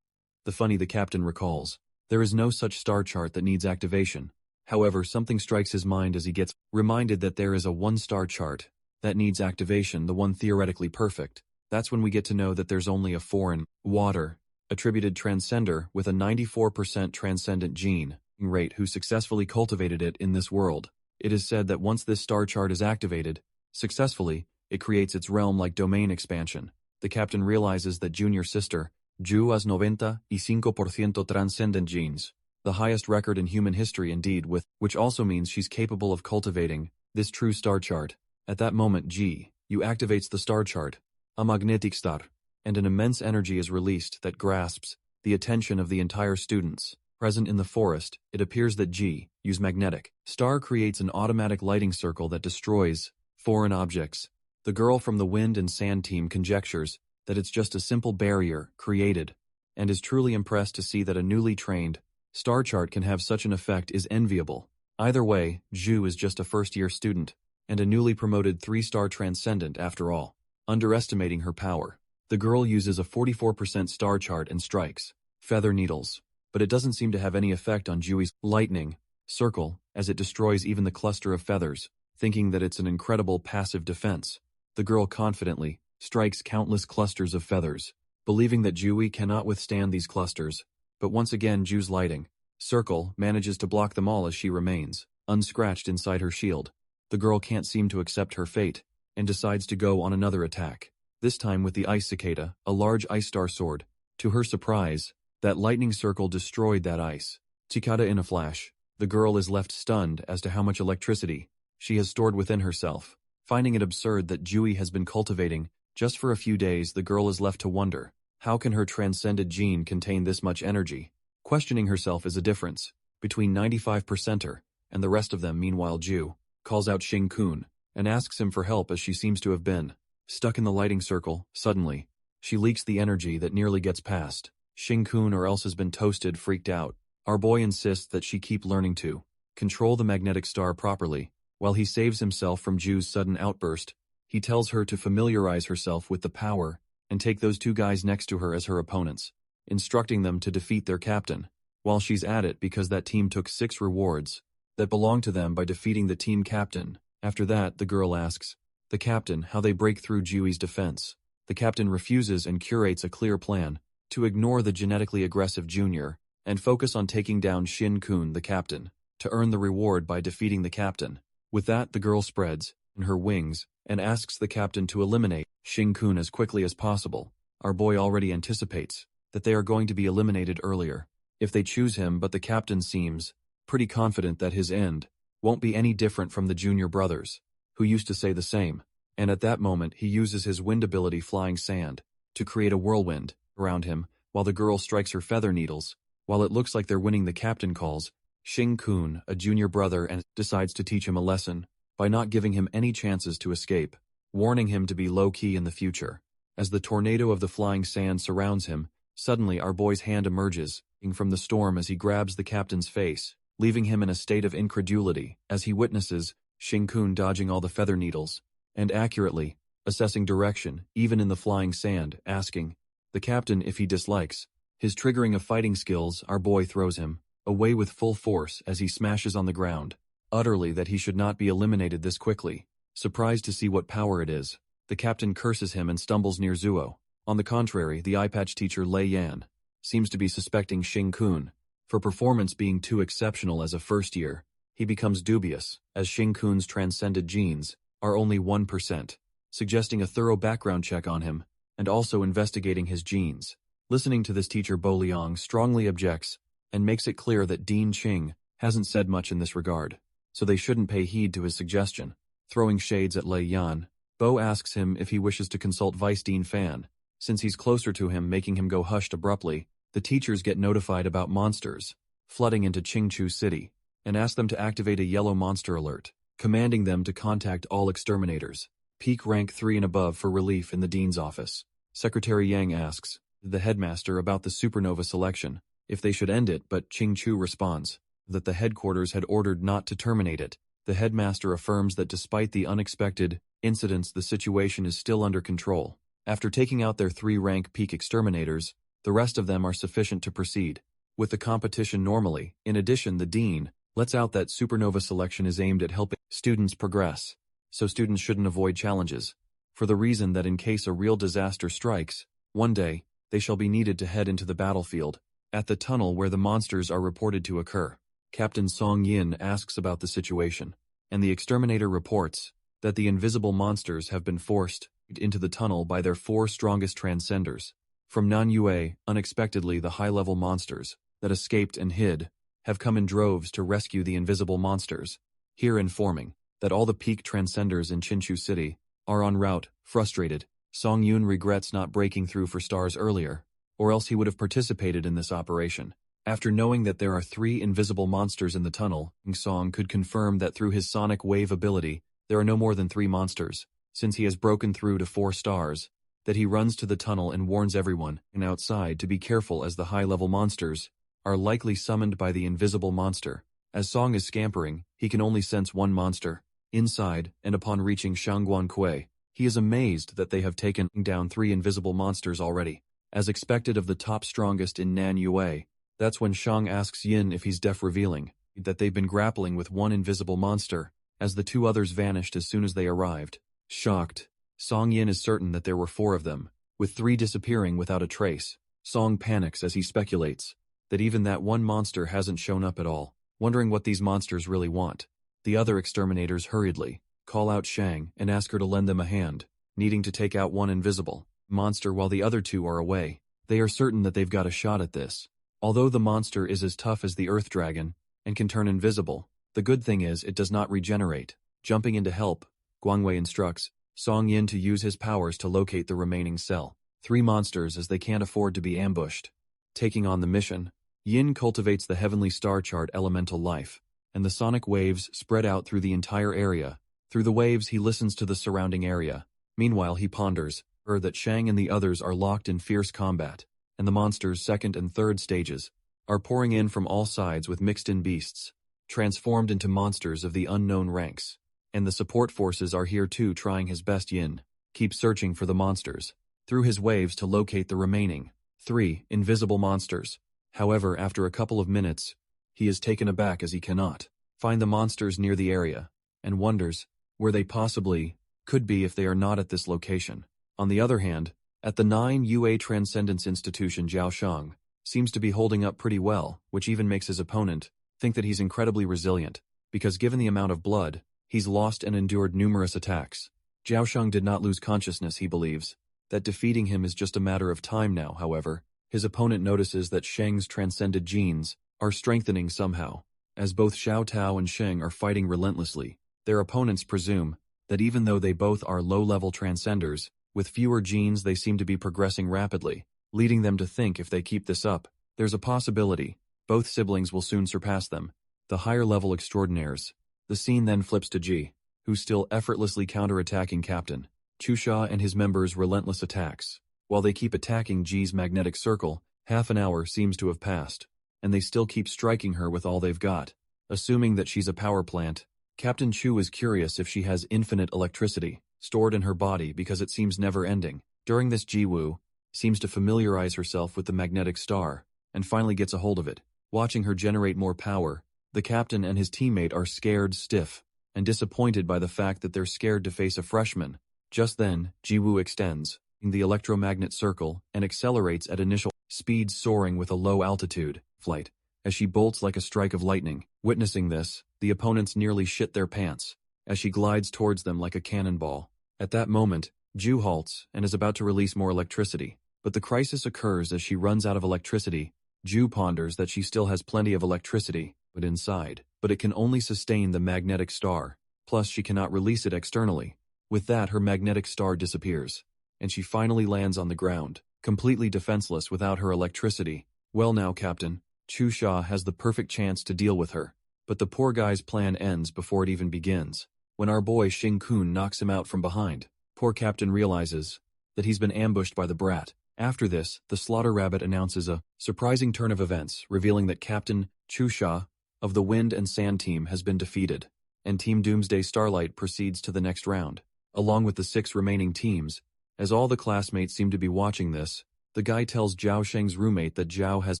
The captain recalls there is no such star chart that needs activation. However, something strikes his mind as he gets reminded that there is a 1-star chart that needs activation, the one theoretically perfect. That's when we get to know that there's only a foreign, water, attributed transcender with a 94% transcendent gene rate who successfully cultivated it in this world. It is said that once this star chart is activated, successfully, it creates its realm-like domain expansion. The captain realizes that junior sister, Ju has 95% transcendent genes, the highest record in human history indeed, which also means she's capable of cultivating this true star chart. At that moment Ju activates the star chart, a magnetic star, and an immense energy is released that grasps the attention of the entire students. Present in the forest, it appears that Ju's magnetic star creates an automatic lighting circle that destroys foreign objects. The girl from the wind and sand team conjectures that it's just a simple barrier created, and is truly impressed to see that a newly trained star chart can have such an effect is enviable. Either way, Ju is just a first-year student, and a newly promoted 3-star transcendent after all. Underestimating her power, the girl uses a 44% star chart and strikes feather needles, but it doesn't seem to have any effect on Jui's lightning circle, as it destroys even the cluster of feathers. Thinking that it's an incredible passive defense, the girl confidently strikes countless clusters of feathers, believing that Ju cannot withstand these clusters, but once again Ju's lighting circle manages to block them all as she remains unscratched inside her shield. The girl can't seem to accept her fate, and decides to go on another attack, this time with the ice cicada, a large ice star sword. To her surprise, that lightning circle destroyed that ice cicada in a flash. The girl is left stunned as to how much electricity she has stored within herself. Finding it absurd that Ju has been cultivating just for a few days, the girl is left to wonder, how can her transcended gene contain this much energy? Questioning herself is a difference between 95%er and the rest of them. Meanwhile, Ju calls out Xing Kun and asks him for help as she seems to have been stuck in the lighting circle. Suddenly, she leaks the energy that nearly gets past Xing Kun, or else has been toasted. Freaked out, our boy insists that she keep learning to control the magnetic star properly. While he saves himself from Ju's sudden outburst, he tells her to familiarize herself with the power and take those 2 guys next to her as her opponents, instructing them to defeat their captain. While she's at it, because that team took 6 rewards that belonged to them by defeating the team captain. After that, the girl asks the captain how they break through Jui's defense. The captain refuses and curates a clear plan to ignore the genetically aggressive junior and focus on taking down Shin Kun, the captain, to earn the reward by defeating the captain. With that, the girl spreads her wings and asks the captain to eliminate Xing Kun as quickly as possible. Our boy already anticipates that they are going to be eliminated earlier if they choose him, but the captain seems pretty confident that his end won't be any different from the junior brothers, who used to say the same. And at that moment, he uses his wind ability, flying sand, to create a whirlwind around him, while the girl strikes her feather needles. While it looks like they're winning, the captain calls Xing Kun a junior brother and decides to teach him a lesson by not giving him any chances to escape, warning him to be low-key in the future. As the tornado of the flying sand surrounds him, suddenly our boy's hand emerges from the storm as he grabs the captain's face, leaving him in a state of incredulity as he witnesses Xing Kun dodging all the feather needles and accurately assessing direction, even in the flying sand, asking the captain if he dislikes his triggering of fighting skills. Our boy throws him away with full force as he smashes on the ground, utterly that he should not be eliminated this quickly. Surprised to see what power it is, the captain curses him and stumbles near Zuo. On the contrary, the eye patch teacher Lei Yan seems to be suspecting Xing Kun for performance being too exceptional as a first year. He becomes dubious, as Xing Kun's transcended genes are only 1%, suggesting a thorough background check on him, and also investigating his genes. Listening to this, teacher Bo Liang strongly objects and makes it clear that Dean Qing hasn't said much in this regard, so they shouldn't pay heed to his suggestion. Throwing shades at Lei Yan, Bo asks him if he wishes to consult Vice Dean Fan, since he's closer to him, making him go hushed abruptly. The teachers get notified about monsters flooding into Qingchu City and ask them to activate a yellow monster alert, commanding them to contact all exterminators, peak rank 3 and above, for relief in the dean's office. Secretary Yang asks the headmaster about the supernova selection, if they should end it, but Qingchu responds that the headquarters had ordered not to terminate it. The headmaster affirms that despite the unexpected incidents, the situation is still under control. After taking out their 3-rank peak exterminators, the rest of them are sufficient to proceed with the competition normally. In addition, the dean lets out that supernova selection is aimed at helping students progress, so students shouldn't avoid challenges, for the reason that in case a real disaster strikes, one day, they shall be needed to head into the battlefield, at the tunnel where the monsters are reported to occur. Captain Song Yin asks about the situation, and the exterminator reports that the invisible monsters have been forced into the tunnel by their 4 strongest transcenders. From Nanyue, unexpectedly the high-level monsters that escaped and hid have come in droves to rescue the invisible monsters, here informing that all the peak transcenders in Chinchu City are en route, frustrated. Song Yun regrets not breaking through for stars earlier, or else he would have participated in this operation. After knowing that there are 3 invisible monsters in the tunnel, Song could confirm that through his sonic wave ability, there are no more than 3 monsters, since he has broken through to 4 stars, that he runs to the tunnel and warns everyone outside to be careful as the high-level monsters are likely summoned by the invisible monster. As Song is scampering, he can only sense 1 monster inside, and upon reaching Shangguan Kui, he is amazed that they have taken down 3 invisible monsters already. As expected of the top strongest in Nanyue, that's when Shang asks Yin if he's deaf, revealing that they've been grappling with 1 invisible monster, as the 2 others vanished as soon as they arrived. Shocked, Song Yin is certain that there were 4 of them, with 3 disappearing without a trace. Song panics as he speculates that even that 1 monster hasn't shown up at all, wondering what these monsters really want. The other exterminators hurriedly call out Shang and ask her to lend them a hand, needing to take out 1 invisible monster while the other 2 are away. They are certain that they've got a shot at this. Although the monster is as tough as the Earth Dragon and can turn invisible, the good thing is it does not regenerate. Jumping in to help, Guangwei instructs Song Yin to use his powers to locate the remaining cell 3 monsters, as they can't afford to be ambushed. Taking on the mission, Yin cultivates the heavenly star chart elemental life, and the sonic waves spread out through the entire area. Through the waves he listens to the surrounding area. Meanwhile he ponders that Shang and the others are locked in fierce combat, and the monsters' 2nd and 3rd stages are pouring in from all sides with mixed-in beasts, transformed into monsters of the unknown ranks. And the support forces are here too, trying his best. Yin keeps searching for the monsters through his waves to locate the remaining 3 invisible monsters. However, after a couple of minutes, he is taken aback as he cannot find the monsters near the area, and wonders where they possibly could be if they are not at this location. On the other hand, at the 9 UA Transcendence Institution, Zhao Shang seems to be holding up pretty well, which even makes his opponent think that he's incredibly resilient, because given the amount of blood he's lost and endured numerous attacks, Zhao Shang did not lose consciousness. He believes that defeating him is just a matter of time now. However, his opponent notices that Sheng's transcended genes are strengthening somehow. As both Xiao Tao and Sheng are fighting relentlessly, their opponents presume that even though they both are low-level transcenders, with fewer genes they seem to be progressing rapidly, leading them to think if they keep this up, there's a possibility both siblings will soon surpass them, the higher-level extraordinaires. The scene then flips to Ji, who's still effortlessly counterattacking Captain Chusha and his members' relentless attacks. While they keep attacking Ji's magnetic circle, half an hour seems to have passed, and they still keep striking her with all they've got. Assuming that she's a power plant, Captain Chu is curious if she has infinite electricity stored in her body, because it seems never-ending. During this, Ji Wu seems to familiarize herself with the magnetic star, and finally gets a hold of it. Watching her generate more power, the captain and his teammate are scared stiff and disappointed by the fact that they're scared to face a freshman. Just then, Ji Wu extends the electromagnet circle and accelerates at initial speed, soaring with a low-altitude flight as she bolts like a strike of lightning. Witnessing this, the opponents nearly shit their pants as she glides towards them like a cannonball. At that moment, Ju halts and is about to release more electricity, but the crisis occurs as she runs out of electricity. Ju ponders that she still has plenty of electricity inside, but it can only sustain the magnetic star, plus she cannot release it externally. With that, her magnetic star disappears, and she finally lands on the ground, completely defenseless without her electricity. Well, now Captain Chu Sha has the perfect chance to deal with her, but the poor guy's plan ends before it even begins, when our boy Xing Kun knocks him out from behind. Poor Captain realizes that he's been ambushed by the brat. After this, the Slaughter Rabbit announces a surprising turn of events, revealing that Captain Chu Sha of the Wind and Sand team has been defeated, and Team Doomsday Starlight proceeds to the next round, along with the 6 remaining teams. As all the classmates seem to be watching this, the guy tells Zhao Sheng's roommate that Zhao has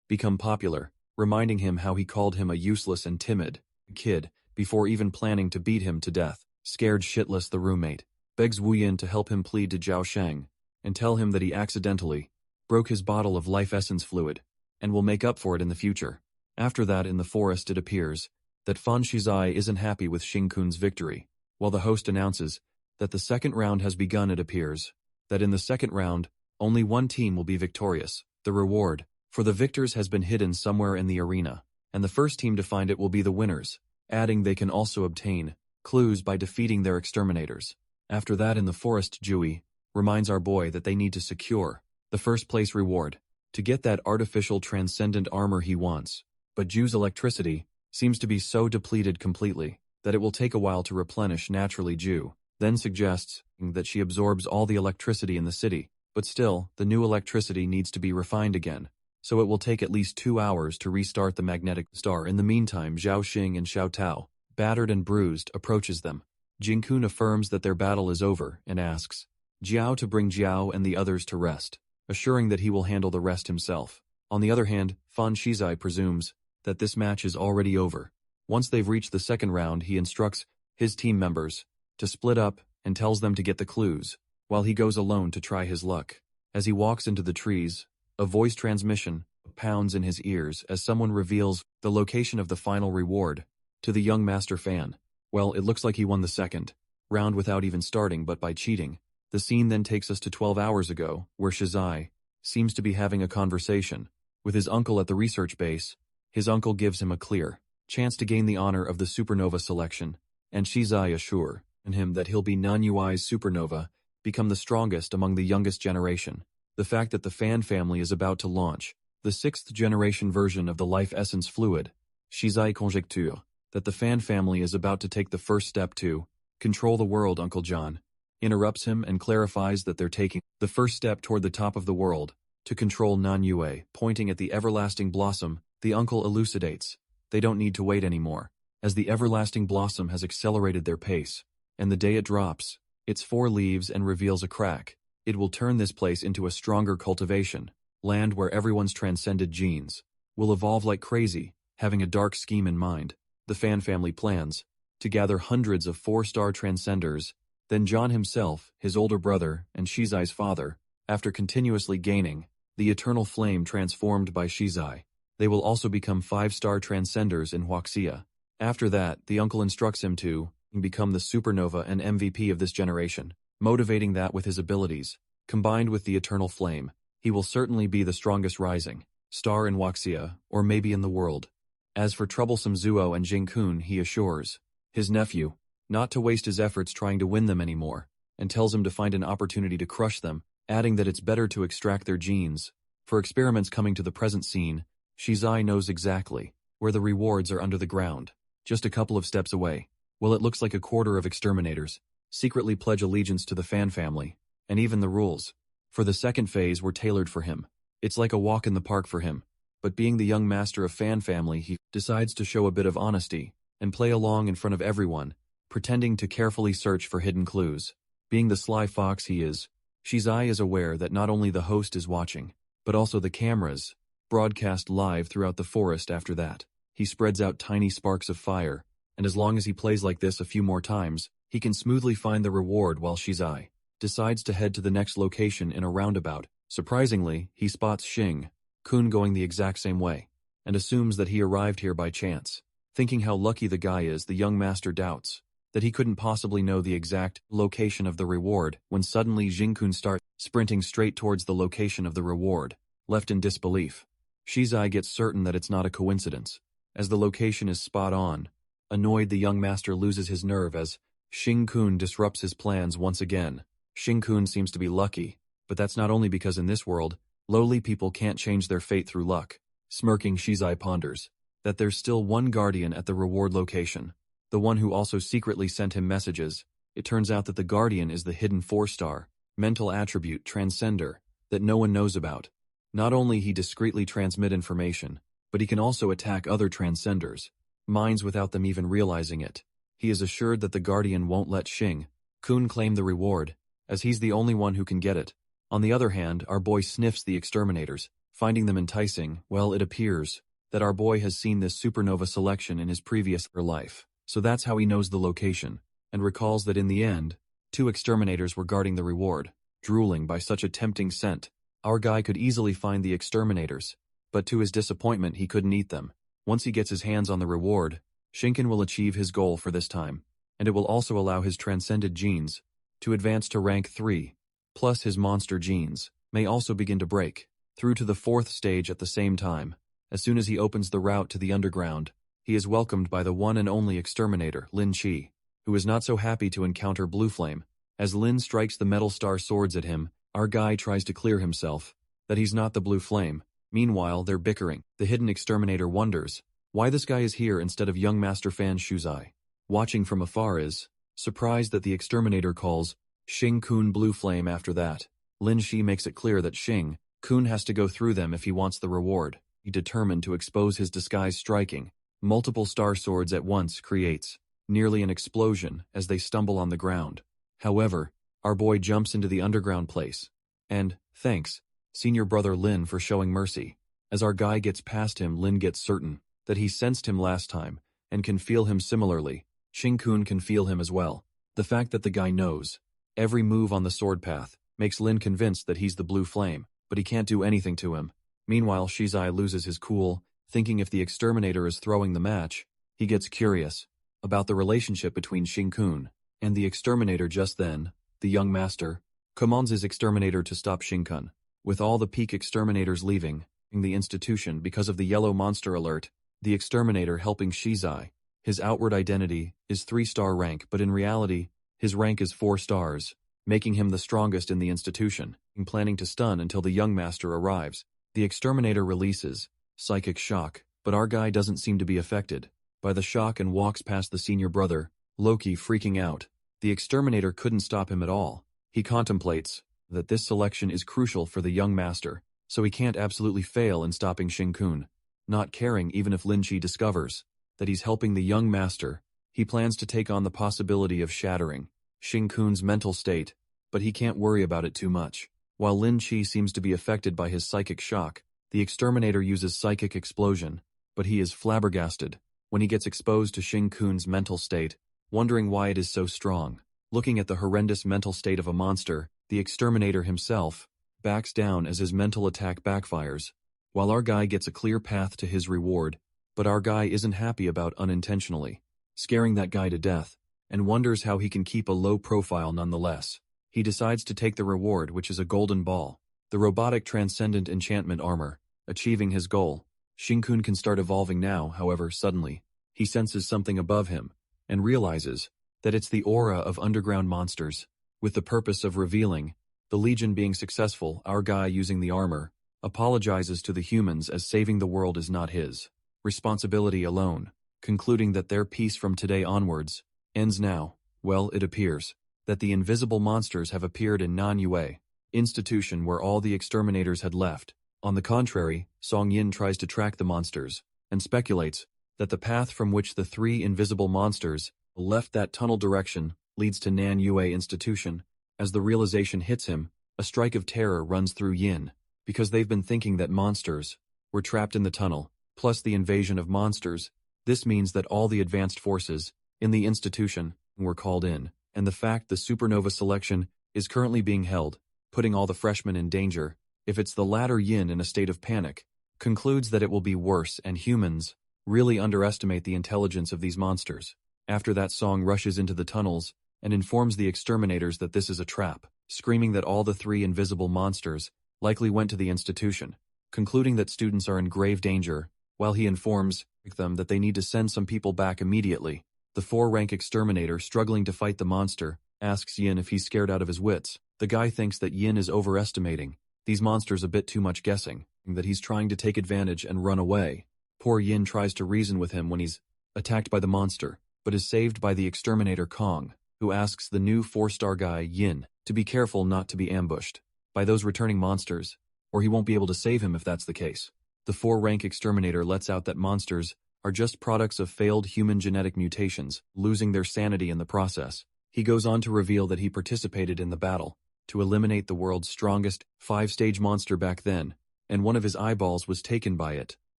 become popular, reminding him how he called him a useless and timid kid before even planning to beat him to death. Scared shitless, the roommate begs Wu Yin to help him plead to Zhao Sheng and tell him that he accidentally broke his bottle of life essence fluid and will make up for it in the future. After that, in the forest, it appears that Fan Shizai isn't happy with Xing-kun's victory, while the host announces that the second round has begun. It appears that in the second round, only one team will be victorious. The reward for the victors has been hidden somewhere in the arena, and the first team to find it will be the winners, adding they can also obtain clues by defeating their exterminators. After that, in the forest, Jui reminds our boy that they need to secure the first place reward to get that artificial transcendent armor he wants. But Ju's electricity seems to be so depleted completely that it will take a while to replenish. Naturally, Ju then suggests that she absorbs all the electricity in the city, but still, the new electricity needs to be refined again, so it will take at least 2 hours to restart the magnetic star. In the meantime, Zhao Xing and Xiao Tao, battered and bruised, approaches them. Jing-kun affirms that their battle is over and asks Jiao to bring Jiao and the others to rest, assuring that he will handle the rest himself. On the other hand, Fan Shizai presumes that this match is already over. Once they've reached the second round, he instructs his team members to split up and tells them to get the clues, while he goes alone to try his luck. As he walks into the trees, a voice transmission pounds in his ears as someone reveals the location of the final reward to the young master Fan. Well, it looks like he won the second round without even starting, but by cheating. The scene then takes us to 12 hours ago, where Shizai seems to be having a conversation with his uncle at the research base. His uncle gives him a clear chance to gain the honor of the supernova selection, and Shizai assures him that he'll be Nanyui's supernova, become the strongest among the youngest generation. The fact that the Fan family is about to launch the 6th generation version of the life essence fluid, Shizai conjecture that the Fan family is about to take the first step to control the world. Uncle John interrupts him and clarifies that they're taking the first step toward the top of the world to control Nanyue. Pointing at the everlasting blossom, the uncle elucidates they don't need to wait anymore, as the everlasting blossom has accelerated their pace, and the day it drops its 4 leaves and reveals a crack, it will turn this place into a stronger cultivation land where everyone's transcended genes will evolve like crazy. Having a dark scheme in mind, the Fan family plans to gather hundreds of 4-star transcenders. Then John himself, his older brother, and Shizai's father, after continuously gaining the eternal flame transformed by Shizai, they will also become 5-star transcenders in Huaxia. After that, the uncle instructs him to become the supernova and MVP of this generation, motivating that with his abilities, combined with the eternal flame, he will certainly be the strongest rising star in Huaxia, or maybe in the world. As for troublesome Zuo and Jing-kun, he assures his nephew not to waste his efforts trying to win them anymore, and tells him to find an opportunity to crush them, adding that it's better to extract their genes. For experiments coming to the present scene, Shizai knows exactly where the rewards are under the ground, just a couple of steps away. Well, it looks like a quarter of exterminators secretly pledge allegiance to the Fan family, and even the rules for the second phase were tailored for him. It's like a walk in the park for him, but being the young master of Fan family, he decides to show a bit of honesty and play along in front of everyone, pretending to carefully search for hidden clues. Being the sly fox he is, Shizai is aware that not only the host is watching, but also the cameras broadcast live throughout the forest. After that, he spreads out tiny sparks of fire, and as long as he plays like this a few more times, he can smoothly find the reward. While Shizai decides to head to the next location in a roundabout, surprisingly, he spots Xing-kun going the exact same way, and assumes that he arrived here by chance. Thinking how lucky the guy is, the young master doubts that he couldn't possibly know the exact location of the reward, when suddenly Jing-kun starts sprinting straight towards the location of the reward. Left in disbelief, Shizai gets certain that it's not a coincidence, as the location is spot on. Annoyed, the young master loses his nerve as Xing-kun disrupts his plans once again. Xing-kun seems to be lucky, but that's not only because in this world, lowly people can't change their fate through luck. Smirking, Shizai ponders that there's still one guardian at the reward location, the one who also secretly sent him messages. It turns out that the guardian is the hidden 4-star mental attribute transcender that no one knows about. Not only he discreetly transmit information, but he can also attack other transcenders' minds without them even realizing it. He is assured that the guardian won't let Xing-kun claim the reward, as he's the only one who can get it. On the other hand, our boy sniffs the exterminators, finding them enticing. Well, it appears that our boy has seen this supernova selection in his previous life, so that's how he knows the location, and recalls that in the end, 2 exterminators were guarding the reward. Drooling by such a tempting scent, our guy could easily find the exterminators, but to his disappointment he couldn't eat them. Once he gets his hands on the reward, Shinken will achieve his goal for this time, and it will also allow his transcended genes to advance to rank 3, plus his monster genes may also begin to break through to the 4th stage at the same time. As soon as he opens the route to the underground, he is welcomed by the one and only exterminator, Lin Chi, who is not so happy to encounter Blue Flame. As Lin strikes the metal star swords at him, our guy tries to clear himself that he's not the Blue Flame. Meanwhile, they're bickering. The hidden exterminator wonders why this guy is here instead of young master fan Shuzai. Watching from afar is surprised that the exterminator calls Xing Kun Blue Flame after that. Lin Shi makes it clear that Xing Kun has to go through them if he wants the reward. He determined to expose his disguise, striking multiple star swords at once creates nearly an explosion as they stumble on the ground. However, our boy jumps into the underground place. And, thanks, senior brother Lin, for showing mercy. As our guy gets past him, Lin gets certain that he sensed him last time and can feel him similarly. Xing Kun can feel him as well. The fact that the guy knows every move on the sword path makes Lin convinced that he's the Blue Flame, but he can't do anything to him. Meanwhile, Shizai loses his cool, thinking if the exterminator is throwing the match. He gets curious about the relationship between Xing Kun and the exterminator. Just then, the young master commands his exterminator to stop Xing Kun. With all the peak exterminators leaving the institution because of the yellow monster alert, the exterminator helping Shizai. His outward identity is 3-star rank, but in reality, his rank is 4 stars, making him the strongest in the institution, and planning to stun until the young master arrives. The exterminator releases psychic shock, but our guy doesn't seem to be affected by the shock and walks past the senior brother, Loki, freaking out. The exterminator couldn't stop him at all. He contemplates that this selection is crucial for the young master, so he can't absolutely fail in stopping Xing Kun. Not caring even if Lin Chi discovers that he's helping the young master, he plans to take on the possibility of shattering Xing Kun's mental state, but he can't worry about it too much. While Lin Chi seems to be affected by his psychic shock, the exterminator uses psychic explosion, but he is flabbergasted when he gets exposed to Xing Kun's mental state, wondering why it is so strong. Looking at the horrendous mental state of a monster, the exterminator himself backs down as his mental attack backfires, while our guy gets a clear path to his reward. But our guy isn't happy about unintentionally scaring that guy to death, and wonders how he can keep a low profile nonetheless. He decides to take the reward, which is a golden ball, the robotic transcendent enchantment armor. Achieving his goal, Xing Kun can start evolving now. However, suddenly, he senses something above him, and realizes that it's the aura of underground monsters. With the purpose of revealing the Legion being successful, our guy, using the armor, apologizes to the humans as saving the world is not his responsibility alone, concluding that their peace from today onwards ends now. Well, it appears that the invisible monsters have appeared in Manhwa institution where all the exterminators had left. On the contrary, Song Yin tries to track the monsters, and speculates that the path from which the 3 invisible monsters left, that tunnel direction, leads to Nanhua institution. As the realization hits him, a strike of terror runs through Yin, because they've been thinking that monsters were trapped in the tunnel, plus the invasion of monsters. This means that all the advanced forces in the institution were called in, and the fact the supernova selection is currently being held, putting all the freshmen in danger. If it's the latter, Yin, in a state of panic, concludes that it will be worse, and humans really underestimate the intelligence of these monsters. After that, Song rushes into the tunnels and informs the exterminators that this is a trap, screaming that all the 3 invisible monsters likely went to the institution, concluding that students are in grave danger, while he informs them that they need to send some people back immediately. The 4-rank exterminator, struggling to fight the monster, asks Yin if he's scared out of his wits. The guy thinks that Yin is overestimating these monsters a bit too much, guessing that he's trying to take advantage and run away. Poor Yin tries to reason with him when he's attacked by the monster, but is saved by the exterminator Kong, who asks the new 4-star guy Yin to be careful not to be ambushed by those returning monsters, or he won't be able to save him if that's the case. The 4-rank exterminator lets out that monsters are just products of failed human genetic mutations, losing their sanity in the process. He goes on to reveal that he participated in the battle to eliminate the world's strongest 5-stage monster back then, and one of his eyeballs was taken by it,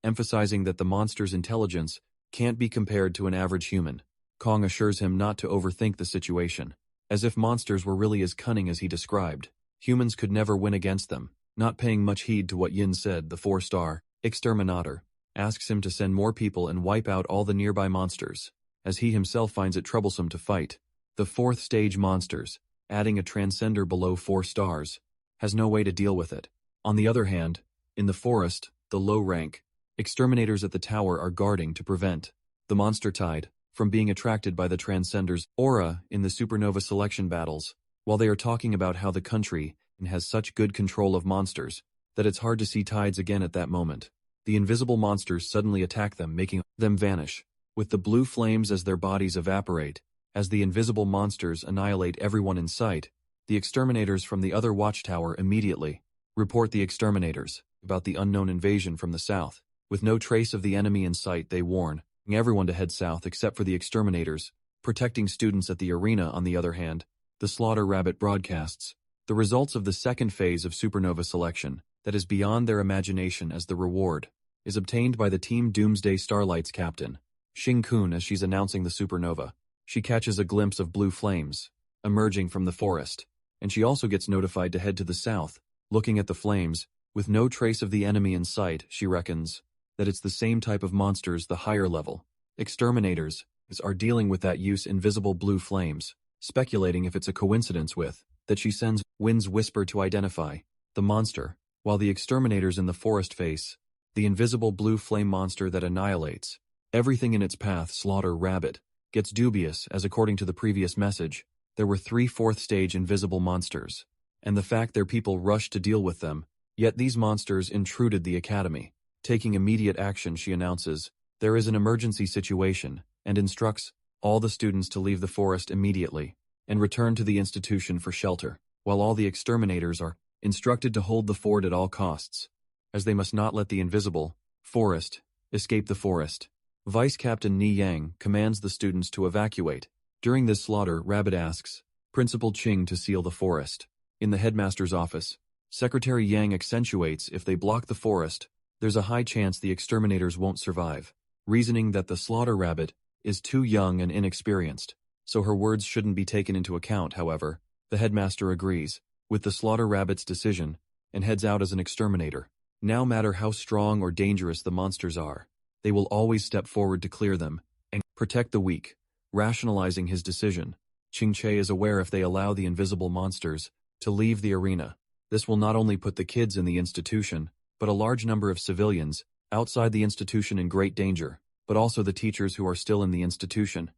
emphasizing that the monster's intelligence can't be compared to an average human. Kong assures him not to overthink the situation, as if monsters were really as cunning as he described. Humans could never win against them. Not paying much heed to what Yin said, the 4-star exterminator asks him to send more people and wipe out all the nearby monsters, as he himself finds it troublesome to fight. The fourth stage monsters, adding a transcender below 4 stars, has no way to deal with it. On the other hand, in the forest, the low rank exterminators at the tower are guarding to prevent the monster tide from being attracted by the transcender's aura in the supernova selection battles, while they are talking about how the country has such good control of monsters that it's hard to see tides again at that moment. The invisible monsters suddenly attack them, making them vanish, with the blue flames as their bodies evaporate. As the invisible monsters annihilate everyone in sight, the exterminators from the other watchtower immediately report the exterminators about the unknown invasion from the south. With no trace of the enemy in sight, they warn everyone to head south except for the exterminators, protecting students at the arena. On the other hand, the Slaughter Rabbit broadcasts the results of the second phase of supernova selection that is beyond their imagination, as the reward is obtained by the Team Doomsday Starlight's captain, Xing Kun. As she's announcing the supernova, she catches a glimpse of blue flames emerging from the forest, and she also gets notified to head to the south. Looking at the flames, with no trace of the enemy in sight, she reckons that it's the same type of monsters the higher level exterminators are dealing with, that use invisible blue flames, speculating if it's a coincidence with that she sends Wind's Whisper to identify the monster, while the exterminators in the forest face the invisible blue flame monster that annihilates everything in its path. Slaughter Rabbit gets dubious, as according to the previous message, there were 3 fourth-stage invisible monsters, and the fact their people rushed to deal with them, yet these monsters intruded the academy. Taking immediate action, she announces there is an emergency situation and instructs all the students to leave the forest immediately and return to the institution for shelter, while all the exterminators are instructed to hold the fort at all costs, as they must not let the invisible forest escape the forest. Vice Captain Ni Yang commands the students to evacuate. During this slaughter, Rabbit asks Principal Ching to seal the forest. In the headmaster's office, Secretary Yang accentuates if they block the forest, there's a high chance the exterminators won't survive, reasoning that the Slaughter Rabbit is too young and inexperienced, so her words shouldn't be taken into account. However, the headmaster agrees with the Slaughter Rabbit's decision and heads out as an exterminator. No matter how strong or dangerous the monsters are, they will always step forward to clear them and protect the weak. Rationalizing his decision, Ching Che is aware if they allow the invisible monsters to leave the arena, this will not only put the kids in the institution, but a large number of civilians outside the institution in great danger, but also the teachers who are still in the institution.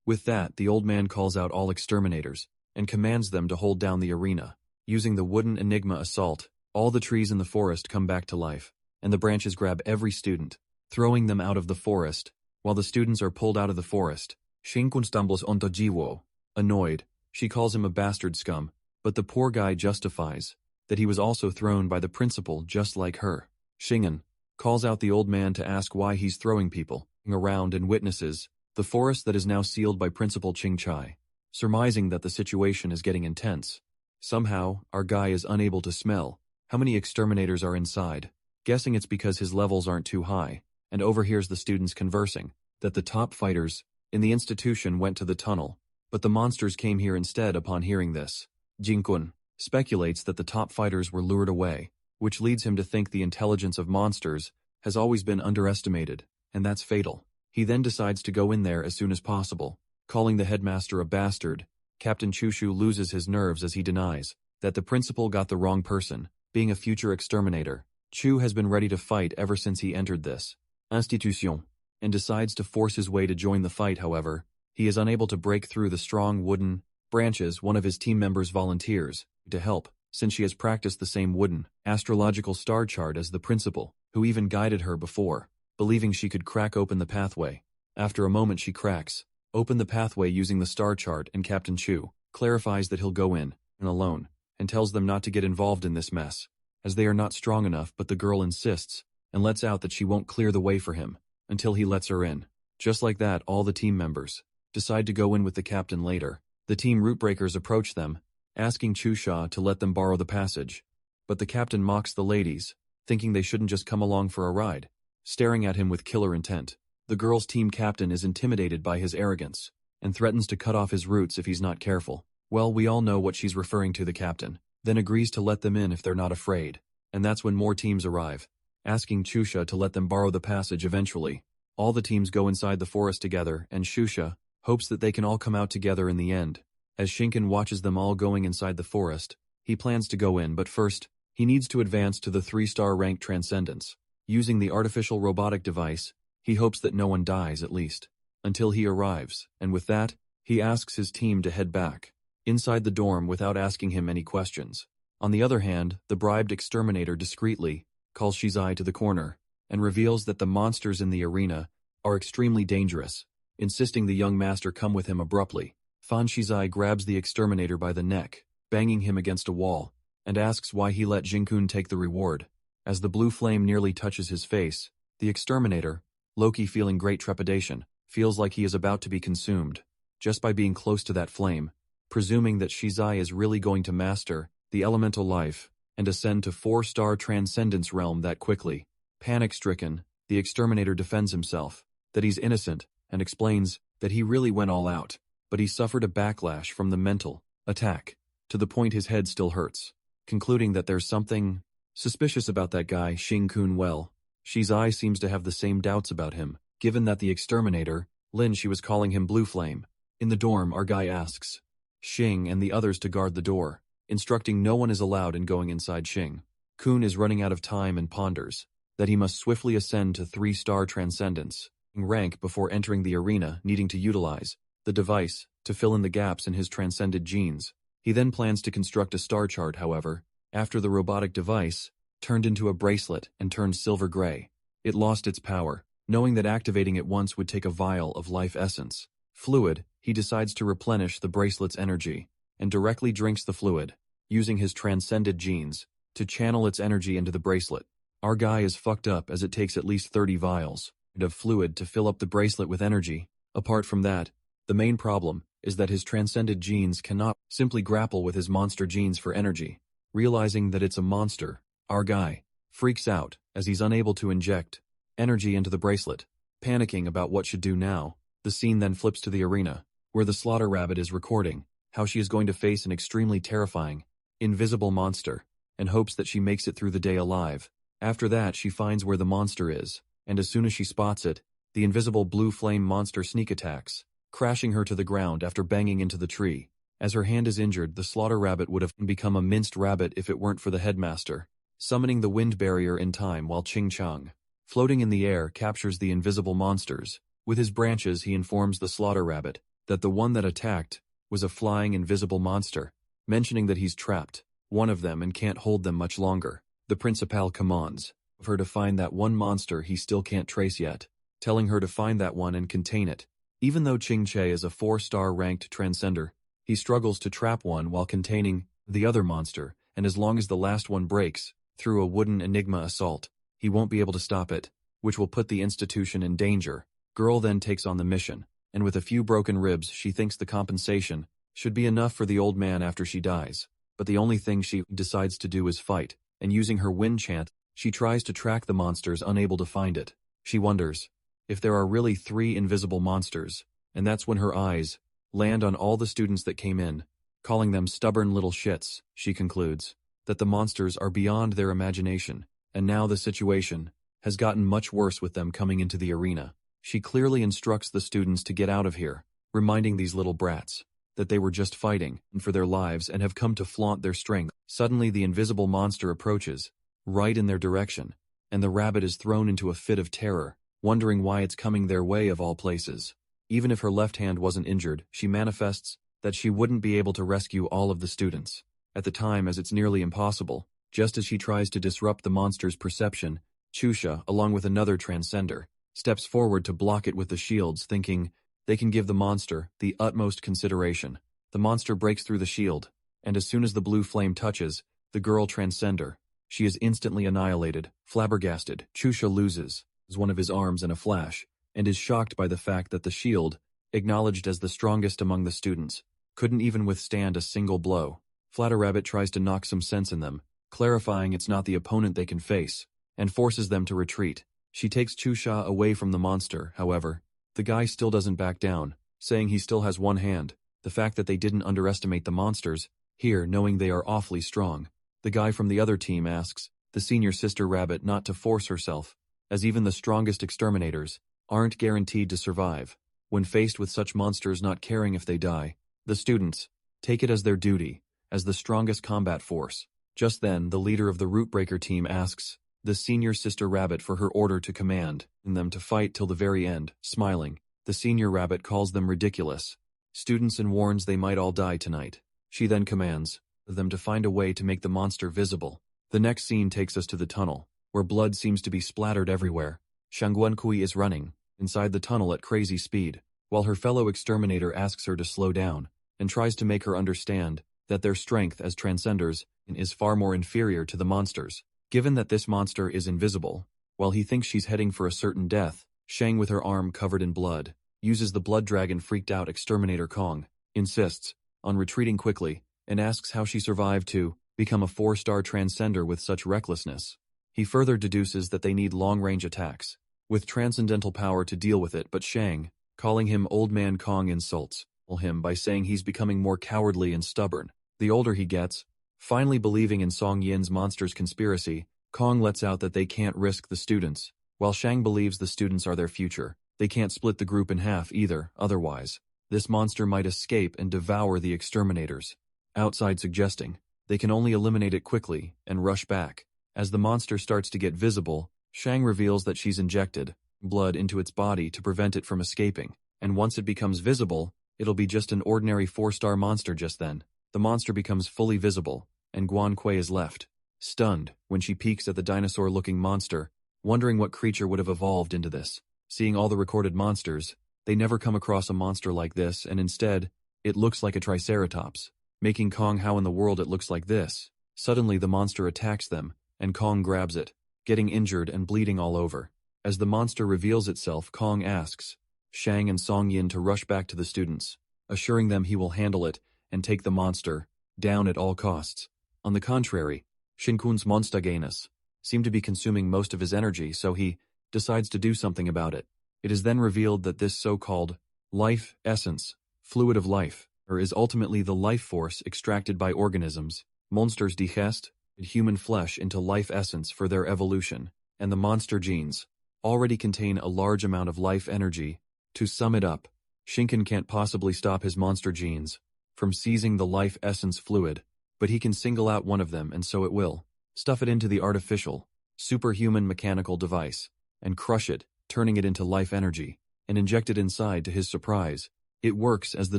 With that, the old man calls out all exterminators and commands them to hold down the arena. Using the wooden Enigma assault, all the trees in the forest come back to life, and the branches grab every student, throwing them out of the forest. While the students are pulled out of the forest, Shinkun stumbles onto Jiwo. Annoyed, she calls him a bastard scum, but the poor guy justifies that he was also thrown by the principal just like her. Shingen calls out the old man to ask why he's throwing people around and witnesses the forest that is now sealed by Principal Ching Chai, surmising that the situation is getting intense. Somehow, our guy is unable to smell how many exterminators are inside, guessing it's because his levels aren't too high, and overhears the students conversing that the top fighters in the institution went to the tunnel, but the monsters came here instead. Upon hearing this, Jinkun speculates that the top fighters were lured away, which leads him to think the intelligence of monsters has always been underestimated, and that's fatal. He then decides to go in there as soon as possible. Calling the headmaster a bastard, Captain Chushu loses his nerves as he denies that the principal got the wrong person. Being a future exterminator, Chu has been ready to fight ever since he entered this institution, and decides to force his way to join the fight. However, he is unable to break through the strong wooden branches. One of his team members volunteers to help, since she has practiced the same wooden astrological star chart as the principal, who even guided her before, believing she could crack open the pathway. After a moment, she cracks open the pathway using the star chart, and Captain Chu clarifies that he'll go in alone, and tells them not to get involved in this mess, as they are not strong enough. But the girl insists and lets out that she won't clear the way for him until he lets her in. Just like that, all the team members decide to go in with the captain later. The team route breakers approach them, asking Chusha to let them borrow the passage, but the captain mocks the ladies, thinking they shouldn't just come along for a ride, staring at him with killer intent. The girls' team captain is intimidated by his arrogance and threatens to cut off his roots if he's not careful. Well, we all know what she's referring to. The captain then agrees to let them in if they're not afraid, and that's when more teams arrive, asking Chusha to let them borrow the passage eventually. All the teams go inside the forest together, and Chusha hopes that they can all come out together in the end. As Shinken watches them all going inside the forest, he plans to go in, but first, he needs to advance to the 3-star rank Transcendence. Using the artificial robotic device, he hopes that no one dies at least, until he arrives, and with that, he asks his team to head back inside the dorm without asking him any questions. On the other hand, the bribed exterminator discreetly calls Shizai to the corner and reveals that the monsters in the arena are extremely dangerous, insisting the young master come with him abruptly. Fan Shizai grabs the exterminator by the neck, banging him against a wall, and asks why he let Jinkun take the reward. As the blue flame nearly touches his face, the exterminator, Loki feeling great trepidation, feels like he is about to be consumed, just by being close to that flame, presuming that Shizai is really going to master the elemental life and ascend to 4-star Transcendence realm that quickly. Panic-stricken, the exterminator defends himself, that he's innocent, and explains that he really went all out, but he suffered a backlash from the mental attack, to the point his head still hurts, concluding that there's something suspicious about that guy, Shing-kun. Well, Shizai seems to have the same doubts about him, given that the exterminator, Lin, she was calling him Blue Flame. In the dorm, our guy asks Shing and the others to guard the door, instructing no one is allowed in going inside. Shing-kun is running out of time and ponders that he must swiftly ascend to 3-star Transcendence rank before entering the arena, needing to utilize the device to fill in the gaps in his transcended genes. He then plans to construct a star chart, however, after the robotic device turned into a bracelet and turned silver gray. It lost its power. Knowing that activating it once would take a vial of life essence fluid, he decides to replenish the bracelet's energy and directly drinks the fluid, using his transcended genes to channel its energy into the bracelet. Our guy is fucked up as it takes at least 30 vials of fluid to fill up the bracelet with energy. Apart from that, the main problem is that his transcended genes cannot simply grapple with his monster genes for energy. Realizing that it's a monster, our guy freaks out as he's unable to inject energy into the bracelet. Panicking about what should do now, the scene then flips to the arena, where the Slaughter Rabbit is recording how she is going to face an extremely terrifying, invisible monster, and hopes that she makes it through the day alive. After that, she finds where the monster is, and as soon as she spots it, the invisible blue flame monster sneak attacks, crashing her to the ground after banging into the tree. As her hand is injured, the Slaughter Rabbit would have become a minced rabbit if it weren't for the headmaster, summoning the wind barrier in time while Ching Chang, floating in the air, captures the invisible monsters. With his branches, he informs the Slaughter Rabbit that the one that attacked was a flying invisible monster, mentioning that he's trapped one of them and can't hold them much longer. The Principal commands her to find that one monster he still can't trace yet, telling her to find that one and contain it. Even though Ching Che is a 4-star ranked transcender, he struggles to trap one while containing the other monster, and as long as the last one breaks through a wooden enigma assault, he won't be able to stop it, which will put the institution in danger. Girl then takes on the mission, and with a few broken ribs, she thinks the compensation should be enough for the old man after she dies. But the only thing she decides to do is fight, and using her wind chant, she tries to track the monsters, unable to find it. She wonders if there are really 3 invisible monsters, and that's when her eyes land on all the students that came in, calling them stubborn little shits. She concludes that the monsters are beyond their imagination, and now the situation has gotten much worse with them coming into the arena. She clearly instructs the students to get out of here, reminding these little brats that they were just fighting for their lives and have come to flaunt their strength. Suddenly the invisible monster approaches, right in their direction, and the rabbit is thrown into a fit of terror, wondering why it's coming their way of all places. Even if her left hand wasn't injured, she manifests that she wouldn't be able to rescue all of the students at the time, as it's nearly impossible. Just as she tries to disrupt the monster's perception, Chusha, along with another transcender, steps forward to block it with the shields, thinking they can give the monster the utmost consideration. The monster breaks through the shield, and as soon as the blue flame touches the girl transcender, she is instantly annihilated. Flabbergasted, Chusha loses one of his arms in a flash, and is shocked by the fact that the shield, acknowledged as the strongest among the students, couldn't even withstand a single blow. Flatter Rabbit tries to knock some sense in them, clarifying it's not the opponent they can face, and forces them to retreat. She takes Chusha away from the monster, however. The guy still doesn't back down, saying he still has one hand. The fact that they didn't underestimate the monsters here, knowing they are awfully strong. The guy from the other team asks the senior sister rabbit not to force herself, as even the strongest exterminators aren't guaranteed to survive. When faced with such monsters not caring if they die, the students take it as their duty, as the strongest combat force. Just then, the leader of the Rootbreaker team asks the senior sister rabbit for her order to command them to fight till the very end. Smiling, the senior rabbit calls them ridiculous students and warns they might all die tonight. She then commands them to find a way to make the monster visible. The next scene takes us to the tunnel, where blood seems to be splattered everywhere. Shangguankui is running inside the tunnel at crazy speed, while her fellow exterminator asks her to slow down and tries to make her understand that their strength as transcenders is far more inferior to the monsters. Given that this monster is invisible, while he thinks she's heading for a certain death, Shang, with her arm covered in blood, uses the blood dragon freaked out exterminator Kong, insists on retreating quickly, and asks how she survived to become a 4-star transcender with such recklessness. He further deduces that they need long-range attacks with transcendental power to deal with it, but Shang, calling him Old Man Kong, insults him by saying he's becoming more cowardly and stubborn the older he gets. Finally believing in Song Yin's monster's conspiracy, Kong lets out that they can't risk the students. While Shang believes the students are their future, they can't split the group in half either, otherwise this monster might escape and devour the exterminators outside, suggesting they can only eliminate it quickly and rush back. As the monster starts to get visible, Shang reveals that she's injected blood into its body to prevent it from escaping, and once it becomes visible, it'll be just an ordinary 4-star monster. Just then, the monster becomes fully visible, and Guan Kui is left stunned when she peeks at the dinosaur-looking monster, wondering what creature would have evolved into this. Seeing all the recorded monsters, they never come across a monster like this, and instead, it looks like a triceratops. Making Kong, how in the world it looks like this? Suddenly the monster attacks them, and Kong grabs it, getting injured and bleeding all over. As the monster reveals itself, Kong asks Shang and Song Yin to rush back to the students, assuring them he will handle it and take the monster down at all costs. On the contrary, Shinkun's Monstaganus seemed to be consuming most of his energy, so he decides to do something about it. It is then revealed that this so-called life essence, fluid of life, is ultimately the life force extracted by organisms. Monsters digest human flesh into life essence for their evolution, and the monster genes already contain a large amount of life energy. To sum it up, Shinken can't possibly stop his monster genes from seizing the life essence fluid, but he can single out one of them, and so it will stuff it into the artificial, superhuman mechanical device, and crush it, turning it into life energy, and inject it inside. To his surprise, it works. As the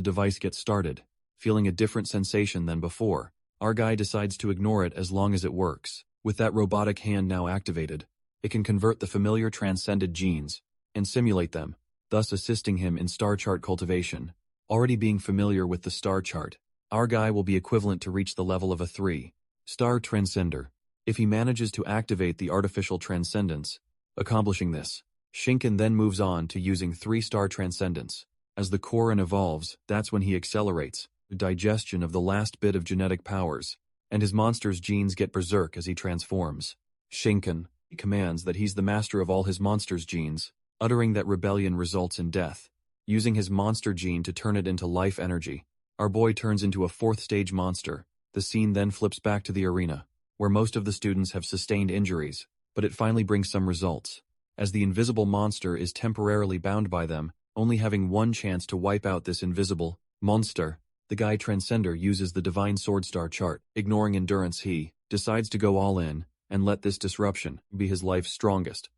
device gets started, feeling a different sensation than before, our guy decides to ignore it as long as it works. With that robotic hand now activated, it can convert the familiar transcended genes and simulate them, thus assisting him in star chart cultivation. Already being familiar with the star chart, our guy will be equivalent to reach the level of a 3-star transcender if he manages to activate the artificial transcendence. Accomplishing this, Shinken then moves on to using 3-star transcendence. As the Koran evolves, that's when he accelerates the digestion of the last bit of genetic powers, and his monster's genes get berserk as he transforms. Shinken commands that he's the master of all his monster's genes, uttering that rebellion results in death. Using his monster gene to turn it into life energy, our boy turns into a 4th-stage monster. The scene then flips back to the arena, where most of the students have sustained injuries, but it finally brings some results, as the invisible monster is temporarily bound by them, only having one chance to wipe out this invisible monster. The guy transcender uses the divine sword star chart. Ignoring endurance, he decides to go all in and let this disruption be his life's strongest.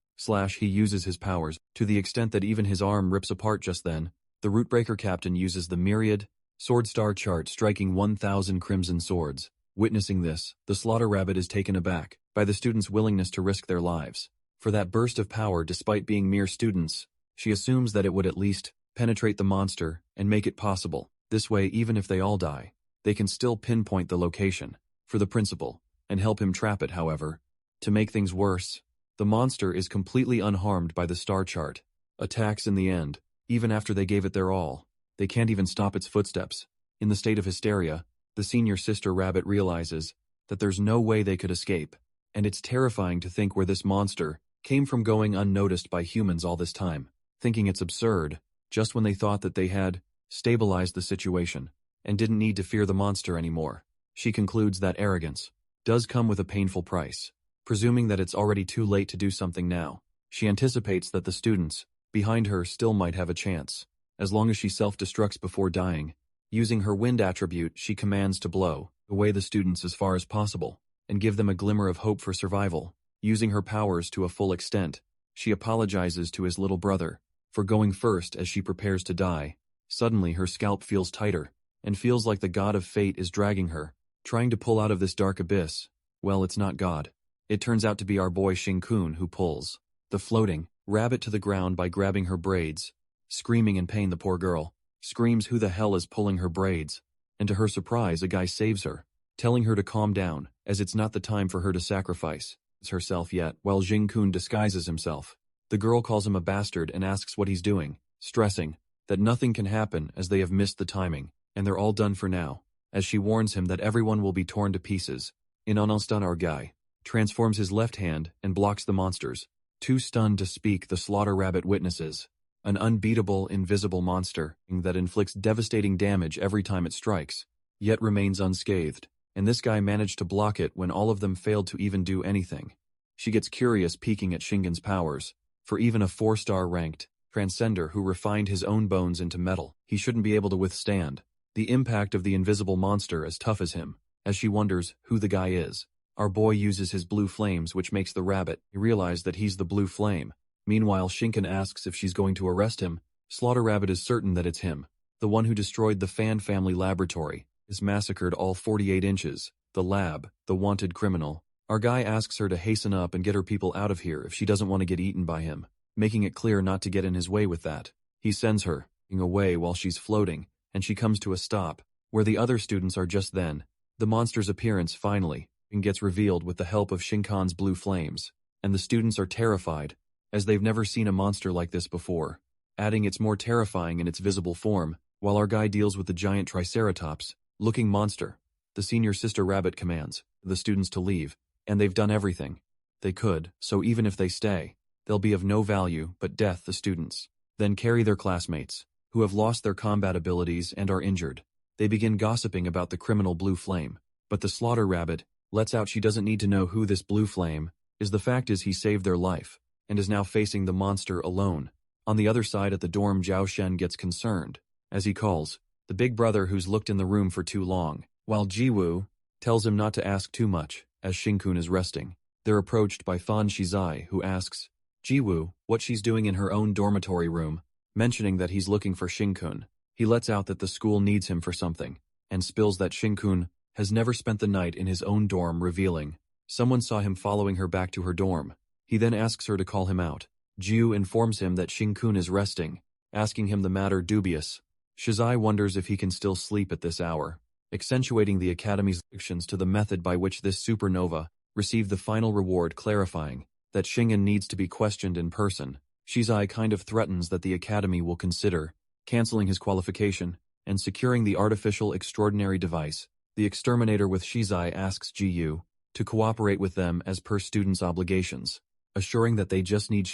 He uses his powers to the extent that even his arm rips apart. Just then, the Rootbreaker captain uses the myriad sword star chart, striking 1,000 crimson swords. Witnessing this, the slaughter rabbit is taken aback by the students' willingness to risk their lives for that burst of power. Despite being mere students, she assumes that it would at least penetrate the monster and make it possible. This way, even if they all die, they can still pinpoint the location for the principal and help him trap it. However, to make things worse, the monster is completely unharmed by the star chart attacks. In the end, even after they gave it their all, they can't even stop its footsteps. In the state of hysteria, the senior sister rabbit realizes that there's no way they could escape, and it's terrifying to think where this monster came from, going unnoticed by humans all this time. Thinking it's absurd, just when they thought that they had stabilized the situation and didn't need to fear the monster anymore, she concludes that arrogance does come with a painful price. presuming that it's already too late to do something now. She anticipates that the students behind her still might have a chance, as long as she self-destructs before dying. Using her wind attribute, she commands to blow away the students as far as possible, and give them a glimmer of hope for survival. Using her powers to a full extent, she apologizes to his little brother for going first as she prepares to die. Suddenly her scalp feels tighter, and feels like the god of fate is dragging her, trying to pull out of this dark abyss. Well, it's not God. It turns out to be our boy Shinkun who pulls the floating rabbit to the ground by grabbing her braids. Screaming in pain, the poor girl screams who the hell is pulling her braids, and to her surprise a guy saves her, telling her to calm down, as it's not the time for her to sacrifice herself yet. While Shinkun disguises himself, the girl calls him a bastard and asks what he's doing, stressing that nothing can happen as they have missed the timing, and they're all done for now, as she warns him that everyone will be torn to pieces. In an instant, our guy transforms his left hand and blocks the monsters. Too stunned to speak, the slaughter rabbit witnesses an unbeatable, invisible monster that inflicts devastating damage every time it strikes, yet remains unscathed, and this guy managed to block it when all of them failed to even do anything. She gets curious, peeking at Shingen's powers, for even a 4-star ranked transcender who refined his own bones into metal, he shouldn't be able to withstand the impact of the invisible monster as tough as him. As she wonders who the guy is, our boy uses his blue flames, which makes the rabbit realize that he's the blue flame. Meanwhile, Shinken asks if she's going to arrest him. Slaughter Rabbit is certain that it's him, the one who destroyed the Fan family laboratory, is massacred all 48 inches, the lab, the wanted criminal. Our guy asks her to hasten up and get her people out of here if she doesn't want to get eaten by him, making it clear not to get in his way with that. He sends her away while she's floating, and she comes to a stop, where the other students are. Just then, the monster's appearance finally gets revealed with the help of Shinkan's blue flames, and the students are terrified, as they've never seen a monster like this before, adding it's more terrifying in its visible form. While our guy deals with the giant triceratops-looking monster, the senior sister rabbit commands the students to leave, and they've done everything they could, so even if they stay, they'll be of no value but death. The students then carry their classmates, who have lost their combat abilities and are injured. They begin gossiping about the criminal blue flame, but the slaughter rabbit lets out she doesn't need to know who this blue flame is. The fact is he saved their life, and is now facing the monster alone. On the other side at the dorm, Zhao Shen gets concerned, as he calls the big brother who's looked in the room for too long, while Jiwoo tells him not to ask too much, as Shinkun is resting. They're approached by Fan Shizai, who asks Jiwoo what she's doing in her own dormitory room, mentioning that he's looking for Shinkun. He lets out that the school needs him for something, and spills that Shinkun has never spent the night in his own dorm, revealing someone saw him following her back to her dorm. He then asks her to call him out. Jiu informs him that Shinkun is resting, asking him the matter dubious. Shizai wonders if he can still sleep at this hour, accentuating the Academy's reactions to the method by which this supernova received the final reward, clarifying that Shingen needs to be questioned in person. Shizai kind of threatens that the Academy will consider canceling his qualification and securing the artificial extraordinary device. The exterminator with Shizai asks Jiu to cooperate with them as per students' obligations, assuring that they just need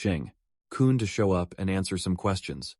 Kun to show up and answer some questions.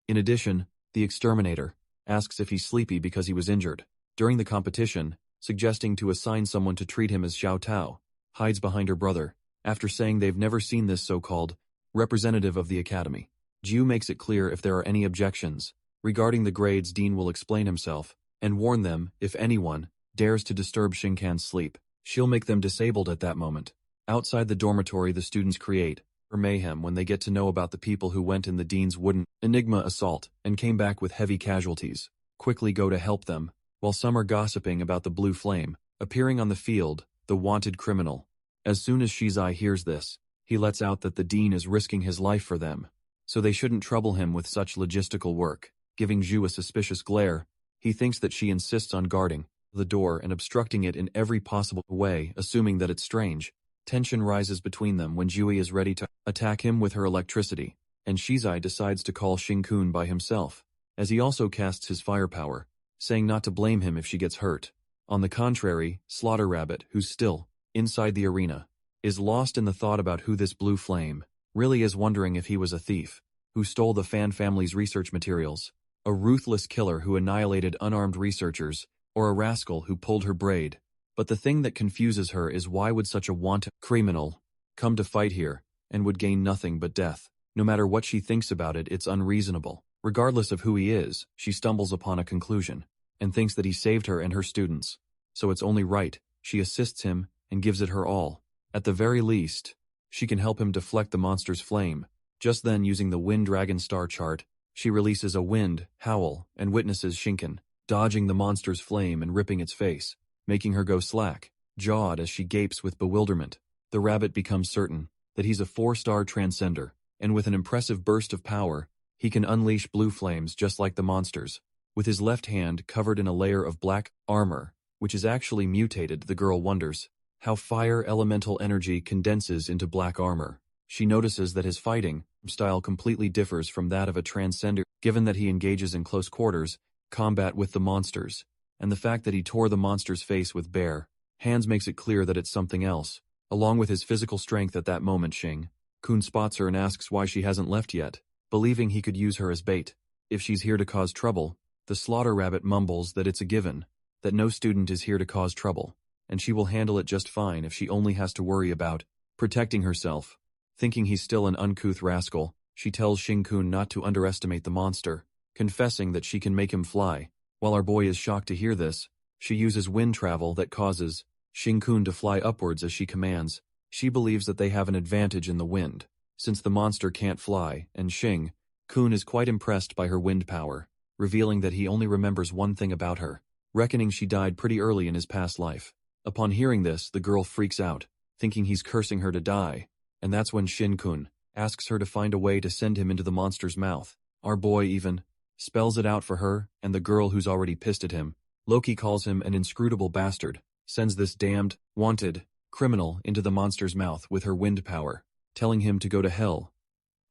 In addition, the exterminator asks if he's sleepy because he was injured during the competition, suggesting to assign someone to treat him. As Xiao Tao hides behind her brother, after saying they've never seen this so-called representative of the Academy. Jiu makes it clear if there are any objections regarding the grades, Dean will explain himself and warn them if anyone dares to disturb Shinkan's sleep, she'll make them disabled at that moment. Outside the dormitory, the students create mayhem when they get to know about the people who went in the Dean's wooden Enigma assault and came back with heavy casualties. Quickly go to help them, while some are gossiping about the blue flame appearing on the field, the wanted criminal. As soon as Shizai hears this, he lets out that the Dean is risking his life for them, so they shouldn't trouble him with such logistical work. Giving Zhu a suspicious glare, he thinks that she insists on guarding the door and obstructing it in every possible way, assuming that it's strange. Tension rises between them when Jui is ready to attack him with her electricity, and Shizai decides to call Shinkun by himself, as he also casts his firepower, saying not to blame him if she gets hurt. On the contrary, Slaughter Rabbit, who's still inside the arena, is lost in the thought about who this blue flame really is, wondering if he was a thief who stole the Fan family's research materials, a ruthless killer who annihilated unarmed researchers, or a rascal who pulled her braid. But the thing that confuses her is why would such a wanton criminal come to fight here and would gain nothing but death? No matter what she thinks about it, it's unreasonable. Regardless of who he is, she stumbles upon a conclusion and thinks that he saved her and her students. So it's only right. She assists him and gives it her all. At the very least, she can help him deflect the monster's flame. Just then, using the Wind Dragon star chart, she releases a wind howl and witnesses Shinken dodging the monster's flame and ripping its face, making her go slack, jawed as she gapes with bewilderment. The rabbit becomes certain that he's a 4-star transcender, and with an impressive burst of power, he can unleash blue flames just like the monsters. With his left hand covered in a layer of black armor, which is actually mutated, the girl wonders how fire elemental energy condenses into black armor. She notices that his fighting style completely differs from that of a transcender, given that he engages in close quarters combat with the monsters, and the fact that he tore the monster's face with bare hands makes it clear that it's something else. Along with his physical strength at that moment, Shin-kun spots her and asks why she hasn't left yet, believing he could use her as bait. If she's here to cause trouble, the slaughter rabbit mumbles that it's a given, that no student is here to cause trouble, and she will handle it just fine if she only has to worry about protecting herself. Thinking he's still an uncouth rascal, she tells Shin-kun not to underestimate the monster, confessing that she can make him fly. While our boy is shocked to hear this, she uses wind travel that causes Shin-kun to fly upwards as she commands. She believes that they have an advantage in the wind, since the monster can't fly, and Shin-kun is quite impressed by her wind power, revealing that he only remembers one thing about her, reckoning she died pretty early in his past life. Upon hearing this, the girl freaks out, thinking he's cursing her to die, and that's when Shin-kun asks her to find a way to send him into the monster's mouth. Our boy even spells it out for her and the girl who's already pissed at him. Loki calls him an inscrutable bastard, sends this damned, wanted criminal into the monster's mouth with her wind power, telling him to go to hell.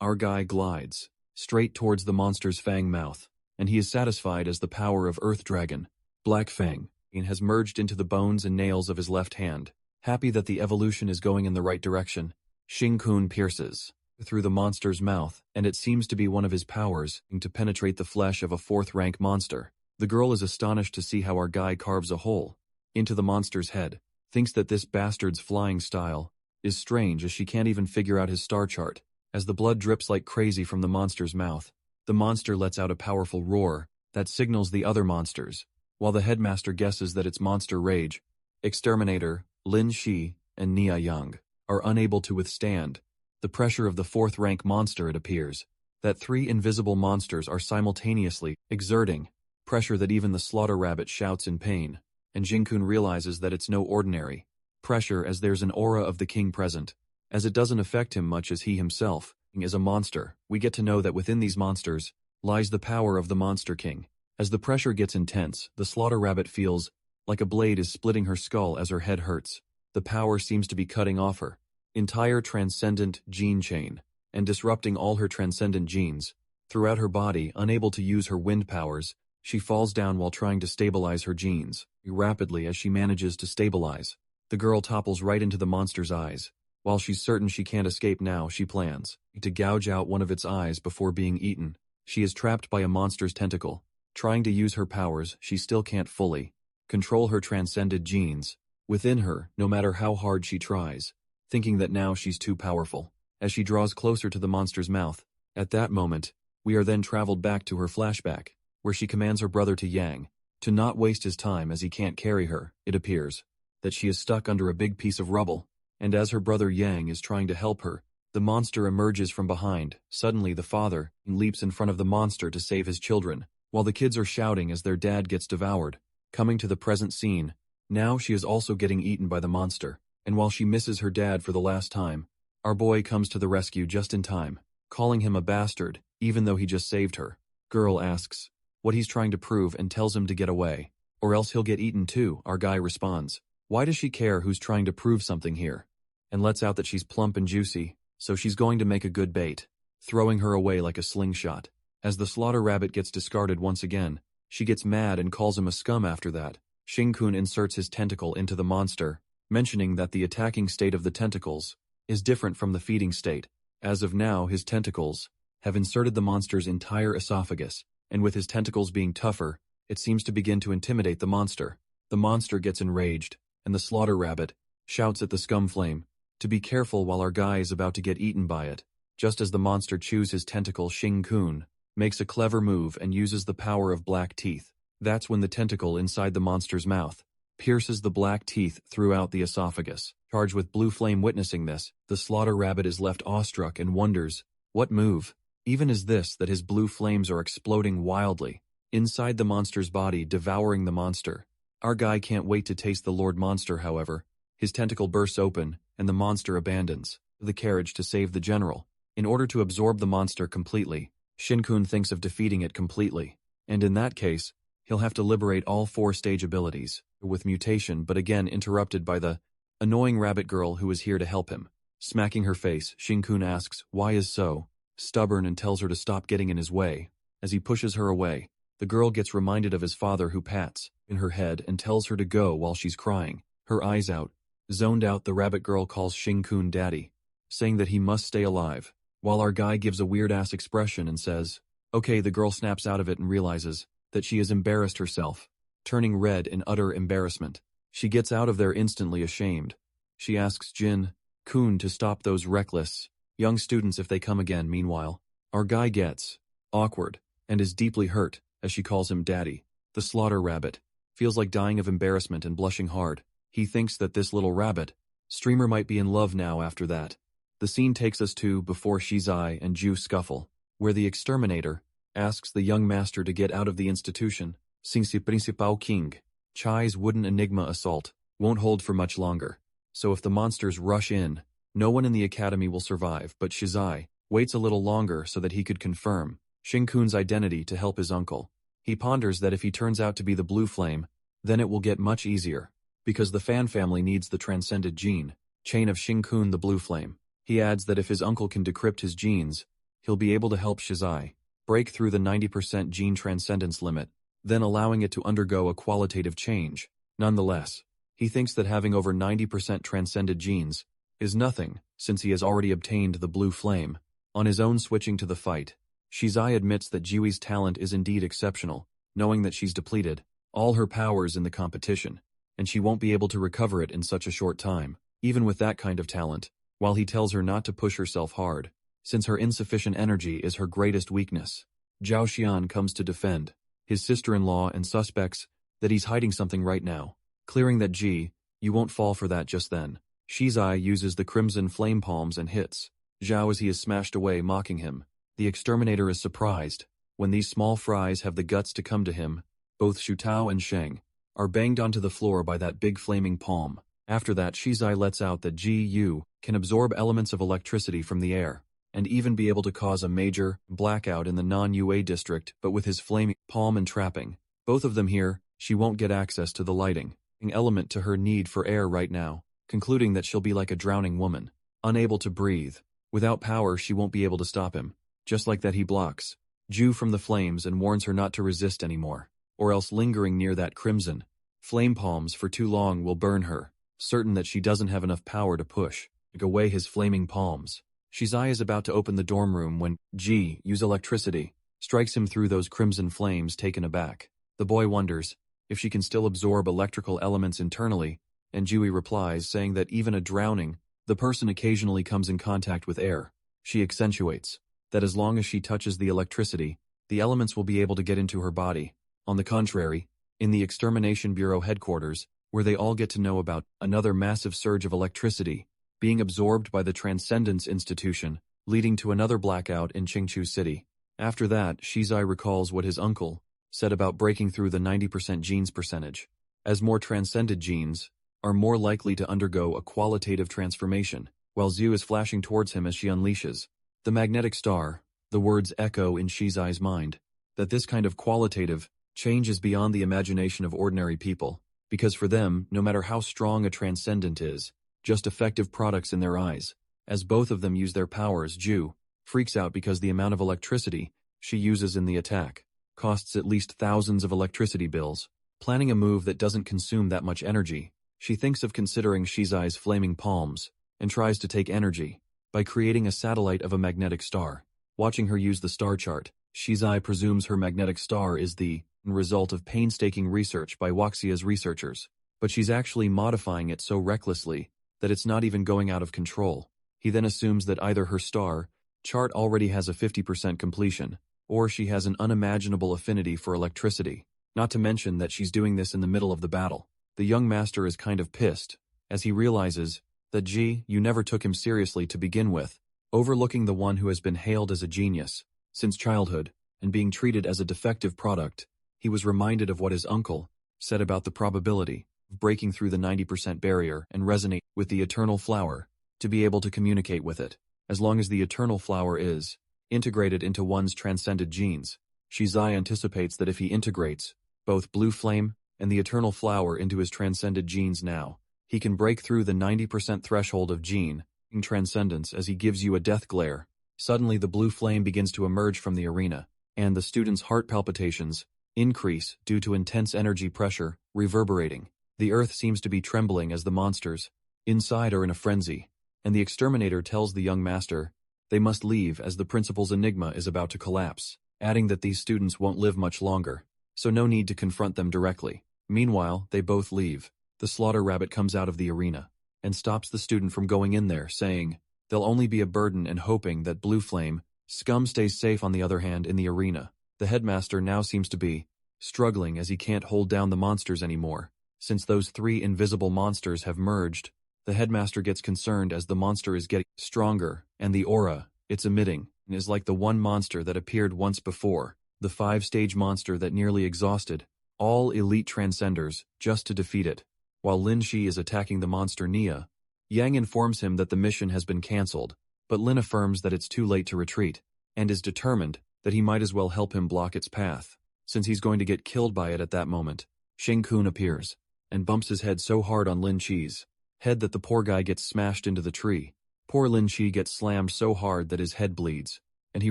Our guy glides straight towards the monster's fang mouth, and he is satisfied as the power of Earth Dragon, Black Fang, has merged into the bones and nails of his left hand. Happy that the evolution is going in the right direction, Shin-kun pierces through the monster's mouth, and it seems to be one of his powers to penetrate the flesh of a 4th-rank monster. The girl is astonished to see how our guy carves a hole into the monster's head, thinks that this bastard's flying style is strange as she can't even figure out his star chart. As the blood drips like crazy from the monster's mouth, the monster lets out a powerful roar that signals the other monsters. While the headmaster guesses that it's monster rage, Exterminator, Lin Shi, and Nia Yang are unable to withstand the pressure of the 4th-rank monster. It appears that 3 invisible monsters are simultaneously exerting pressure that even the slaughter rabbit shouts in pain, and Shin-kun realizes that it's no ordinary pressure as there's an aura of the king present. As it doesn't affect him much as he himself is a monster, we get to know that within these monsters lies the power of the Monster King. As the pressure gets intense, the slaughter rabbit feels like a blade is splitting her skull as her head hurts. The power seems to be cutting off her entire transcendent gene chain and disrupting all her transcendent genes. Throughout her body, unable to use her wind powers, she falls down while trying to stabilize her genes. Rapidly as she manages to stabilize, the girl topples right into the monster's eyes. While she's certain she can't escape now, she plans to gouge out one of its eyes before being eaten. She is trapped by a monster's tentacle. Trying to use her powers, she still can't fully control her transcended genes within her, no matter how hard she tries, thinking that now she's too powerful. As she draws closer to the monster's mouth, at that moment, we are then traveled back to her flashback, where she commands her brother to Yang to not waste his time as he can't carry her. It appears that she is stuck under a big piece of rubble, and as her brother Yang is trying to help her, the monster emerges from behind. Suddenly the father leaps in front of the monster to save his children, while the kids are shouting as their dad gets devoured. Coming to the present scene, now she is also getting eaten by the monster, and while she misses her dad for the last time, our boy comes to the rescue just in time, calling him a bastard, even though he just saved her. Girl asks what he's trying to prove and tells him to get away, or else he'll get eaten too. Our guy responds, why does she care who's trying to prove something here? And lets out that she's plump and juicy, so she's going to make a good bait, throwing her away like a slingshot. As the slaughter rabbit gets discarded once again, she gets mad and calls him a scum after that. Shin-kun inserts his tentacle into the monster, mentioning that the attacking state of the tentacles is different from the feeding state. As of now, his tentacles have inserted the monster's entire esophagus, and with his tentacles being tougher, it seems to begin to intimidate the monster. The monster gets enraged and the slaughter rabbit shouts at the scum flame to be careful while our guy is about to get eaten by it. Just as the monster chews his tentacle, Shing-kun makes a clever move and uses the power of black teeth. That's when the tentacle inside the monster's mouth pierces the black teeth throughout the esophagus. Charged with blue flame witnessing this, the slaughter rabbit is left awestruck and wonders, what move even is this that his blue flames are exploding wildly inside the monster's body, devouring the monster. Our guy can't wait to taste the Lord Monster, however. His tentacle bursts open, and the monster abandons the carriage to save the general. In order to absorb the monster completely, Shin-kun thinks of defeating it completely, and in that case, he'll have to liberate all 4 stage abilities with mutation, but again interrupted by the annoying rabbit girl who is here to help him. Smacking her face, Shin-kun asks why is so stubborn and tells her to stop getting in his way. As he pushes her away, the girl gets reminded of his father who pats in her head and tells her to go while she's crying. Her eyes out, zoned out, the rabbit girl calls Shin-kun daddy, saying that he must stay alive, while our guy gives a weird-ass expression and says, okay. The girl snaps out of it and realizes that she has embarrassed herself, turning red in utter embarrassment. She gets out of there instantly ashamed. She asks Jin-kun to stop those reckless young students if they come again. Meanwhile, our guy gets awkward and is deeply hurt as she calls him daddy. The slaughter rabbit feels like dying of embarrassment and blushing hard. He thinks that this little rabbit streamer might be in love now after that. The scene takes us to before Shizai and Ju scuffle, where the exterminator asks the young master to get out of the institution. Singsi Principal King Chai's wooden enigma assault won't hold for much longer, so if the monsters rush in, no one in the academy will survive, but Shizai waits a little longer so that he could confirm Shin-kun's identity to help his uncle. He ponders that if he turns out to be the blue flame, then it will get much easier, because the Fan family needs the transcended gene chain of Shin-kun the blue flame. He adds that if his uncle can decrypt his genes, he'll be able to help Shizai break through the 90% gene transcendence limit, then allowing it to undergo a qualitative change. Nonetheless, he thinks that having over 90% transcended genes is nothing, since he has already obtained the blue flame. On his own, switching to the fight, Shizai admits that Jiwi's talent is indeed exceptional, knowing that she's depleted all her powers in the competition, and she won't be able to recover it in such a short time, even with that kind of talent, while he tells her not to push herself hard, since her insufficient energy is her greatest weakness. Zhao Xian comes to defend his sister-in-law and suspects that he's hiding something right now, clearing that you won't fall for that just then. Shizai uses the crimson flame palms and hits Zhao as he is smashed away, mocking him. The exterminator is surprised when these small fries have the guts to come to him. Both Shu Tao and Sheng are banged onto the floor by that big flaming palm. After that, Shizai lets out that Yu can absorb elements of electricity from the air, and even be able to cause a major blackout in the non-UA district, but with his flaming palm and trapping both of them here, she won't get access to the lighting element to her need for air right now, concluding that she'll be like a drowning woman, unable to breathe. Without power, she won't be able to stop him. Just like that, he blocks Ju from the flames and warns her not to resist anymore, or else lingering near that crimson flame palms for too long will burn her, certain that she doesn't have enough power to push away his flaming palms. Shizai is about to open the dorm room when use electricity strikes him through those crimson flames. Taken aback, the boy wonders if she can still absorb electrical elements internally, and Jui replies saying that even a drowning, the person occasionally comes in contact with air. She accentuates that as long as she touches the electricity, the elements will be able to get into her body. On the contrary, in the Extermination Bureau headquarters, where they all get to know about another massive surge of electricity being absorbed by the Transcendence Institution, leading to another blackout in Qingchu City. After that, Shizai recalls what his uncle said about breaking through the 90% genes percentage, as more transcended genes are more likely to undergo a qualitative transformation, while Zhu is flashing towards him as she unleashes the magnetic star. The words echo in Shizai's mind that this kind of qualitative change is beyond the imagination of ordinary people, because for them, no matter how strong a transcendent is, just effective products in their eyes. As both of them use their powers, Ju freaks out because the amount of electricity she uses in the attack costs at least thousands of electricity bills. Planning a move that doesn't consume that much energy, she thinks of considering Shizai's flaming palms and tries to take energy by creating a satellite of a magnetic star. Watching her use the star chart, Shizai presumes her magnetic star is the result of painstaking research by Waxia's researchers. but she's actually modifying it so recklessly that it's not even going out of control. He then assumes that either her star chart already has a 50% completion, or she has an unimaginable affinity for electricity, not to mention that she's doing this in the middle of the battle. The young master is kind of pissed, as he realizes that you never took him seriously to begin with, overlooking the one who has been hailed as a genius since childhood, and being treated as a defective product. He was reminded of what his uncle said about the probability of breaking through the 90% barrier and resonate with the eternal flower, to be able to communicate with it, as long as the eternal flower is integrated into one's transcended genes. Shizai anticipates that if he integrates both Blue Flame and the eternal flower into his transcended genes now, he can break through the 90% threshold of gene transcendence as he gives you a death glare. Suddenly the blue flame begins to emerge from the arena, and the student's heart palpitations increase due to intense energy pressure reverberating. The earth seems to be trembling as the monsters inside are in a frenzy, and the exterminator tells the young master they must leave as the principal's enigma is about to collapse, adding that these students won't live much longer, so no need to confront them directly. Meanwhile, they both leave. The slaughter rabbit comes out of the arena and stops the student from going in there, saying they'll only be a burden, and hoping that Blue Flame scum stays safe. On the other hand, in the arena, the headmaster now seems to be struggling as he can't hold down the monsters anymore. Since those three invisible monsters have merged, the headmaster gets concerned as the monster is getting stronger, and the aura it's emitting is like the one monster that appeared once before, the 5-stage monster that nearly exhausted all elite transcenders just to defeat it. While Lin Shi is attacking the monster Nia, Yang informs him that the mission has been cancelled, but Lin affirms that it's too late to retreat, and is determined that he might as well help him block its path, since he's going to get killed by it at that moment. Xing Kun appears, and bumps his head so hard on Lin Shi's head that the poor guy gets smashed into the tree. Poor Lin Shi gets slammed so hard that his head bleeds, and he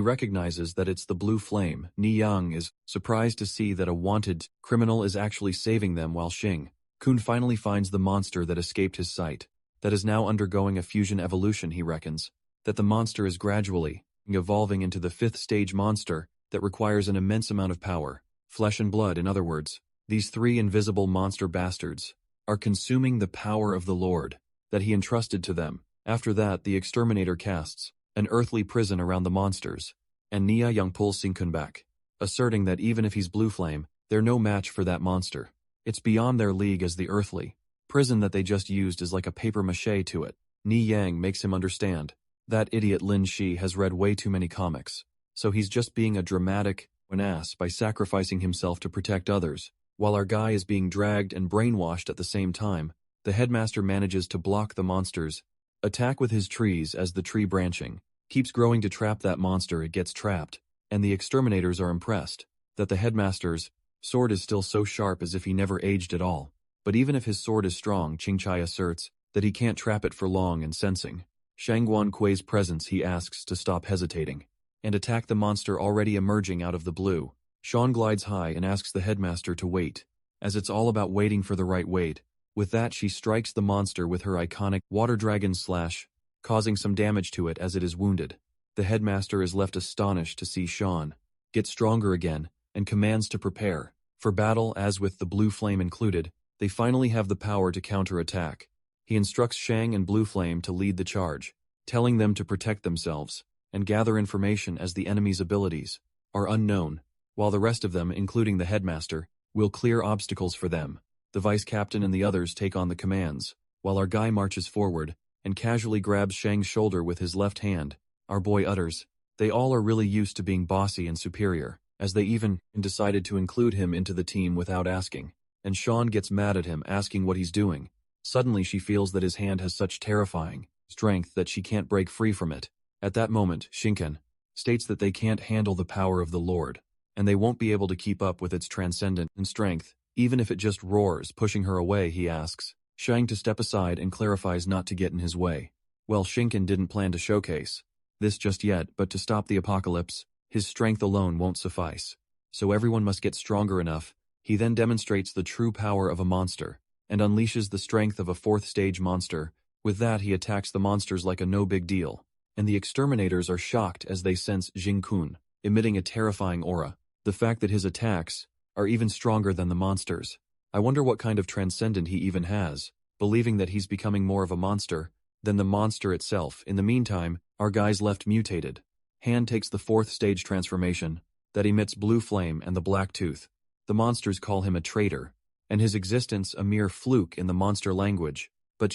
recognizes that it's the Blue Flame. Ni Yang is surprised to see that a wanted criminal is actually saving them, while Xing Kun finally finds the monster that escaped his sight, that is now undergoing a fusion evolution. He reckons that the monster is gradually evolving into the 5th-stage monster that requires an immense amount of power, flesh and blood. In other words, these 3 invisible monster bastards are consuming the power of the Lord that he entrusted to them. After that, the exterminator casts an earthly prison around the monsters, and Nia Yang pulls Xing Kun back, asserting that even if he's Blue Flame, they're no match for that monster. It's beyond their league, as the earthly prison that they just used is like a papier-mâché to it. Ni Yang makes him understand that idiot Lin Shi has read way too many comics, so he's just being a dramatic ass by sacrificing himself to protect others. While our guy is being dragged and brainwashed at the same time, the headmaster manages to block the monster's attack with his trees. As the tree branching keeps growing to trap that monster, it gets trapped, and the exterminators are impressed that the headmaster's sword is still so sharp, as if he never aged at all. But even if his sword is strong, Qingchai asserts that he can't trap it for long, and sensing Shangguan Kui's presence, he asks to stop hesitating and attack the monster already emerging out of the blue. Sean glides high and asks the headmaster to wait, as it's all about waiting for the right wait. With that, she strikes the monster with her iconic water dragon slash, causing some damage to it as it is wounded. The headmaster is left astonished to see Sean get stronger again, and commands to prepare for battle. As with the Blue Flame included, they finally have the power to counterattack. He instructs Shang and Blue Flame to lead the charge, telling them to protect themselves and gather information, as the enemy's abilities are unknown, while the rest of them, including the headmaster, will clear obstacles for them. The vice captain and the others take on the commands, while our guy marches forward and casually grabs Shang's shoulder with his left hand. Our boy utters, they all are really used to being bossy and superior, as they even decided to include him into the team without asking. And Sean gets mad at him, asking what he's doing. Suddenly she feels that his hand has such terrifying strength that she can't break free from it. At that moment, Shinken states that they can't handle the power of the Lord, and they won't be able to keep up with its transcendent strength, even if it just roars, pushing her away. He asks Shang to step aside and clarifies not to get in his way. Well, Shinken didn't plan to showcase this just yet, but to stop the apocalypse, his strength alone won't suffice, so everyone must get stronger enough. He then demonstrates the true power of a monster, and unleashes the strength of a 4th-stage monster. With that, he attacks the monsters like a no big deal, and the exterminators are shocked as they sense Xing Kun emitting a terrifying aura. The fact that his attacks are even stronger than the monsters. I wonder what kind of transcendent he even has, believing that he's becoming more of a monster than the monster itself. In the meantime, our guy's left mutated. Han takes the 4th stage transformation that emits blue flame and the black tooth. The monsters call him a traitor, and his existence a mere fluke in the monster language. But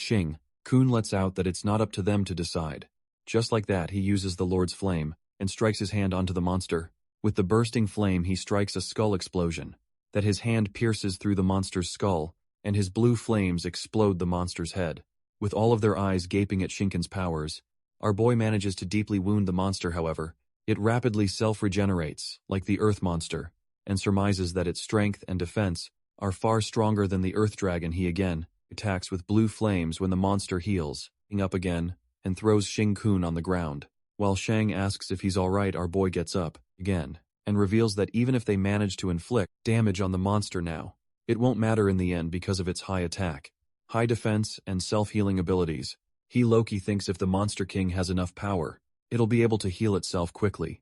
Kun lets out that it's not up to them to decide. Just like that, he uses the Lord's flame and strikes his hand onto the monster. With the bursting flame, he strikes a skull explosion, that his hand pierces through the monster's skull, and his blue flames explode the monster's head. With all of their eyes gaping at Shinken's powers, our boy manages to deeply wound the monster. However, it rapidly self-regenerates, like the Earth monster, and surmises that its strength and defense are far stronger than the Earth dragon. He again attacks with blue flames when the monster heals, up again, and throws Kun on the ground. While Shang asks if he's alright, our boy gets up, again, and reveals that even if they manage to inflict damage on the monster now, it won't matter in the end because of its high attack, high defense, and self-healing abilities. Loki thinks if the Monster King has enough power, it'll be able to heal itself quickly.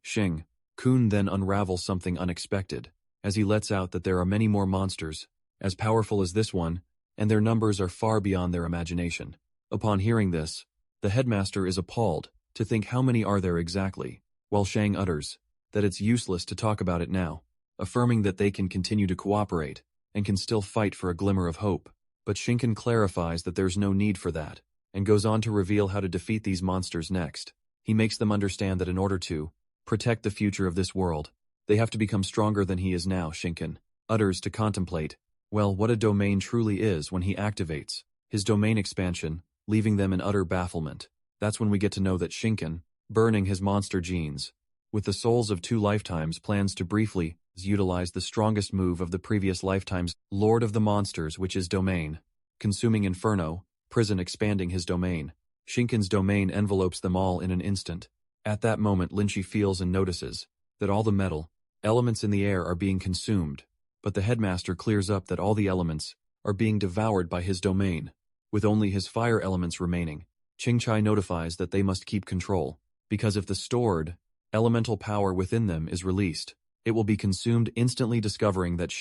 Kun then unravels something unexpected, as he lets out that there are many more monsters, as powerful as this one, and their numbers are far beyond their imagination. Upon hearing this, the headmaster is appalled to think how many are there exactly, while Shang utters that it's useless to talk about it now, affirming that they can continue to cooperate and can still fight for a glimmer of hope. But Shinken clarifies that there's no need for that, and goes on to reveal how to defeat these monsters next. He makes them understand that in order to protect the future of this world, they have to become stronger than he is now. Shinken utters to contemplate, well, what a domain truly is when he activates his domain expansion, leaving them in utter bafflement. That's when we get to know that Shinken, burning his monster genes with the souls of 2 lifetimes, plans to briefly utilize the strongest move of the previous lifetimes, Lord of the Monsters, which is domain, consuming Inferno, prison, expanding his domain. Shinken's domain envelopes them all in an instant. At that moment, Lynchie feels and notices that all the metal elements in the air are being consumed, but the headmaster clears up that all the elements are being devoured by his domain, with only his fire elements remaining. Chingchai notifies that they must keep control, because if the stored elemental power within them is released, it will be consumed instantly. Discovering that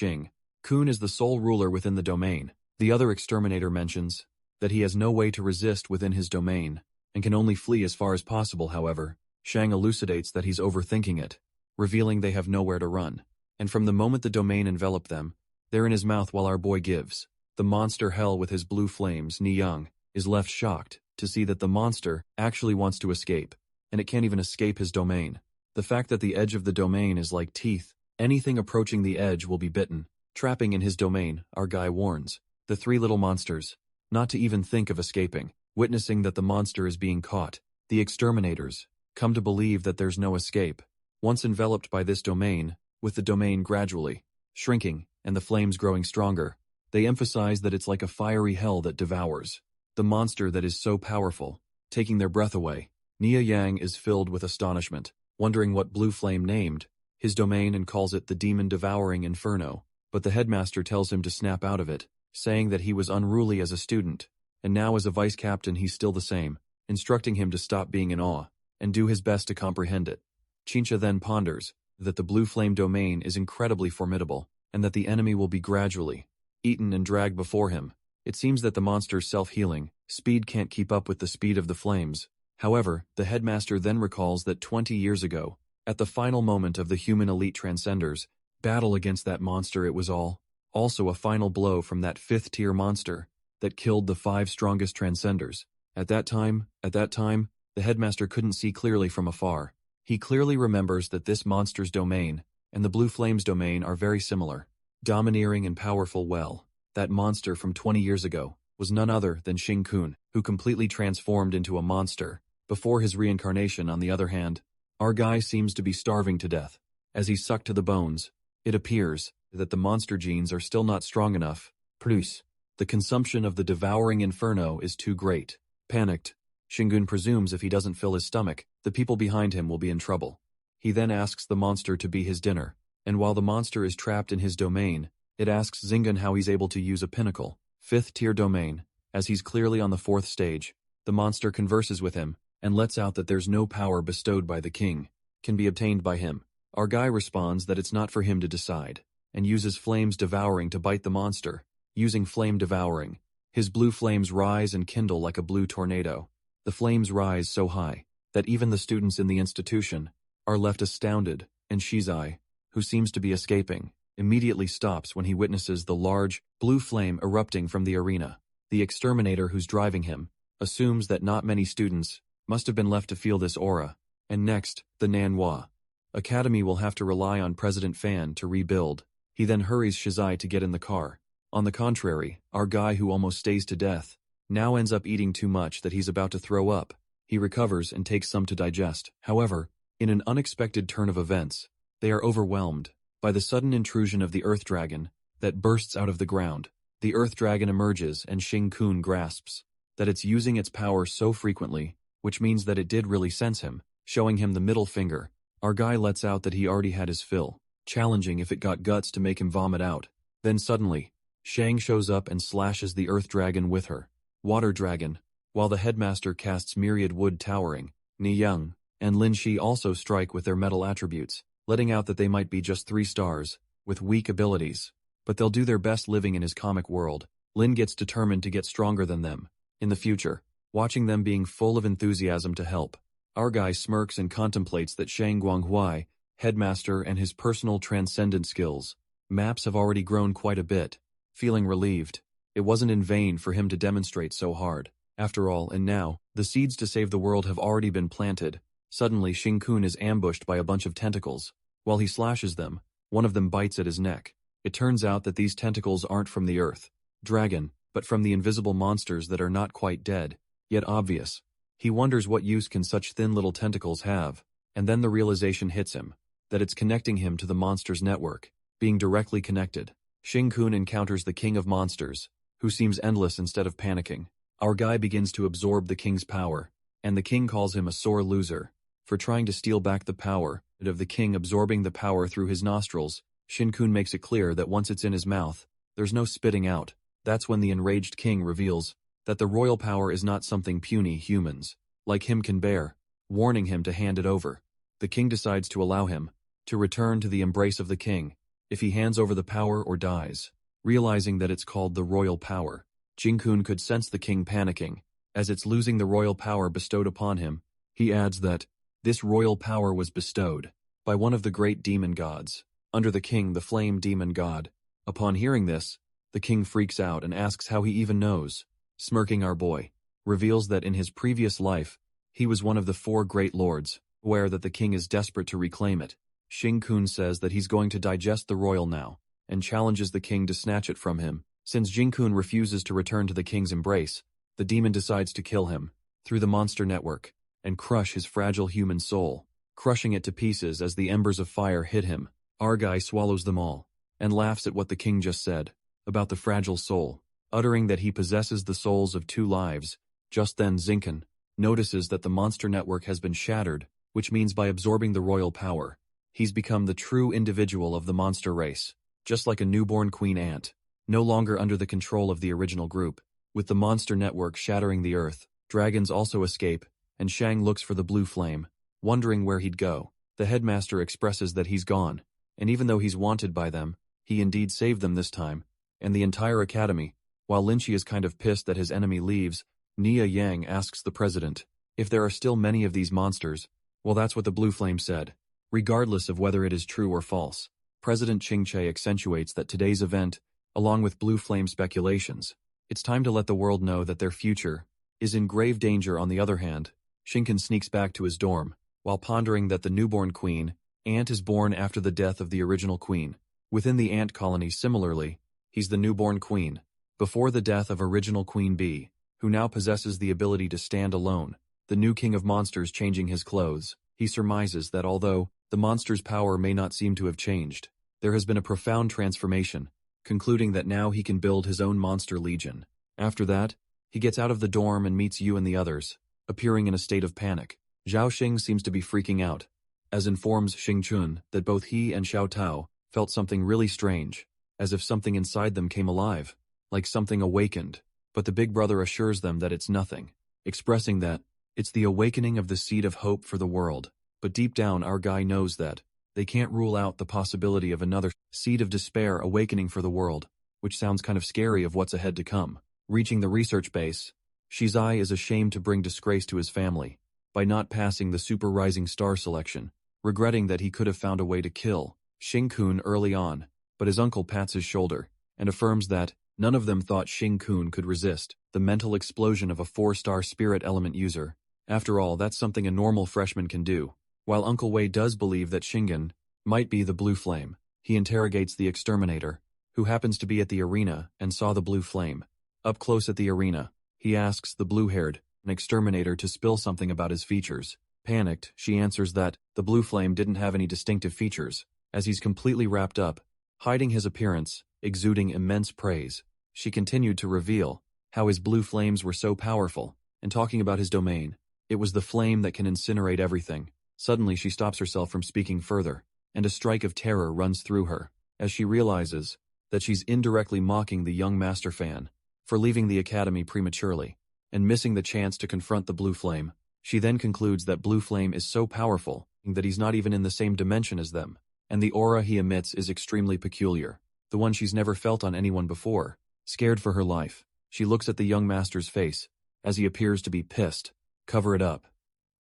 Kun is the sole ruler within the domain, the other exterminator mentions that he has no way to resist within his domain, and can only flee as far as possible. However, Shang elucidates that he's overthinking it, revealing they have nowhere to run, and from the moment the domain enveloped them, they're in his mouth. While our boy gives the monster hell with his blue flames, Niyang is left shocked to see that the monster actually wants to escape, and it can't even escape his domain. The fact that the edge of the domain is like teeth, anything approaching the edge will be bitten, trapping in his domain. Our guy warns the 3 little monsters not to even think of escaping. Witnessing that the monster is being caught, the exterminators come to believe that there's no escape. Once enveloped by this domain, with the domain gradually shrinking and the flames growing stronger, they emphasize that it's like a fiery hell that devours the monster that is so powerful, taking their breath away. Nia Yang is filled with astonishment, wondering what blue flame named his domain and calls it the demon-devouring Inferno, but the headmaster tells him to snap out of it, saying that he was unruly as a student, and now as a vice captain he's still the same, instructing him to stop being in awe and do his best to comprehend it. Chincha then ponders that the blue flame domain is incredibly formidable, and that the enemy will be gradually eaten and dragged before him. It seems that the monster's self-healing speed can't keep up with the speed of the flames. However, the headmaster then recalls that 20 years ago, at the final moment of the human elite transcenders' battle against that monster, it was also a final blow from that 5th-tier monster that killed the 5 strongest transcenders. At that time, the headmaster couldn't see clearly from afar. He clearly remembers that this monster's domain and the blue flame's domain are very similar, domineering and powerful. Well, that monster from 20 years ago was none other than Kun, who completely transformed into a monster before his reincarnation. On the other hand, our guy seems to be starving to death. As he's sucked to the bones, it appears that the monster genes are still not strong enough. Plus, the consumption of the devouring Inferno is too great. Panicked, Shingun presumes if he doesn't fill his stomach, the people behind him will be in trouble. He then asks the monster to be his dinner, and while the monster is trapped in his domain, it asks Zingun how he's able to use a pinnacle 5th-tier domain. As he's clearly on the 4th stage, the monster converses with him and lets out that there's no power bestowed by the king can be obtained by him. Our guy responds that it's not for him to decide, and uses flames devouring to bite the monster, using flame devouring. His blue flames rise and kindle like a blue tornado. The flames rise so high that even the students in the institution are left astounded, and Shizai, who seems to be escaping, immediately stops when he witnesses the large, blue flame erupting from the arena. The exterminator who's driving him assumes that not many students must have been left to feel this aura, and next, the Manhwa Academy will have to rely on President Fan to rebuild. He then hurries Shizai to get in the car. On the contrary, our guy who almost stays to death now ends up eating too much that he's about to throw up. He recovers and takes some to digest. However, in an unexpected turn of events, they are overwhelmed by the sudden intrusion of the Earth Dragon that bursts out of the ground. The Earth Dragon emerges and Shing-kun grasps that it's using its power so frequently, which means that it did really sense him, showing him the middle finger. Our guy lets out that he already had his fill, challenging if it got guts to make him vomit out. Then suddenly, Shang shows up and slashes the Earth Dragon with her Water Dragon, while the headmaster casts myriad wood towering. Ni Young and Lin Shi also strike with their metal attributes, letting out that they might be just 3 stars, with weak abilities. But they'll do their best living in his comic world. Lin gets determined to get stronger than them. In the future, watching them being full of enthusiasm to help, our guy smirks and contemplates that Shang Guanghuai, headmaster, and his personal transcendent skills, maps have already grown quite a bit. Feeling relieved, it wasn't in vain for him to demonstrate so hard. After all, and now, the seeds to save the world have already been planted. Suddenly Shing-kun is ambushed by a bunch of tentacles. While he slashes them, one of them bites at his neck. It turns out that these tentacles aren't from the Earth Dragon, but from the invisible monsters that are not quite dead, yet obvious. He wonders what use can such thin little tentacles have, and then the realization hits him, that it's connecting him to the monsters' network, being directly connected. Shing-kun encounters the King of Monsters, who seems endless instead of panicking. Our guy begins to absorb the king's power, and the king calls him a sore loser for trying to steal back the power of the king, absorbing the power through his nostrils. Shing-kun makes it clear that once it's in his mouth, there's no spitting out. That's when the enraged king reveals that the royal power is not something puny humans like him can bear, warning him to hand it over. The king decides to allow him to return to the embrace of the king if he hands over the power or dies. Realizing that it's called the royal power, Shing-kun could sense the king panicking as it's losing the royal power bestowed upon him. He adds that this royal power was bestowed by one of the great demon gods, under the king, the flame demon god. Upon hearing this, the king freaks out and asks how he even knows. Smirking, our boy reveals that in his previous life, he was one of the 4 great lords, aware that the king is desperate to reclaim it. Shing-kun says that he's going to digest the royal now, and challenges the king to snatch it from him. Since Shing-kun refuses to return to the king's embrace, the demon decides to kill him through the monster network and crush his fragile human soul, crushing it to pieces as the embers of fire hit him. Our guy swallows them all and laughs at what the king just said about the fragile soul, uttering that he possesses the souls of 2 lives. Just then Zinken notices that the monster network has been shattered, which means by absorbing the royal power, he's become the true individual of the monster race, just like a newborn queen ant, no longer under the control of the original group. With the monster network shattering the earth, dragons also escape, and Shang looks for the blue flame, wondering where he'd go. The headmaster expresses that he's gone, and even though he's wanted by them, he indeed saved them this time, and the entire academy. While Lynchie is kind of pissed that his enemy leaves, Nia Yang asks the president if there are still many of these monsters. Well, that's what the blue flame said. Regardless of whether it is true or false, President Ching-che accentuates that today's event, along with blue flame speculations, it's time to let the world know that their future is in grave danger. On the other hand, Shinken sneaks back to his dorm, while pondering that the newborn queen, Ant, is born after the death of the original queen. Within the ant colony similarly, he's the newborn queen, before the death of original Queen Bee, who now possesses the ability to stand alone. The new king of monsters changing his clothes, he surmises that although the monster's power may not seem to have changed, there has been a profound transformation, concluding that now he can build his own monster legion. After that, he gets out of the dorm and meets Yu and the others, appearing in a state of panic. Zhao Xing seems to be freaking out, as informs Xing Chun that both he and Xiao Tao felt something really strange, as if something inside them came alive, like something awakened, but the big brother assures them that it's nothing, expressing that it's the awakening of the seed of hope for the world. But deep down our guy knows that they can't rule out the possibility of another seed of despair awakening for the world. which sounds kind of scary of what's ahead to come. Reaching the research base, Shizai is ashamed to bring disgrace to his family by not passing the Super Rising Star selection, regretting that he could have found a way to kill Shing-kun early on, but his uncle pats his shoulder and affirms that none of them thought Shing-kun could resist the mental explosion of a 4-star spirit element user. After all, that's something a normal freshman can do. While Uncle Wei does believe that Shingen might be the blue flame, he interrogates the exterminator, who happens to be at the arena and saw the blue flame. Up close at the arena, he asks the blue-haired exterminator to spill something about his features. Panicked, she answers that the blue flame didn't have any distinctive features, as he's completely wrapped up, hiding his appearance, exuding immense praise. She continued to reveal how his blue flames were so powerful, and talking about his domain. It was the flame that can incinerate everything. Suddenly she stops herself from speaking further, and a strike of terror runs through her, as she realizes that she's indirectly mocking the young master fan for leaving the academy prematurely, and missing the chance to confront the blue flame. She then concludes that blue flame is so powerful that he's not even in the same dimension as them, and the aura he emits is extremely peculiar, the one she's never felt on anyone before. Scared for her life, she looks at the young master's face, as he appears to be pissed. Cover it up.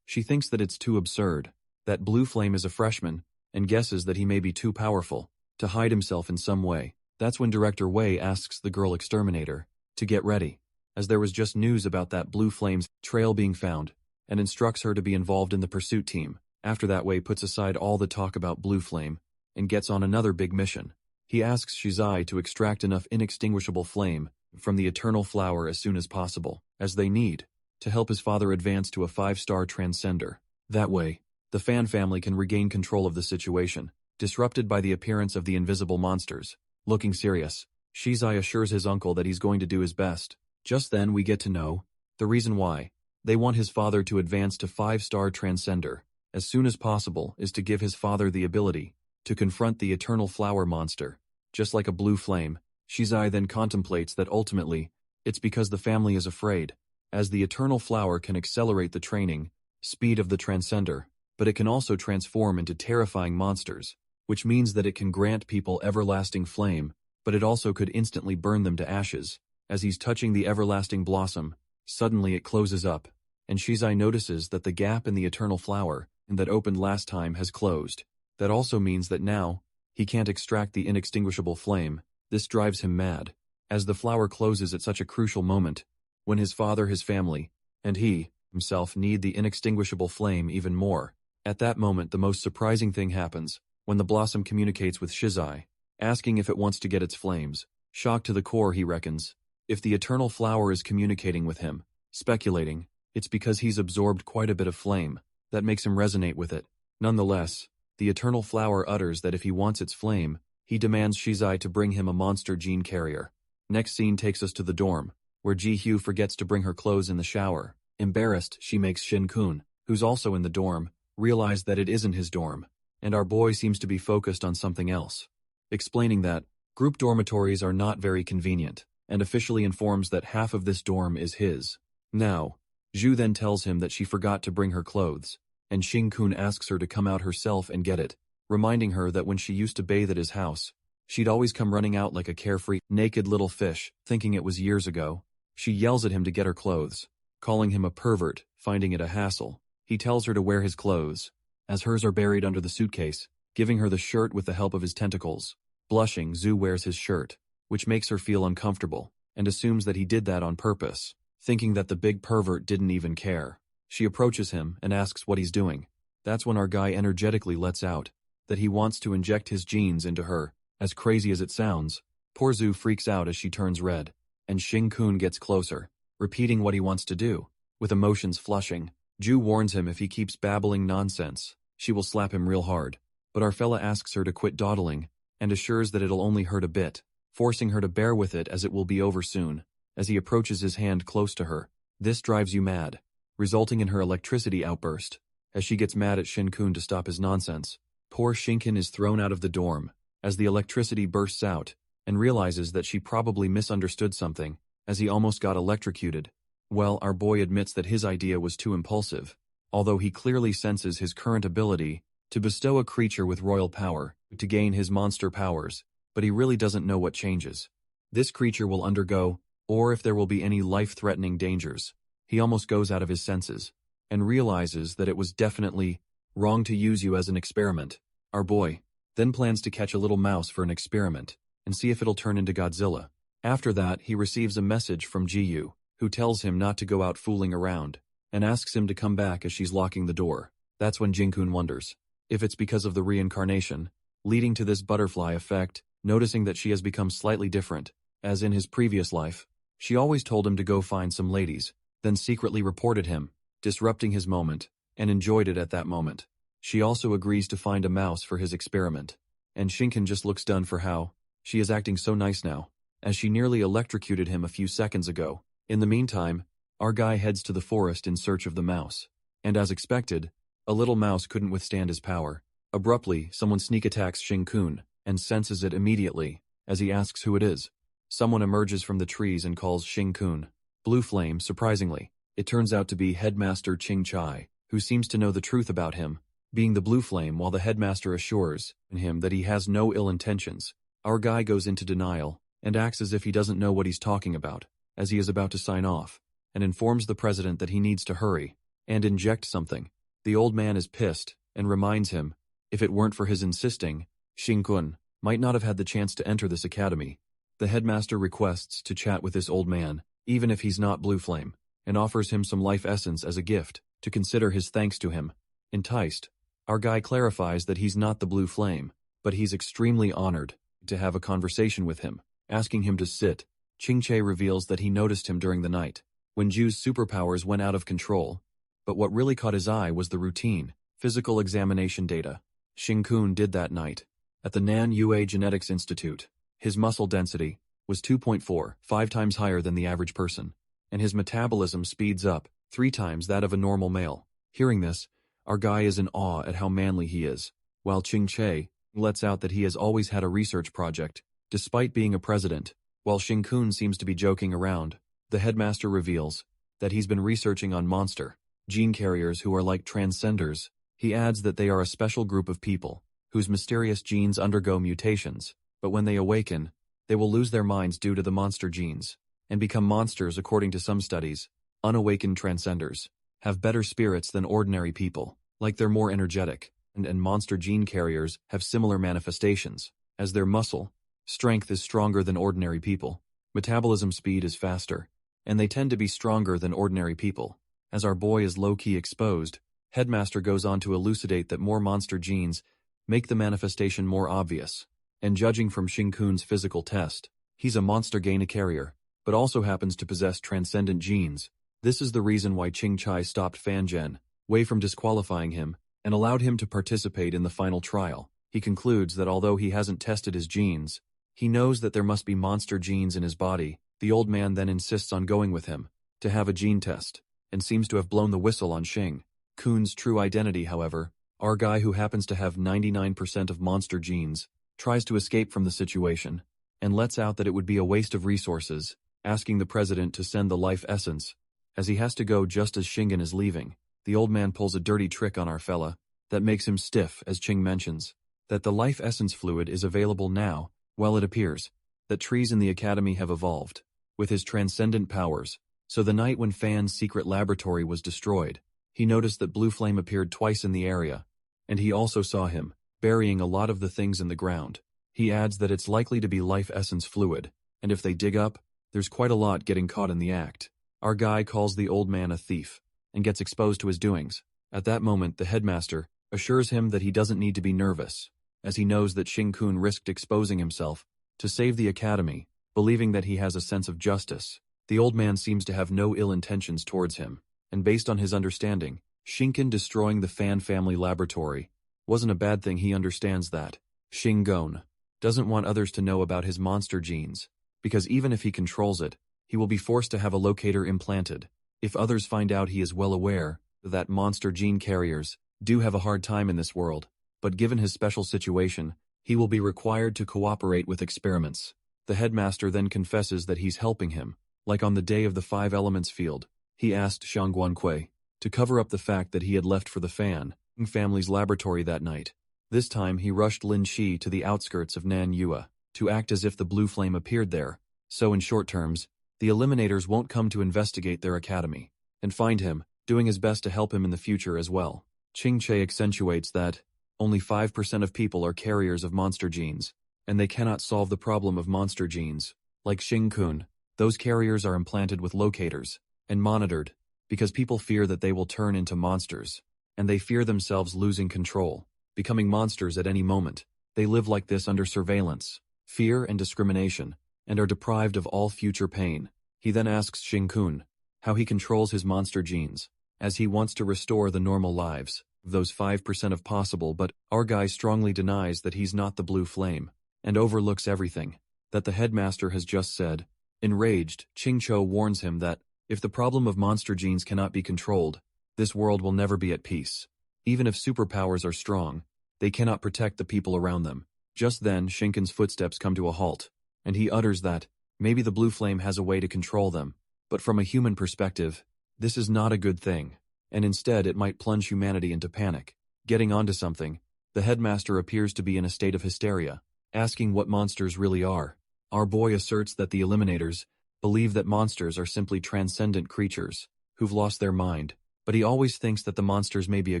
She thinks that it's too absurd, that blue flame is a freshman, and guesses that he may be too powerful to hide himself in some way. That's when Director Wei asks the girl exterminator to get ready, as there was just news about that blue flame's trail being found, and instructs her to be involved in the pursuit team. After that, Wei puts aside all the talk about blue flame and gets on another big mission. He asks Shizai to extract enough inextinguishable flame from the eternal flower as soon as possible, as they need to help his father advance to a 5-star transcender. That way, the fan family can regain control of the situation, disrupted by the appearance of the invisible monsters. Looking serious, Shizai assures his uncle that he's going to do his best. Just then we get to know the reason why they want his father to advance to 5-star transcender as soon as possible is to give his father the ability to confront the eternal flower monster. Just like a blue flame, Shizai then contemplates that ultimately, it's because the family is afraid, as the eternal flower can accelerate the training speed of the transcender, but it can also transform into terrifying monsters, which means that it can grant people everlasting flame, but it also could instantly burn them to ashes. As he's touching the everlasting blossom, suddenly it closes up, and Shizai notices that the gap in the eternal flower that opened last time has closed. That also means that now, he can't extract the inextinguishable flame. This drives him mad, as the flower closes at such a crucial moment, when his father, his family, and he, himself, need the inextinguishable flame even more. At that moment, the most surprising thing happens, when the blossom communicates with Shizai, asking if it wants to get its flames. Shocked to the core, he reckons, if the eternal flower is communicating with him, speculating, it's because he's absorbed quite a bit of flame. That makes him resonate with it. Nonetheless, the eternal flower utters that if he wants its flame, he demands Shizai to bring him a monster gene carrier. Next scene takes us to the dorm, where Ji-Hyo forgets to bring her clothes in the shower. Embarrassed, she makes Shin-kun, who's also in the dorm, realize that it isn't his dorm, and our boy seems to be focused on something else, explaining that group dormitories are not very convenient, and officially informs that half of this dorm is his. Now, Zhu then tells him that she forgot to bring her clothes, and Shin-kun asks her to come out herself and get it, reminding her that when she used to bathe at his house, she'd always come running out like a carefree, naked little fish, thinking it was years ago. She yells at him to get her clothes, calling him a pervert, finding it a hassle. He tells her to wear his clothes, as hers are buried under the suitcase, giving her the shirt with the help of his tentacles. Blushing, Zhu wears his shirt, which makes her feel uncomfortable, and assumes that he did that on purpose, thinking that the big pervert didn't even care. She approaches him and asks what he's doing. That's when our guy energetically lets out that he wants to inject his genes into her. As crazy as it sounds, poor Zhu freaks out as she turns red, and Shin-kun gets closer, repeating what he wants to do. With emotions flushing, Zhu warns him if he keeps babbling nonsense, she will slap him real hard. But our fella asks her to quit dawdling, and assures that it'll only hurt a bit, forcing her to bear with it as it will be over soon. As he approaches his hand close to her, this drives you mad, resulting in her electricity outburst, as she gets mad at Shin-kun to stop his nonsense. Poor Shinkin is thrown out of the dorm, as the electricity bursts out, and realizes that she probably misunderstood something, as he almost got electrocuted. Well, our boy admits that his idea was too impulsive, although he clearly senses his current ability to bestow a creature with royal power to gain his monster powers, but he really doesn't know what changes. this creature will undergo, or if there will be any life-threatening dangers. He almost goes out of his senses, and realizes that it was definitely wrong to use you as an experiment. Our boy then plans to catch a little mouse for an experiment, and see if it'll turn into Godzilla. After that, he receives a message from Jiyu, who tells him not to go out fooling around, and asks him to come back as she's locking the door. That's when Jinkun wonders if it's because of the reincarnation, leading to this butterfly effect, noticing that she has become slightly different, as in his previous life. She always told him to go find some ladies, then secretly reported him, disrupting his moment, and enjoyed it at that moment. She also agrees to find a mouse for his experiment, and Shinken just looks stunned for how she is acting so nice now, as she nearly electrocuted him a few seconds ago. In the meantime, our guy heads to the forest in search of the mouse, and as expected, a little mouse couldn't withstand his power. Abruptly, someone sneak attacks Shinkun, and senses it immediately, as he asks who it is. Someone emerges from the trees and calls Shinkun Blue Flame. Surprisingly, it turns out to be Headmaster Ching Chai, who seems to know the truth about him, being the Blue Flame, while the headmaster assures him that he has no ill intentions. Our guy goes into denial, and acts as if he doesn't know what he's talking about, as he is about to sign off, and informs the president that he needs to hurry and inject something. The old man is pissed, and reminds him, if it weren't for his insisting, Shinkun might not have had the chance to enter this academy. The headmaster requests to chat with this old man, even if he's not Blue Flame, and offers him some life essence as a gift, to consider his thanks to him. Enticed, our guy clarifies that he's not the Blue Flame, but he's extremely honored to have a conversation with him, asking him to sit. Ching Che reveals that he noticed him during the night, when Ju's superpowers went out of control, but what really caught his eye was the routine physical examination data Shinkun did that night at the Nan Yue Genetics Institute. His muscle density was 2.4, 5 times higher than the average person, and his metabolism speeds up 3 times that of a normal male. Hearing this, our guy is in awe at how manly he is, while Ching Che lets out that he has always had a research project, despite being a president. While Shinkun seems to be joking around, the headmaster reveals that he's been researching on monster gene carriers who are like transcenders. He adds that they are a special group of people whose mysterious genes undergo mutations, but when they awaken, they will lose their minds due to the monster genes, and become monsters. According to some studies, unawakened transcenders have better spirits than ordinary people, like they're more energetic, and monster gene carriers have similar manifestations, as their muscle strength is stronger than ordinary people, metabolism speed is faster, and they tend to be stronger than ordinary people. As our boy is low-key exposed, Headmaster goes on to elucidate that more monster genes make the manifestation more obvious, and judging from Shinkun's physical test, he's a monster gain carrier, but also happens to possess transcendent genes. This is the reason why Ching Chai stopped Fan Zhen Wei from disqualifying him, and allowed him to participate in the final trial. He concludes that although he hasn't tested his genes, he knows that there must be monster genes in his body. The old man then insists on going with him to have a gene test, and seems to have blown the whistle on Shing Kun's true identity. However, our guy, who happens to have 99% of monster genes, tries to escape from the situation, and lets out that it would be a waste of resources, asking the president to send the life essence, as he has to go just as Shingen is leaving. The old man pulls a dirty trick on our fella that makes him stiff, as Ching mentions that the life essence fluid is available now. Well, it appears that trees in the academy have evolved with his transcendent powers, so the night when Fan's secret laboratory was destroyed, he noticed that Blue Flame appeared twice in the area, and he also saw him burying a lot of the things in the ground. He adds that it's likely to be life essence fluid, and if they dig up, there's quite a lot getting caught in the act. Our guy calls the old man a thief, and gets exposed to his doings. At that moment, the headmaster assures him that he doesn't need to be nervous, as he knows that Shinkun risked exposing himself to save the academy, believing that he has a sense of justice. The old man seems to have no ill intentions towards him, and based on his understanding, Shinken destroying the Fan family laboratory wasn't a bad thing. He understands that Shingon doesn't want others to know about his monster genes, because even if he controls it, he will be forced to have a locator implanted. If others find out, he is well aware that monster gene carriers do have a hard time in this world, but given his special situation, he will be required to cooperate with experiments. The headmaster then confesses that he's helping him, like on the day of the 5 Elements field. He asked Shangguan Kui to cover up the fact that he had left for the Fan family's laboratory that night. This time he rushed Lin Shi to the outskirts of Nan Yue to act as if the Blue Flame appeared there, So in short terms, the Eliminators won't come to investigate their academy and find him, doing his best to help him in the future as well. Ching-che accentuates that only 5% of people are carriers of monster genes, and they cannot solve the problem of monster genes. Like Xing-kun, those carriers are implanted with locators and monitored because people fear that they will turn into monsters, and they fear themselves losing control, becoming monsters at any moment. They live like this under surveillance, fear and discrimination, and are deprived of all future pain. He then asks Xing-kun how he controls his monster genes, as he wants to restore the normal lives of those 5% if possible, but our guy strongly denies that he's not the blue flame, and overlooks everything that the headmaster has just said. Enraged, Ching-cho warns him that if the problem of monster genes cannot be controlled, this world will never be at peace. Even if superpowers are strong, they cannot protect the people around them. Just then, Shinken's footsteps come to a halt, and he utters that maybe the blue flame has a way to control them, but from a human perspective, this is not a good thing, and instead it might plunge humanity into panic. Getting onto something, the headmaster appears to be in a state of hysteria, asking what monsters really are. Our boy asserts that the Eliminators believe that monsters are simply transcendent creatures who've lost their mind, but he always thinks that the monsters may be a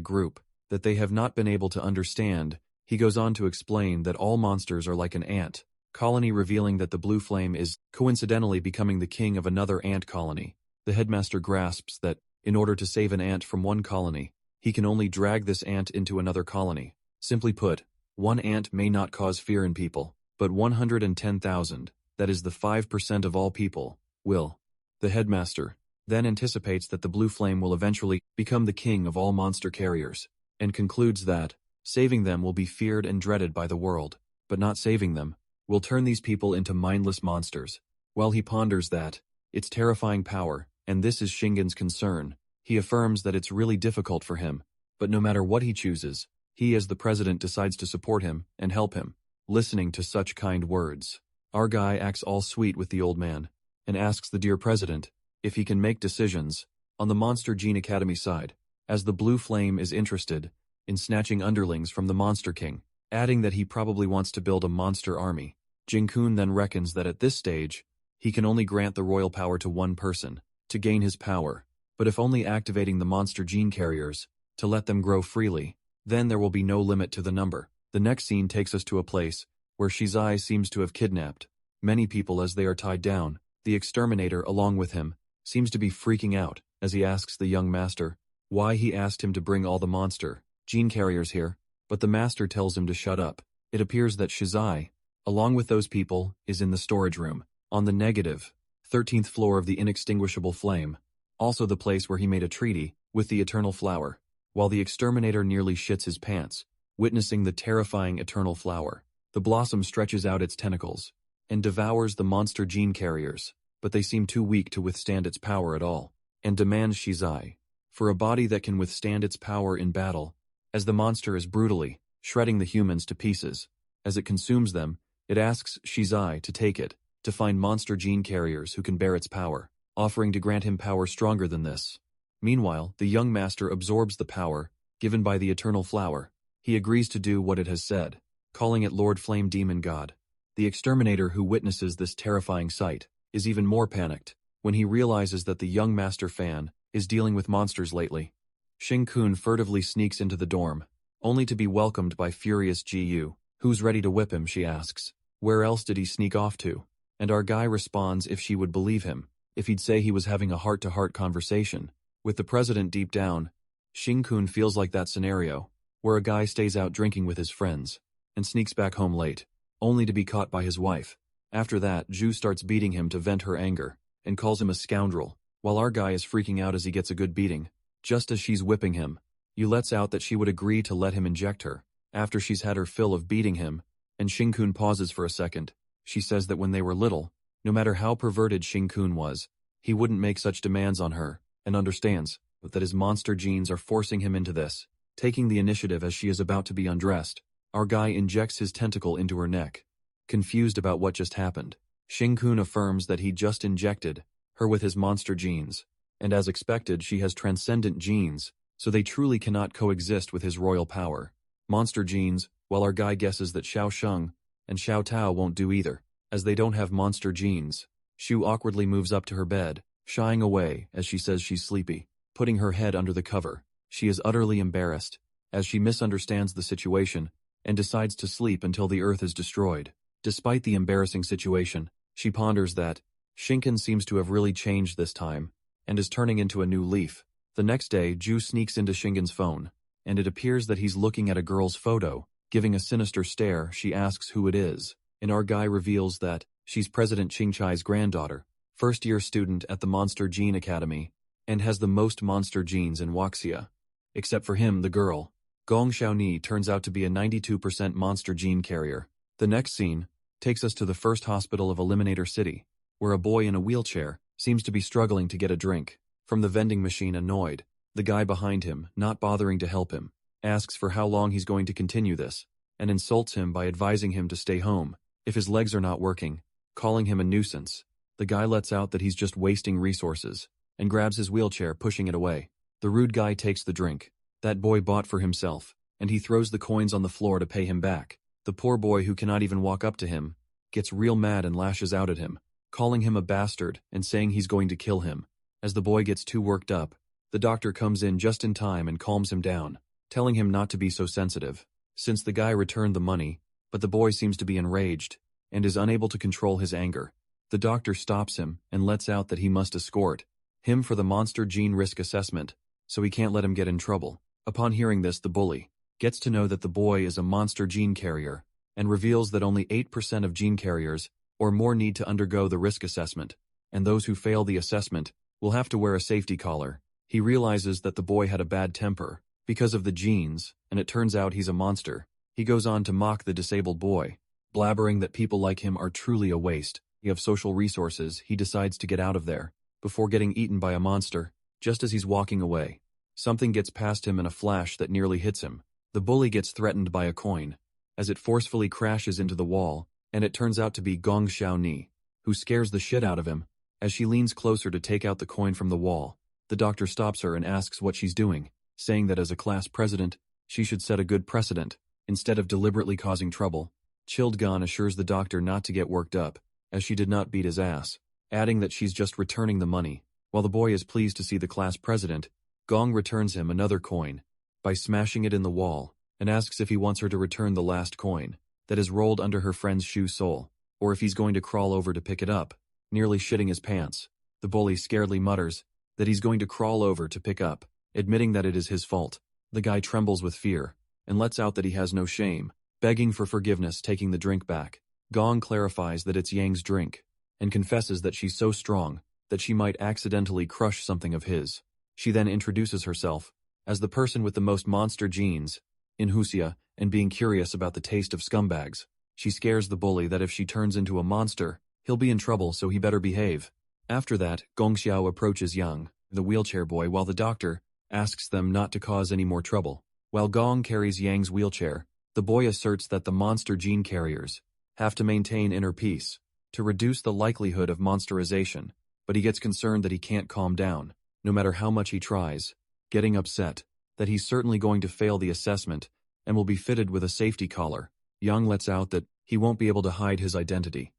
group that they have not been able to understand. He goes on to explain that all monsters are like an ant colony, revealing that the blue flame is coincidentally becoming the king of another ant colony. The headmaster grasps that in order to save an ant from one colony, he can only drag this ant into another colony. Simply put, one ant may not cause fear in people, but 110,000, that is the 5% of all people, will. The headmaster then anticipates that the blue flame will eventually become the king of all monster carriers, and concludes that saving them will be feared and dreaded by the world, but not saving them will turn these people into mindless monsters. While he ponders that, it's terrifying power, and this is Shingen's concern, he affirms that it's really difficult for him, but no matter what he chooses, he as the president decides to support him and help him. Listening to such kind words, our guy acts all sweet with the old man, and asks the dear president if he can make decisions on the Monster Gene Academy side, as the blue flame is interested in snatching underlings from the Monster King, adding that he probably wants to build a monster army. Jing-kun then reckons that at this stage, he can only grant the royal power to one person to gain his power, but if only activating the monster gene carriers to let them grow freely, then there will be no limit to the number. The next scene takes us to a place where Shizai seems to have kidnapped many people as they are tied down. The exterminator, along with him, seems to be freaking out as he asks the young master why he asked him to bring all the monster gene carriers here, but the master tells him to shut up. It appears that Shizai, along with those people, is in the storage room on the negative 13th floor of the inextinguishable flame, also the place where he made a treaty with the eternal flower, while the exterminator nearly shits his pants, witnessing the terrifying eternal flower. The blossom stretches out its tentacles and devours the monster gene carriers, but they seem too weak to withstand its power at all, and demands Shizai for a body that can withstand its power in battle, as the monster is brutally shredding the humans to pieces. As it consumes them, it asks Shizai to take it, to find monster gene carriers who can bear its power, offering to grant him power stronger than this. Meanwhile, the young master absorbs the power given by the eternal flower. He agrees to do what it has said, calling it Lord Flame Demon God. The exterminator, who witnesses this terrifying sight, is even more panicked when he realizes that the young master fan is dealing with monsters lately. Xing-kun furtively sneaks into the dorm, only to be welcomed by furious Ji-yu. Who's ready to whip him, she asks. Where else did he sneak off to? And our guy responds if she would believe him, if he'd say he was having a heart-to-heart conversation with the president deep down. Xing-kun feels like that scenario, where a guy stays out drinking with his friends and sneaks back home late, only to be caught by his wife. After that, Ju starts beating him to vent her anger and calls him a scoundrel, while our guy is freaking out as he gets a good beating. Just as she's whipping him, Yu lets out that she would agree to let him inject her after she's had her fill of beating him, and Xing-kun pauses for a second. She says that when they were little, no matter how perverted Xing-kun was, he wouldn't make such demands on her, and understands that his monster genes are forcing him into this. Taking the initiative as she is about to be undressed, our guy injects his tentacle into her neck. Confused about what just happened, Xing-kun affirms that he just injected her with his monster genes, and as expected she has transcendent genes, so they truly cannot coexist with his royal power. Monster genes, while our guy guesses that Xiao Sheng and Xiao Tao won't do either, as they don't have monster genes. Shu awkwardly moves up to her bed, shying away as she says she's sleepy, putting her head under the cover. She is utterly embarrassed, as she misunderstands the situation and decides to sleep until the earth is destroyed. Despite the embarrassing situation, she ponders that Shinken seems to have really changed this time and is turning into a new leaf. The next day, Ju sneaks into Shingen's phone, and it appears that he's looking at a girl's photo. Giving a sinister stare, she asks who it is, and our guy reveals that she's President Qingchai's granddaughter, first-year student at the Monster Gene Academy, and has the most monster genes in Wuxia. Except for him, the girl, Gong Xiaoni, turns out to be a 92% monster gene carrier. The next scene takes us to the first hospital of Eliminator City, where a boy in a wheelchair seems to be struggling to get a drink from the vending machine. Annoyed, the guy behind him, not bothering to help him, asks for how long he's going to continue this, and insults him by advising him to stay home if his legs are not working, calling him a nuisance. The guy lets out that he's just wasting resources, and grabs his wheelchair, pushing it away. The rude guy takes the drink that boy bought for himself, and he throws the coins on the floor to pay him back. The poor boy, who cannot even walk up to him, gets real mad and lashes out at him, calling him a bastard and saying he's going to kill him. As the boy gets too worked up, the doctor comes in just in time and calms him down, telling him not to be so sensitive, since the guy returned the money, but the boy seems to be enraged and is unable to control his anger. The doctor stops him and lets out that he must escort him for the monster gene risk assessment, so he can't let him get in trouble. Upon hearing this, the bully gets to know that the boy is a monster gene carrier, and reveals that only 8% of gene carriers or more need to undergo the risk assessment, and those who fail the assessment will have to wear a safety collar. He realizes that the boy had a bad temper because of the genes, and it turns out he's a monster. He goes on to mock the disabled boy, blabbering that people like him are truly a waste of social resources. He decides to get out of there before getting eaten by a monster. Just as he's walking away, something gets past him in a flash that nearly hits him. The bully gets threatened by a coin as it forcefully crashes into the wall, and it turns out to be Gong Xiaoni, who scares the shit out of him. As she leans closer to take out the coin from the wall, the doctor stops her and asks what she's doing, saying that as a class president, she should set a good precedent instead of deliberately causing trouble. Chilled Gon assures the doctor not to get worked up, as she did not beat his ass, adding that she's just returning the money. While the boy is pleased to see the class president, Gong returns him another coin by smashing it in the wall, and asks if he wants her to return the last coin that is rolled under her friend's shoe sole, or if he's going to crawl over to pick it up, nearly shitting his pants. The bully scaredly mutters that he's going to crawl over to pick up, admitting that it is his fault. The guy trembles with fear and lets out that he has no shame, begging for forgiveness, taking the drink back. Gong clarifies that it's Yang's drink, and confesses that she's so strong that she might accidentally crush something of his. She then introduces herself as the person with the most monster genes in Wuxia, and being curious about the taste of scumbags. She scares the bully that if she turns into a monster, he'll be in trouble, so he better behave. After that, Gong Xiao approaches Yang, the wheelchair boy, while the doctor asks them not to cause any more trouble. While Gong carries Yang's wheelchair, the boy asserts that the monster gene carriers have to maintain inner peace to reduce the likelihood of monsterization, but he gets concerned that he can't calm down, no matter how much he tries, getting upset that he's certainly going to fail the assessment and will be fitted with a safety collar. Yang lets out that he won't be able to hide his identity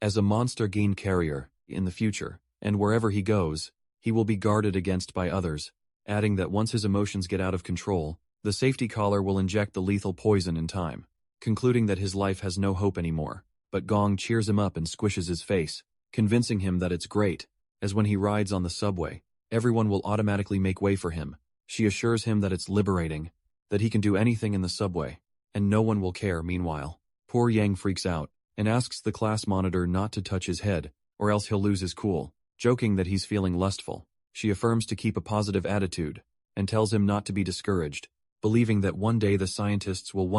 as a monster gene carrier in the future, and wherever he goes, he will be guarded against by others, adding that once his emotions get out of control, the safety collar will inject the lethal poison in time, concluding that his life has no hope anymore. But Gong cheers him up and squishes his face, convincing him that it's great, as when he rides on the subway, everyone will automatically make way for him. She assures him that it's liberating, that he can do anything in the subway, and no one will care. Meanwhile, poor Yang freaks out and asks the class monitor not to touch his head, or else he'll lose his cool, joking that he's feeling lustful. She affirms to keep a positive attitude and tells him not to be discouraged, believing that one day the scientists will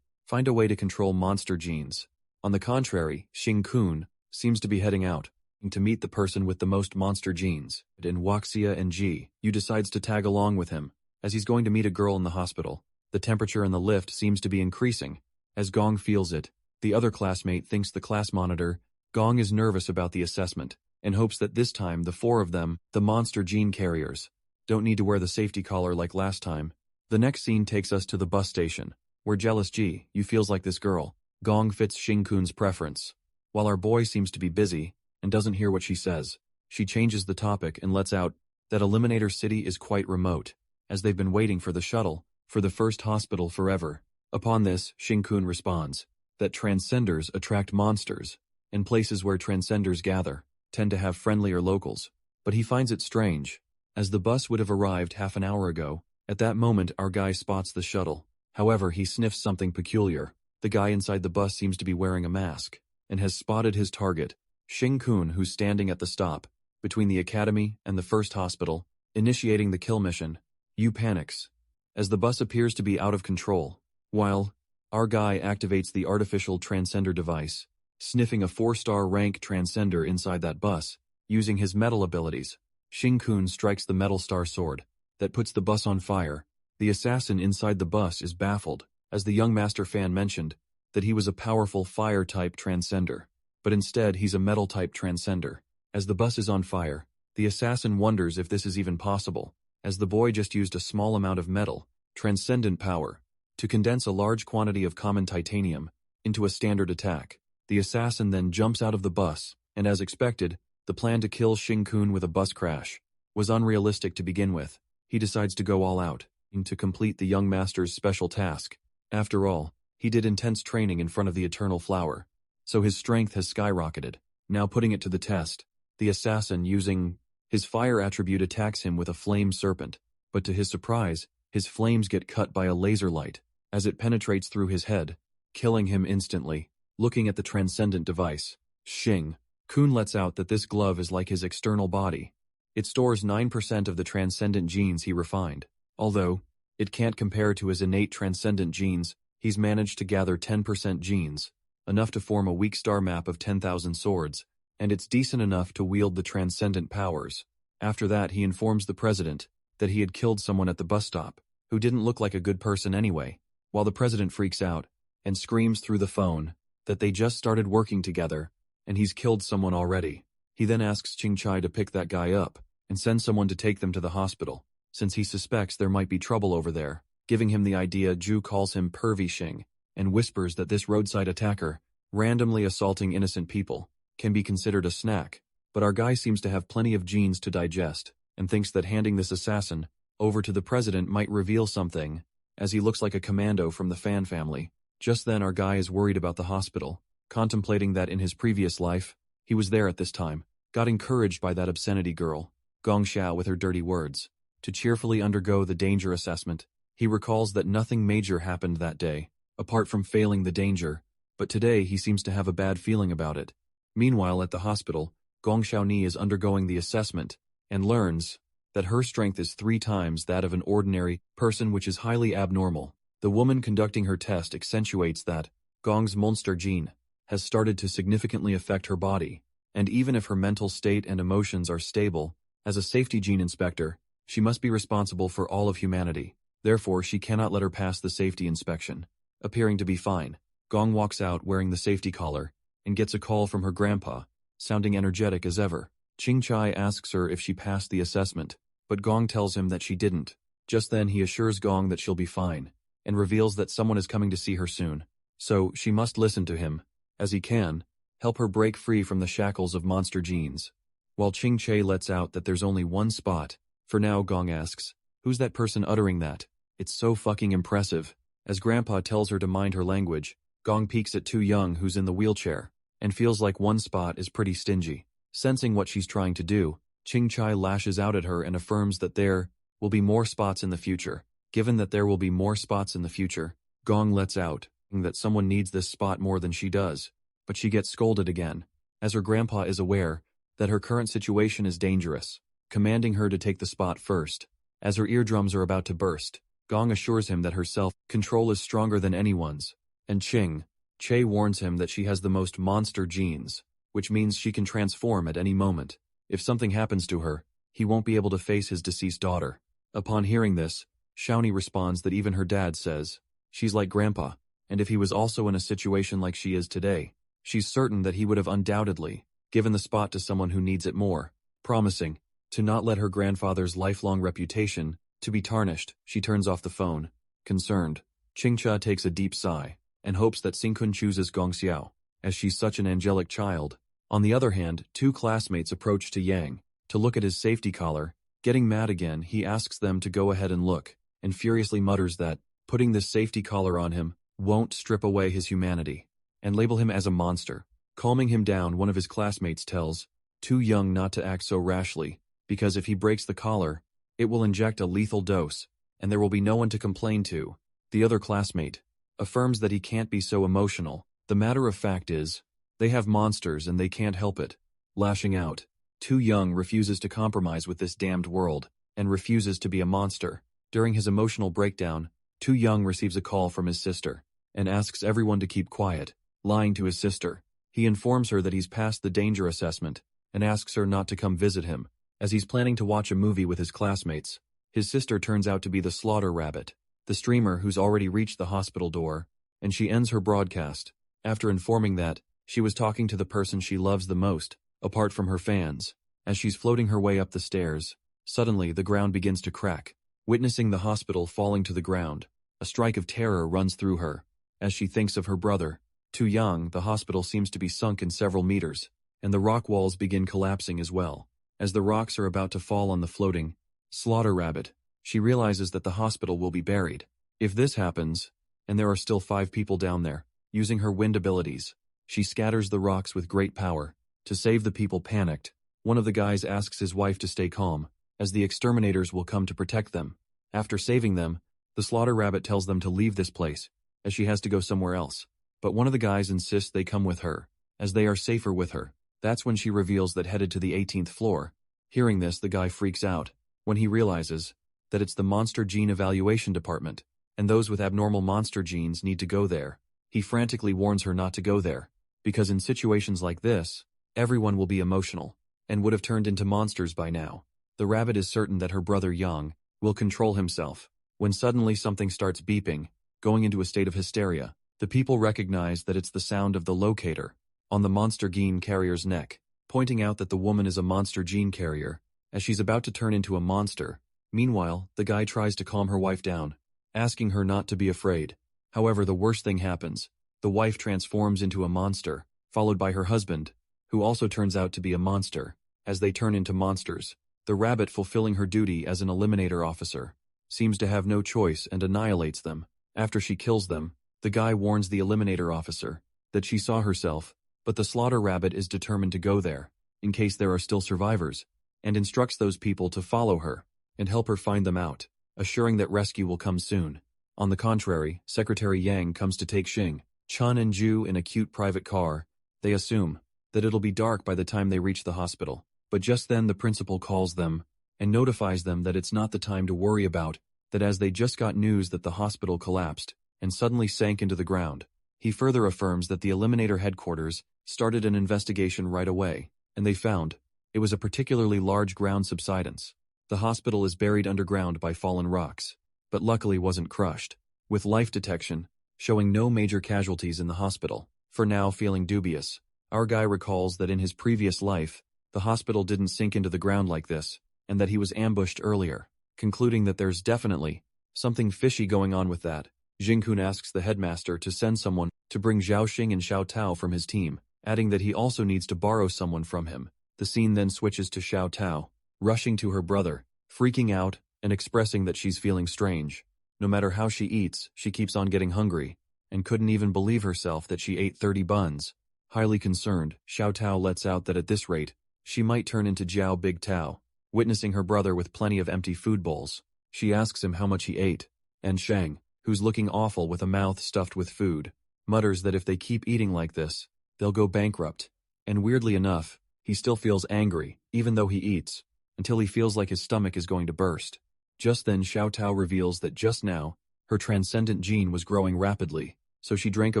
find a way to control monster genes. On the contrary, Xing Kun seems to be heading out to meet the person with the most monster genes in Wuxia, and Yu decides to tag along with him, as he's going to meet a girl in the hospital. The temperature in the lift seems to be increasing, as Gong feels it. The other classmate thinks the class monitor, Gong, is nervous about the assessment, and hopes that this time the four of them, the monster gene carriers, don't need to wear the safety collar like last time. The next scene takes us to the bus station, where jealous Yu feels like this girl, Gong, fits Xing Kun's preference, while our boy seems to be busy and doesn't hear what she says. She changes the topic and lets out that Eliminator City is quite remote, as they've been waiting for the shuttle for the first hospital forever. Upon this, Shing-kun responds that transcenders attract monsters, and places where transcenders gather tend to have friendlier locals. But he finds it strange, as the bus would have arrived half an hour ago. At that moment, our guy spots the shuttle. However, he sniffs something peculiar. The guy inside the bus seems to be wearing a mask, and has spotted his target, Shing-kun, who's standing at the stop between the academy and the first hospital, initiating the kill mission. Yu panics, as the bus appears to be out of control, while our guy activates the artificial transcender device, sniffing a 4-star rank transcender inside that bus. Using his metal abilities, Shing-kun strikes the metal star sword that puts the bus on fire. The assassin inside the bus is baffled, as the young master fan mentioned that he was a powerful fire-type transcender, but instead he's a metal-type transcender. As the bus is on fire, the assassin wonders if this is even possible, as the boy just used a small amount of metal, transcendent power, to condense a large quantity of common titanium into a standard attack. The assassin then jumps out of the bus, and as expected, the plan to kill Shing-kun with a bus crash was unrealistic to begin with. He decides to go all out to complete the young master's special task. After all, he did intense training in front of the Eternal Flower, so his strength has skyrocketed. Now putting it to the test, the assassin, using his fire attribute, attacks him with a flame serpent, but to his surprise, his flames get cut by a laser light as it penetrates through his head, killing him instantly. Looking at the transcendent device, Shing-kun lets out that this glove is like his external body. It stores 9% of the transcendent genes he refined. Although it can't compare to his innate transcendent genes, he's managed to gather 10% genes, enough to form a weak star map of 10,000 swords, and it's decent enough to wield the transcendent powers. After that, he informs the president that he had killed someone at the bus stop, who didn't look like a good person anyway, while the president freaks out and screams through the phone that they just started working together, and he's killed someone already. He then asks Ching-chai to pick that guy up and send someone to take them to the hospital, since he suspects there might be trouble over there. Giving him the idea, Ju calls him Pervy Shing, and whispers that this roadside attacker, randomly assaulting innocent people, can be considered a snack. But our guy seems to have plenty of genes to digest, and thinks that handing this assassin over to the president might reveal something, as he looks like a commando from the Fan family. Just then our guy is worried about the hospital, contemplating that in his previous life, he was there at this time, got encouraged by that obscenity girl, Gong Xiao, with her dirty words, to cheerfully undergo the danger assessment. He recalls that nothing major happened that day, apart from failing the danger, but today he seems to have a bad feeling about it. Meanwhile, at the hospital, Gong Xiaoni is undergoing the assessment, and learns that her strength is 3 times that of an ordinary person, which is highly abnormal. The woman conducting her test accentuates that Gong's monster gene has started to significantly affect her body, and even if her mental state and emotions are stable, as a safety gene inspector, she must be responsible for all of humanity. Therefore, she cannot let her pass the safety inspection. Appearing to be fine, Gong walks out wearing the safety collar and gets a call from her grandpa, sounding energetic as ever. Ching-chai asks her if she passed the assessment, but Gong tells him that she didn't. Just then he assures Gong that she'll be fine, and reveals that someone is coming to see her soon. So she must listen to him, as he can help her break free from the shackles of monster genes. While Ching-chai lets out that there's only one spot. For now, Gong asks, who's that person uttering that? It's so fucking impressive. As Grandpa tells her to mind her language, Gong peeks at Tu Young, who's in the wheelchair, and feels like one spot is pretty stingy. Sensing what she's trying to do, Ching-chai lashes out at her and affirms that there will be more spots in the future. Given that there will be more spots in the future, Gong lets out that someone needs this spot more than she does, but she gets scolded again, as her grandpa is aware that her current situation is dangerous, commanding her to take the spot first. As her eardrums are about to burst, Gong assures him that her self-control is stronger than anyone's, and Ching-chai warns him that she has the most monster genes, which means she can transform at any moment. If something happens to her, he won't be able to face his deceased daughter. Upon hearing this, Shawnee responds that even her dad says she's like Grandpa, and if he was also in a situation like she is today, she's certain that he would have undoubtedly given the spot to someone who needs it more, promising to not let her grandfather's lifelong reputation to be tarnished. She turns off the phone, concerned. Ching-cha takes a deep sigh, and hopes that Sing-kun chooses Gong Xiao, as she's such an angelic child. On the other hand, two classmates approach to Yang to look at his safety collar. Getting mad again, he asks them to go ahead and look, and furiously mutters that putting this safety collar on him won't strip away his humanity, and label him as a monster. Calming him down, one of his classmates tells Too Young not to act so rashly, because if he breaks the collar, it will inject a lethal dose, and there will be no one to complain to. The other classmate affirms that he can't be so emotional. The matter of fact is, they have monsters and they can't help it. Lashing out, Too Young refuses to compromise with this damned world, and refuses to be a monster. During his emotional breakdown, Too Young receives a call from his sister, and asks everyone to keep quiet. Lying to his sister, he informs her that he's passed the danger assessment, and asks her not to come visit him, as he's planning to watch a movie with his classmates. His sister turns out to be the Slaughter Rabbit, the streamer who's already reached the hospital door, and she ends her broadcast, after informing that she was talking to the person she loves the most, apart from her fans. As she's floating her way up the stairs, suddenly the ground begins to crack. Witnessing the hospital falling to the ground, a strike of terror runs through her. As she thinks of her brother, Too Young, the hospital seems to be sunk in several meters, and the rock walls begin collapsing as well. As the rocks are about to fall on the floating Slaughter Rabbit, she realizes that the hospital will be buried. If this happens, and there are still 5 people down there, using her wind abilities, she scatters the rocks with great power. To save the people panicked, one of the guys asks his wife to stay calm, as the exterminators will come to protect them. After saving them, the Slaughter Rabbit tells them to leave this place, as she has to go somewhere else. But one of the guys insists they come with her, as they are safer with her. That's when she reveals that headed to the 18th floor. Hearing this, the guy freaks out, when he realizes that it's the Monster Gene Evaluation Department, and those with abnormal monster genes need to go there. He frantically warns her not to go there, because in situations like this, everyone will be emotional, and would have turned into monsters by now. The rabbit is certain that her brother Yang will control himself, when suddenly something starts beeping, going into a state of hysteria. The people recognize that it's the sound of the locator on the monster gene carrier's neck, pointing out that the woman is a monster gene carrier, as she's about to turn into a monster. Meanwhile, the guy tries to calm her wife down, asking her not to be afraid. However, the worst thing happens. The wife transforms into a monster, followed by her husband, who also turns out to be a monster. As they turn into monsters, the rabbit, fulfilling her duty as an eliminator officer, seems to have no choice and annihilates them. After she kills them, the guy warns the eliminator officer that she saw herself, but the Slaughter Rabbit is determined to go there, in case there are still survivors, and instructs those people to follow her and help her find them out, assuring that rescue will come soon. On the contrary, Secretary Yang comes to take Xing, Chun and Ju in a cute private car. They assume that it'll be dark by the time they reach the hospital, but just then the principal calls them and notifies them that it's not the time to worry about that, as they just got news that the hospital collapsed and suddenly sank into the ground. He further affirms that the Eliminator headquarters started an investigation right away, and they found it was a particularly large ground subsidence. The hospital is buried underground by fallen rocks, but luckily wasn't crushed, with life detection showing no major casualties in the hospital. For now, feeling dubious, our guy recalls that in his previous life, the hospital didn't sink into the ground like this, and that he was ambushed earlier. Concluding that there's definitely something fishy going on with that, Jingkun asks the headmaster to send someone to bring Zhaoxing and Xiao Tao from his team, adding that he also needs to borrow someone from him. The scene then switches to Xiao Tao, rushing to her brother, freaking out, and expressing that she's feeling strange. No matter how she eats, she keeps on getting hungry, and couldn't even believe herself that she ate 30 buns. Highly concerned, Xiao Tao lets out that at this rate, she might turn into Jiao Big Tao. Witnessing her brother with plenty of empty food bowls, she asks him how much he ate, and Shang, who's looking awful with a mouth stuffed with food, mutters that if they keep eating like this, they'll go bankrupt. And weirdly enough, he still feels angry, even though he eats, until he feels like his stomach is going to burst. Just then Xiao Tao reveals that just now, her transcendent gene was growing rapidly, so she drank a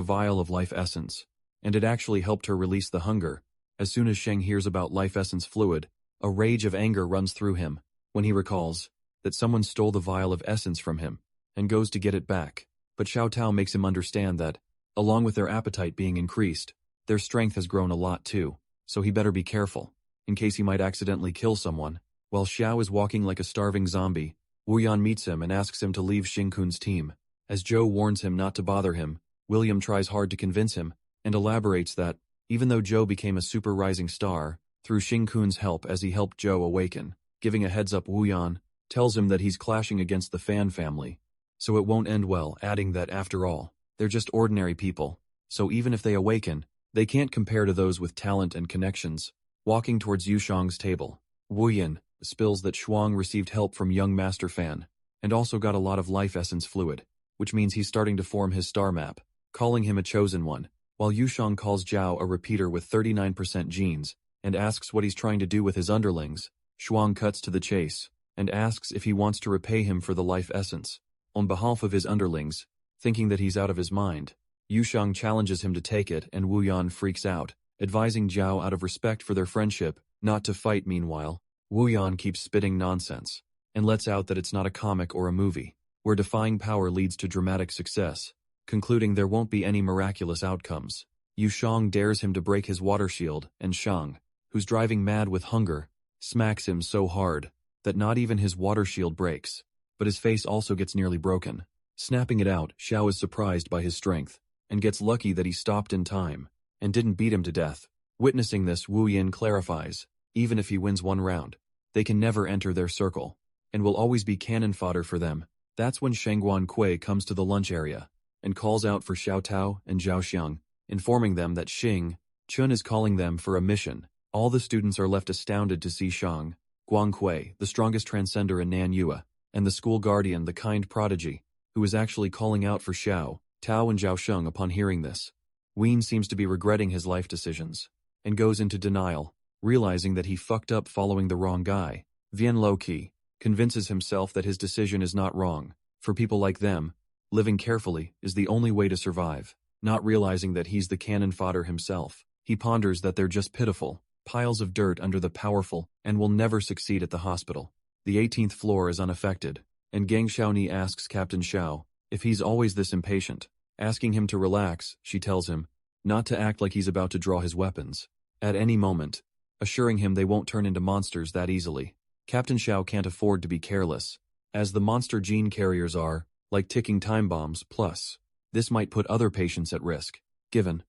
vial of life essence, and it actually helped her release the hunger. As soon as Sheng hears about life essence fluid, a rage of anger runs through him, when he recalls that someone stole the vial of essence from him, and goes to get it back. But Xiao Tao makes him understand that, along with their appetite being increased, their strength has grown a lot too, so he better be careful, in case he might accidentally kill someone. While Xiao is walking like a starving zombie, Wu Yan meets him and asks him to leave Xingkun's team. As Zhou warns him not to bother him, William tries hard to convince him, and elaborates that Even though Joe became a super rising star, through Xing Kun's help as he helped Joe awaken, giving a heads up, Wu Yan tells him that he's clashing against the Fan family, so it won't end well, adding that after all, they're just ordinary people, so even if they awaken, they can't compare to those with talent and connections. Walking towards Yushang's table, Wu Yan spills that Shuang received help from young Master Fan, and also got a lot of life essence fluid, which means he's starting to form his star map, calling him a chosen one, while Yushang calls Zhao a repeater with 39% genes, and asks what he's trying to do with his underlings. Shuang cuts to the chase, and asks if he wants to repay him for the life essence, on behalf of his underlings, thinking that he's out of his mind. Yushang challenges him to take it and Wu Yan freaks out, advising Zhao out of respect for their friendship, not to fight. Meanwhile, Wu Yan keeps spitting nonsense, and lets out that it's not a comic or a movie, where defying power leads to dramatic success, concluding there won't be any miraculous outcomes. Yushang dares him to break his water shield, and Shang, who's driving mad with hunger, smacks him so hard that not even his water shield breaks, but his face also gets nearly broken. Snapping it out, Xiao is surprised by his strength, and gets lucky that he stopped in time, and didn't beat him to death. Witnessing this, Wu Yan clarifies, even if he wins one round, they can never enter their circle, and will always be cannon fodder for them. That's when Shengguan Kui comes to the lunch area, and calls out for Xiao Tao and Zhao Xiang, informing them that Xing Chun is calling them for a mission. All the students are left astounded to see Shang Guanghui, the strongest transcender in Nanyue, and the school guardian, the kind prodigy, who is actually calling out for Xiao Tao and Zhao Sheng. Upon hearing this, Ween seems to be regretting his life decisions, and goes into denial, realizing that he fucked up following the wrong guy. Vian Loki convinces himself that his decision is not wrong. For people like them, living carefully is the only way to survive. Not realizing that he's the cannon fodder himself, he ponders that they're just pitiful piles of dirt under the powerful and will never succeed at the hospital. The 18th floor is unaffected, and Gang Xiaoni asks Captain Xiao if he's always this impatient. Asking him to relax, she tells him not to act like he's about to draw his weapons at any moment, assuring him they won't turn into monsters that easily. Captain Xiao can't afford to be careless, as the monster gene carriers are like ticking time bombs, plus this might put other patients at risk, given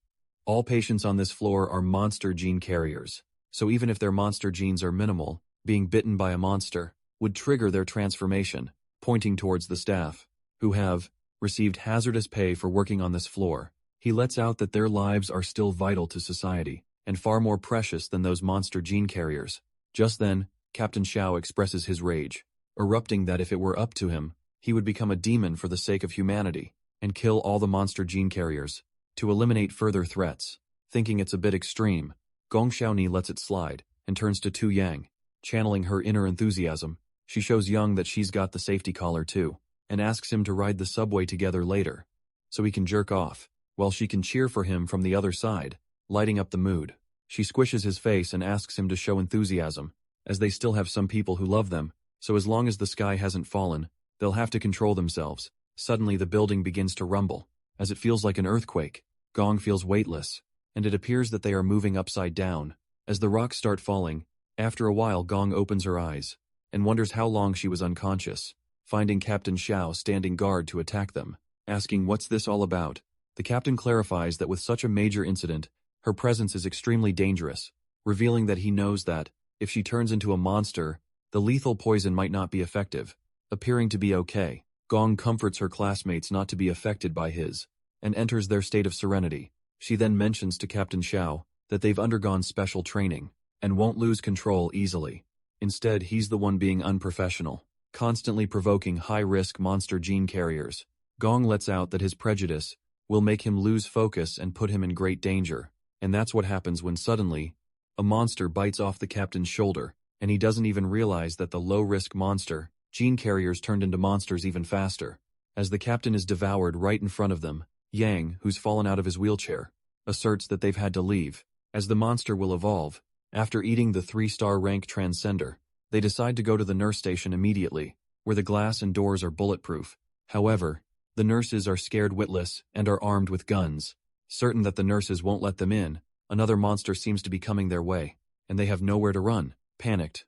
all patients on this floor are monster gene carriers, so even if their monster genes are minimal, being bitten by a monster would trigger their transformation, pointing towards the staff, who have received hazardous pay for working on this floor. He lets out that their lives are still vital to society, and far more precious than those monster gene carriers. Just then, Captain Xiao expresses his rage, erupting that if it were up to him, he would become a demon for the sake of humanity, and kill all the monster gene carriers, to eliminate further threats. Thinking it's a bit extreme, Gong Xiaoni lets it slide, and turns to Tu Yang. Channeling her inner enthusiasm, she shows Young that she's got the safety collar too, and asks him to ride the subway together later, so he can jerk off, while she can cheer for him from the other side, lighting up the mood. She squishes his face and asks him to show enthusiasm, as they still have some people who love them, so as long as the sky hasn't fallen, they'll have to control themselves. Suddenly the building begins to rumble, as it feels like an earthquake. Gong feels weightless, and it appears that they are moving upside down. As the rocks start falling, after a while Gong opens her eyes, and wonders how long she was unconscious, finding Captain Xiao standing guard to attack them, asking what's this all about. The captain clarifies that with such a major incident, her presence is extremely dangerous, revealing that he knows that, if she turns into a monster, the lethal poison might not be effective. Appearing to be okay, Gong comforts her classmates not to be affected by his, and enters their state of serenity. She then mentions to Captain Xiao that they've undergone special training, and won't lose control easily. Instead, he's the one being unprofessional, constantly provoking high-risk monster gene carriers. Gong lets out that his prejudice will make him lose focus and put him in great danger, and that's what happens when suddenly, a monster bites off the captain's shoulder, and he doesn't even realize that the low-risk monster gene carriers turned into monsters even faster. As the captain is devoured right in front of them, Yang, who's fallen out of his wheelchair, asserts that they've had to leave, as the monster will evolve. After eating the 3-star rank transcender, they decide to go to the nurse station immediately, where the glass and doors are bulletproof. However, the nurses are scared witless and are armed with guns. Certain that the nurses won't let them in, another monster seems to be coming their way, and they have nowhere to run. Panicked,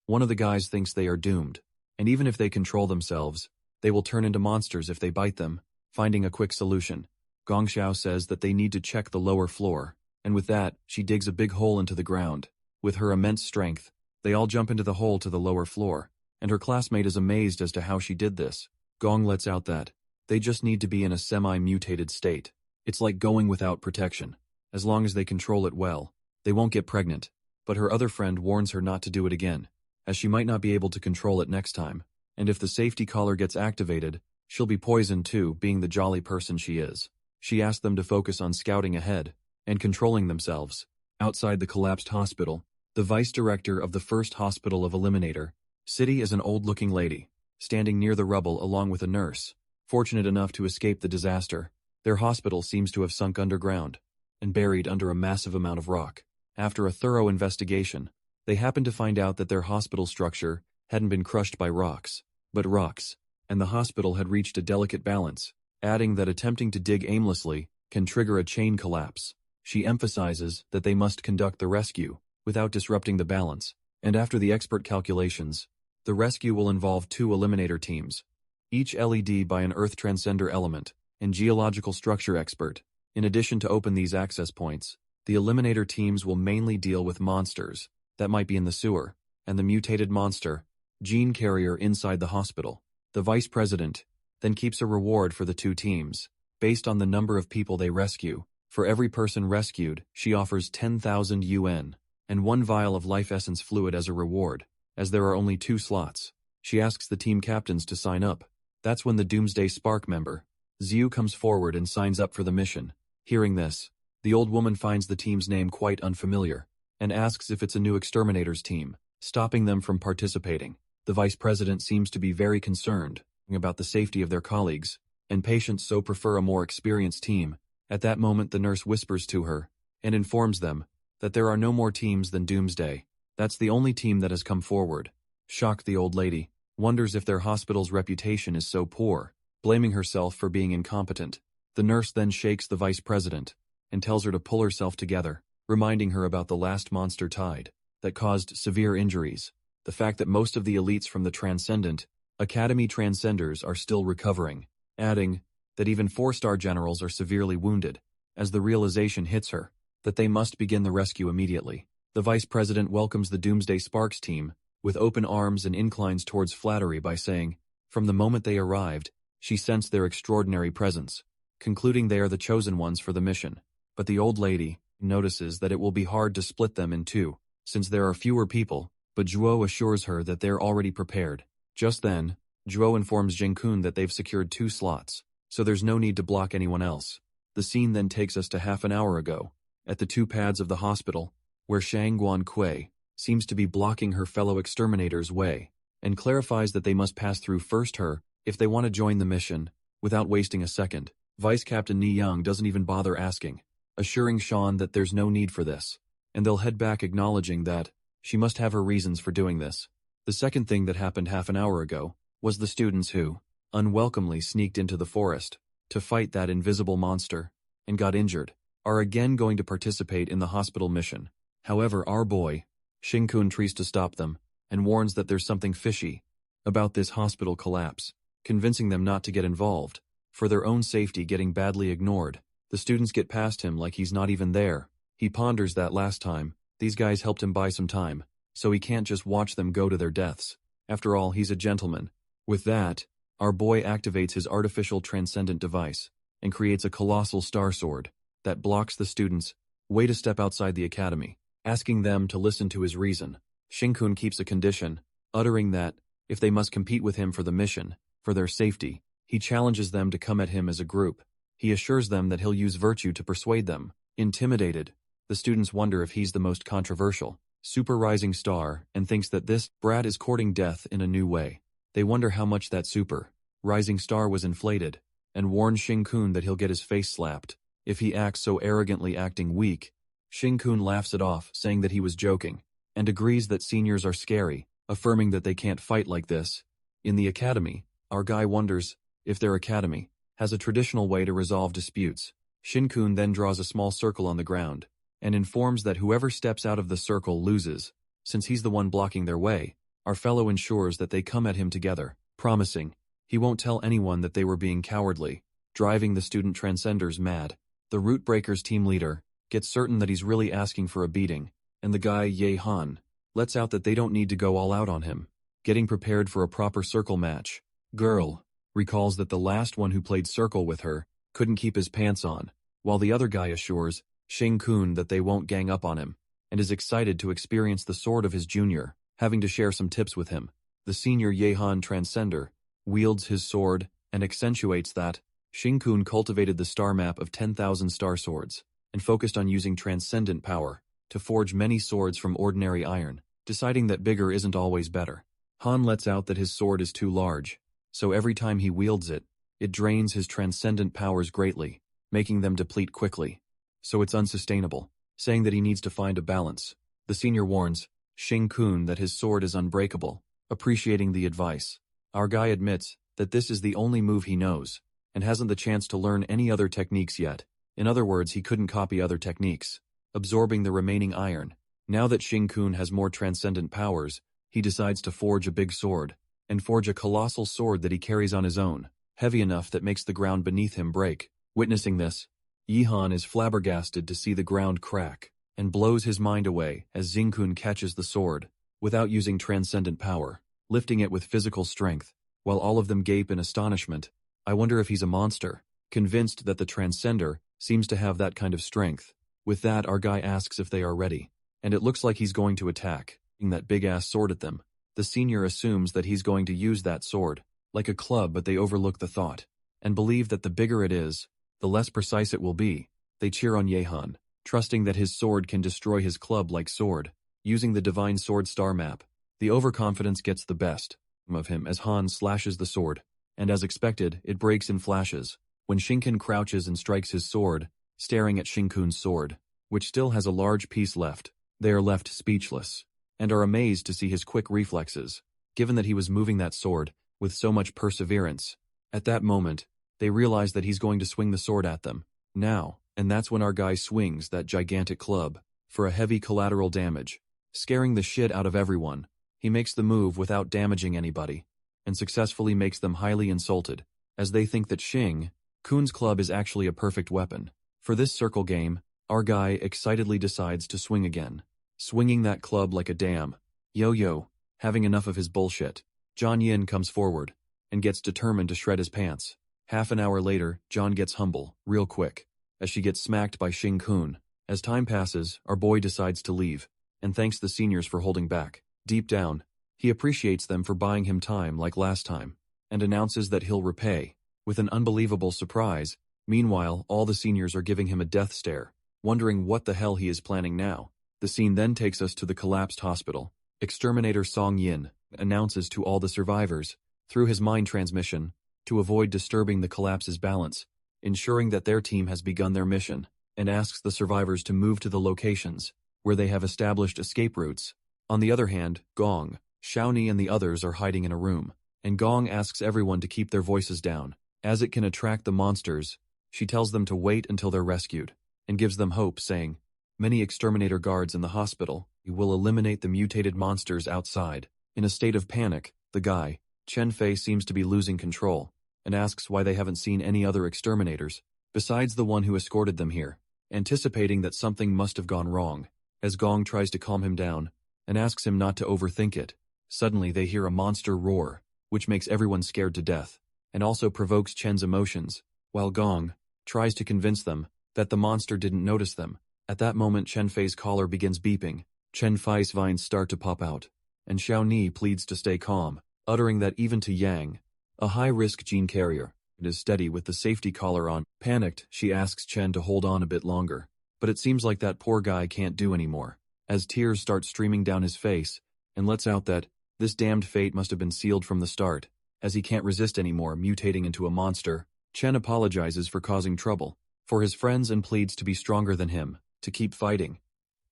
one of the guys thinks they are doomed, and even if they control themselves, they will turn into monsters if they bite them. Finding a quick solution, Gong Xiao says that they need to check the lower floor, and with that, she digs a big hole into the ground. With her immense strength, they all jump into the hole to the lower floor, and her classmate is amazed as to how she did this. Gong lets out that they just need to be in a semi-mutated state. It's like going without protection. As long as they control it well, they won't get pregnant. But her other friend warns her not to do it again, as she might not be able to control it next time. And if the safety collar gets activated, she'll be poisoned too, being the jolly person she is. She asked them to focus on scouting ahead and controlling themselves. Outside the collapsed hospital, the vice director of the first hospital of Eliminator City is an old-looking lady, standing near the rubble along with a nurse, fortunate enough to escape the disaster. Their hospital seems to have sunk underground and buried under a massive amount of rock. After a thorough investigation, they happened to find out that their hospital structure hadn't been crushed by rocks, but rocks, and the hospital had reached a delicate balance, adding that attempting to dig aimlessly can trigger a chain collapse. She emphasizes that they must conduct the rescue without disrupting the balance, and after the expert calculations, the rescue will involve 2 Eliminator teams, each led by an Earth Transcender element and geological structure expert. In addition to open these access points, the Eliminator teams will mainly deal with monsters that might be in the sewer, and the mutated monster, gene carrier inside the hospital. The vice president then keeps a reward for the 2 teams, based on the number of people they rescue. For every person rescued, she offers 10,000 UN, and 1 vial of life essence fluid as a reward. As there are only 2 slots, she asks the team captains to sign up. That's when the Doomsday Spark member, Xiu, comes forward and signs up for the mission. Hearing this, the old woman finds the team's name quite unfamiliar, and asks if it's a new exterminators team, stopping them from participating. The vice president seems to be very concerned about the safety of their colleagues, and patients so prefer a more experienced team. At that moment the nurse whispers to her, and informs them, that there are no more teams than Doomsday. That's the only team that has come forward. Shocked, the old lady wonders if their hospital's reputation is so poor, blaming herself for being incompetent. The nurse then shakes the vice president, and tells her to pull herself together, reminding her about the last monster tide that caused severe injuries. The fact that most of the elites from the Transcendent Academy Transcenders are still recovering, adding that even 4-star generals are severely wounded, as the realization hits her that they must begin the rescue immediately. The vice president welcomes the Doomsday Sparks team with open arms and inclines towards flattery by saying, from the moment they arrived, she sensed their extraordinary presence, concluding they are the chosen ones for the mission. But the old lady notices that it will be hard to split them in 2, since there are fewer people, but Zhuo assures her that they're already prepared. Just then, Zhuo informs Jingkun that they've secured 2 slots, so there's no need to block anyone else. The scene then takes us to half an hour ago, at the 2 pads of the hospital, where Shangguan Kui seems to be blocking her fellow exterminators' way, and clarifies that they must pass through first her if they want to join the mission. Without wasting a second, Vice Captain Ni Young doesn't even bother asking, assuring Sean that there's no need for this, and they'll head back acknowledging that she must have her reasons for doing this. The second thing that happened half an hour ago was the students who, unwelcomely, sneaked into the forest to fight that invisible monster and got injured, are again going to participate in the hospital mission. However, our boy, Shinkun, tries to stop them and warns that there's something fishy about this hospital collapse, convincing them not to get involved, for their own safety getting badly ignored. The students get past him like he's not even there. He ponders that last time these guys helped him buy some time, so he can't just watch them go to their deaths. After all, he's a gentleman. With that, our boy activates his artificial transcendent device and creates a colossal star sword that blocks the students' way to step outside the academy, asking them to listen to his reason. Shinkun keeps a condition, uttering that, if they must compete with him for the mission, for their safety, he challenges them to come at him as a group. He assures them that he'll use virtue to persuade them. Intimidated, the students wonder if he's the most controversial, super rising star, and thinks that this brat is courting death in a new way. They wonder how much that super rising star was inflated, and warn Shinkun that he'll get his face slapped if he acts so arrogantly, acting weak. Shinkun laughs it off, saying that he was joking, and agrees that seniors are scary, affirming that they can't fight like this. In the academy, our guy wonders if their academy has a traditional way to resolve disputes. Shinkun then draws a small circle on the ground, and informs that whoever steps out of the circle loses. Since he's the one blocking their way, our fellow ensures that they come at him together, promising he won't tell anyone that they were being cowardly, driving the student transcenders mad. The Root Breakers team leader, gets certain that he's really asking for a beating, and the guy, Ye Han, lets out that they don't need to go all out on him. Getting prepared for a proper circle match, Girl recalls that the last one who played circle with her couldn't keep his pants on, while the other guy assures Shing-kun that they won't gang up on him, and is excited to experience the sword of his junior, having to share some tips with him. The senior Yehan Transcender wields his sword and accentuates that Shing-kun cultivated the star map of 10,000 star swords and focused on using transcendent power to forge many swords from ordinary iron, deciding that bigger isn't always better. Han lets out that his sword is too large, so every time he wields it, it drains his transcendent powers greatly, making them deplete quickly. So it's unsustainable, saying that he needs to find a balance. The senior warns Shing-kun that his sword is unbreakable, appreciating the advice. Our guy admits that this is the only move he knows, and hasn't the chance to learn any other techniques yet. In other words, he couldn't copy other techniques, absorbing the remaining iron. Now that Shing-kun has more transcendent powers, he decides to forge a big sword, and forge a colossal sword that he carries on his own, heavy enough that makes the ground beneath him break. Witnessing this, Yihan is flabbergasted to see the ground crack, and blows his mind away as Xing-kun catches the sword, without using transcendent power, lifting it with physical strength, while all of them gape in astonishment. I wonder if he's a monster, convinced that the Transcender seems to have that kind of strength. With that, our guy asks if they are ready, and it looks like he's going to attack, that big-ass sword at them. The senior assumes that he's going to use that sword, like a club, but they overlook the thought, and believe that the bigger it is, the less precise it will be. They cheer on Yehan, trusting that his sword can destroy his club-like sword, using the divine sword star map. The overconfidence gets the best of him as Han slashes the sword, and as expected, it breaks in flashes. When Shing-kun crouches and strikes his sword, staring at Shing-kun's sword, which still has a large piece left, they are left speechless, and are amazed to see his quick reflexes, given that he was moving that sword with so much perseverance. At that moment, they realize that he's going to swing the sword at them. Now, and that's when our guy swings that gigantic club for a heavy collateral damage, scaring the shit out of everyone. He makes the move without damaging anybody, and successfully makes them highly insulted, as they think that Shing-kun's club is actually a perfect weapon. For this circle game, our guy excitedly decides to swing again, swinging that club like a damn yo-yo. Having enough of his bullshit, John Yin comes forward and gets determined to shred his pants. Half an hour later, John gets humble, real quick, as she gets smacked by Shing-kun. As time passes, our boy decides to leave, and thanks the seniors for holding back. Deep down, he appreciates them for buying him time like last time, and announces that he'll repay, with an unbelievable surprise. Meanwhile, all the seniors are giving him a death stare, wondering what the hell he is planning now. The scene then takes us to the collapsed hospital. Exterminator Song Yin announces to all the survivors, through his mind transmission, to avoid disturbing the collapse's balance, ensuring that their team has begun their mission, and asks the survivors to move to the locations where they have established escape routes. On the other hand, Gong, Shaoni and the others are hiding in a room, and Gong asks everyone to keep their voices down, as it can attract the monsters. She tells them to wait until they're rescued, and gives them hope, saying, "Many exterminator guards in the hospital will eliminate the mutated monsters outside." In a state of panic, the guy, Chen Fei, seems to be losing control, and asks why they haven't seen any other exterminators, besides the one who escorted them here, anticipating that something must have gone wrong. As Gong tries to calm him down, and asks him not to overthink it, suddenly they hear a monster roar, which makes everyone scared to death, and also provokes Chen's emotions, while Gong tries to convince them that the monster didn't notice them. At that moment, Chen Fei's collar begins beeping. Chen Fei's vines start to pop out, and Xiao Ni pleads to stay calm, uttering that even to Yang, a high-risk gene carrier, it is steady with the safety collar on. Panicked, she asks Chen to hold on a bit longer, but it seems like that poor guy can't do anymore, as tears start streaming down his face, and lets out that this damned fate must have been sealed from the start, as he can't resist anymore, mutating into a monster. Chen apologizes for causing trouble for his friends and pleads to be stronger than him, to keep fighting.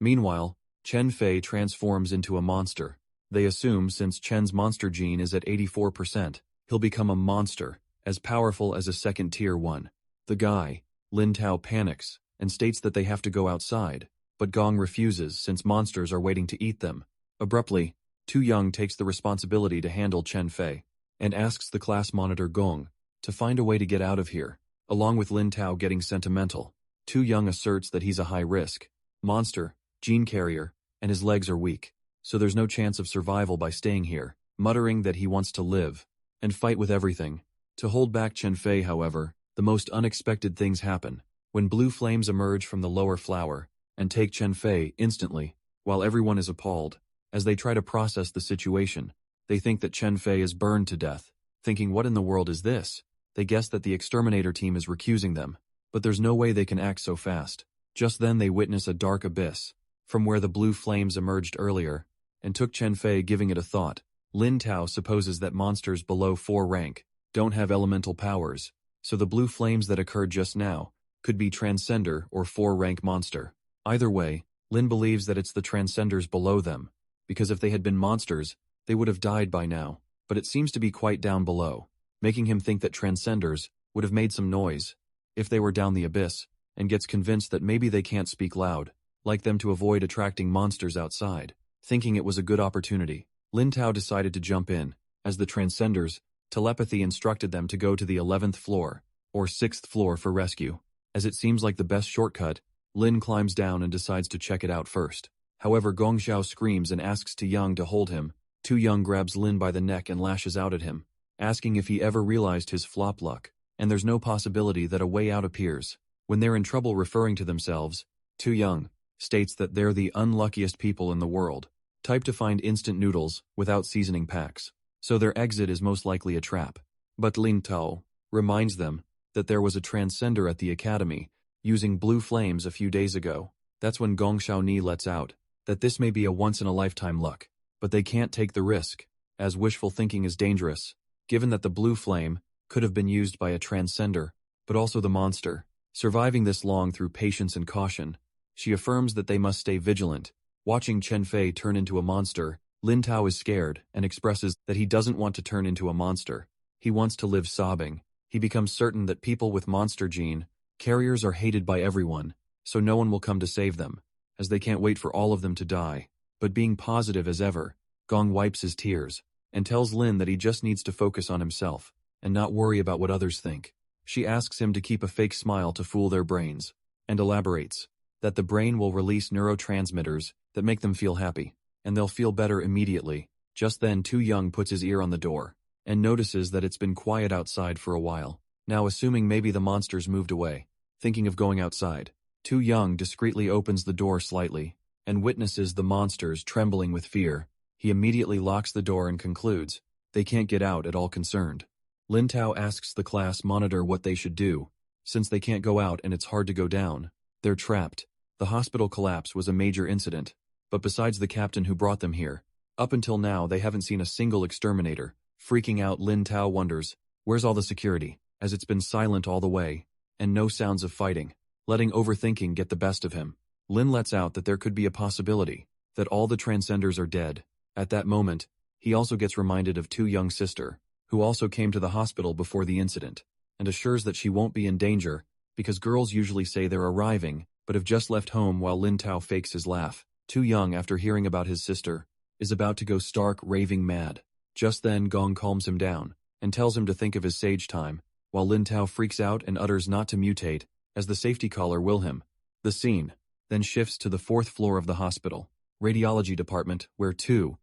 Meanwhile, Chen Fei transforms into a monster. They assume since Chen's monster gene is at 84%, he'll become a monster, as powerful as a second-tier one. The guy, Lin Tao, panics and states that they have to go outside, but Gong refuses since monsters are waiting to eat them. Abruptly, Tu Young takes the responsibility to handle Chen Fei, and asks the class monitor Gong to find a way to get out of here, along with Lin Tao getting sentimental. Tu Young asserts that he's a high-risk monster, gene carrier, and his legs are weak, so there's no chance of survival by staying here, muttering that he wants to live and fight with everything. To hold back Chen Fei, however, the most unexpected things happen. When blue flames emerge from the lower flower and take Chen Fei instantly, while everyone is appalled, as they try to process the situation, they think that Chen Fei is burned to death. Thinking, what in the world is this? They guess that the exterminator team is recusing them, but there's no way they can act so fast. Just then they witness a dark abyss, from where the blue flames emerged earlier, and took Chen Fei, giving it a thought. Lin Tao supposes that monsters below 4 rank don't have elemental powers, so the blue flames that occurred just now could be Transcender or 4-rank monster. Either way, Lin believes that it's the Transcenders below them, because if they had been monsters, they would have died by now, but it seems to be quite down below, making him think that Transcenders would have made some noise if they were down the abyss, and gets convinced that maybe they can't speak loud, like them to avoid attracting monsters outside. Thinking it was a good opportunity, Lin Tao decided to jump in, as the Transcenders' telepathy instructed them to go to the 11th floor, or 6th floor for rescue. As it seems like the best shortcut, Lin climbs down and decides to check it out first. However, Gong Xiao screams and asks Tu Young to hold him. Tu Young grabs Lin by the neck and lashes out at him, asking if he ever realized his flop luck, and there's no possibility that a way out appears. When they're in trouble referring to themselves, Tu Young states that they're the unluckiest people in the world, type to find instant noodles without seasoning packs, so their exit is most likely a trap. But Lin Tao reminds them that there was a transcender at the academy using blue flames a few days ago. That's when Gong Xiaoni lets out that this may be a once-in-a-lifetime luck, but they can't take the risk, as wishful thinking is dangerous, given that the blue flame could have been used by a transcender, but also the monster. Surviving this long through patience and caution, she affirms that they must stay vigilant. Watching Chen Fei turn into a monster, Lin Tao is scared and expresses that he doesn't want to turn into a monster. He wants to live sobbing. He becomes certain that people with monster gene carriers are hated by everyone, so no one will come to save them, as they can't wait for all of them to die. But being positive as ever, Gong wipes his tears and tells Lin that he just needs to focus on himself and not worry about what others think. She asks him to keep a fake smile to fool their brains, and elaborates that the brain will release neurotransmitters that make them feel happy, and they'll feel better immediately. Just then Tu Young puts his ear on the door, and notices that it's been quiet outside for a while. Now assuming maybe the monsters moved away, thinking of going outside, Tu Young discreetly opens the door slightly, and witnesses the monsters trembling with fear. He immediately locks the door and concludes they can't get out at all concerned. Lin Tao asks the class monitor what they should do, since they can't go out and it's hard to go down. They're trapped. The hospital collapse was a major incident, but besides the captain who brought them here, up until now they haven't seen a single exterminator. Freaking out, Lin Tao wonders, where's all the security, as it's been silent all the way, and no sounds of fighting. Letting overthinking get the best of him, Lin lets out that there could be a possibility that all the Transcenders are dead. At that moment, he also gets reminded of Tu Young's sister, who also came to the hospital before the incident, and assures that she won't be in danger, because girls usually say they're arriving, but have just left home. While Lin Tao fakes his laugh, Tu Young, after hearing about his sister, is about to go stark raving mad. Just then Gong calms him down, and tells him to think of his sage time, while Lin Tao freaks out and utters not to mutate, as the safety caller will him. The scene then shifts to the 4th floor of the hospital, radiology department, where Tu,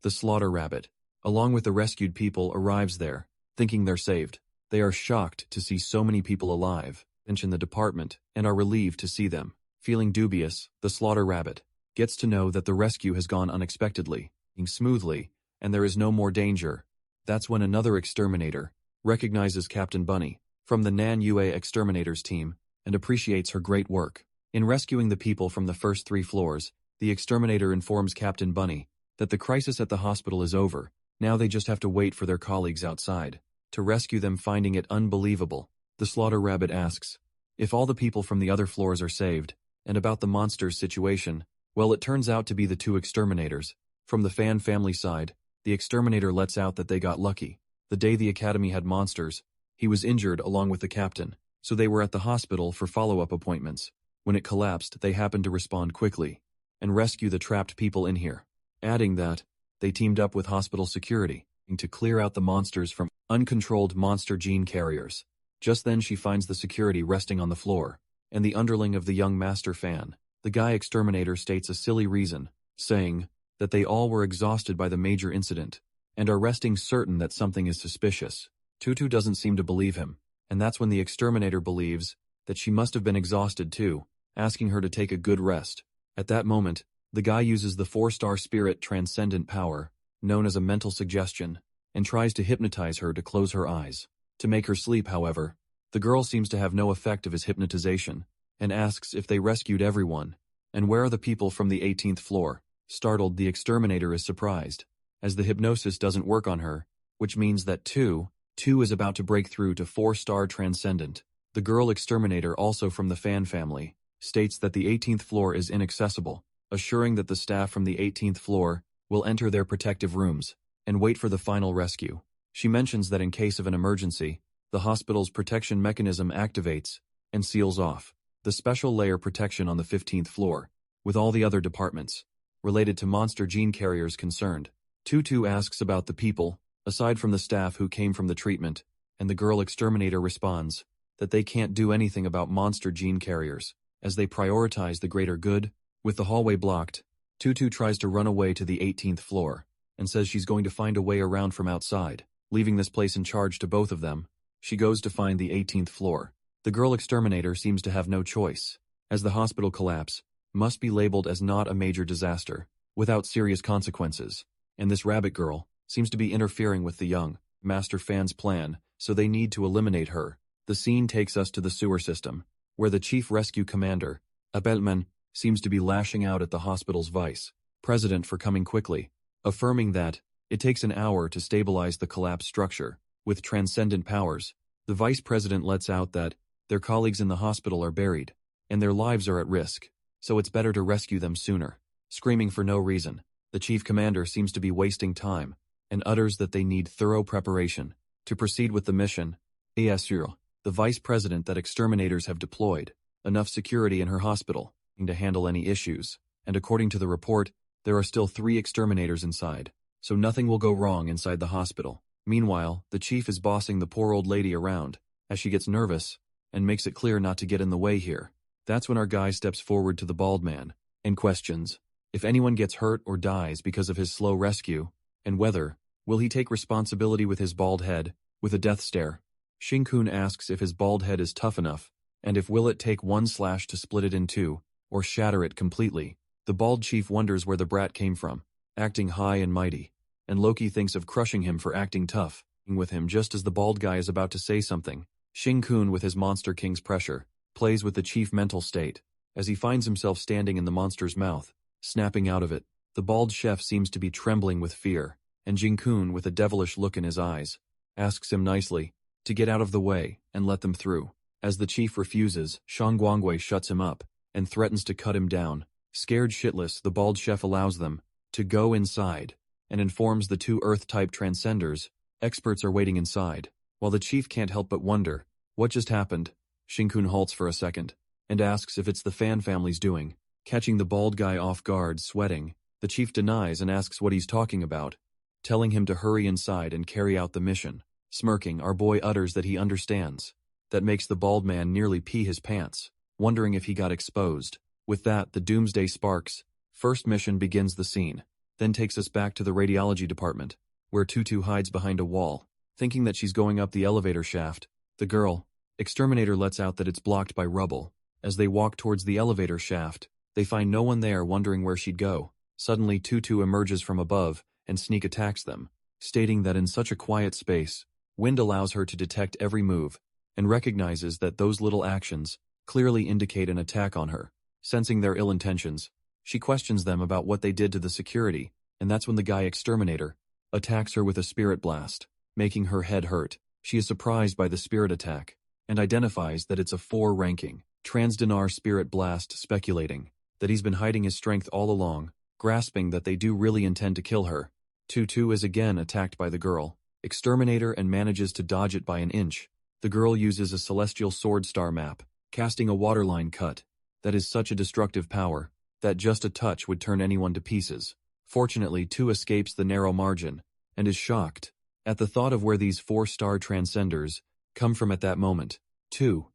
the slaughter rabbit, along with the rescued people, arrives there, thinking they're saved. They are shocked to see so many people alive in the department, and are relieved to see them. Feeling dubious, the slaughter rabbit gets to know that the rescue has gone unexpectedly, smoothly, and there is no more danger. That's when another exterminator recognizes Captain Bunny from the Nan Yue exterminators team and appreciates her great work. In rescuing the people from the first 3 floors, the exterminator informs Captain Bunny that the crisis at the hospital is over. Now they just have to wait for their colleagues outside to rescue them. Finding it unbelievable, the slaughter rabbit asks if all the people from the other floors are saved, and about the monsters situation. Well, it turns out to be the 2 exterminators. From the Fan family side, the exterminator lets out that they got lucky. The day the academy had monsters, he was injured along with the captain, so they were at the hospital for follow-up appointments. When it collapsed, they happened to respond quickly and rescue the trapped people in here, adding that they teamed up with hospital security to clear out the monsters from uncontrolled monster gene carriers. Just then she finds the security resting on the floor, and the underling of the young master fan. The guy exterminator states a silly reason, saying that they all were exhausted by the major incident, and are resting certain that something is suspicious. Tutu doesn't seem to believe him, and that's when the exterminator believes that she must have been exhausted too, asking her to take a good rest. At that moment, the guy uses the 4-star spirit transcendent power, known as a mental suggestion, and tries to hypnotize her to close her eyes. To make her sleep, however, the girl seems to have no effect of his hypnotization, and asks if they rescued everyone, and where are the people from the 18th floor. Startled, the exterminator is surprised, as the hypnosis doesn't work on her, which means that two is about to break through to 4-star transcendent. The girl exterminator, also from the fan family, states that the 18th floor is inaccessible, assuring that the staff from the 18th floor will enter their protective rooms and wait for the final rescue. She mentions that in case of an emergency, the hospital's protection mechanism activates and seals off the special layer protection on the 15th floor, with all the other departments related to monster gene carriers concerned. Tutu asks about the people, aside from the staff who came from the treatment, and the girl exterminator responds that they can't do anything about monster gene carriers, as they prioritize the greater good. With the hallway blocked, Tutu tries to run away to the 18th floor, and says she's going to find a way around from outside. Leaving this place in charge to both of them, she goes to find the 18th floor. The girl exterminator seems to have no choice, as the hospital collapse must be labeled as not a major disaster, without serious consequences, and this rabbit girl seems to be interfering with the young master fan's plan, so they need to eliminate her. The scene takes us to the sewer system, where the chief rescue commander, Abelman, seems to be lashing out at the hospital's vice president for coming quickly, affirming that it takes an hour to stabilize the collapsed structure. With transcendent powers, the vice president lets out that their colleagues in the hospital are buried, and their lives are at risk, so it's better to rescue them sooner. Screaming for no reason, the chief commander seems to be wasting time, and utters that they need thorough preparation to proceed with the mission. Et assure the vice president that exterminators have deployed enough security in her hospital to handle any issues, and according to the report, there are still 3 exterminators inside, so nothing will go wrong inside the hospital. Meanwhile, the chief is bossing the poor old lady around, as she gets nervous, and makes it clear not to get in the way here. That's when our guy steps forward to the bald man, and questions if anyone gets hurt or dies because of his slow rescue, and whether will he take responsibility with his bald head. With a death stare, Shinkun asks if his bald head is tough enough, and if will it take one slash to split it in two, or shatter it completely. The bald chief wonders where the brat came from, acting high and mighty, and Loki thinks of crushing him for acting tough with him just as the bald guy is about to say something. Shinkun, with his Monster King's pressure, plays with the chief mental state, as he finds himself standing in the monster's mouth, snapping out of it. The bald chef seems to be trembling with fear, and Jinkun, with a devilish look in his eyes, asks him nicely to get out of the way and let them through. As the chief refuses, Shangguangwei shuts him up and threatens to cut him down. Scared shitless, the bald chef allows them to go inside and informs the 2 Earth-type transcenders experts are waiting inside. While the chief can't help but wonder what just happened, Shinkun halts for a second and asks if it's the fan family's doing. Catching the bald guy off guard, sweating, the chief denies and asks what he's talking about, telling him to hurry inside and carry out the mission. Smirking, our boy utters that he understands. That makes the bald man nearly pee his pants, wondering if he got exposed. With that, the doomsday sparks. First mission begins the scene, then takes us back to the radiology department, where Tutu hides behind a wall, thinking that she's going up the elevator shaft. The girl exterminator lets out that it's blocked by rubble. As they walk towards the elevator shaft, they find no one there, wondering where she'd go. Suddenly, Tutu emerges from above and sneak attacks them, stating that in such a quiet space, wind allows her to detect every move, and recognizes that those little actions clearly indicate an attack on her. Sensing their ill intentions, she questions them about what they did to the security, and that's when the guy exterminator attacks her with a spirit blast, making her head hurt. She is surprised by the spirit attack, and identifies that it's a 4 ranking Transdinar spirit blast, speculating that he's been hiding his strength all along, grasping that they do really intend to kill her. Tutu is again attacked by the girl exterminator and manages to dodge it by an inch. The girl uses a celestial sword star map, casting a waterline cut that is such a destructive power that just a touch would turn anyone to pieces. Fortunately, Tu escapes the narrow margin and is shocked at the thought of where these 4-star transcenders come from at that moment. Tu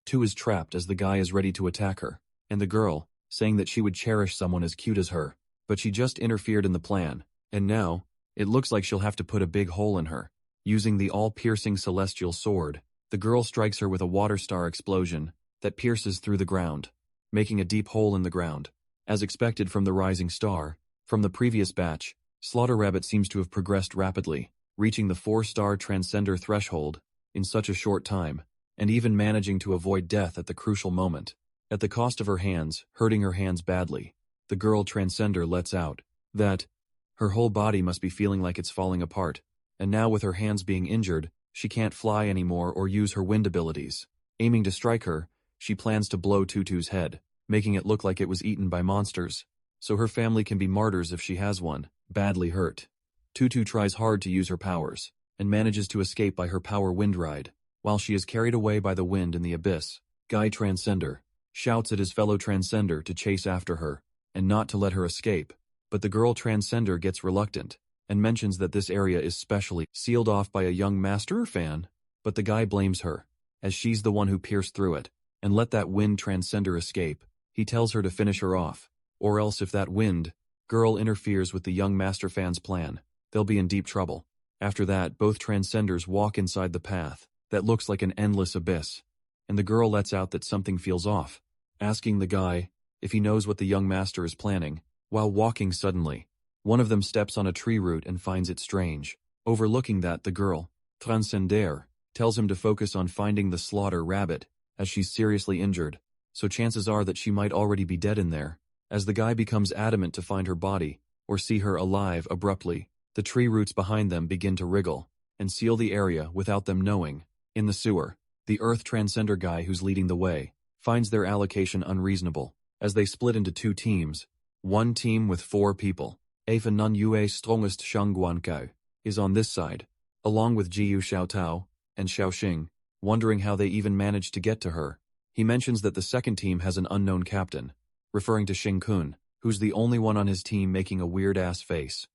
Tu is trapped as the guy is ready to attack her, and the girl, saying that she would cherish someone as cute as her, but she just interfered in the plan, and now, it looks like she'll have to put a big hole in her. Using the all-piercing celestial sword, the girl strikes her with a water star explosion that pierces through the ground, making a deep hole in the ground. As expected from the rising star, from the previous batch, Slaughter Rabbit seems to have progressed rapidly, reaching the 4-star transcender threshold in such a short time, and even managing to avoid death at the crucial moment. At the cost of her hands, hurting her hands badly, the girl transcender lets out that her whole body must be feeling like it's falling apart, and now with her hands being injured, she can't fly anymore or use her wind abilities. Aiming to strike her, she plans to blow Tutu's head, making it look like it was eaten by monsters, so her family can be martyrs if she has one, badly hurt. Tutu tries hard to use her powers, and manages to escape by her power wind ride, while she is carried away by the wind in the abyss. Guy Transcender shouts at his fellow Transcender to chase after her, and not to let her escape, but the girl Transcender gets reluctant, and mentions that this area is specially sealed off by a young Master fan, but the guy blames her, as she's the one who pierced through it, and let that wind Transcender escape. He tells her to finish her off, or else if that wind girl interferes with the young Master fan's plan, they'll be in deep trouble. After that, both Transcenders walk inside the path that looks like an endless abyss, and the girl lets out that something feels off, asking the guy if he knows what the young Master is planning. While walking suddenly, one of them steps on a tree root and finds it strange. Overlooking that, the girl, Transcender, tells him to focus on finding the Slaughter Rabbit, as she's seriously injured, so chances are that she might already be dead in there. As the guy becomes adamant to find her body, or see her alive abruptly, the tree roots behind them begin to wriggle, and seal the area without them knowing. In the sewer, the Earth Transcender guy who's leading the way finds their allocation unreasonable, as they split into 2 teams. One team with 4 people, Afa Nun Yue Strongest Shangguankao, is on this side, along with Jiu Xiaotao and Xiaoxing, wondering how they even managed to get to her. He mentions that the second team has an unknown captain, referring to Xing Kun, who's the only one on his team making a weird-ass face.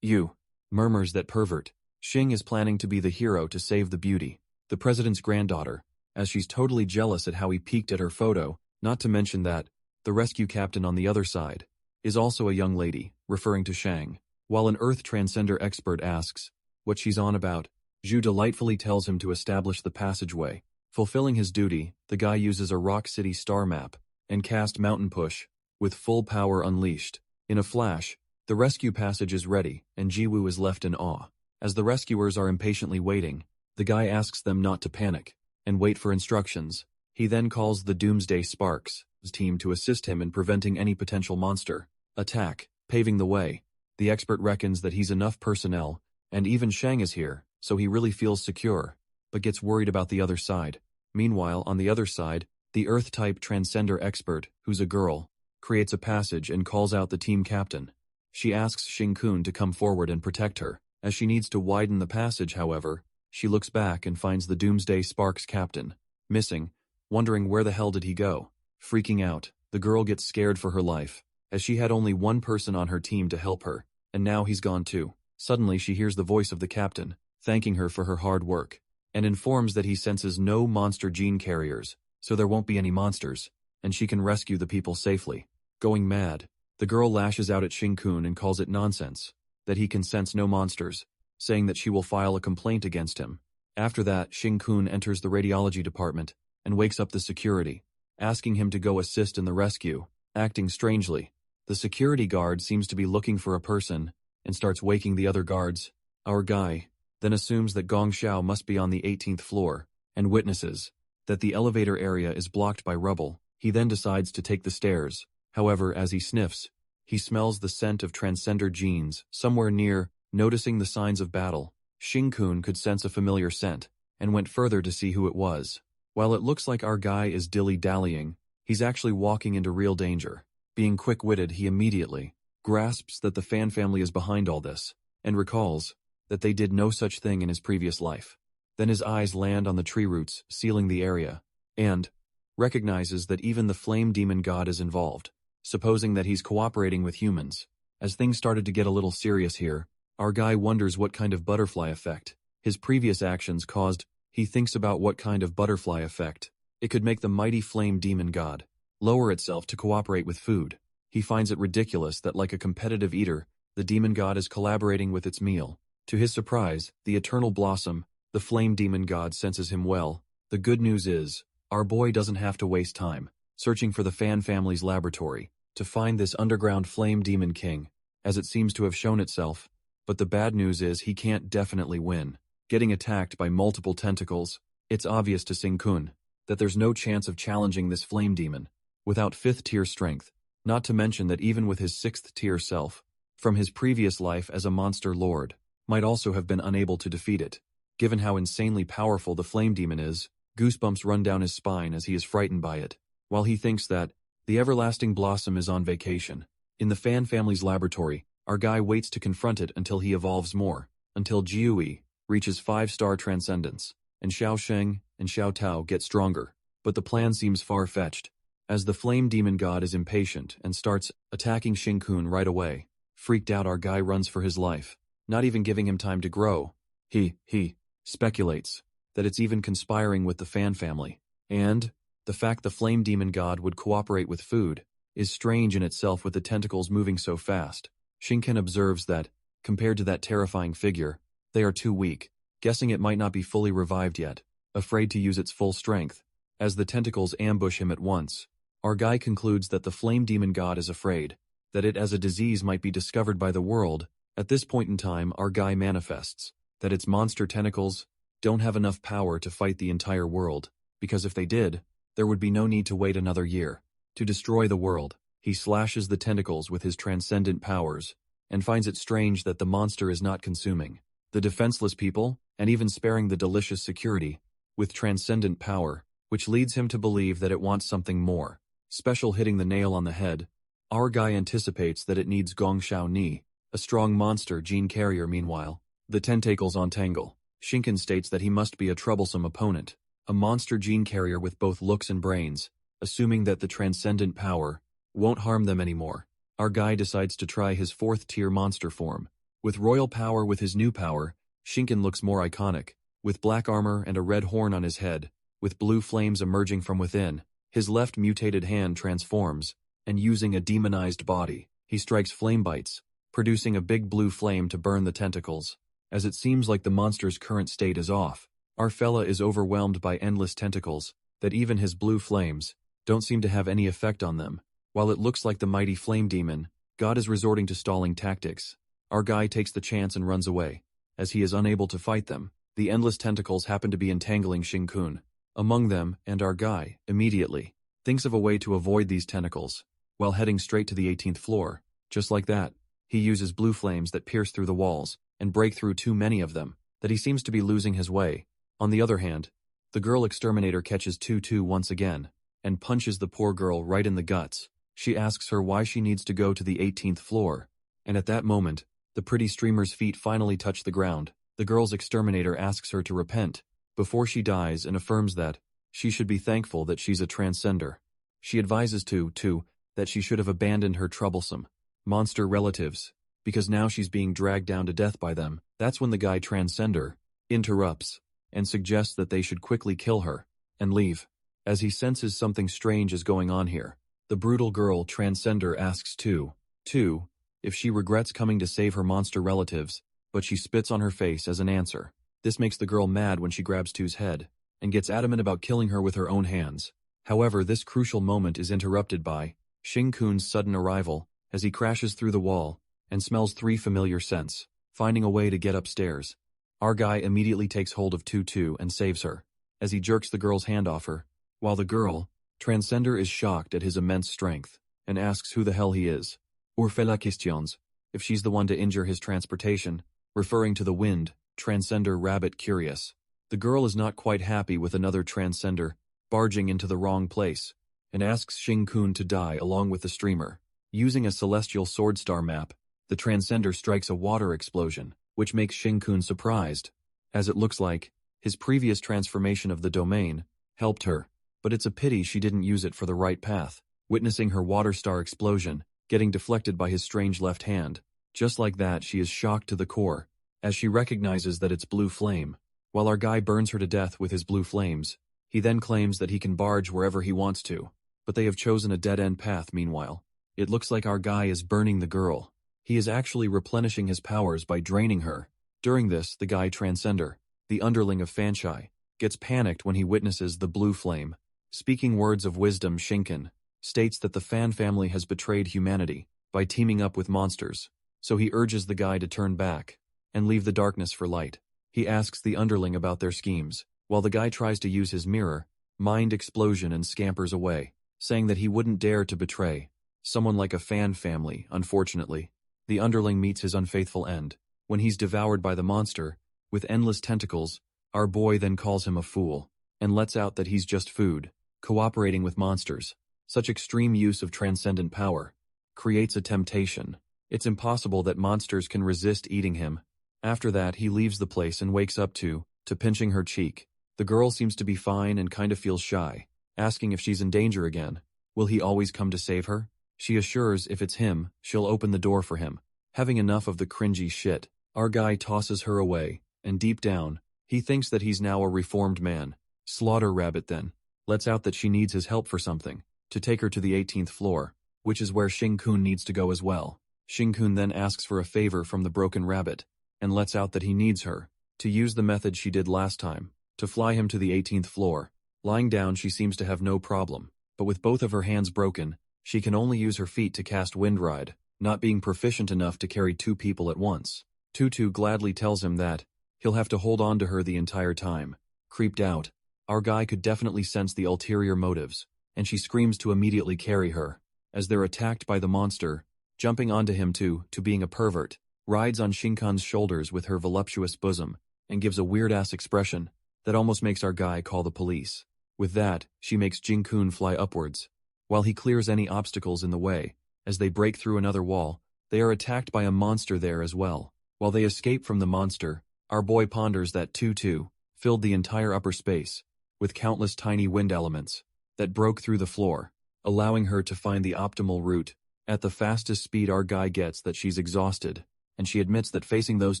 You, murmurs that pervert. Xing is planning to be the hero to save the beauty, the president's granddaughter, as she's totally jealous at how he peeked at her photo, not to mention that the rescue captain on the other side is also a young lady, referring to Shang. While an Earth Transcender expert asks what she's on about, Zhu delightfully tells him to establish the passageway. Fulfilling his duty, the guy uses a Rock City star map and cast Mountain Push, with full power unleashed. In a flash, the rescue passage is ready, and Jiwoo is left in awe. As the rescuers are impatiently waiting, the guy asks them not to panic and wait for instructions. He then calls the Doomsday Sparks team to assist him in preventing any potential monster attack, paving the way. The expert reckons that he's enough personnel, and even Shang is here, so he really feels secure, but gets worried about the other side. Meanwhile, on the other side, the Earth-type Transcender expert, who's a girl, creates a passage and calls out the team captain. She asks Xing Kun to come forward and protect her. As she needs to widen the passage, however, she looks back and finds the Doomsday Sparks captain missing, wondering where the hell did he go. Freaking out, the girl gets scared for her life, as she had only one person on her team to help her, and now he's gone too. Suddenly she hears the voice of the captain, thanking her for her hard work, and informs that he senses no monster gene carriers, so there won't be any monsters, and she can rescue the people safely. Going mad, the girl lashes out at Xing Kun and calls it nonsense, that he can sense no monsters, saying that she will file a complaint against him. After that, Xing Kun enters the radiology department and wakes up the security, asking him to go assist in the rescue. Acting strangely, the security guard seems to be looking for a person and starts waking the other guards. Our guy then assumes that Gong Xiao must be on the 18th floor and witnesses that the elevator area is blocked by rubble. He then decides to take the stairs. However, as he sniffs, he smells the scent of Transcender genes somewhere near. Noticing the signs of battle, Xing Kun could sense a familiar scent and went further to see who it was. While it looks like our guy is dilly-dallying, he's actually walking into real danger. Being quick-witted, he immediately grasps that the Fan family is behind all this, and recalls that they did no such thing in his previous life. Then his eyes land on the tree roots sealing the area, and recognizes that even the flame demon god is involved, supposing that he's cooperating with humans. As things started to get a little serious here, our guy wonders what kind of butterfly effect his previous actions caused. He thinks about what kind of butterfly effect It could make the mighty flame demon god lower itself to cooperate with food. He finds it ridiculous that like a competitive eater, the demon god is collaborating with its meal. To his surprise, the eternal blossom, the flame demon god, senses him well. The good news is, our boy doesn't have to waste time searching for the Fan family's laboratory to find this underground flame demon king, as it seems to have shown itself. But the bad news is he can't definitely win. Getting attacked by multiple tentacles, it's obvious to Sing-kun that there's no chance of challenging this flame demon without 5th tier strength, not to mention that even with his 6th tier self, from his previous life as a monster lord, might also have been unable to defeat it. Given how insanely powerful the flame demon is, goosebumps run down his spine as he is frightened by it, while he thinks that the everlasting blossom is on vacation. In the Fan family's laboratory, our guy waits to confront it until he evolves more, until Jiui reaches 5-star transcendence, and Xiao Sheng and Xiao Tao get stronger. But the plan seems far-fetched, as the flame demon god is impatient and starts attacking Shin-kun right away. Freaked out, our guy runs for his life, not even giving him time to grow. He speculates that it's even conspiring with the Fan family, and the fact the flame demon god would cooperate with food is strange in itself with the tentacles moving so fast. Shinken observes that, compared to that terrifying figure, they are too weak, guessing it might not be fully revived yet, afraid to use its full strength. As the tentacles ambush him at once, our guy concludes that the flame demon god is afraid that it as a disease might be discovered by the world. At this point in time, our guy manifests that its monster tentacles don't have enough power to fight the entire world, because if they did, there would be no need to wait another year to destroy the world. He slashes the tentacles with his transcendent powers, and finds it strange that the monster is not consuming the defenseless people, and even sparing the delicious security, with transcendent power, which leads him to believe that it wants something more special. Hitting the nail on the head, our guy anticipates that it needs Gong Shao Ni, a strong monster gene carrier. Meanwhile, the tentacles entangle. Shinken states that he must be a troublesome opponent, a monster gene carrier with both looks and brains, assuming that the transcendent power won't harm them anymore. Our guy decides to try his 4th tier monster form. With royal power with his new power, Shinken looks more iconic, with black armor and a red horn on his head, with blue flames emerging from within. His left mutated hand transforms, and using a demonized body, he strikes flame bites, producing a big blue flame to burn the tentacles. As it seems like the monster's current state is off, our fella is overwhelmed by endless tentacles, that even his blue flames don't seem to have any effect on them. While it looks like the mighty flame demon god is resorting to stalling tactics, our guy takes the chance and runs away. As he is unable to fight them, the endless tentacles happen to be entangling Shin-kun among them, and our guy immediately thinks of a way to avoid these tentacles, while heading straight to the 18th floor. Just like that, he uses blue flames that pierce through the walls and break through too many of them that he seems to be losing his way. On the other hand, the girl exterminator catches Tutu once again and punches the poor girl right in the guts. She asks her why she needs to go to the 18th floor, and at that moment, the pretty streamer's feet finally touch the ground. The girl's exterminator asks her to repent before she dies and affirms that she should be thankful that she's a transcender. She advises Tutu that she should have abandoned her troublesome monster relatives, because now she's being dragged down to death by them. That's when the guy transcender interrupts and suggests that they should quickly kill her and leave, as he senses something strange is going on here. The brutal girl transcender asks Tutu if she regrets coming to save her monster relatives, but she spits on her face as an answer. This makes the girl mad when she grabs Tu's head and gets adamant about killing her with her own hands. However, this crucial moment is interrupted by Shin-kun's sudden arrival, as he crashes through the wall and smells 3 familiar scents, finding a way to get upstairs. Our guy immediately takes hold of Tutu and saves her, as he jerks the girl's hand off her, while the girl transcender is shocked at his immense strength and asks who the hell he is, or fait la questions, if she's the one to injure his transportation, referring to the wind. Transcender rabbit curious. The girl is not quite happy with another transcender barging into the wrong place, and asks Shin-kun to die along with the streamer. Using a celestial sword star map, the transcender strikes a water explosion, which makes Shin-kun surprised, as it looks like his previous transformation of the domain helped her, but it's a pity she didn't use it for the right path. Witnessing her water star explosion getting deflected by his strange left hand, just like that, she is shocked to the core, as she recognizes that it's blue flame. While our guy burns her to death with his blue flames, He then claims that he can barge wherever he wants to, but they have chosen a dead-end path meanwhile. It looks like our guy is burning the girl. He is actually replenishing his powers by draining her. During this, the guy Transcender, the underling of Fanshai, gets panicked when he witnesses the blue flame. Speaking words of wisdom, Shinken states that the Fan family has betrayed humanity by teaming up with monsters, so he urges the guy to turn back and leave the darkness for light. He asks the underling about their schemes, while the guy tries to use his mirror, mind explosion and scampers away, saying that he wouldn't dare to betray someone like a Fan family. Unfortunately, the underling meets his unfaithful end when he's devoured by the monster with endless tentacles. Our boy then calls him a fool and lets out that he's just food, cooperating with monsters. Such extreme use of transcendent power creates a temptation. It's impossible that monsters can resist eating him. After that, he leaves the place and wakes up to pinching her cheek. The girl seems to be fine and kind of feels shy, asking if she's in danger again. Will he always come to save her? She assures if it's him, she'll open the door for him. Having enough of the cringy shit, our guy tosses her away, and deep down, he thinks that he's now a reformed man. Slaughter Rabbit then lets out that she needs his help for something, to take her to the 18th floor, which is where Shing-kun needs to go as well. Shing-kun then asks for a favor from the Broken Rabbit, and lets out that he needs her to use the method she did last time, to fly him to the 18th floor. Lying down, she seems to have no problem, but with both of her hands broken, she can only use her feet to cast Wind Ride, not being proficient enough to carry 2 people at once. Tutu gladly tells him that he'll have to hold on to her the entire time. Creeped out, our guy could definitely sense the ulterior motives, and she screams to immediately carry her. As they're attacked by the monster, jumping onto him to being a pervert, rides on Shinkan's shoulders with her voluptuous bosom, and gives a weird-ass expression that almost makes our guy call the police. With that, she makes Jin-kun fly upwards, while he clears any obstacles in the way. As they break through another wall, they are attacked by a monster there as well. While they escape from the monster, our boy ponders that Tutu filled the entire upper space with countless tiny wind elements that broke through the floor, allowing her to find the optimal route. At the fastest speed, our guy gets that she's exhausted, and she admits that facing those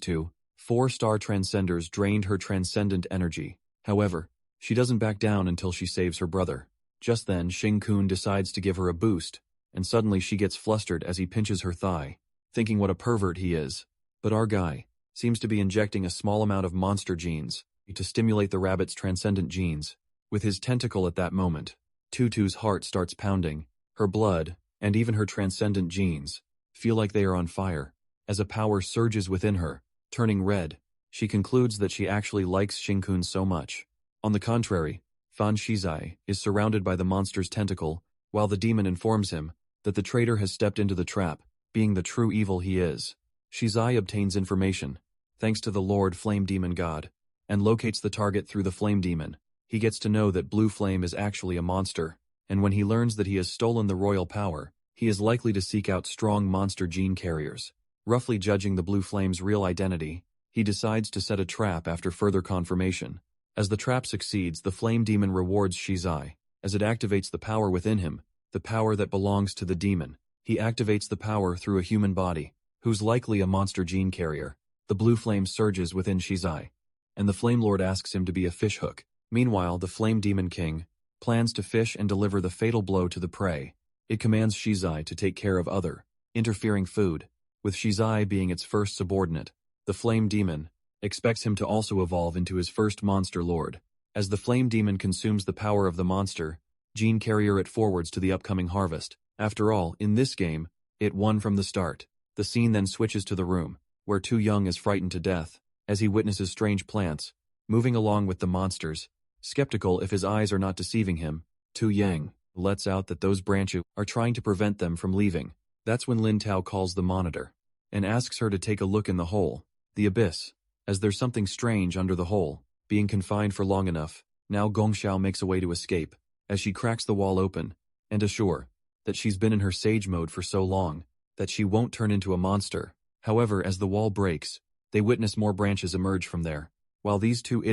4-star transcenders drained her transcendent energy. However, she doesn't back down until she saves her brother. Just then, Shing-kun decides to give her a boost, and suddenly she gets flustered as he pinches her thigh, thinking what a pervert he is. But our guy seems to be injecting a small amount of monster genes to stimulate the rabbit's transcendent genes. With his tentacle at that moment, Tutu's heart starts pounding. Her blood, and even her transcendent genes, feel like they are on fire. As a power surges within her, turning red, she concludes that she actually likes Shing-kun so much. On the contrary, Fan Shizai is surrounded by the monster's tentacle, while the demon informs him that the traitor has stepped into the trap, being the true evil he is. Shizai obtains information, thanks to the Lord Flame Demon God, and locates the target through the Flame Demon. He gets to know that Blue Flame is actually a monster, and when he learns that he has stolen the royal power, he is likely to seek out strong monster gene carriers. Roughly judging the Blue Flame's real identity, he decides to set a trap after further confirmation. As the trap succeeds, the Flame Demon rewards Shizai, as it activates the power within him, the power that belongs to the demon. He activates the power through a human body, who's likely a monster gene carrier. The blue flame surges within Shizai, and the Flame Lord asks him to be a fishhook. Meanwhile, the Flame Demon King plans to fish and deliver the fatal blow to the prey. It commands Shizai to take care of other, interfering food, with Shizai being its first subordinate. The Flame Demon expects him to also evolve into his first monster lord. As the Flame Demon consumes the power of the monster, gene carrier it forwards to the upcoming harvest. After all, in this game, it won from the start. The scene then switches to the room, where Tu Young is frightened to death, as he witnesses strange plants moving along with the monsters. Skeptical if his eyes are not deceiving him, Tu Yang lets out that those branches are trying to prevent them from leaving. That's when Lin Tao calls the monitor, and asks her to take a look in the hole, the abyss, as there's something strange under the hole. Being confined for long enough, now Gongxiao makes a way to escape, as she cracks the wall open, and assure that she's been in her sage mode for so long that she won't turn into a monster. However, as the wall breaks, they witness more branches emerge from there. While these two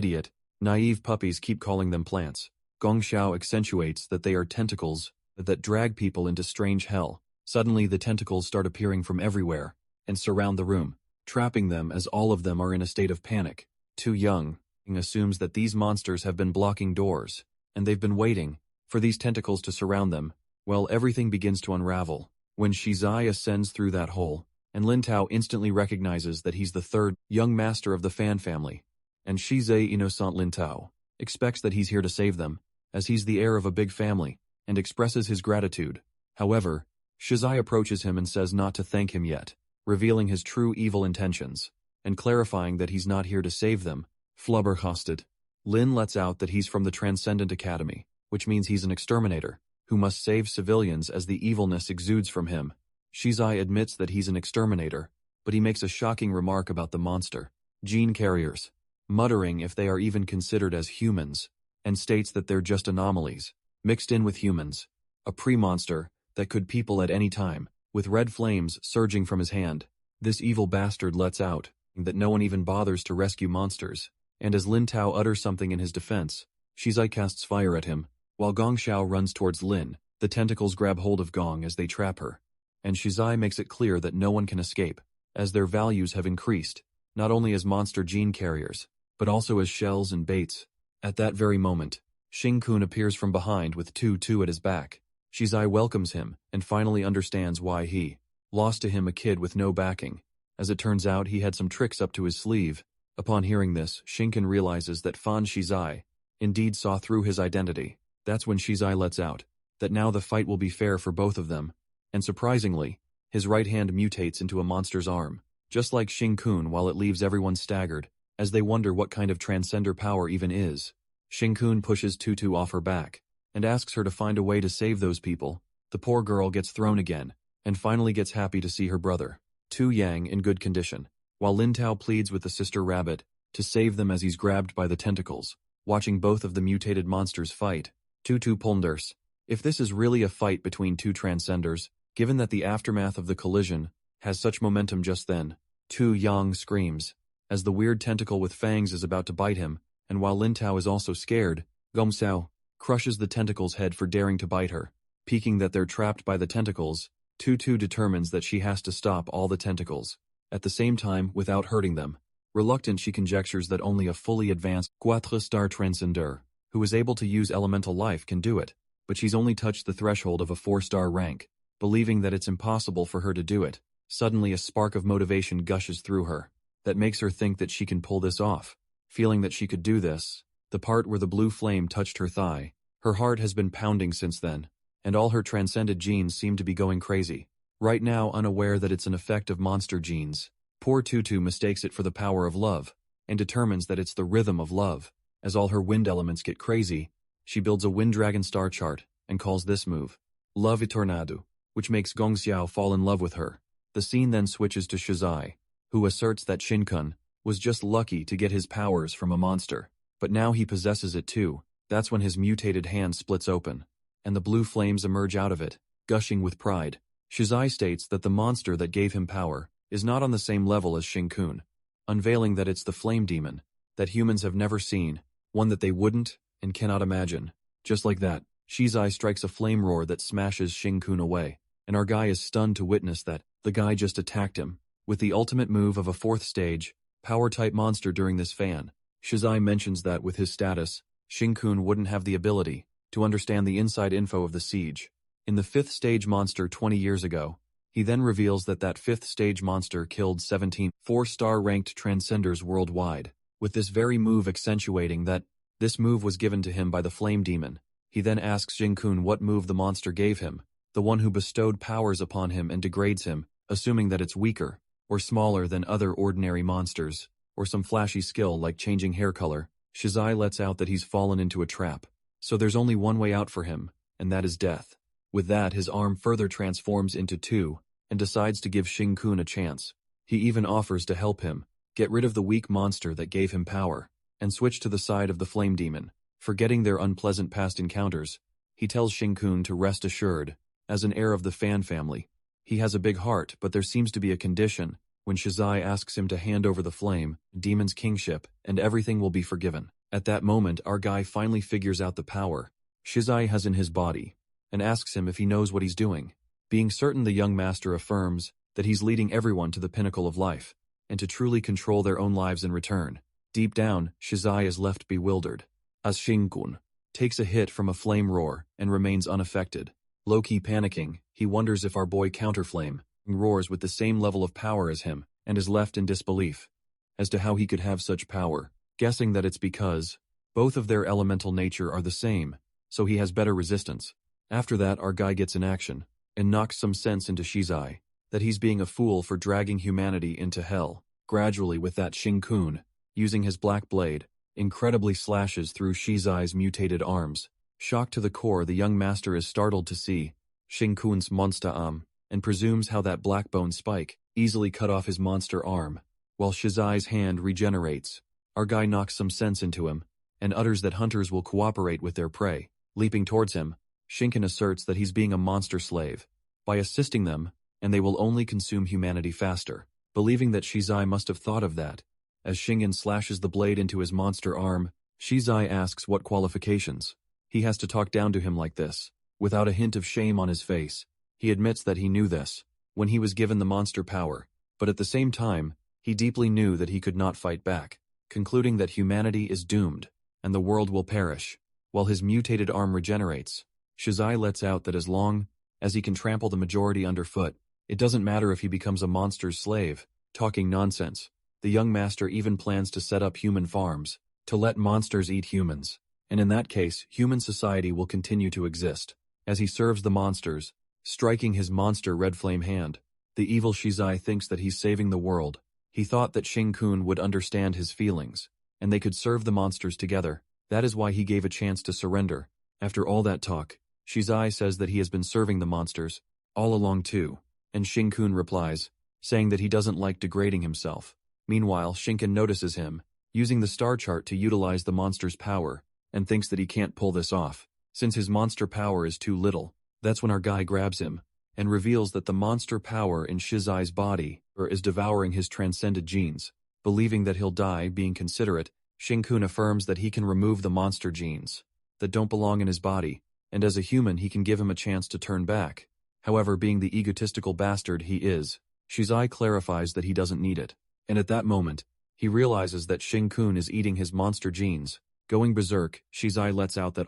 naive puppies keep calling them plants, Gongxiao accentuates that they are tentacles that drag people into strange hell. Suddenly the tentacles start appearing from everywhere and surround the room, trapping them as all of them are in a state of panic. Tu Young assumes that these monsters have been blocking doors and they've been waiting for these tentacles to surround them. Well, everything begins to unravel when Shizai ascends through that hole, and Lin Tao instantly recognizes that he's the third young master of the Fan family, and Shizai Innocent Lin Tao expects that he's here to save them, as he's the heir of a big family, and expresses his gratitude. However, Shizai approaches him and says not to thank him yet, revealing his true evil intentions, and clarifying that he's not here to save them. Flubberhosted. Lin lets out that he's from the Transcendent Academy, which means he's an exterminator, who must save civilians as the evilness exudes from him. Shizai admits that he's an exterminator, but he makes a shocking remark about the monster gene carriers, muttering if they are even considered as humans, and states that they're just anomalies, mixed in with humans, a pre-monster that could people at any time, with red flames surging from his hand. This evil bastard lets out that no one even bothers to rescue monsters, and as Lin Tao utters something in his defense, Shizai casts fire at him. While Gong Xiao runs towards Lin, the tentacles grab hold of Gong as they trap her, and Shizai makes it clear that no one can escape, as their values have increased, not only as monster gene carriers, but also as shells and baits. At that very moment, Xing-kun appears from behind with Tu-Tu at his back. Shizai welcomes him and finally understands why he lost to him a kid with no backing. As it turns out, he had some tricks up to his sleeve. Upon hearing this, Xing-kun realizes that Fan Shizai indeed saw through his identity. That's when Shizai lets out that now the fight will be fair for both of them, and surprisingly, his right hand mutates into a monster's arm, just like Xing-kun, while it leaves everyone staggered, as they wonder what kind of transcender power even is. Xing-kun pushes Tu-Tu off her back, and asks her to find a way to save those people. The poor girl gets thrown again, and finally gets happy to see her brother, Tu Yang, in good condition, while Lin Tao pleads with the sister rabbit to save them as he's grabbed by the tentacles. Watching both of the mutated monsters fight, Tu-Tu ponders if this is really a fight between two transcenders, given that the aftermath of the collision has such momentum just then. Tu Yang screams as the weird tentacle with fangs is about to bite him, and while Lin Tao is also scared, Gong Xiao crushes the tentacle's head for daring to bite her. Peeking that they're trapped by the tentacles, Tu-Tu determines that she has to stop all the tentacles, at the same time without hurting them. Reluctant, she conjectures that only a fully advanced Quatre-star Transcender, who is able to use elemental life, can do it, but she's only touched the threshold of a 4-star rank. Believing that it's impossible for her to do it, suddenly a spark of motivation gushes through her that makes her think that she can pull this off. Feeling that she could do this, the part where the blue flame touched her thigh, her heart has been pounding since then, and all her transcended genes seem to be going crazy. Right now, unaware that it's an effect of monster genes, poor Tu-Tu mistakes it for the power of love, and determines that it's the rhythm of love. As all her wind elements get crazy, she builds a wind dragon star chart, and calls this move Love Tornado, which makes Gong Xiao fall in love with her. The scene then switches to Shizai, who asserts that Xing-kun was just lucky to get his powers from a monster, but now he possesses it too. That's when his mutated hand splits open, and the blue flames emerge out of it, gushing with pride. Shizai states that the monster that gave him power is not on the same level as Xing-kun, unveiling that it's the flame demon that humans have never seen, one that they wouldn't and cannot imagine. Just like that, Shizai strikes a flame roar that smashes Xing-kun away, and our guy is stunned to witness that the guy just attacked him with the ultimate move of a 4th stage power-type monster during this fan. Shizai mentions that with his status, Xing-kun wouldn't have the ability to understand the inside info of the siege. In the 5th stage monster 20 years ago, he then reveals that 5th stage monster killed 17 4-star ranked transcenders worldwide, with this very move accentuating that this move was given to him by the flame demon. He then asks Xing-kun what move the monster gave him, the one who bestowed powers upon him and degrades him, assuming that it's weaker or smaller than other ordinary monsters, or some flashy skill like changing hair color. Shizai lets out that he's fallen into a trap, so there's only one way out for him, and that is death. With that, his arm further transforms into 2, and decides to give Xing-kun a chance. He even offers to help him get rid of the weak monster that gave him power, and switch to the side of the flame demon. Forgetting their unpleasant past encounters, he tells Xing-kun to rest assured, as an heir of the Fan family, he has a big heart, but there seems to be a condition. When Shizai asks him to hand over the flame demon's kingship, and everything will be forgiven. At that moment, our guy finally figures out the power Shizai has in his body, and asks him if he knows what he's doing. Being certain, the young master affirms that he's leading everyone to the pinnacle of life, and to truly control their own lives in return. Deep down, Shizai is left bewildered, as Xing-kun takes a hit from a flame roar, and remains unaffected. Low-key panicking, he wonders if our boy Counterflame roars with the same level of power as him, and is left in disbelief as to how he could have such power, guessing that it's because both of their elemental nature are the same, so he has better resistance. After that, our guy gets in action, and knocks some sense into Shizai, that he's being a fool for dragging humanity into hell. Gradually, with that, Shin-kun, using his black blade, incredibly slashes through Shizai's mutated arms. Shocked to the core, the young master is startled to see Shin-kun's monster arm, and presumes how that black bone spike easily cut off his monster arm, while Shizai's hand regenerates. Our guy knocks some sense into him, and utters that hunters will cooperate with their prey. Leaping towards him, Shinken asserts that he's being a monster slave by assisting them, and they will only consume humanity faster. Believing that Shizai must have thought of that, as Shingen slashes the blade into his monster arm, Shizai asks what qualifications he has to talk down to him like this. Without a hint of shame on his face, he admits that he knew this when he was given the monster power, but at the same time, he deeply knew that he could not fight back, concluding that humanity is doomed, and the world will perish. While his mutated arm regenerates, Shizai lets out that as long as he can trample the majority underfoot, it doesn't matter if he becomes a monster's slave. Talking nonsense. The young master even plans to set up human farms, to let monsters eat humans, and in that case, human society will continue to exist. As he serves the monsters, striking his monster red flame hand, the evil Shizai thinks that he's saving the world. He thought that Shin-kun would understand his feelings, and they could serve the monsters together. That is why he gave a chance to surrender. After all that talk, Shizai says that he has been serving the monsters all along too, and Shin-kun replies, saying that he doesn't like degrading himself. Meanwhile, Shinken notices him, using the star chart to utilize the monster's power, and thinks that he can't pull this off, since his monster power is too little. That's when our guy grabs him, and reveals that the monster power in Shizai's body is devouring his transcended genes. Believing that he'll die being considerate, Shin-kun affirms that he can remove the monster genes that don't belong in his body, and as a human he can give him a chance to turn back. However, being the egotistical bastard he is, Shizai clarifies that he doesn't need it. And at that moment, he realizes that Shin-kun is eating his monster genes. Going berserk, Shizai lets out that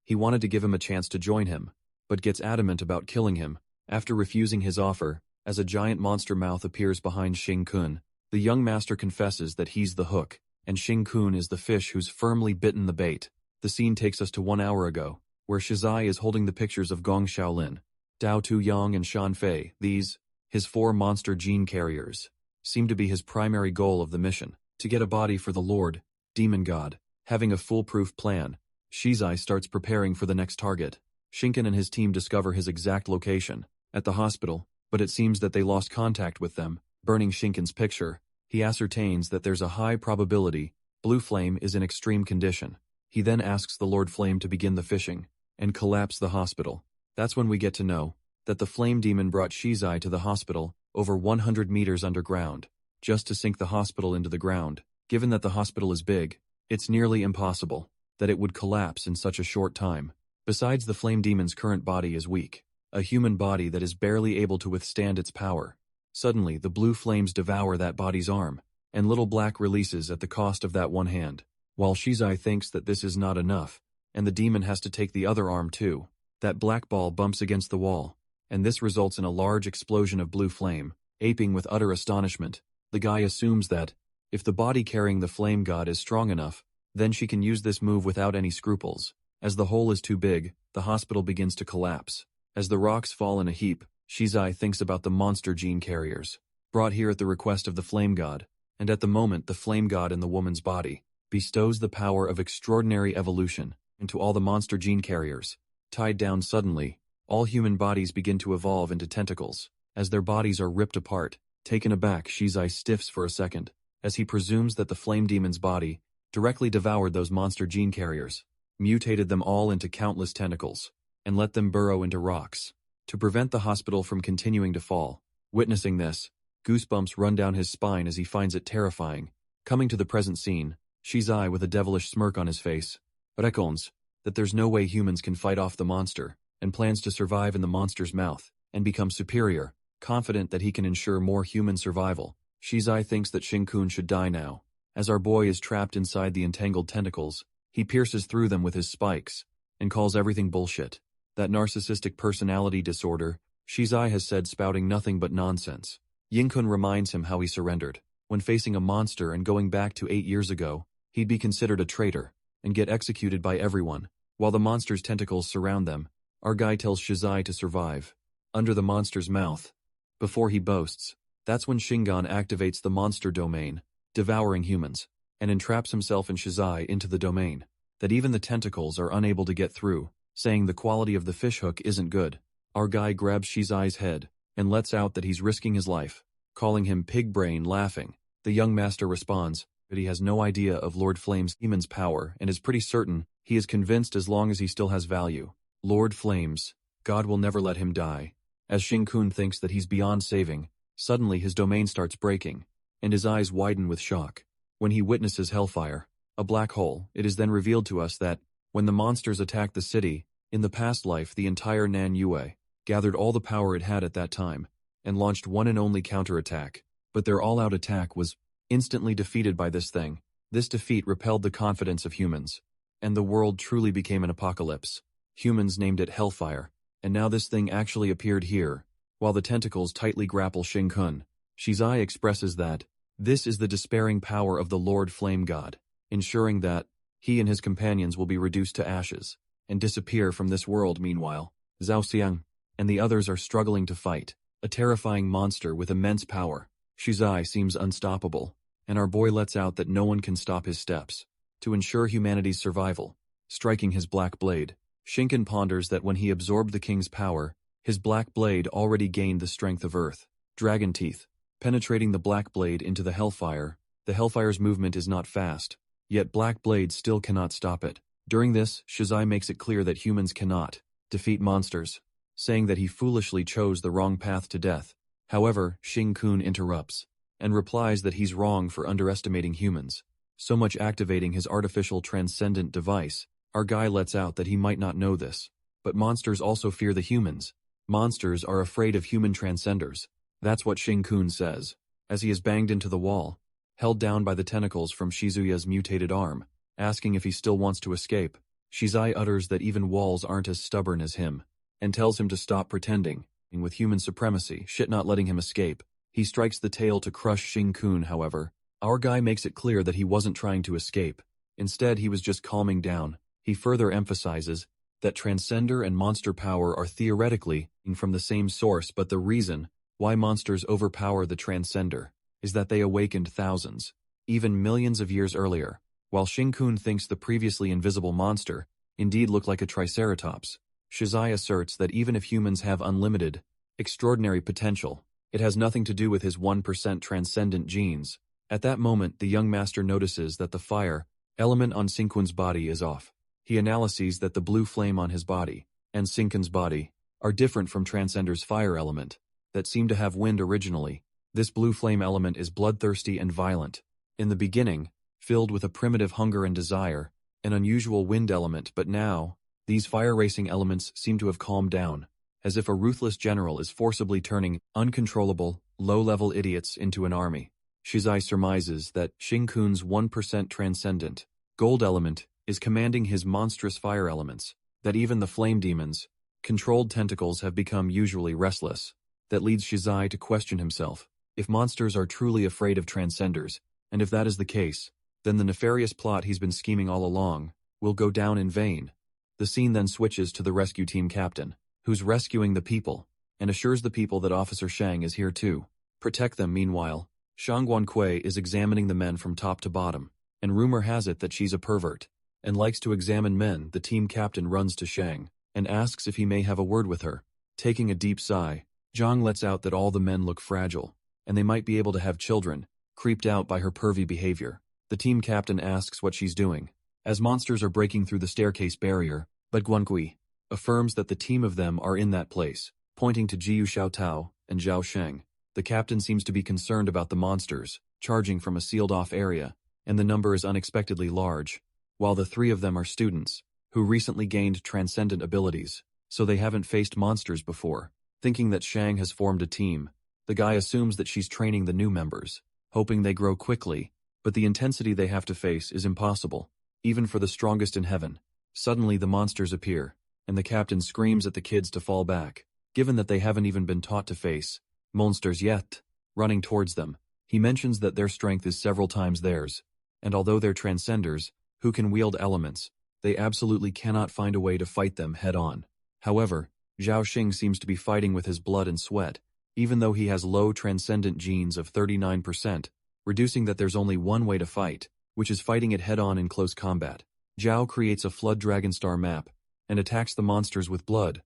he wanted to give him a chance to join him, but gets adamant about killing him. After refusing his offer, as a giant monster mouth appears behind Shin-kun, the young master confesses that he's the hook, and Shin-kun is the fish who's firmly bitten the bait. The scene takes us to 1 hour ago, where Shizai is holding the pictures of Gong Shaolin, Dao Tu-yang and Shan Fei. These, his 4 monster gene carriers, seem to be his primary goal of the mission, to get a body for the Lord, Demon God. Having a foolproof plan, Shizai starts preparing for the next target. Shinken and his team discover his exact location, at the hospital, but it seems that they lost contact with them. Burning Shinken's picture, he ascertains that there's a high probability Blue Flame is in extreme condition. He then asks the Lord Flame to begin the fishing, and collapse the hospital. That's when we get to know that the Flame Demon brought Shizai to the hospital, over 100 meters underground, just to sink the hospital into the ground. Given that the hospital is big, it's nearly impossible that it would collapse in such a short time. Besides, the Flame Demon's current body is weak, a human body that is barely able to withstand its power. Suddenly, the blue flames devour that body's arm, and Little Black releases at the cost of that one hand. While Shizai thinks that this is not enough, and the demon has to take the other arm too, that black ball bumps against the wall, and this results in a large explosion of blue flame. Aping with utter astonishment, the guy assumes that, if the body carrying the flame god is strong enough, then she can use this move without any scruples. As the hole is too big, the hospital begins to collapse. As the rocks fall in a heap, Shizai thinks about the monster gene carriers, brought here at the request of the flame god, and at the moment the flame god in the woman's body bestows the power of extraordinary evolution into all the monster gene carriers. Tied down suddenly, all human bodies begin to evolve into tentacles. As their bodies are ripped apart, taken aback, Shizai stiffs for a second, as he presumes that the flame demon's body directly devoured those monster gene carriers, mutated them all into countless tentacles, and let them burrow into rocks, to prevent the hospital from continuing to fall. Witnessing this, goosebumps run down his spine as he finds it terrifying. Coming to the present scene, Shizai, with a devilish smirk on his face, reckons that there's no way humans can fight off the monster, and plans to survive in the monster's mouth, and become superior. Confident that he can ensure more human survival, Shizai thinks that Shin-kun should die now. As our boy is trapped inside the entangled tentacles, he pierces through them with his spikes, and calls everything bullshit. That narcissistic personality disorder, Shizai has said, spouting nothing but nonsense. Yingkun reminds him how he surrendered. When facing a monster and going back to 8 years ago, he'd be considered a traitor and get executed by everyone. While the monster's tentacles surround them, our guy tells Shizai to survive under the monster's mouth. Before he boasts, that's when Shingon activates the monster domain, devouring humans, and entraps himself and Shizai into the domain, that even the tentacles are unable to get through, saying the quality of the fishhook isn't good. Our guy grabs Shizai's head and lets out that he's risking his life, calling him pig brain, laughing. The young master responds that he has no idea of Lord Flame's demon's power and is pretty certain he is convinced as long as he still has value. Lord Flames, God will never let him die. As Shin-kun thinks that he's beyond saving, suddenly his domain starts breaking, and his eyes widen with shock. When he witnesses hellfire, a black hole, it is then revealed to us that, when the monsters attacked the city, in the past life the entire Nan Yue gathered all the power it had at that time, and launched one and only counterattack. But their all-out attack was instantly defeated by this thing. This defeat repelled the confidence of humans, and the world truly became an apocalypse. Humans named it Hellfire, and now this thing actually appeared here. While the tentacles tightly grapple Shin-kun, Shizai expresses that this is the despairing power of the Lord Flame God, ensuring that he and his companions will be reduced to ashes and disappear from this world. Meanwhile, Zhao Xiang and the others are struggling to fight a terrifying monster with immense power. Shizai seems unstoppable, and our boy lets out that no one can stop his steps. To ensure humanity's survival, striking his black blade, Shinken ponders that when he absorbed the king's power, his black blade already gained the strength of earth. Dragon teeth, penetrating the black blade into the hellfire. The hellfire's movement is not fast, yet black blade still cannot stop it. During this, Shizai makes it clear that humans cannot defeat monsters, saying that he foolishly chose the wrong path to death. However, Shin-kun interrupts and replies that he's wrong for underestimating humans, so much activating his artificial transcendent device. Our guy lets out that he might not know this, but monsters also fear the humans. Monsters are afraid of human transcenders. That's what Shin-kun says, as he is banged into the wall, held down by the tentacles from Shizuya's mutated arm, asking if he still wants to escape. Shizai utters that even walls aren't as stubborn as him, and tells him to stop pretending, and with human supremacy, shit not letting him escape. He strikes the tail to crush Shin-kun. However, our guy makes it clear that he wasn't trying to escape. Instead, he was just calming down. He further emphasizes that transcender and monster power are theoretically from the same source, but the reason why monsters overpower the transcender is that they awakened thousands, even millions of years earlier. While Shin-kun thinks the previously invisible monster indeed looked like a triceratops, Shizai asserts that even if humans have unlimited, extraordinary potential, it has nothing to do with his 1% transcendent genes. At that moment, the young master notices that the fire element on Shin-kun's body is off. He analyzes that the blue flame on his body and Shin-kun's body are different from Transcender's fire element that seemed to have wind originally. This blue flame element is bloodthirsty and violent. In the beginning, filled with a primitive hunger and desire, an unusual wind element, but now, these fire-racing elements seem to have calmed down, as if a ruthless general is forcibly turning uncontrollable, low-level idiots into an army. Shizai surmises that Shin-kun's 1% transcendent gold element is commanding his monstrous fire elements, that even the flame demons' controlled tentacles have become usually restless. That leads Shizai to question himself. If monsters are truly afraid of transcenders, and if that is the case, then the nefarious plot he's been scheming all along will go down in vain. The scene then switches to the rescue team captain, who's rescuing the people, and assures the people that Officer Shang is here to protect them. Meanwhile, Shang Guankui is examining the men from top to bottom, and rumor has it that she's a pervert, and likes to examine men. The team captain runs to Shang, and asks if he may have a word with her. Taking a deep sigh, Zhang lets out that all the men look fragile, and they might be able to have children, creeped out by her pervy behavior. The team captain asks what she's doing, as monsters are breaking through the staircase barrier, but Guankui affirms that the team of them are in that place, pointing to Jiu Xiaotao and Zhao Sheng. The captain seems to be concerned about the monsters, charging from a sealed-off area, and the number is unexpectedly large, while the three of them are students, who recently gained transcendent abilities, so they haven't faced monsters before. Thinking that Shang has formed a team, the guy assumes that she's training the new members, hoping they grow quickly, but the intensity they have to face is impossible, even for the strongest in heaven. Suddenly the monsters appear, and the captain screams at the kids to fall back, given that they haven't even been taught to face monsters yet. Running towards them, he mentions that their strength is several times theirs, and although they're transcenders, who can wield elements, they absolutely cannot find a way to fight them head-on. However, Zhao Xing seems to be fighting with his blood and sweat, even though he has low transcendent genes of 39%, reducing that there's only one way to fight, which is fighting it head-on in close combat. Zhao creates a Flood Dragon Star map, and attacks the monsters with blood.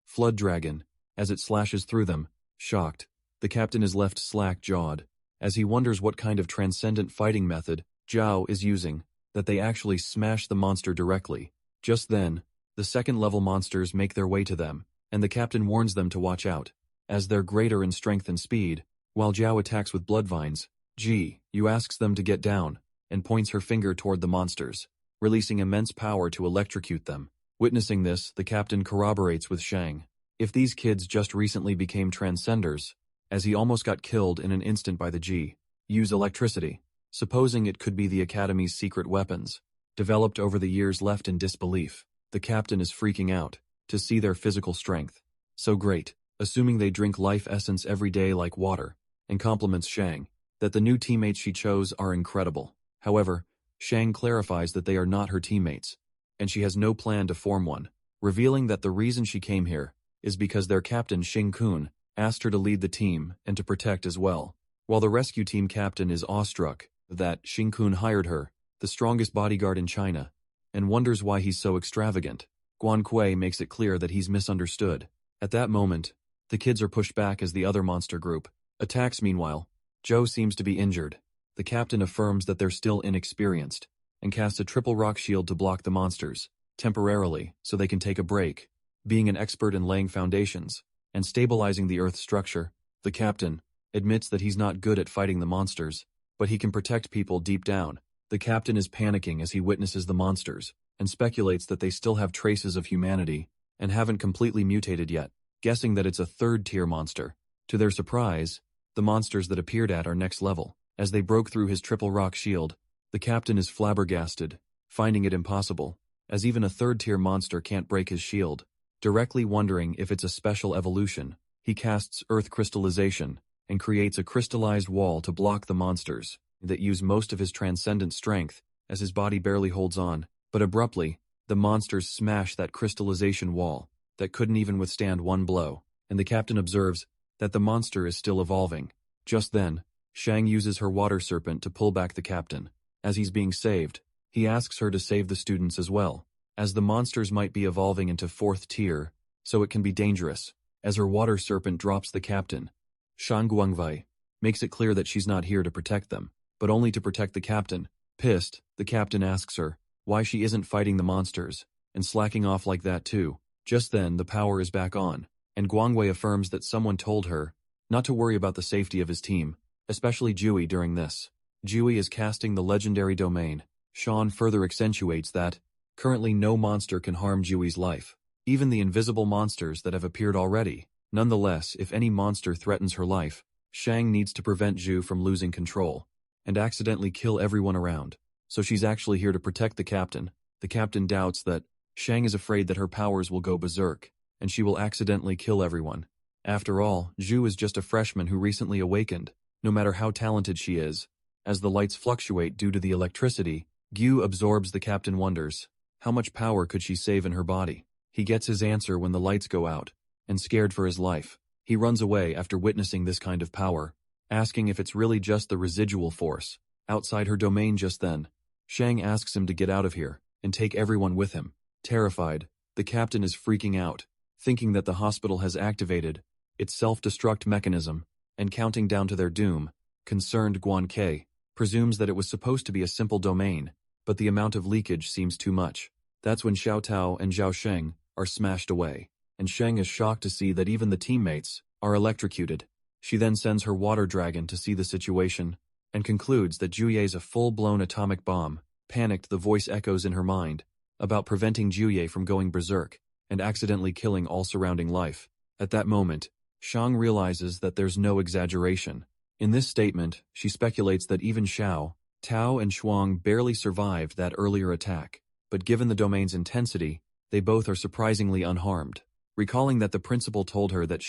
Flood Dragon, as it slashes through them, shocked, the captain is left slack-jawed, as he wonders what kind of transcendent fighting method Zhao is using, that they actually smash the monster directly. Just then, the second-level monsters make their way to them, and the captain warns them to watch out, as they're greater in strength and speed, while Zhao attacks with blood vines. Yu asks them to get down, and points her finger toward the monsters, releasing immense power to electrocute them. Witnessing this, the captain corroborates with Shang. If these kids just recently became transcenders, as he almost got killed in an instant by the use electricity, supposing it could be the Academy's secret weapons, developed over the years left in disbelief. The captain is freaking out, to see their physical strength. So great, assuming they drink life essence every day like water, and compliments Shang, that the new teammates she chose are incredible. However, Shang clarifies that they are not her teammates, and she has no plan to form one, revealing that the reason she came here is because their captain Xing Kun asked her to lead the team and to protect as well. While the rescue team captain is awestruck that Xing Kun hired her, the strongest bodyguard in China, and wonders why he's so extravagant, Guan Kui makes it clear that he's misunderstood. At that moment, the kids are pushed back as the other monster group attacks. Meanwhile, Zhou seems to be injured. The captain affirms that they're still inexperienced, and casts a triple rock shield to block the monsters, temporarily, so they can take a break. Being an expert in laying foundations, and stabilizing the Earth's structure, the captain admits that he's not good at fighting the monsters, but he can protect people deep down. The captain is panicking as he witnesses the monsters, and speculates that they still have traces of humanity, and haven't completely mutated yet, guessing that it's a third-tier monster. To their surprise, the monsters that appeared are next level. As they broke through his triple rock shield, the captain is flabbergasted, finding it impossible, as even a third-tier monster can't break his shield. Directly wondering if it's a special evolution, he casts Earth Crystallization, and creates a crystallized wall to block the monsters that use most of his transcendent strength, as his body barely holds on. But abruptly, the monsters smash that crystallization wall that couldn't even withstand one blow, and the captain observes that the monster is still evolving. Just then, Shang uses her water serpent to pull back the captain. As he's being saved, he asks her to save the students as well, as the monsters might be evolving into fourth tier, so it can be dangerous. As her water serpent drops the captain, Shan Guangwei makes it clear that she's not here to protect them, but only to protect the captain. Pissed, the captain asks her why she isn't fighting the monsters, and slacking off like that too. Just then the power is back on, and Guangwei affirms that someone told her not to worry about the safety of his team, especially Jui during this. Jui is casting the legendary domain. Sean further accentuates that currently no monster can harm Jui's life, even the invisible monsters that have appeared already. Nonetheless, if any monster threatens her life, Shang needs to prevent Zhu from losing control, and accidentally kill everyone around. So she's actually here to protect the captain. The captain doubts that Shang is afraid that her powers will go berserk, and she will accidentally kill everyone. After all, Zhu is just a freshman who recently awakened, no matter how talented she is. As the lights fluctuate due to the electricity, Gyu absorbs. The captain wonders, how much power could she save in her body? He gets his answer when the lights go out, and scared for his life, he runs away after witnessing this kind of power, asking if it's really just the residual force outside her domain. Just then, Shang asks him to get out of here, and take everyone with him. Terrified, the captain is freaking out, thinking that the hospital has activated its self-destruct mechanism, and counting down to their doom. Concerned Guan Ke presumes that it was supposed to be a simple domain, but the amount of leakage seems too much. That's when Xiao Tao and Zhao Sheng are smashed away, and Sheng is shocked to see that even the teammates are electrocuted. She then sends her water dragon to see the situation, and concludes that Juye's a full-blown atomic bomb. Panicked, the voice echoes in her mind about preventing Juye from going berserk and accidentally killing all surrounding life. At that moment, Shang realizes that there's no exaggeration. In this statement, she speculates that even Xiao, Tao and Shuang barely survived that earlier attack. but given the domain's intensity, they both are surprisingly unharmed. Recalling that the principal told her that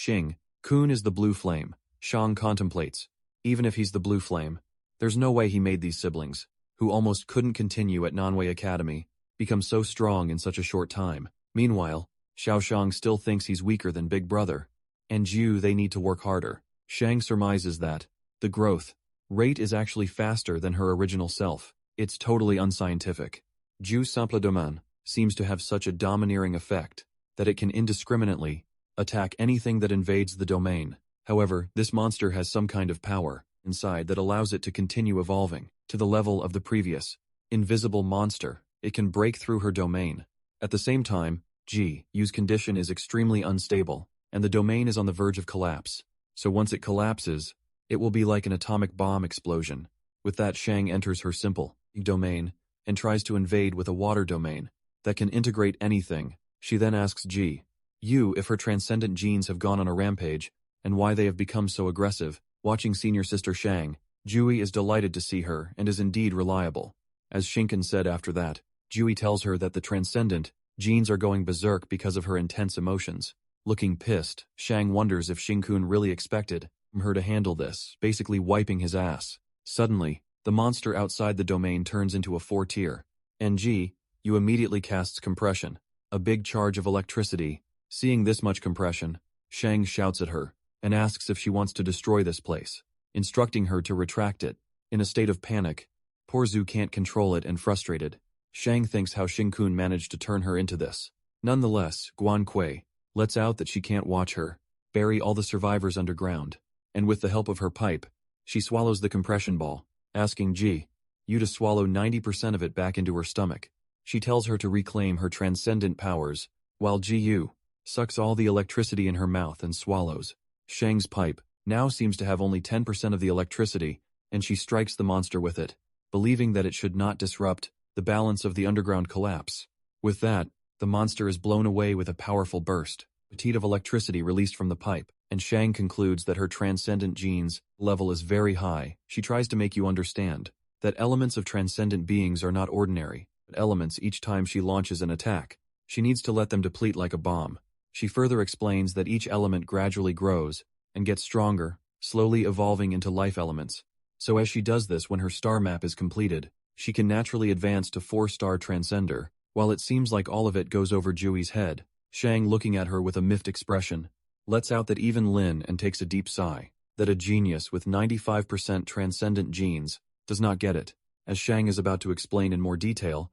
Kun is the blue flame, Shang contemplates. Even if he's the blue flame, there's no way he made these siblings, who almost couldn't continue at Nanwei Academy, become so strong in such a short time. Meanwhile, Xiaoshang still thinks he's weaker than Big Brother, and they need to work harder. Shang surmises that the growth rate is actually faster than her original self. It's totally unscientific. Simple Domain seems to have such a domineering effect that it can indiscriminately attack anything that invades the domain. However, this monster has some kind of power inside that allows it to continue evolving to the level of the previous invisible monster. It can break through her domain. At the same time, Yu's condition is extremely unstable, and the domain is on the verge of collapse. So once it collapses, it will be like an atomic bomb explosion. With that, Shang enters her simple domain and tries to invade with a water domain that can integrate anything. She then asks Yu if her transcendent genes have gone on a rampage and why they have become so aggressive. Watching senior sister Shang, Jui is delighted to see her and is indeed reliable. As Shinken said after that, Jui tells her that the transcendent genes are going berserk because of her intense emotions. Looking pissed, Shang wonders if Shinkun really expected her to handle this, basically wiping his ass. Suddenly, the monster outside the domain turns into a 4-tier. And Yu immediately casts compression, a big charge of electricity. Seeing this much compression, Shang shouts at her and asks if she wants to destroy this place, instructing her to retract it. In a state of panic, poor Zhu can't control it and frustrated, Shang thinks how Shinkun managed to turn her into this. Nonetheless, Guan Kui lets out that she can't watch her bury all the survivors underground, and with the help of her pipe, she swallows the compression ball, asking Yu to swallow 90% of it back into her stomach. She tells her to reclaim her transcendent powers, while Yu sucks all the electricity in her mouth and swallows. Shang's pipe now seems to have only 10% of the electricity, and she strikes the monster with it, believing that it should not disrupt the balance of the underground collapse. With that, the monster is blown away with a powerful burst, a teat of electricity released from the pipe, and Shang concludes that her transcendent genes level is very high. She tries to make you understand that elements of transcendent beings are not ordinary, but elements each time she launches an attack. She needs to let them deplete like a bomb. She further explains that each element gradually grows and gets stronger, slowly evolving into life elements. So as she does this, when her star map is completed, she can naturally advance to 4-star transcender. While it seems like all of it goes over Jui's head, Shang, looking at her with a miffed expression, lets out that even Lin and takes a deep sigh, that a genius with 95% transcendent genes does not get it. As Shang is about to explain in more detail,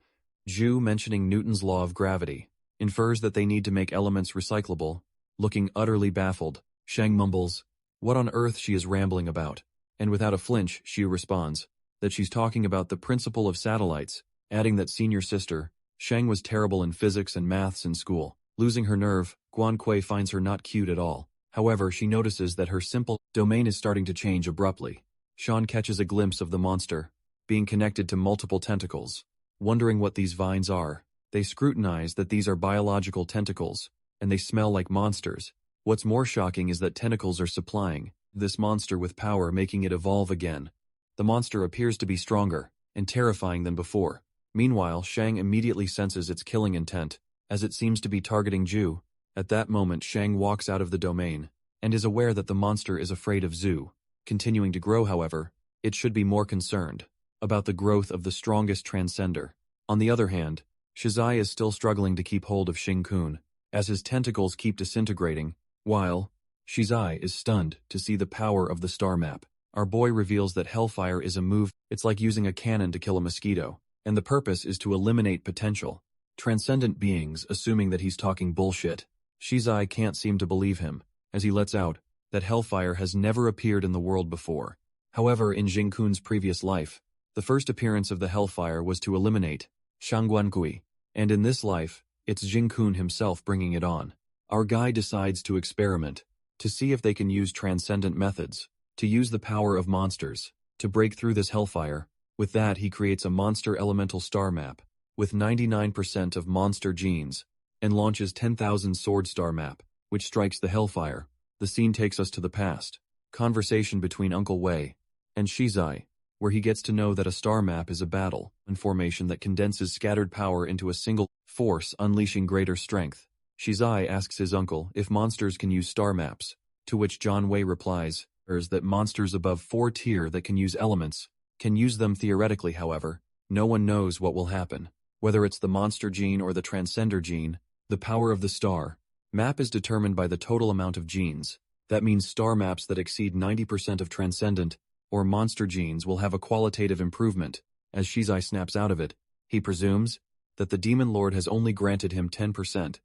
Zhu, mentioning Newton's law of gravity, infers that they need to make elements recyclable. Looking utterly baffled, Shang mumbles what on earth she is rambling about, and without a flinch, Xu responds that she's talking about the principle of satellites, adding that senior sister Shang was terrible in physics and maths in school. Losing her nerve, Guan Kui finds her not cute at all. However, she notices that her simple domain is starting to change abruptly. Sean catches a glimpse of the monster being connected to multiple tentacles. Wondering what these vines are, they scrutinize that these are biological tentacles, and they smell like monsters. What's more shocking is that tentacles are supplying this monster with power, making it evolve again. The monster appears to be stronger and terrifying than before. Meanwhile, Shang immediately senses its killing intent, as it seems to be targeting Zhu. At that moment, Shang walks out of the domain and is aware that the monster is afraid of Zhu. Continuing to grow, however, it should be more concerned about the growth of the strongest transcender. On the other hand, Shizai is still struggling to keep hold of Shinkun, as his tentacles keep disintegrating, while Shizai is stunned to see the power of the star map. Our boy reveals that Hellfire is a move. It's like using a cannon to kill a mosquito, and the purpose is to eliminate potential transcendent beings, assuming that he's talking bullshit. Shizai can't seem to believe him, as he lets out that Hellfire has never appeared in the world before. However, in Jingkun's previous life, the first appearance of the Hellfire was to eliminate Shangguankui, and in this life, it's Jingkun himself bringing it on. Our guy decides to experiment, to see if they can use transcendent methods, to use the power of monsters, to break through this Hellfire. With that, he creates a monster elemental star map, with 99% of monster genes, and launches 10,000 sword star map, which strikes the Hellfire. The scene takes us to the past. Conversation between Uncle Wei and Shizai. where he gets to know that a star map is a battle and formation that condenses scattered power into a single force, unleashing greater strength. Shizai asks his uncle if monsters can use star maps, to which John Wei replies that monsters above 4 tier that can use elements can use them theoretically. However, no one knows what will happen. Whether it's the monster gene or the transcender gene, the power of the star map is determined by the total amount of genes. That means star maps that exceed 90% of transcendent or monster genes will have a qualitative improvement. As Shizai snaps out of it, he presumes that the Demon Lord has only granted him 10%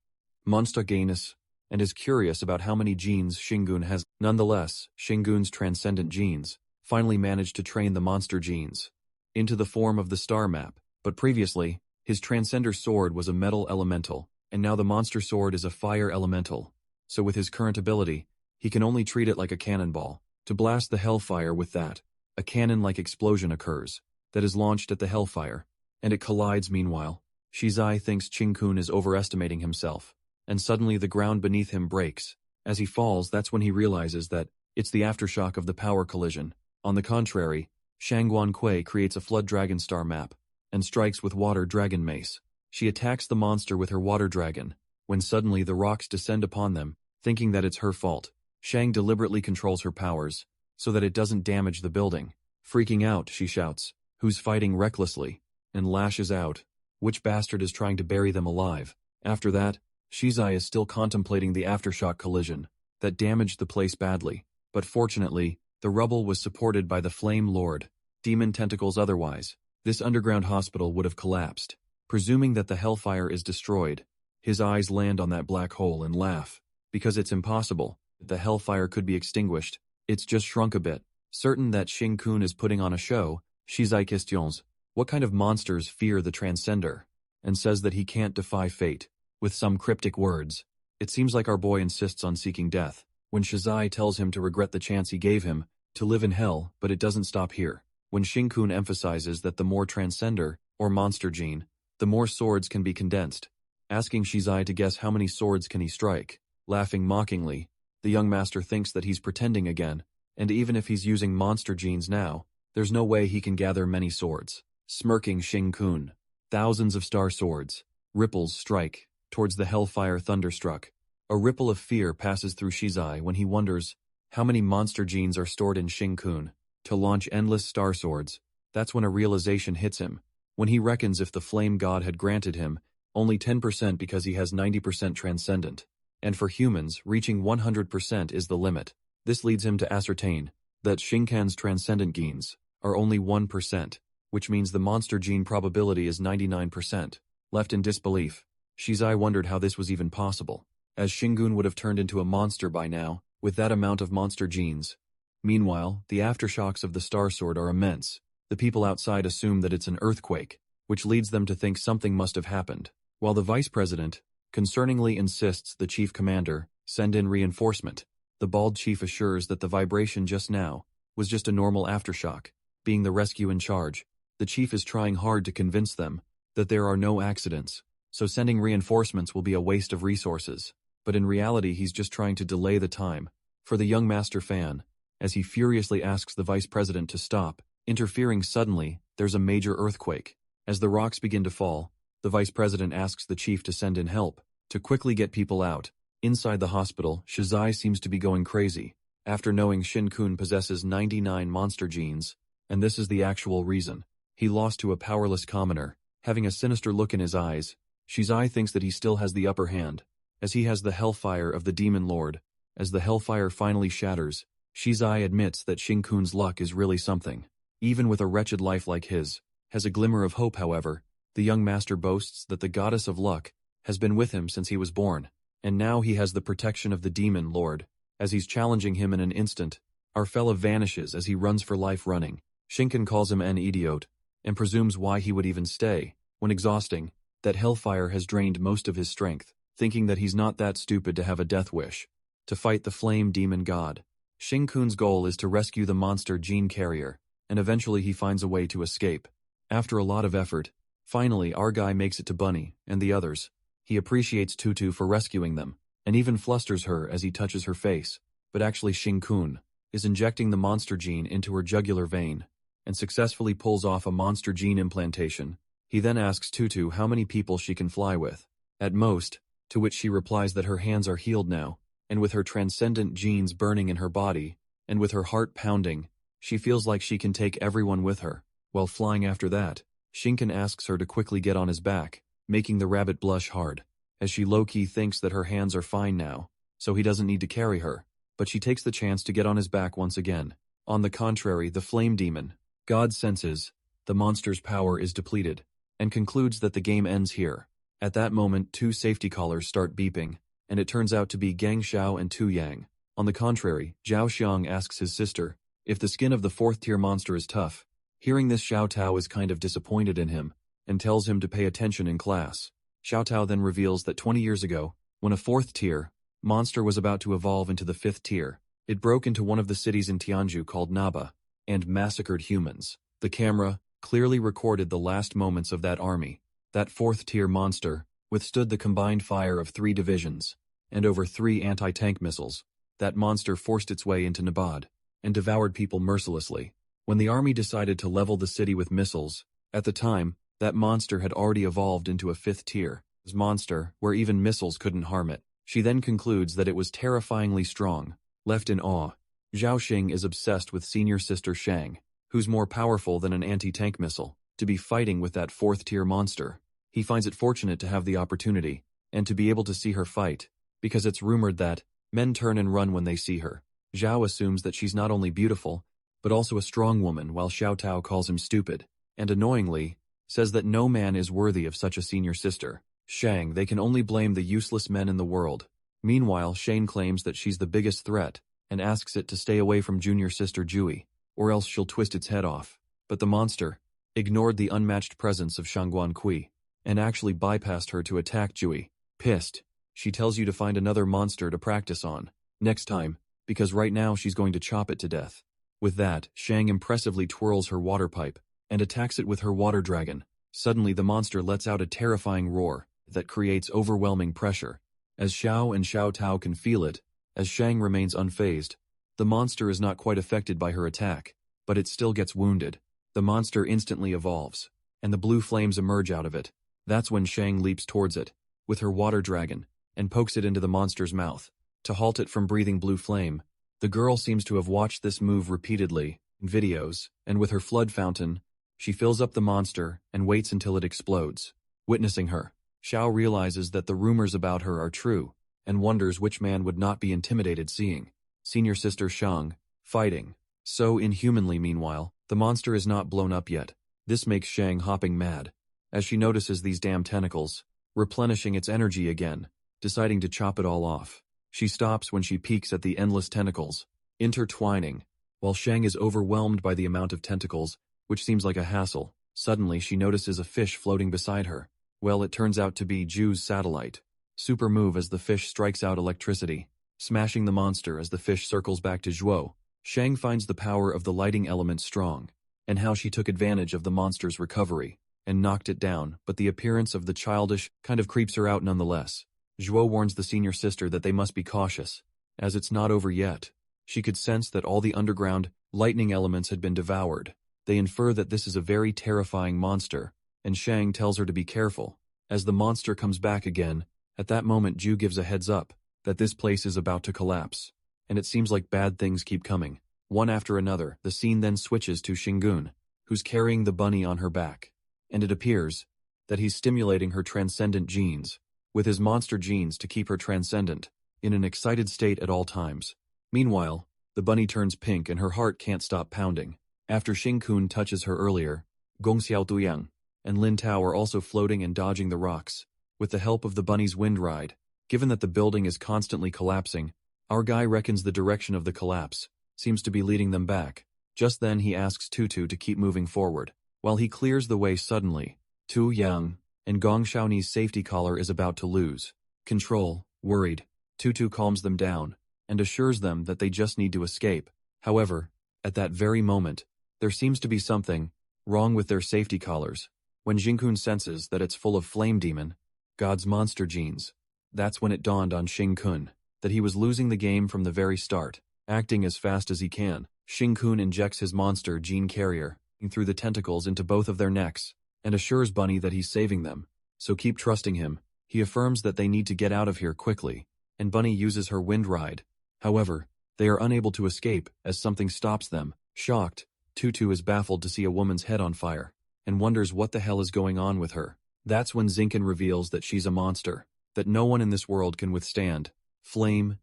monster gainus, and is curious about how many genes Shingun has. Nonetheless, Shingun's transcendent genes finally managed to train the monster genes into the form of the star map, but previously, his transcender sword was a metal elemental, and now the monster sword is a fire elemental. So with his current ability, he can only treat it like a cannonball. To blast the hellfire with that, a cannon-like explosion occurs that is launched at the hellfire, and it collides. Meanwhile, Shizai thinks Qingkun is overestimating himself, and suddenly the ground beneath him breaks. As he falls, that's when he realizes that it's the aftershock of the power collision. On the contrary, Shangguan Kui creates a flood dragon star map and strikes with water dragon mace. She attacks the monster with her water dragon, when suddenly the rocks descend upon them, thinking that it's her fault. Shang deliberately controls her powers so that it doesn't damage the building. Freaking out, she shouts, "Who's fighting recklessly?" and lashes out, "Which bastard is trying to bury them alive?" After that, Shizai is still contemplating the aftershock collision that damaged the place badly, but fortunately, the rubble was supported by the Flame Lord, demon tentacles. Otherwise, this underground hospital would have collapsed. Presuming that the hellfire is destroyed, his eyes land on that black hole and laugh, because it's impossible. The hellfire could be extinguished, it's just shrunk a bit. Certain that Qingkun is putting on a show, Shizai questions what kind of monsters fear the Transcender, and says that he can't defy fate, with some cryptic words. It seems like our boy insists on seeking death, when Shizai tells him to regret the chance he gave him to live in hell, but it doesn't stop here. When Qingkun emphasizes that the more Transcender, or monster gene, the more swords can be condensed, asking Shizai to guess how many swords can he strike. Laughing mockingly, the young master thinks that he's pretending again, and even if he's using monster genes now, there's no way he can gather many swords. Smirking Qingkun, thousands of star swords, ripples strike towards the hellfire thunderstruck. A ripple of fear passes through Shizai when he wonders how many monster genes are stored in Qingkun to launch endless star swords. That's when a realization hits him, when he reckons if the flame god had granted him only 10% because he has 90% transcendent. And for humans, reaching 100% is the limit. This leads him to ascertain that Shinkan's transcendent genes are only 1%, which means the monster gene probability is 99%. Left in disbelief, Shizai wondered how this was even possible, as Shingun would have turned into a monster by now, with that amount of monster genes. Meanwhile, the aftershocks of the Star Sword are immense. The people outside assume that it's an earthquake, which leads them to think something must have happened, while the vice president concerningly insists the chief commander send in reinforcement. The bald chief assures that the vibration just now was just a normal aftershock. Being the rescue in charge, the chief is trying hard to convince them that there are no accidents, so sending reinforcements will be a waste of resources. But in reality, he's just trying to delay the time for the young master Fan, as he furiously asks the vice president to stop. Interfering suddenly, there's a major earthquake. As the rocks begin to fall, the vice president asks the chief to send in help to quickly get people out. Inside the hospital, Shizai seems to be going crazy, after knowing Shin-kun possesses 99 monster genes, and this is the actual reason he lost to a powerless commoner. Having a sinister look in his eyes, Shizai thinks that he still has the upper hand, as he has the hellfire of the Demon Lord. As the hellfire finally shatters, Shizai admits that Shin-kun's luck is really something. Even with a wretched life like his, has a glimmer of hope. However, the young master boasts that the goddess of luck has been with him since he was born, and now he has the protection of the Demon Lord. As he's challenging him in an instant, our fella vanishes as he runs for life running. Shinken calls him an idiot, and presumes why he would even stay, when exhausting, that hellfire has drained most of his strength, thinking that he's not that stupid to have a death wish to fight the flame demon god. Shin-kun's goal is to rescue the monster gene carrier, and eventually he finds a way to escape. After a lot of effort, finally our guy makes it to Bunny and the others. He appreciates Tutu for rescuing them, and even flusters her as he touches her face, but actually Shin-kun is injecting the monster gene into her jugular vein. and successfully pulls off a monster gene implantation. He then asks Tutu how many people she can fly with. At most, to which she replies that her hands are healed now, and with her transcendent genes burning in her body, and with her heart pounding, she feels like she can take everyone with her. While flying after that, Shinken asks her to quickly get on his back, making the rabbit blush hard, as she low-key thinks that her hands are fine now, so he doesn't need to carry her, but she takes the chance to get on his back once again. On the contrary, the flame demon, God senses the monster's power is depleted, and concludes that the game ends here. At that moment, two safety collars start beeping, and it turns out to be Gang Xiao and Tu Yang. On the contrary, Zhao Xiang asks his sister if the skin of the fourth-tier monster is tough. Hearing this, Xiao Tao is kind of disappointed in him, and tells him to pay attention in class. Xiao Tao then reveals that 20 years ago, when a fourth-tier monster was about to evolve into the fifth tier, it broke into one of the cities in Tianzhu called Naba, and massacred humans. The camera clearly recorded the last moments of that army. That fourth-tier monster withstood the combined fire of 3 divisions, and over 3 anti-tank missiles. That monster forced its way into Nabad, and devoured people mercilessly. When the army decided to level the city with missiles, at the time, that monster had already evolved into a 5th-tier monster, where even missiles couldn't harm it. She then concludes that it was terrifyingly strong. Left in awe, Zhao Xing is obsessed with senior sister Shang, who's more powerful than an anti-tank missile, to be fighting with that 4th-tier monster. He finds it fortunate to have the opportunity, and to be able to see her fight, because it's rumored that men turn and run when they see her. Zhao assumes that she's not only beautiful, but also a strong woman, while Xiao Tao calls him stupid, and annoyingly, says that no man is worthy of such a senior sister. Shang, they can only blame the useless men in the world. Meanwhile, Shane claims that she's the biggest threat, and asks it to stay away from junior sister Jui, or else she'll twist its head off. But the monster ignored the unmatched presence of Shangguan Kui, and actually bypassed her to attack Jui. Pissed, she tells you to find another monster to practice on next time, because right now she's going to chop it to death. With that, Shang impressively twirls her water pipe, and attacks it with her water dragon. Suddenly the monster lets out a terrifying roar that creates overwhelming pressure. As Xiao and Xiao Tao can feel it, as Shang remains unfazed, the monster is not quite affected by her attack, but it still gets wounded. The monster instantly evolves, and the blue flames emerge out of it. That's when Shang leaps towards it, with her water dragon, and pokes it into the monster's mouth, to halt it from breathing blue flame. The girl seems to have watched this move repeatedly in videos, and with her flood fountain, she fills up the monster and waits until it explodes. Witnessing her, Xiao realizes that the rumors about her are true, and wonders which man would not be intimidated seeing senior sister Shang fighting so inhumanly. Meanwhile, the monster is not blown up yet. This makes Shang hopping mad, as she notices these damn tentacles, replenishing its energy again, deciding to chop it all off. She stops when she peeks at the endless tentacles, intertwining, while Shang is overwhelmed by the amount of tentacles, which seems like a hassle. Suddenly she notices a fish floating beside her. Well, it turns out to be Ju's satellite. Super move as the fish strikes out electricity, smashing the monster as the fish circles back to Zhuo. Shang finds the power of the lighting element strong, and how she took advantage of the monster's recovery, and knocked it down, but the appearance of the childish kind of creeps her out nonetheless. Zhuo warns the senior sister that they must be cautious, as it's not over yet. She could sense that all the underground lightning elements had been devoured. They infer that this is a very terrifying monster, and Shang tells her to be careful. As the monster comes back again, at that moment Zhu gives a heads up that this place is about to collapse, and it seems like bad things keep coming. One after another, the scene then switches to Shingun, who's carrying the bunny on her back, and it appears that he's stimulating her transcendent genes, with his monster genes to keep her transcendent, in an excited state at all times. Meanwhile, the bunny turns pink and her heart can't stop pounding. After Xingkun touches her earlier, Gong Xiao Duyang and Lin Tao are also floating and dodging the rocks, with the help of the bunny's wind ride. Given that the building is constantly collapsing, our guy reckons the direction of the collapse seems to be leading them back. Just then he asks Tutu to keep moving forward. While he clears the way suddenly, Tu Yang and Gong Xiaoni's safety collar is about to lose control. Worried, Tutu calms them down and assures them that they just need to escape. However, at that very moment, there seems to be something wrong with their safety collars. When Xingkun senses that it's full of flame demon, God's monster genes, that's when it dawned on Xingkun that he was losing the game from the very start. Acting as fast as he can, Xingkun injects his monster gene carrier through the tentacles into both of their necks, and assures Bunny that he's saving them, so keep trusting him. He affirms that they need to get out of here quickly, and Bunny uses her wind ride. However, they are unable to escape as something stops them. Shocked, Tutu is baffled to see a woman's head on fire, and wonders what the hell is going on with her. That's when Zinkin reveals that she's a monster, that no one in this world can withstand. Flame,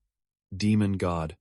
demon god.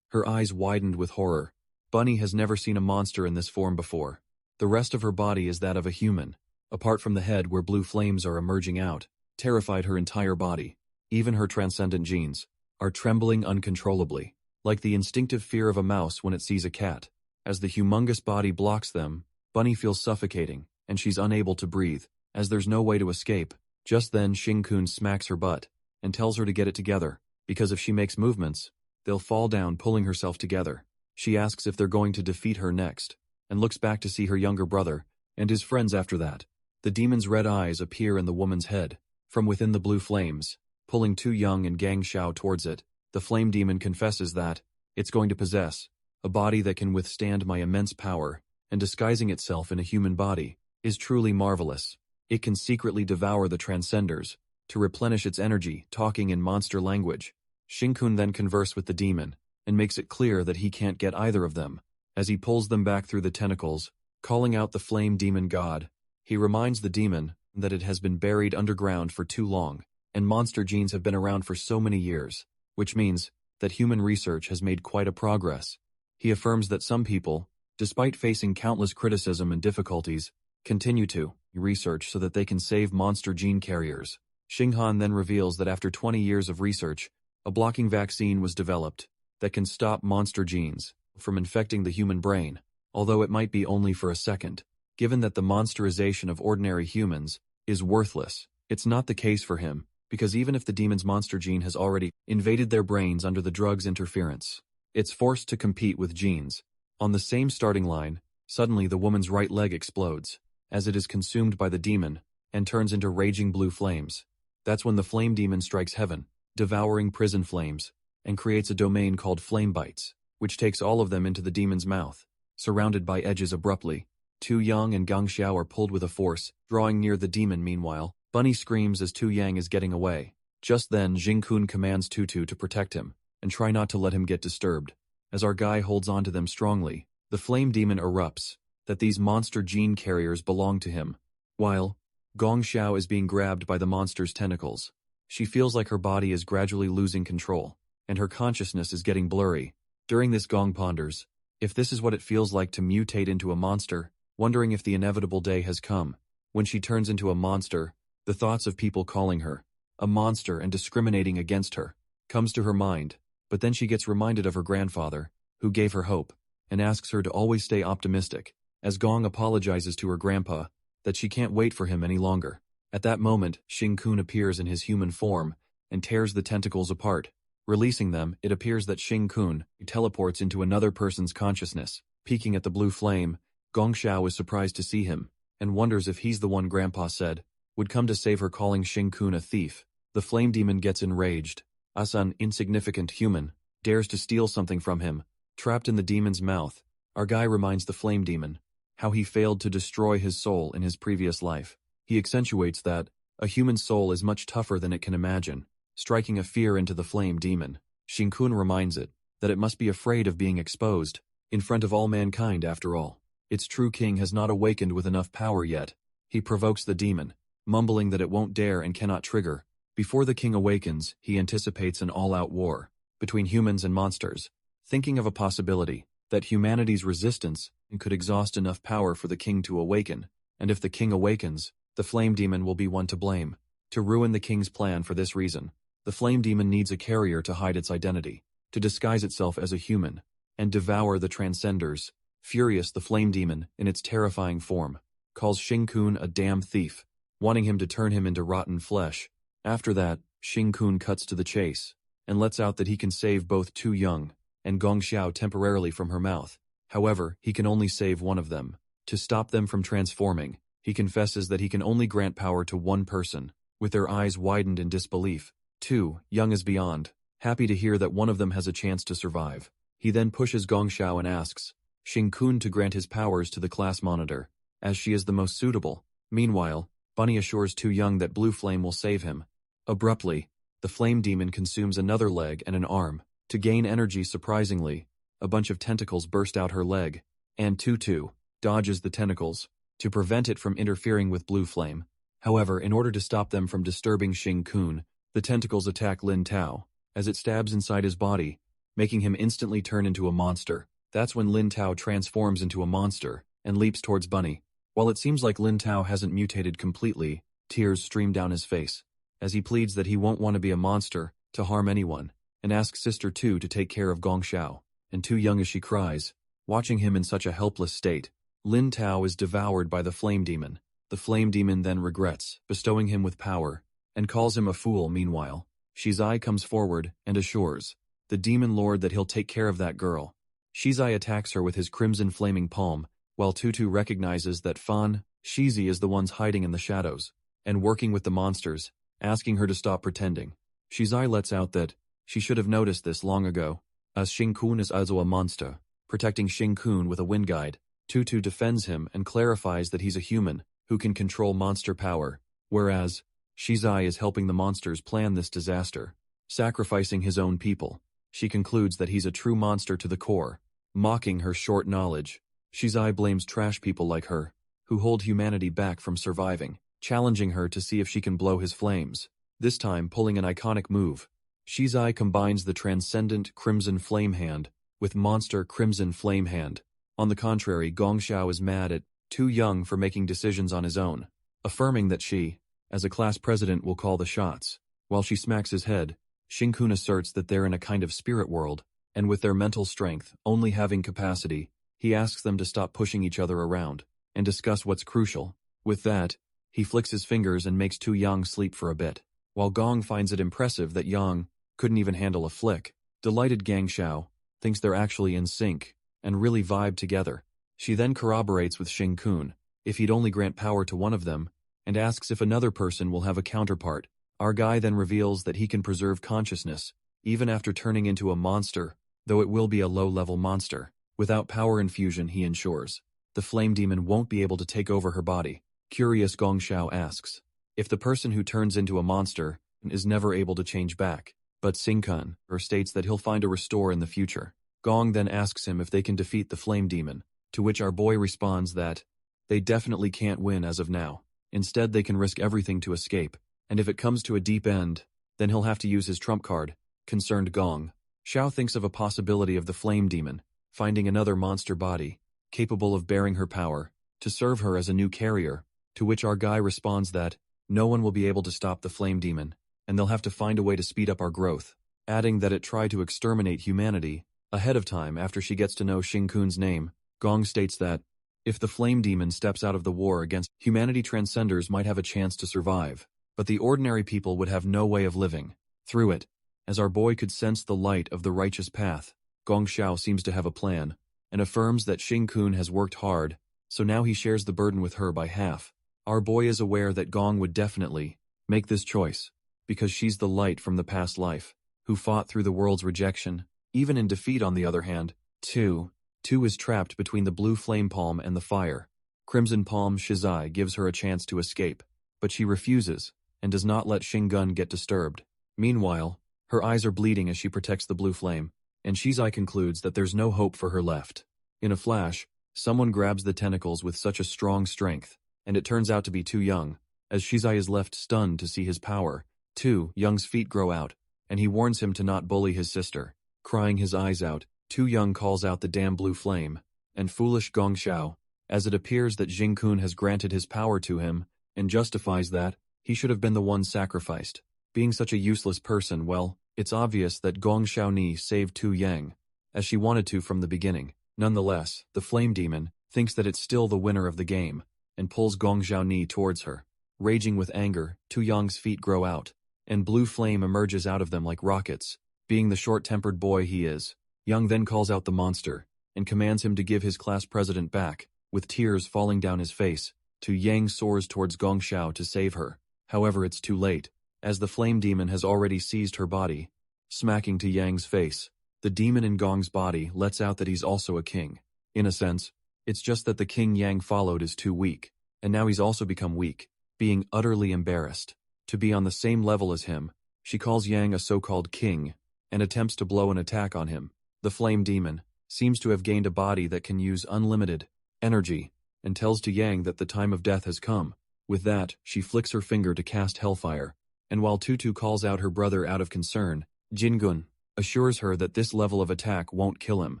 Her eyes widened with horror. Bunny has never seen a monster in this form before. The rest of her body is that of a human, apart from the head where blue flames are emerging out, terrified her entire body. Even her transcendent genes are trembling uncontrollably, like the instinctive fear of a mouse when it sees a cat. As the humongous body blocks them, Bunny feels suffocating, and she's unable to breathe, as there's no way to escape. Just then Shing-kun smacks her butt, and tells her to get it together, because if she makes movements, they'll fall down, pulling herself together. She asks if they're going to defeat her next, and looks back to see her younger brother, and his friends after that. The demon's red eyes appear in the woman's head, from within the blue flames, pulling Tu Young and Gang Xiao towards it. The flame demon confesses that it's going to possess a body that can withstand my immense power, and disguising itself in a human body is truly marvelous. It can secretly devour the Transcenders to replenish its energy, talking in monster language. Shing-kun then converses with the demon, and makes it clear that he can't get either of them, as he pulls them back through the tentacles, calling out the flame demon god. He reminds the demon that it has been buried underground for too long, and monster genes have been around for so many years, which means that human research has made quite a progress. He affirms that some people, despite facing countless criticism and difficulties, continue to research so that they can save monster gene carriers. Xinghan then reveals that after 20 years of research, a blocking vaccine was developed that can stop monster genes from infecting the human brain, although it might be only for a second. Given that the monsterization of ordinary humans is worthless, it's not the case for him, because even if the demon's monster gene has already invaded their brains under the drug's interference, it's forced to compete with genes. On the same starting line, suddenly the woman's right leg explodes, as it is consumed by the demon, and turns into raging blue flames. That's when the flame demon strikes heaven, devouring prison flames, and creates a domain called Flame Bites, which takes all of them into the demon's mouth, surrounded by edges abruptly. Tu Yang and Gang Xiao are pulled with a force, drawing near the demon. Meanwhile, Bunny screams as Tu Yang is getting away. Just then Jing-kun commands Tutu to protect him, and try not to let him get disturbed. As our guy holds onto them strongly, the flame demon erupts, that these monster gene carriers belong to him. While Gong Xiao is being grabbed by the monster's tentacles, she feels like her body is gradually losing control, and her consciousness is getting blurry. During this, Gong ponders if this is what it feels like to mutate into a monster, wondering if the inevitable day has come. When she turns into a monster, the thoughts of people calling her a monster and discriminating against her comes to her mind, but then she gets reminded of her grandfather, who gave her hope, and asks her to always stay optimistic, as Gong apologizes to her grandpa that she can't wait for him any longer. At that moment, Shing-kun appears in his human form and tears the tentacles apart. Releasing them, it appears that Shing-kun teleports into another person's consciousness. Peeking at the blue flame, Gong Xiao is surprised to see him, and wonders if he's the one Grandpa said would come to save her, calling Shing-kun a thief. The flame demon gets enraged. As an insignificant human dares to steal something from him. Trapped in the demon's mouth, our guy reminds the flame demon how he failed to destroy his soul in his previous life. He accentuates that a human soul is much tougher than it can imagine, striking a fear into the flame demon. Shing-kun reminds it that it must be afraid of being exposed in front of all mankind. After all, its true king has not awakened with enough power yet. He provokes the demon, mumbling that it won't dare and cannot trigger. Before the king awakens, he anticipates an all-out war between humans and monsters, thinking of a possibility that humanity's resistance could exhaust enough power for the king to awaken, and if the king awakens, the flame demon will be one to blame, to ruin the king's plan. For this reason, the flame demon needs a carrier to hide its identity, to disguise itself as a human, and devour the Transcenders. Furious, the flame demon, in its terrifying form, calls Shing-kun a damn thief, wanting him to turn him into rotten flesh. After that, Shing-kun cuts to the chase, and lets out that he can save both Tu Young and Gong Xiao temporarily from her mouth. However, he can only save one of them. To stop them from transforming, he confesses that he can only grant power to one person. With their eyes widened in disbelief, Tu Young is beyond happy to hear that one of them has a chance to survive. He then pushes Gong Xiao and asks Xing-kun to grant his powers to the class monitor, as she is the most suitable. Meanwhile, Bunny assures Tu Young that Blue Flame will save him. Abruptly, the flame demon consumes another leg and an arm. To gain energy surprisingly, a bunch of tentacles burst out her leg, and Tutu dodges the tentacles to prevent it from interfering with Blue Flame. However, in order to stop them from disturbing Xing-kun, the tentacles attack Lin Tao, as it stabs inside his body, making him instantly turn into a monster. That's when Lin Tao transforms into a monster and leaps towards Bunny. While it seems like Lin Tao hasn't mutated completely, tears stream down his face, as he pleads that he won't want to be a monster to harm anyone, and asks Sister Tu to take care of Gong Xiao. And Tu Young as she cries, watching him in such a helpless state. Lin Tao is devoured by the flame demon. The flame demon then regrets bestowing him with power, and calls him a fool. Meanwhile, Shizai comes forward and assures the demon lord that he'll take care of that girl. Shizai attacks her with his crimson flaming palm, while Tutu recognizes that Fan Shizi is the ones hiding in the shadows and working with the monsters, asking her to stop pretending. Shizai lets out that she should have noticed this long ago, as Xing-kun is also a monster, protecting Xing-kun with a wind guide. Tutu defends him and clarifies that he's a human who can control monster power, whereas Shizai is helping the monsters plan this disaster, sacrificing his own people. She concludes that he's a true monster to the core, mocking her short knowledge. Shizai blames trash people like her, who hold humanity back from surviving, challenging her to see if she can blow his flames, this time pulling an iconic move. Shizai combines the transcendent Crimson Flame Hand with Monster Crimson Flame Hand. On the contrary, Gong Xiao is mad at Tu Young for making decisions on his own, affirming that she, as a class president, will call the shots. While she smacks his head, Xing-kun asserts that they're in a kind of spirit world, and with their mental strength only having capacity, he asks them to stop pushing each other around and discuss what's crucial. With that, he flicks his fingers and makes Tu Yang sleep for a bit. While Gong finds it impressive that Yang couldn't even handle a flick, delighted Gang Xiao thinks they're actually in sync and really vibe together. She then corroborates with Xing-kun if he'd only grant power to one of them, and asks if another person will have a counterpart. Our guy then reveals that he can preserve consciousness, even after turning into a monster, though it will be a low-level monster. Without power infusion, he ensures the flame demon won't be able to take over her body. Curious, Gong Xiao asks if the person who turns into a monster is never able to change back, but Xing-kun states that he'll find a restore in the future. Gong then asks him if they can defeat the flame demon, to which our boy responds that they definitely can't win as of now. Instead, they can risk everything to escape, and if it comes to a deep end, then he'll have to use his trump card. Concerned Gong Xiao thinks of a possibility of the flame demon finding another monster body, capable of bearing her power, to serve her as a new carrier, to which our guy responds that no one will be able to stop the flame demon, and they'll have to find a way to speed up our growth, adding that it tried to exterminate humanity ahead of time. After she gets to know Xing-kun's name, Gong states that if the flame demon steps out of the war against humanity, transcenders might have a chance to survive, but the ordinary people would have no way of living through it. As our boy could sense the light of the righteous path, Gong Xiao seems to have a plan, and affirms that Xing-kun has worked hard, so now he shares the burden with her by half. Our boy is aware that Gong would definitely make this choice, because she's the light from the past life, who fought through the world's rejection, even in defeat. On the other hand, Tu is trapped between the blue flame palm and the fire. Crimson Palm Shizai gives her a chance to escape, but she refuses, and does not let Xing-gun get disturbed. Meanwhile, her eyes are bleeding as she protects the blue flame, and Shizai concludes that there's no hope for her left. In a flash, someone grabs the tentacles with such a strong strength, and it turns out to be Tu Young, as Shizai is left stunned to see his power. Tu Young's feet grow out, and he warns him to not bully his sister. Crying his eyes out, Tu Young calls out the damn blue flame, and foolish Gong Xiao, as it appears that Xing-kun has granted his power to him, and justifies that he should have been the one sacrificed. Being such a useless person, well, it's obvious that Gong Xiaoni saved Tu Yang, as she wanted to from the beginning. Nonetheless, the flame demon thinks that it's still the winner of the game, and pulls Gong Xiaoni towards her. Raging with anger, Tu Yang's feet grow out, and blue flame emerges out of them like rockets. Being the short-tempered boy he is, Yang then calls out the monster, and commands him to give his class president back. With tears falling down his face, Tu Yang soars towards Gong Xiao to save her. However, it's too late, as the flame demon has already seized her body. Smacking Tu Yang's face, the demon in Gong's body lets out that he's also a king. In a sense, it's just that the king Yang followed is too weak, and now he's also become weak, being utterly embarrassed. To be on the same level as him, she calls Yang a so-called king, and attempts to blow an attack on him. The flame demon seems to have gained a body that can use unlimited energy, and tells to Yang that the time of death has come. With that, she flicks her finger to cast hellfire, and while Tutu calls out her brother out of concern, Jingun assures her that this level of attack won't kill him,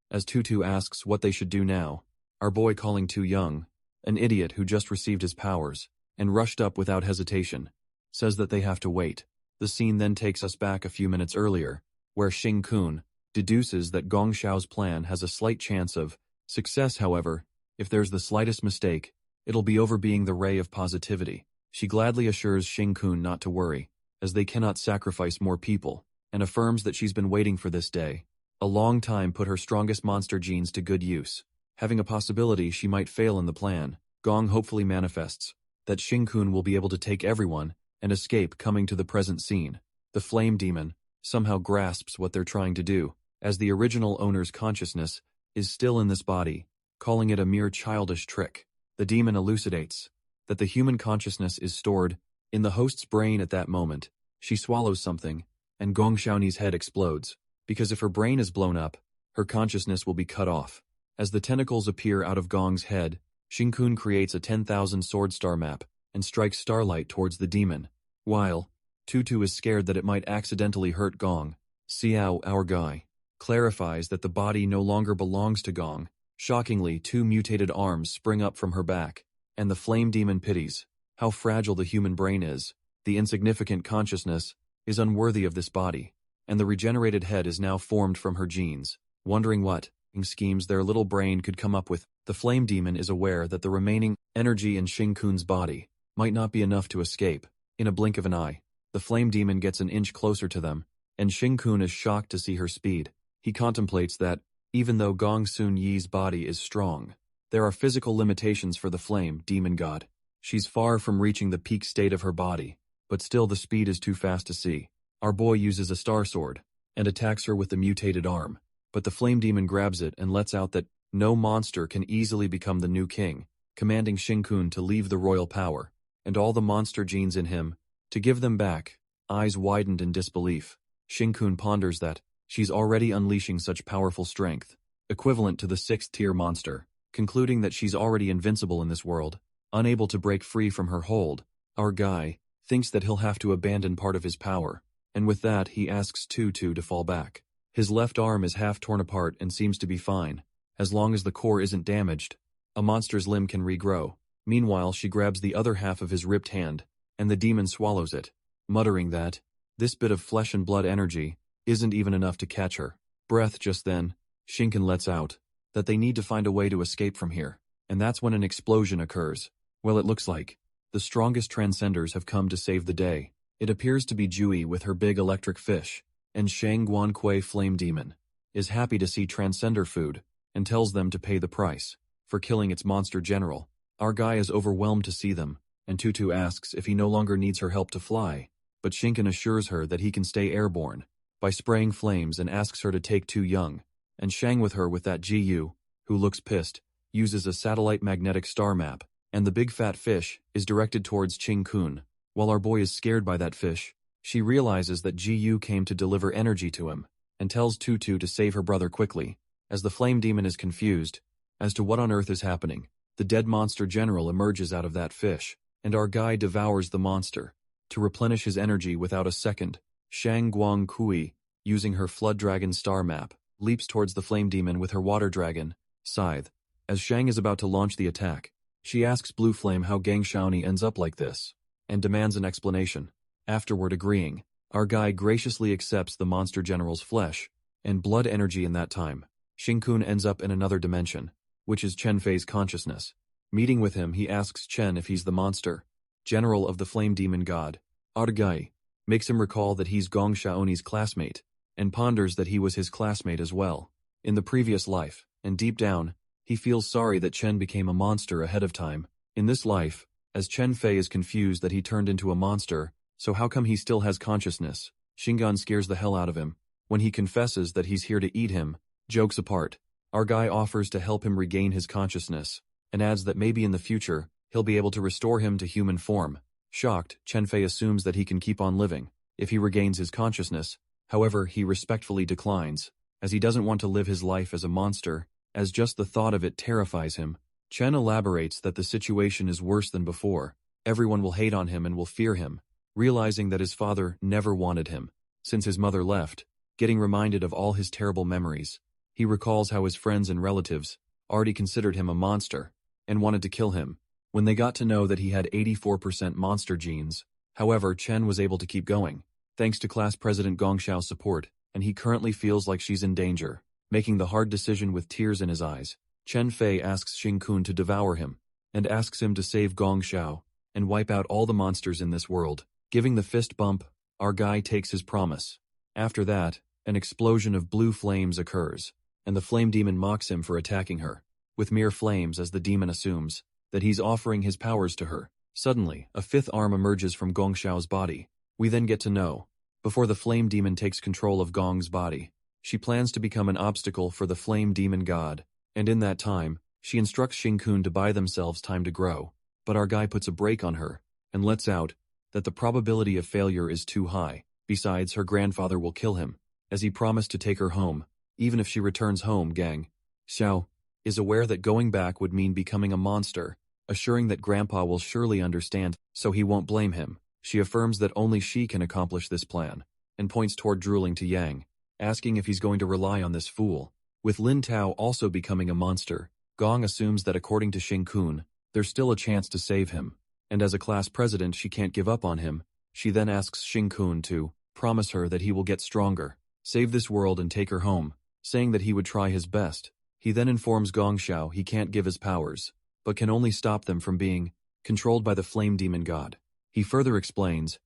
as Tutu asks what they should do now. Our boy, calling Tu Young, an idiot who just received his powers, and rushed up without hesitation, says that they have to wait. The scene then takes us back a few minutes earlier, where Xing Kun deduces that Gong Xiao's plan has a slight chance of success. However, if there's the slightest mistake, it'll be over being the ray of positivity. She gladly assures Xing Kun not to worry, as they cannot sacrifice more people, and affirms that she's been waiting for this day. A long time put her strongest monster genes to good use. Having a possibility she might fail in the plan, Gong hopefully manifests that Xing Kun will be able to take everyone and escape, coming to the present scene. The flame demon somehow grasps what they're trying to do, as the original owner's consciousness is still in this body, calling it a mere childish trick. The demon elucidates that the human consciousness is stored in the host's brain at that moment. She swallows something, and Gong Xiaoni's head explodes, because if her brain is blown up, her consciousness will be cut off. As the tentacles appear out of Gong's head, Xing Kun creates a 10,000 sword star map and strikes starlight towards the demon, while Tutu is scared that it might accidentally hurt Gong. Xiao, our guy, clarifies that the body no longer belongs to Gong. Shockingly, 2 mutated arms spring up from her back, and the flame demon pities how fragile the human brain is. The insignificant consciousness is unworthy of this body, and the regenerated head is now formed from her genes. Wondering what schemes their little brain could come up with, the flame demon is aware that the remaining energy in Xing Kun's body might not be enough to escape. In a blink of an eye, the flame demon gets an inch closer to them, and Xing Kun is shocked to see her speed. He contemplates that, even though Gong Sun Yi's body is strong, there are physical limitations for the flame demon god. She's far from reaching the peak state of her body, but still the speed is too fast to see. Our boy uses a star sword and attacks her with the mutated arm, but the flame demon grabs it and lets out that no monster can easily become the new king, commanding Xing Kun to leave the royal power, and all the monster genes in him to give them back. Eyes widened in disbelief, Xing Kun ponders that she's already unleashing such powerful strength, equivalent to the 6th-tier monster, concluding that she's already invincible in this world, unable to break free from her hold. Our guy thinks that he'll have to abandon part of his power, and with that he asks Tutu to fall back. His left arm is half torn apart and seems to be fine, as long as the core isn't damaged. A monster's limb can regrow. Meanwhile, she grabs the other half of his ripped hand, and the demon swallows it, muttering that this bit of flesh and blood energy isn't even enough to catch her breath. Just then, Shinken lets out that they need to find a way to escape from here, and that's when an explosion occurs. Well, it looks like the strongest transcenders have come to save the day. It appears to be Jui with her big electric fish, and Shang Guankui Flame Demon is happy to see transcender food and tells them to pay the price for killing its monster general. Our guy is overwhelmed to see them, and Tutu asks if he no longer needs her help to fly, but Shinken assures her that he can stay airborne by spraying flames and asks her to take Tu Young and Shang with her. With that, Jiyu, who looks pissed, uses a satellite magnetic star map, and the big fat fish is directed towards Qing Kun. While our boy is scared by that fish, she realizes that Jiyu came to deliver energy to him, and tells Tutu to save her brother quickly. As the flame demon is confused as to what on earth is happening, the dead monster general emerges out of that fish, and our guy devours the monster to replenish his energy without a second. Shang Guang Kui, using her flood dragon star map, leaps towards the flame demon with her water dragon scythe. As Shang is about to launch the attack, she asks Blue Flame how Gang Shaoni ends up like this, and demands an explanation. Afterward, agreeing, our guy graciously accepts the monster general's flesh and blood energy. In that time, Xing Kun ends up in another dimension, which is Chen Fei's consciousness. Meeting with him, he asks Chen if he's the monster general of the flame demon god. Argai makes him recall that he's Gong Xiaoni's classmate, and ponders that he was his classmate as well in the previous life, and deep down, he feels sorry that Chen became a monster ahead of time. In this life, as Chen Fei is confused that he turned into a monster, so how come he still has consciousness? Shingan scares the hell out of him when he confesses that he's here to eat him. Jokes apart, Our guy offers to help him regain his consciousness, and adds that maybe in the future, he'll be able to restore him to human form. Shocked, Chen Fei assumes that he can keep on living if he regains his consciousness. However, he respectfully declines, as he doesn't want to live his life as a monster, as just the thought of it terrifies him. Chen elaborates that the situation is worse than before. Everyone will hate on him and will fear him, realizing that his father never wanted him since his mother left. Getting reminded of all his terrible memories, he recalls how his friends and relatives already considered him a monster and wanted to kill him when they got to know that he had 84% monster genes. However, Chen was able to keep going, thanks to class president Gong Xiao's support, and he currently feels like she's in danger, making the hard decision with tears in his eyes. Chen Fei asks Xing Kun to devour him, and asks him to save Gong Xiao and wipe out all the monsters in this world. Giving the fist bump, our guy takes his promise. After that, an explosion of blue flames occurs, and the flame demon mocks him for attacking her with mere flames, as the demon assumes that he's offering his powers to her. Suddenly, a fifth arm emerges from Gong Xiao's body. We then get to know, before the flame demon takes control of Gong's body, she plans to become an obstacle for the flame demon god, and in that time, she instructs Xing Kun to buy themselves time to grow. But our guy puts a brake on her, and lets out that the probability of failure is too high. Besides, her grandfather will kill him, as he promised to take her home, even if she returns home. Gang Xiao is aware that going back would mean becoming a monster, assuring that Grandpa will surely understand, so he won't blame him. She affirms that only she can accomplish this plan, and points toward drooling to Yang, asking if he's going to rely on this fool. With Lin Tao also becoming a monster, Gong assumes that according to Xing Kun, there's still a chance to save him, and as a class president she can't give up on him. She then asks Xing Kun to promise her that he will get stronger, save this world and take her home, saying that he would try his best. He then informs Gong Xiao he can't give his powers, but can only stop them from being controlled by the flame demon god. He further explains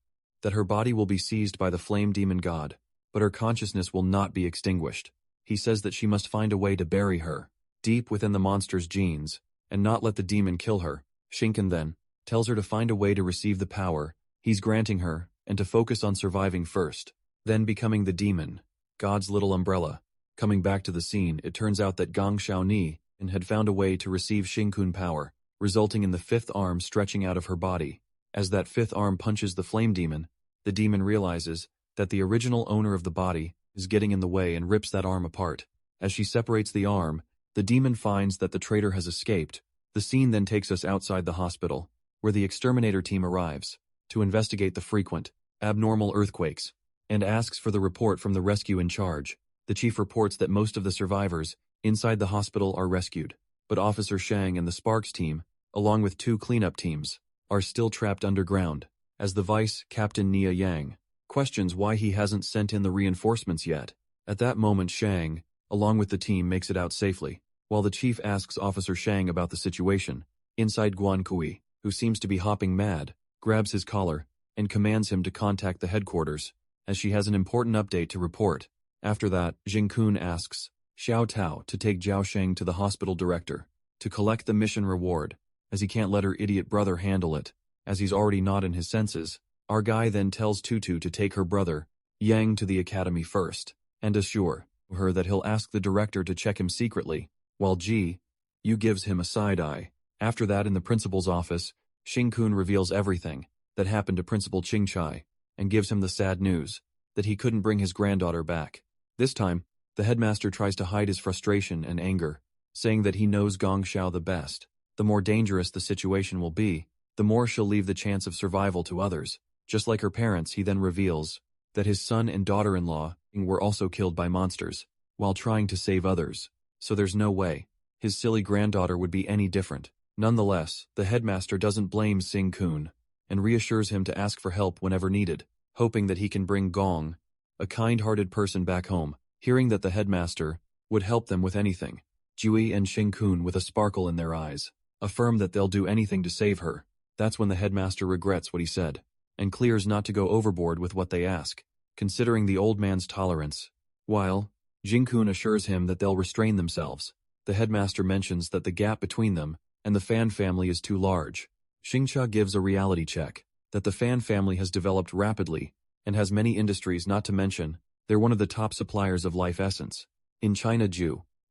that her body will be seized by the flame demon god, but her consciousness will not be extinguished. He says that she must find a way to bury her deep within the monster's genes, and not let the demon kill her. Shinken then tells her to find a way to receive the power he's granting her, and to focus on surviving first, then becoming the demon god's little umbrella. Coming back to the scene, it turns out that Gong Xiaoni had found a way to receive Xing Kun power, resulting in the fifth arm stretching out of her body. As that fifth arm punches the flame demon, the demon realizes that the original owner of the body is getting in the way and rips that arm apart. As she separates the arm, the demon finds that the traitor has escaped. The scene then takes us outside the hospital, where the exterminator team arrives to investigate the frequent, abnormal earthquakes, and asks for the report from the rescue in charge. The chief reports that most of the survivors inside the hospital are rescued, but Officer Shang and the Sparks team, along with 2 cleanup teams, are still trapped underground, as the Vice Captain Nia Yang questions why he hasn't sent in the reinforcements yet. At that moment, Shang, along with the team, makes it out safely, while the chief asks Officer Shang about the situation. Inside, Guan Kui, who seems to be hopping mad, grabs his collar and commands him to contact the headquarters, as she has an important update to report. After that, Xing Kun asks Xiao Tao to take Zhao Sheng to the hospital director to collect the mission reward, as he can't let her idiot brother handle it, as he's already not in his senses. Our guy then tells Tutu to take her brother, Yang, to the academy first, and assure her that he'll ask the director to check him secretly, while Yu gives him a side eye. After that, in the principal's office, Xing Kun reveals everything that happened to Principal Ching Chai, and gives him the sad news that he couldn't bring his granddaughter back. This time, the headmaster tries to hide his frustration and anger, saying that he knows Gong Xiao the best. The more dangerous the situation will be, the more she'll leave the chance of survival to others. Just like her parents, he then reveals that his son and daughter-in-law were also killed by monsters, while trying to save others, so there's no way his silly granddaughter would be any different. Nonetheless, the headmaster doesn't blame Xing Kun, and reassures him to ask for help whenever needed, hoping that he can bring Gong, a kind-hearted person, back home. Hearing that the headmaster would help them with anything, Jui and Xing Kun, with a sparkle in their eyes, affirm that they'll do anything to save her. That's when the headmaster regrets what he said, and clears not to go overboard with what they ask, considering the old man's tolerance. While Xing Kun assures him that they'll restrain themselves, the headmaster mentions that the gap between them and the Fan family is too large. Xingcha gives a reality check that the Fan family has developed rapidly and has many industries, not to mention they're one of the top suppliers of life essence in China.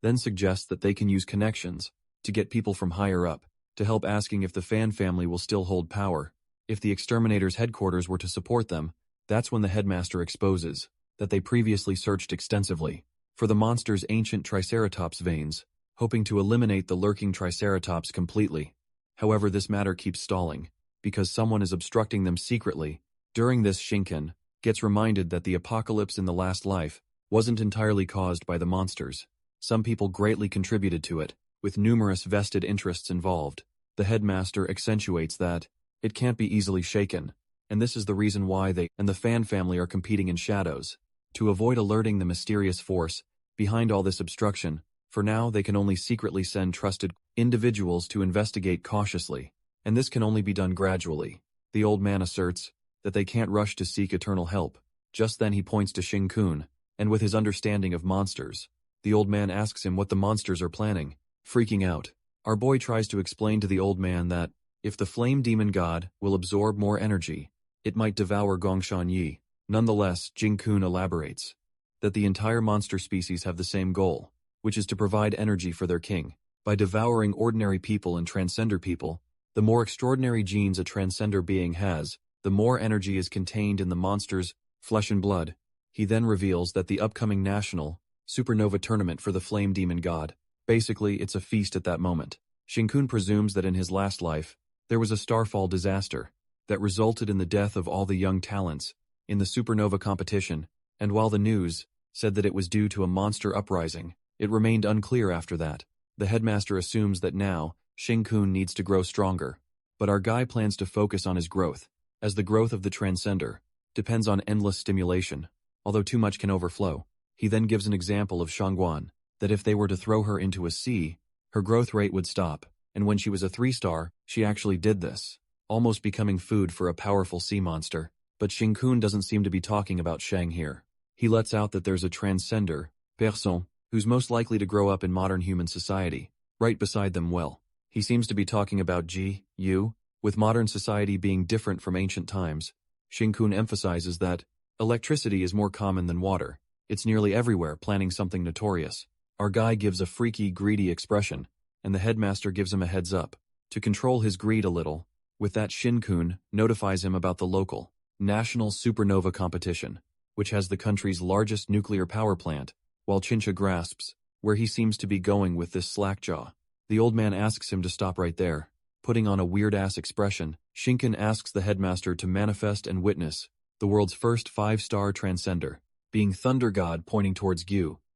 then suggests that they can use connections to get people from higher up to help, asking if the Fan family will still hold power. If the exterminators' headquarters were to support them, that's when the headmaster exposes that they previously searched extensively for the monster's ancient Triceratops veins, hoping to eliminate the lurking Triceratops completely. However, this matter keeps stalling because someone is obstructing them secretly. During this, Shinken gets reminded that the apocalypse in the last life wasn't entirely caused by the monsters. Some people greatly contributed to it, with numerous vested interests involved. The headmaster accentuates that it can't be easily shaken, and this is the reason why they and the Fan family are competing in shadows. To avoid alerting the mysterious force behind all this obstruction, for now they can only secretly send trusted individuals to investigate cautiously, and this can only be done gradually. The old man asserts that they can't rush to seek eternal help. Just then he points to Shin-kun, and with his understanding of monsters, the old man asks him what the monsters are planning. Freaking out, our boy tries to explain to the old man that if the flame demon god will absorb more energy, it might devour Gongshan Yi. Nonetheless, Jing-kun elaborates that the entire monster species have the same goal, which is to provide energy for their king. By devouring ordinary people and transcender people, the more extraordinary genes a transcender being has, the more energy is contained in the monster's flesh and blood. He then reveals that the upcoming national supernova tournament for the flame demon god, basically it's a feast at that moment. Shin-kun presumes that in his last life, there was a starfall disaster that resulted in the death of all the young talents in the supernova competition, and while the news said that it was due to a monster uprising, it remained unclear after that. The headmaster assumes that now, Shin-kun needs to grow stronger, but our guy plans to focus on his growth, as the growth of the transcender depends on endless stimulation, although too much can overflow. He then gives an example of Shangguan, that if they were to throw her into a sea, her growth rate would stop, and when she was a 3-star, she actually did this, almost becoming food for a powerful sea monster. But Shin-kun doesn't seem to be talking about Shang here. He lets out that there's a transcender, person, who's most likely to grow up in modern human society, right beside them. Well, he seems to be talking about Yu, with modern society being different from ancient times. Shin-kun emphasizes that electricity is more common than water. It's nearly everywhere, planning something notorious. Our guy gives a freaky, greedy expression, and the headmaster gives him a heads up to control his greed a little. With that, Shin-kun notifies him about the local national supernova competition, which has the country's largest nuclear power plant, while Chincha grasps where he seems to be going with this slackjaw. The old man asks him to stop right there. Putting on a weird-ass expression, Shinken asks the headmaster to manifest and witness the world's first 5-star transcender, being Thunder God, pointing towards Gyu.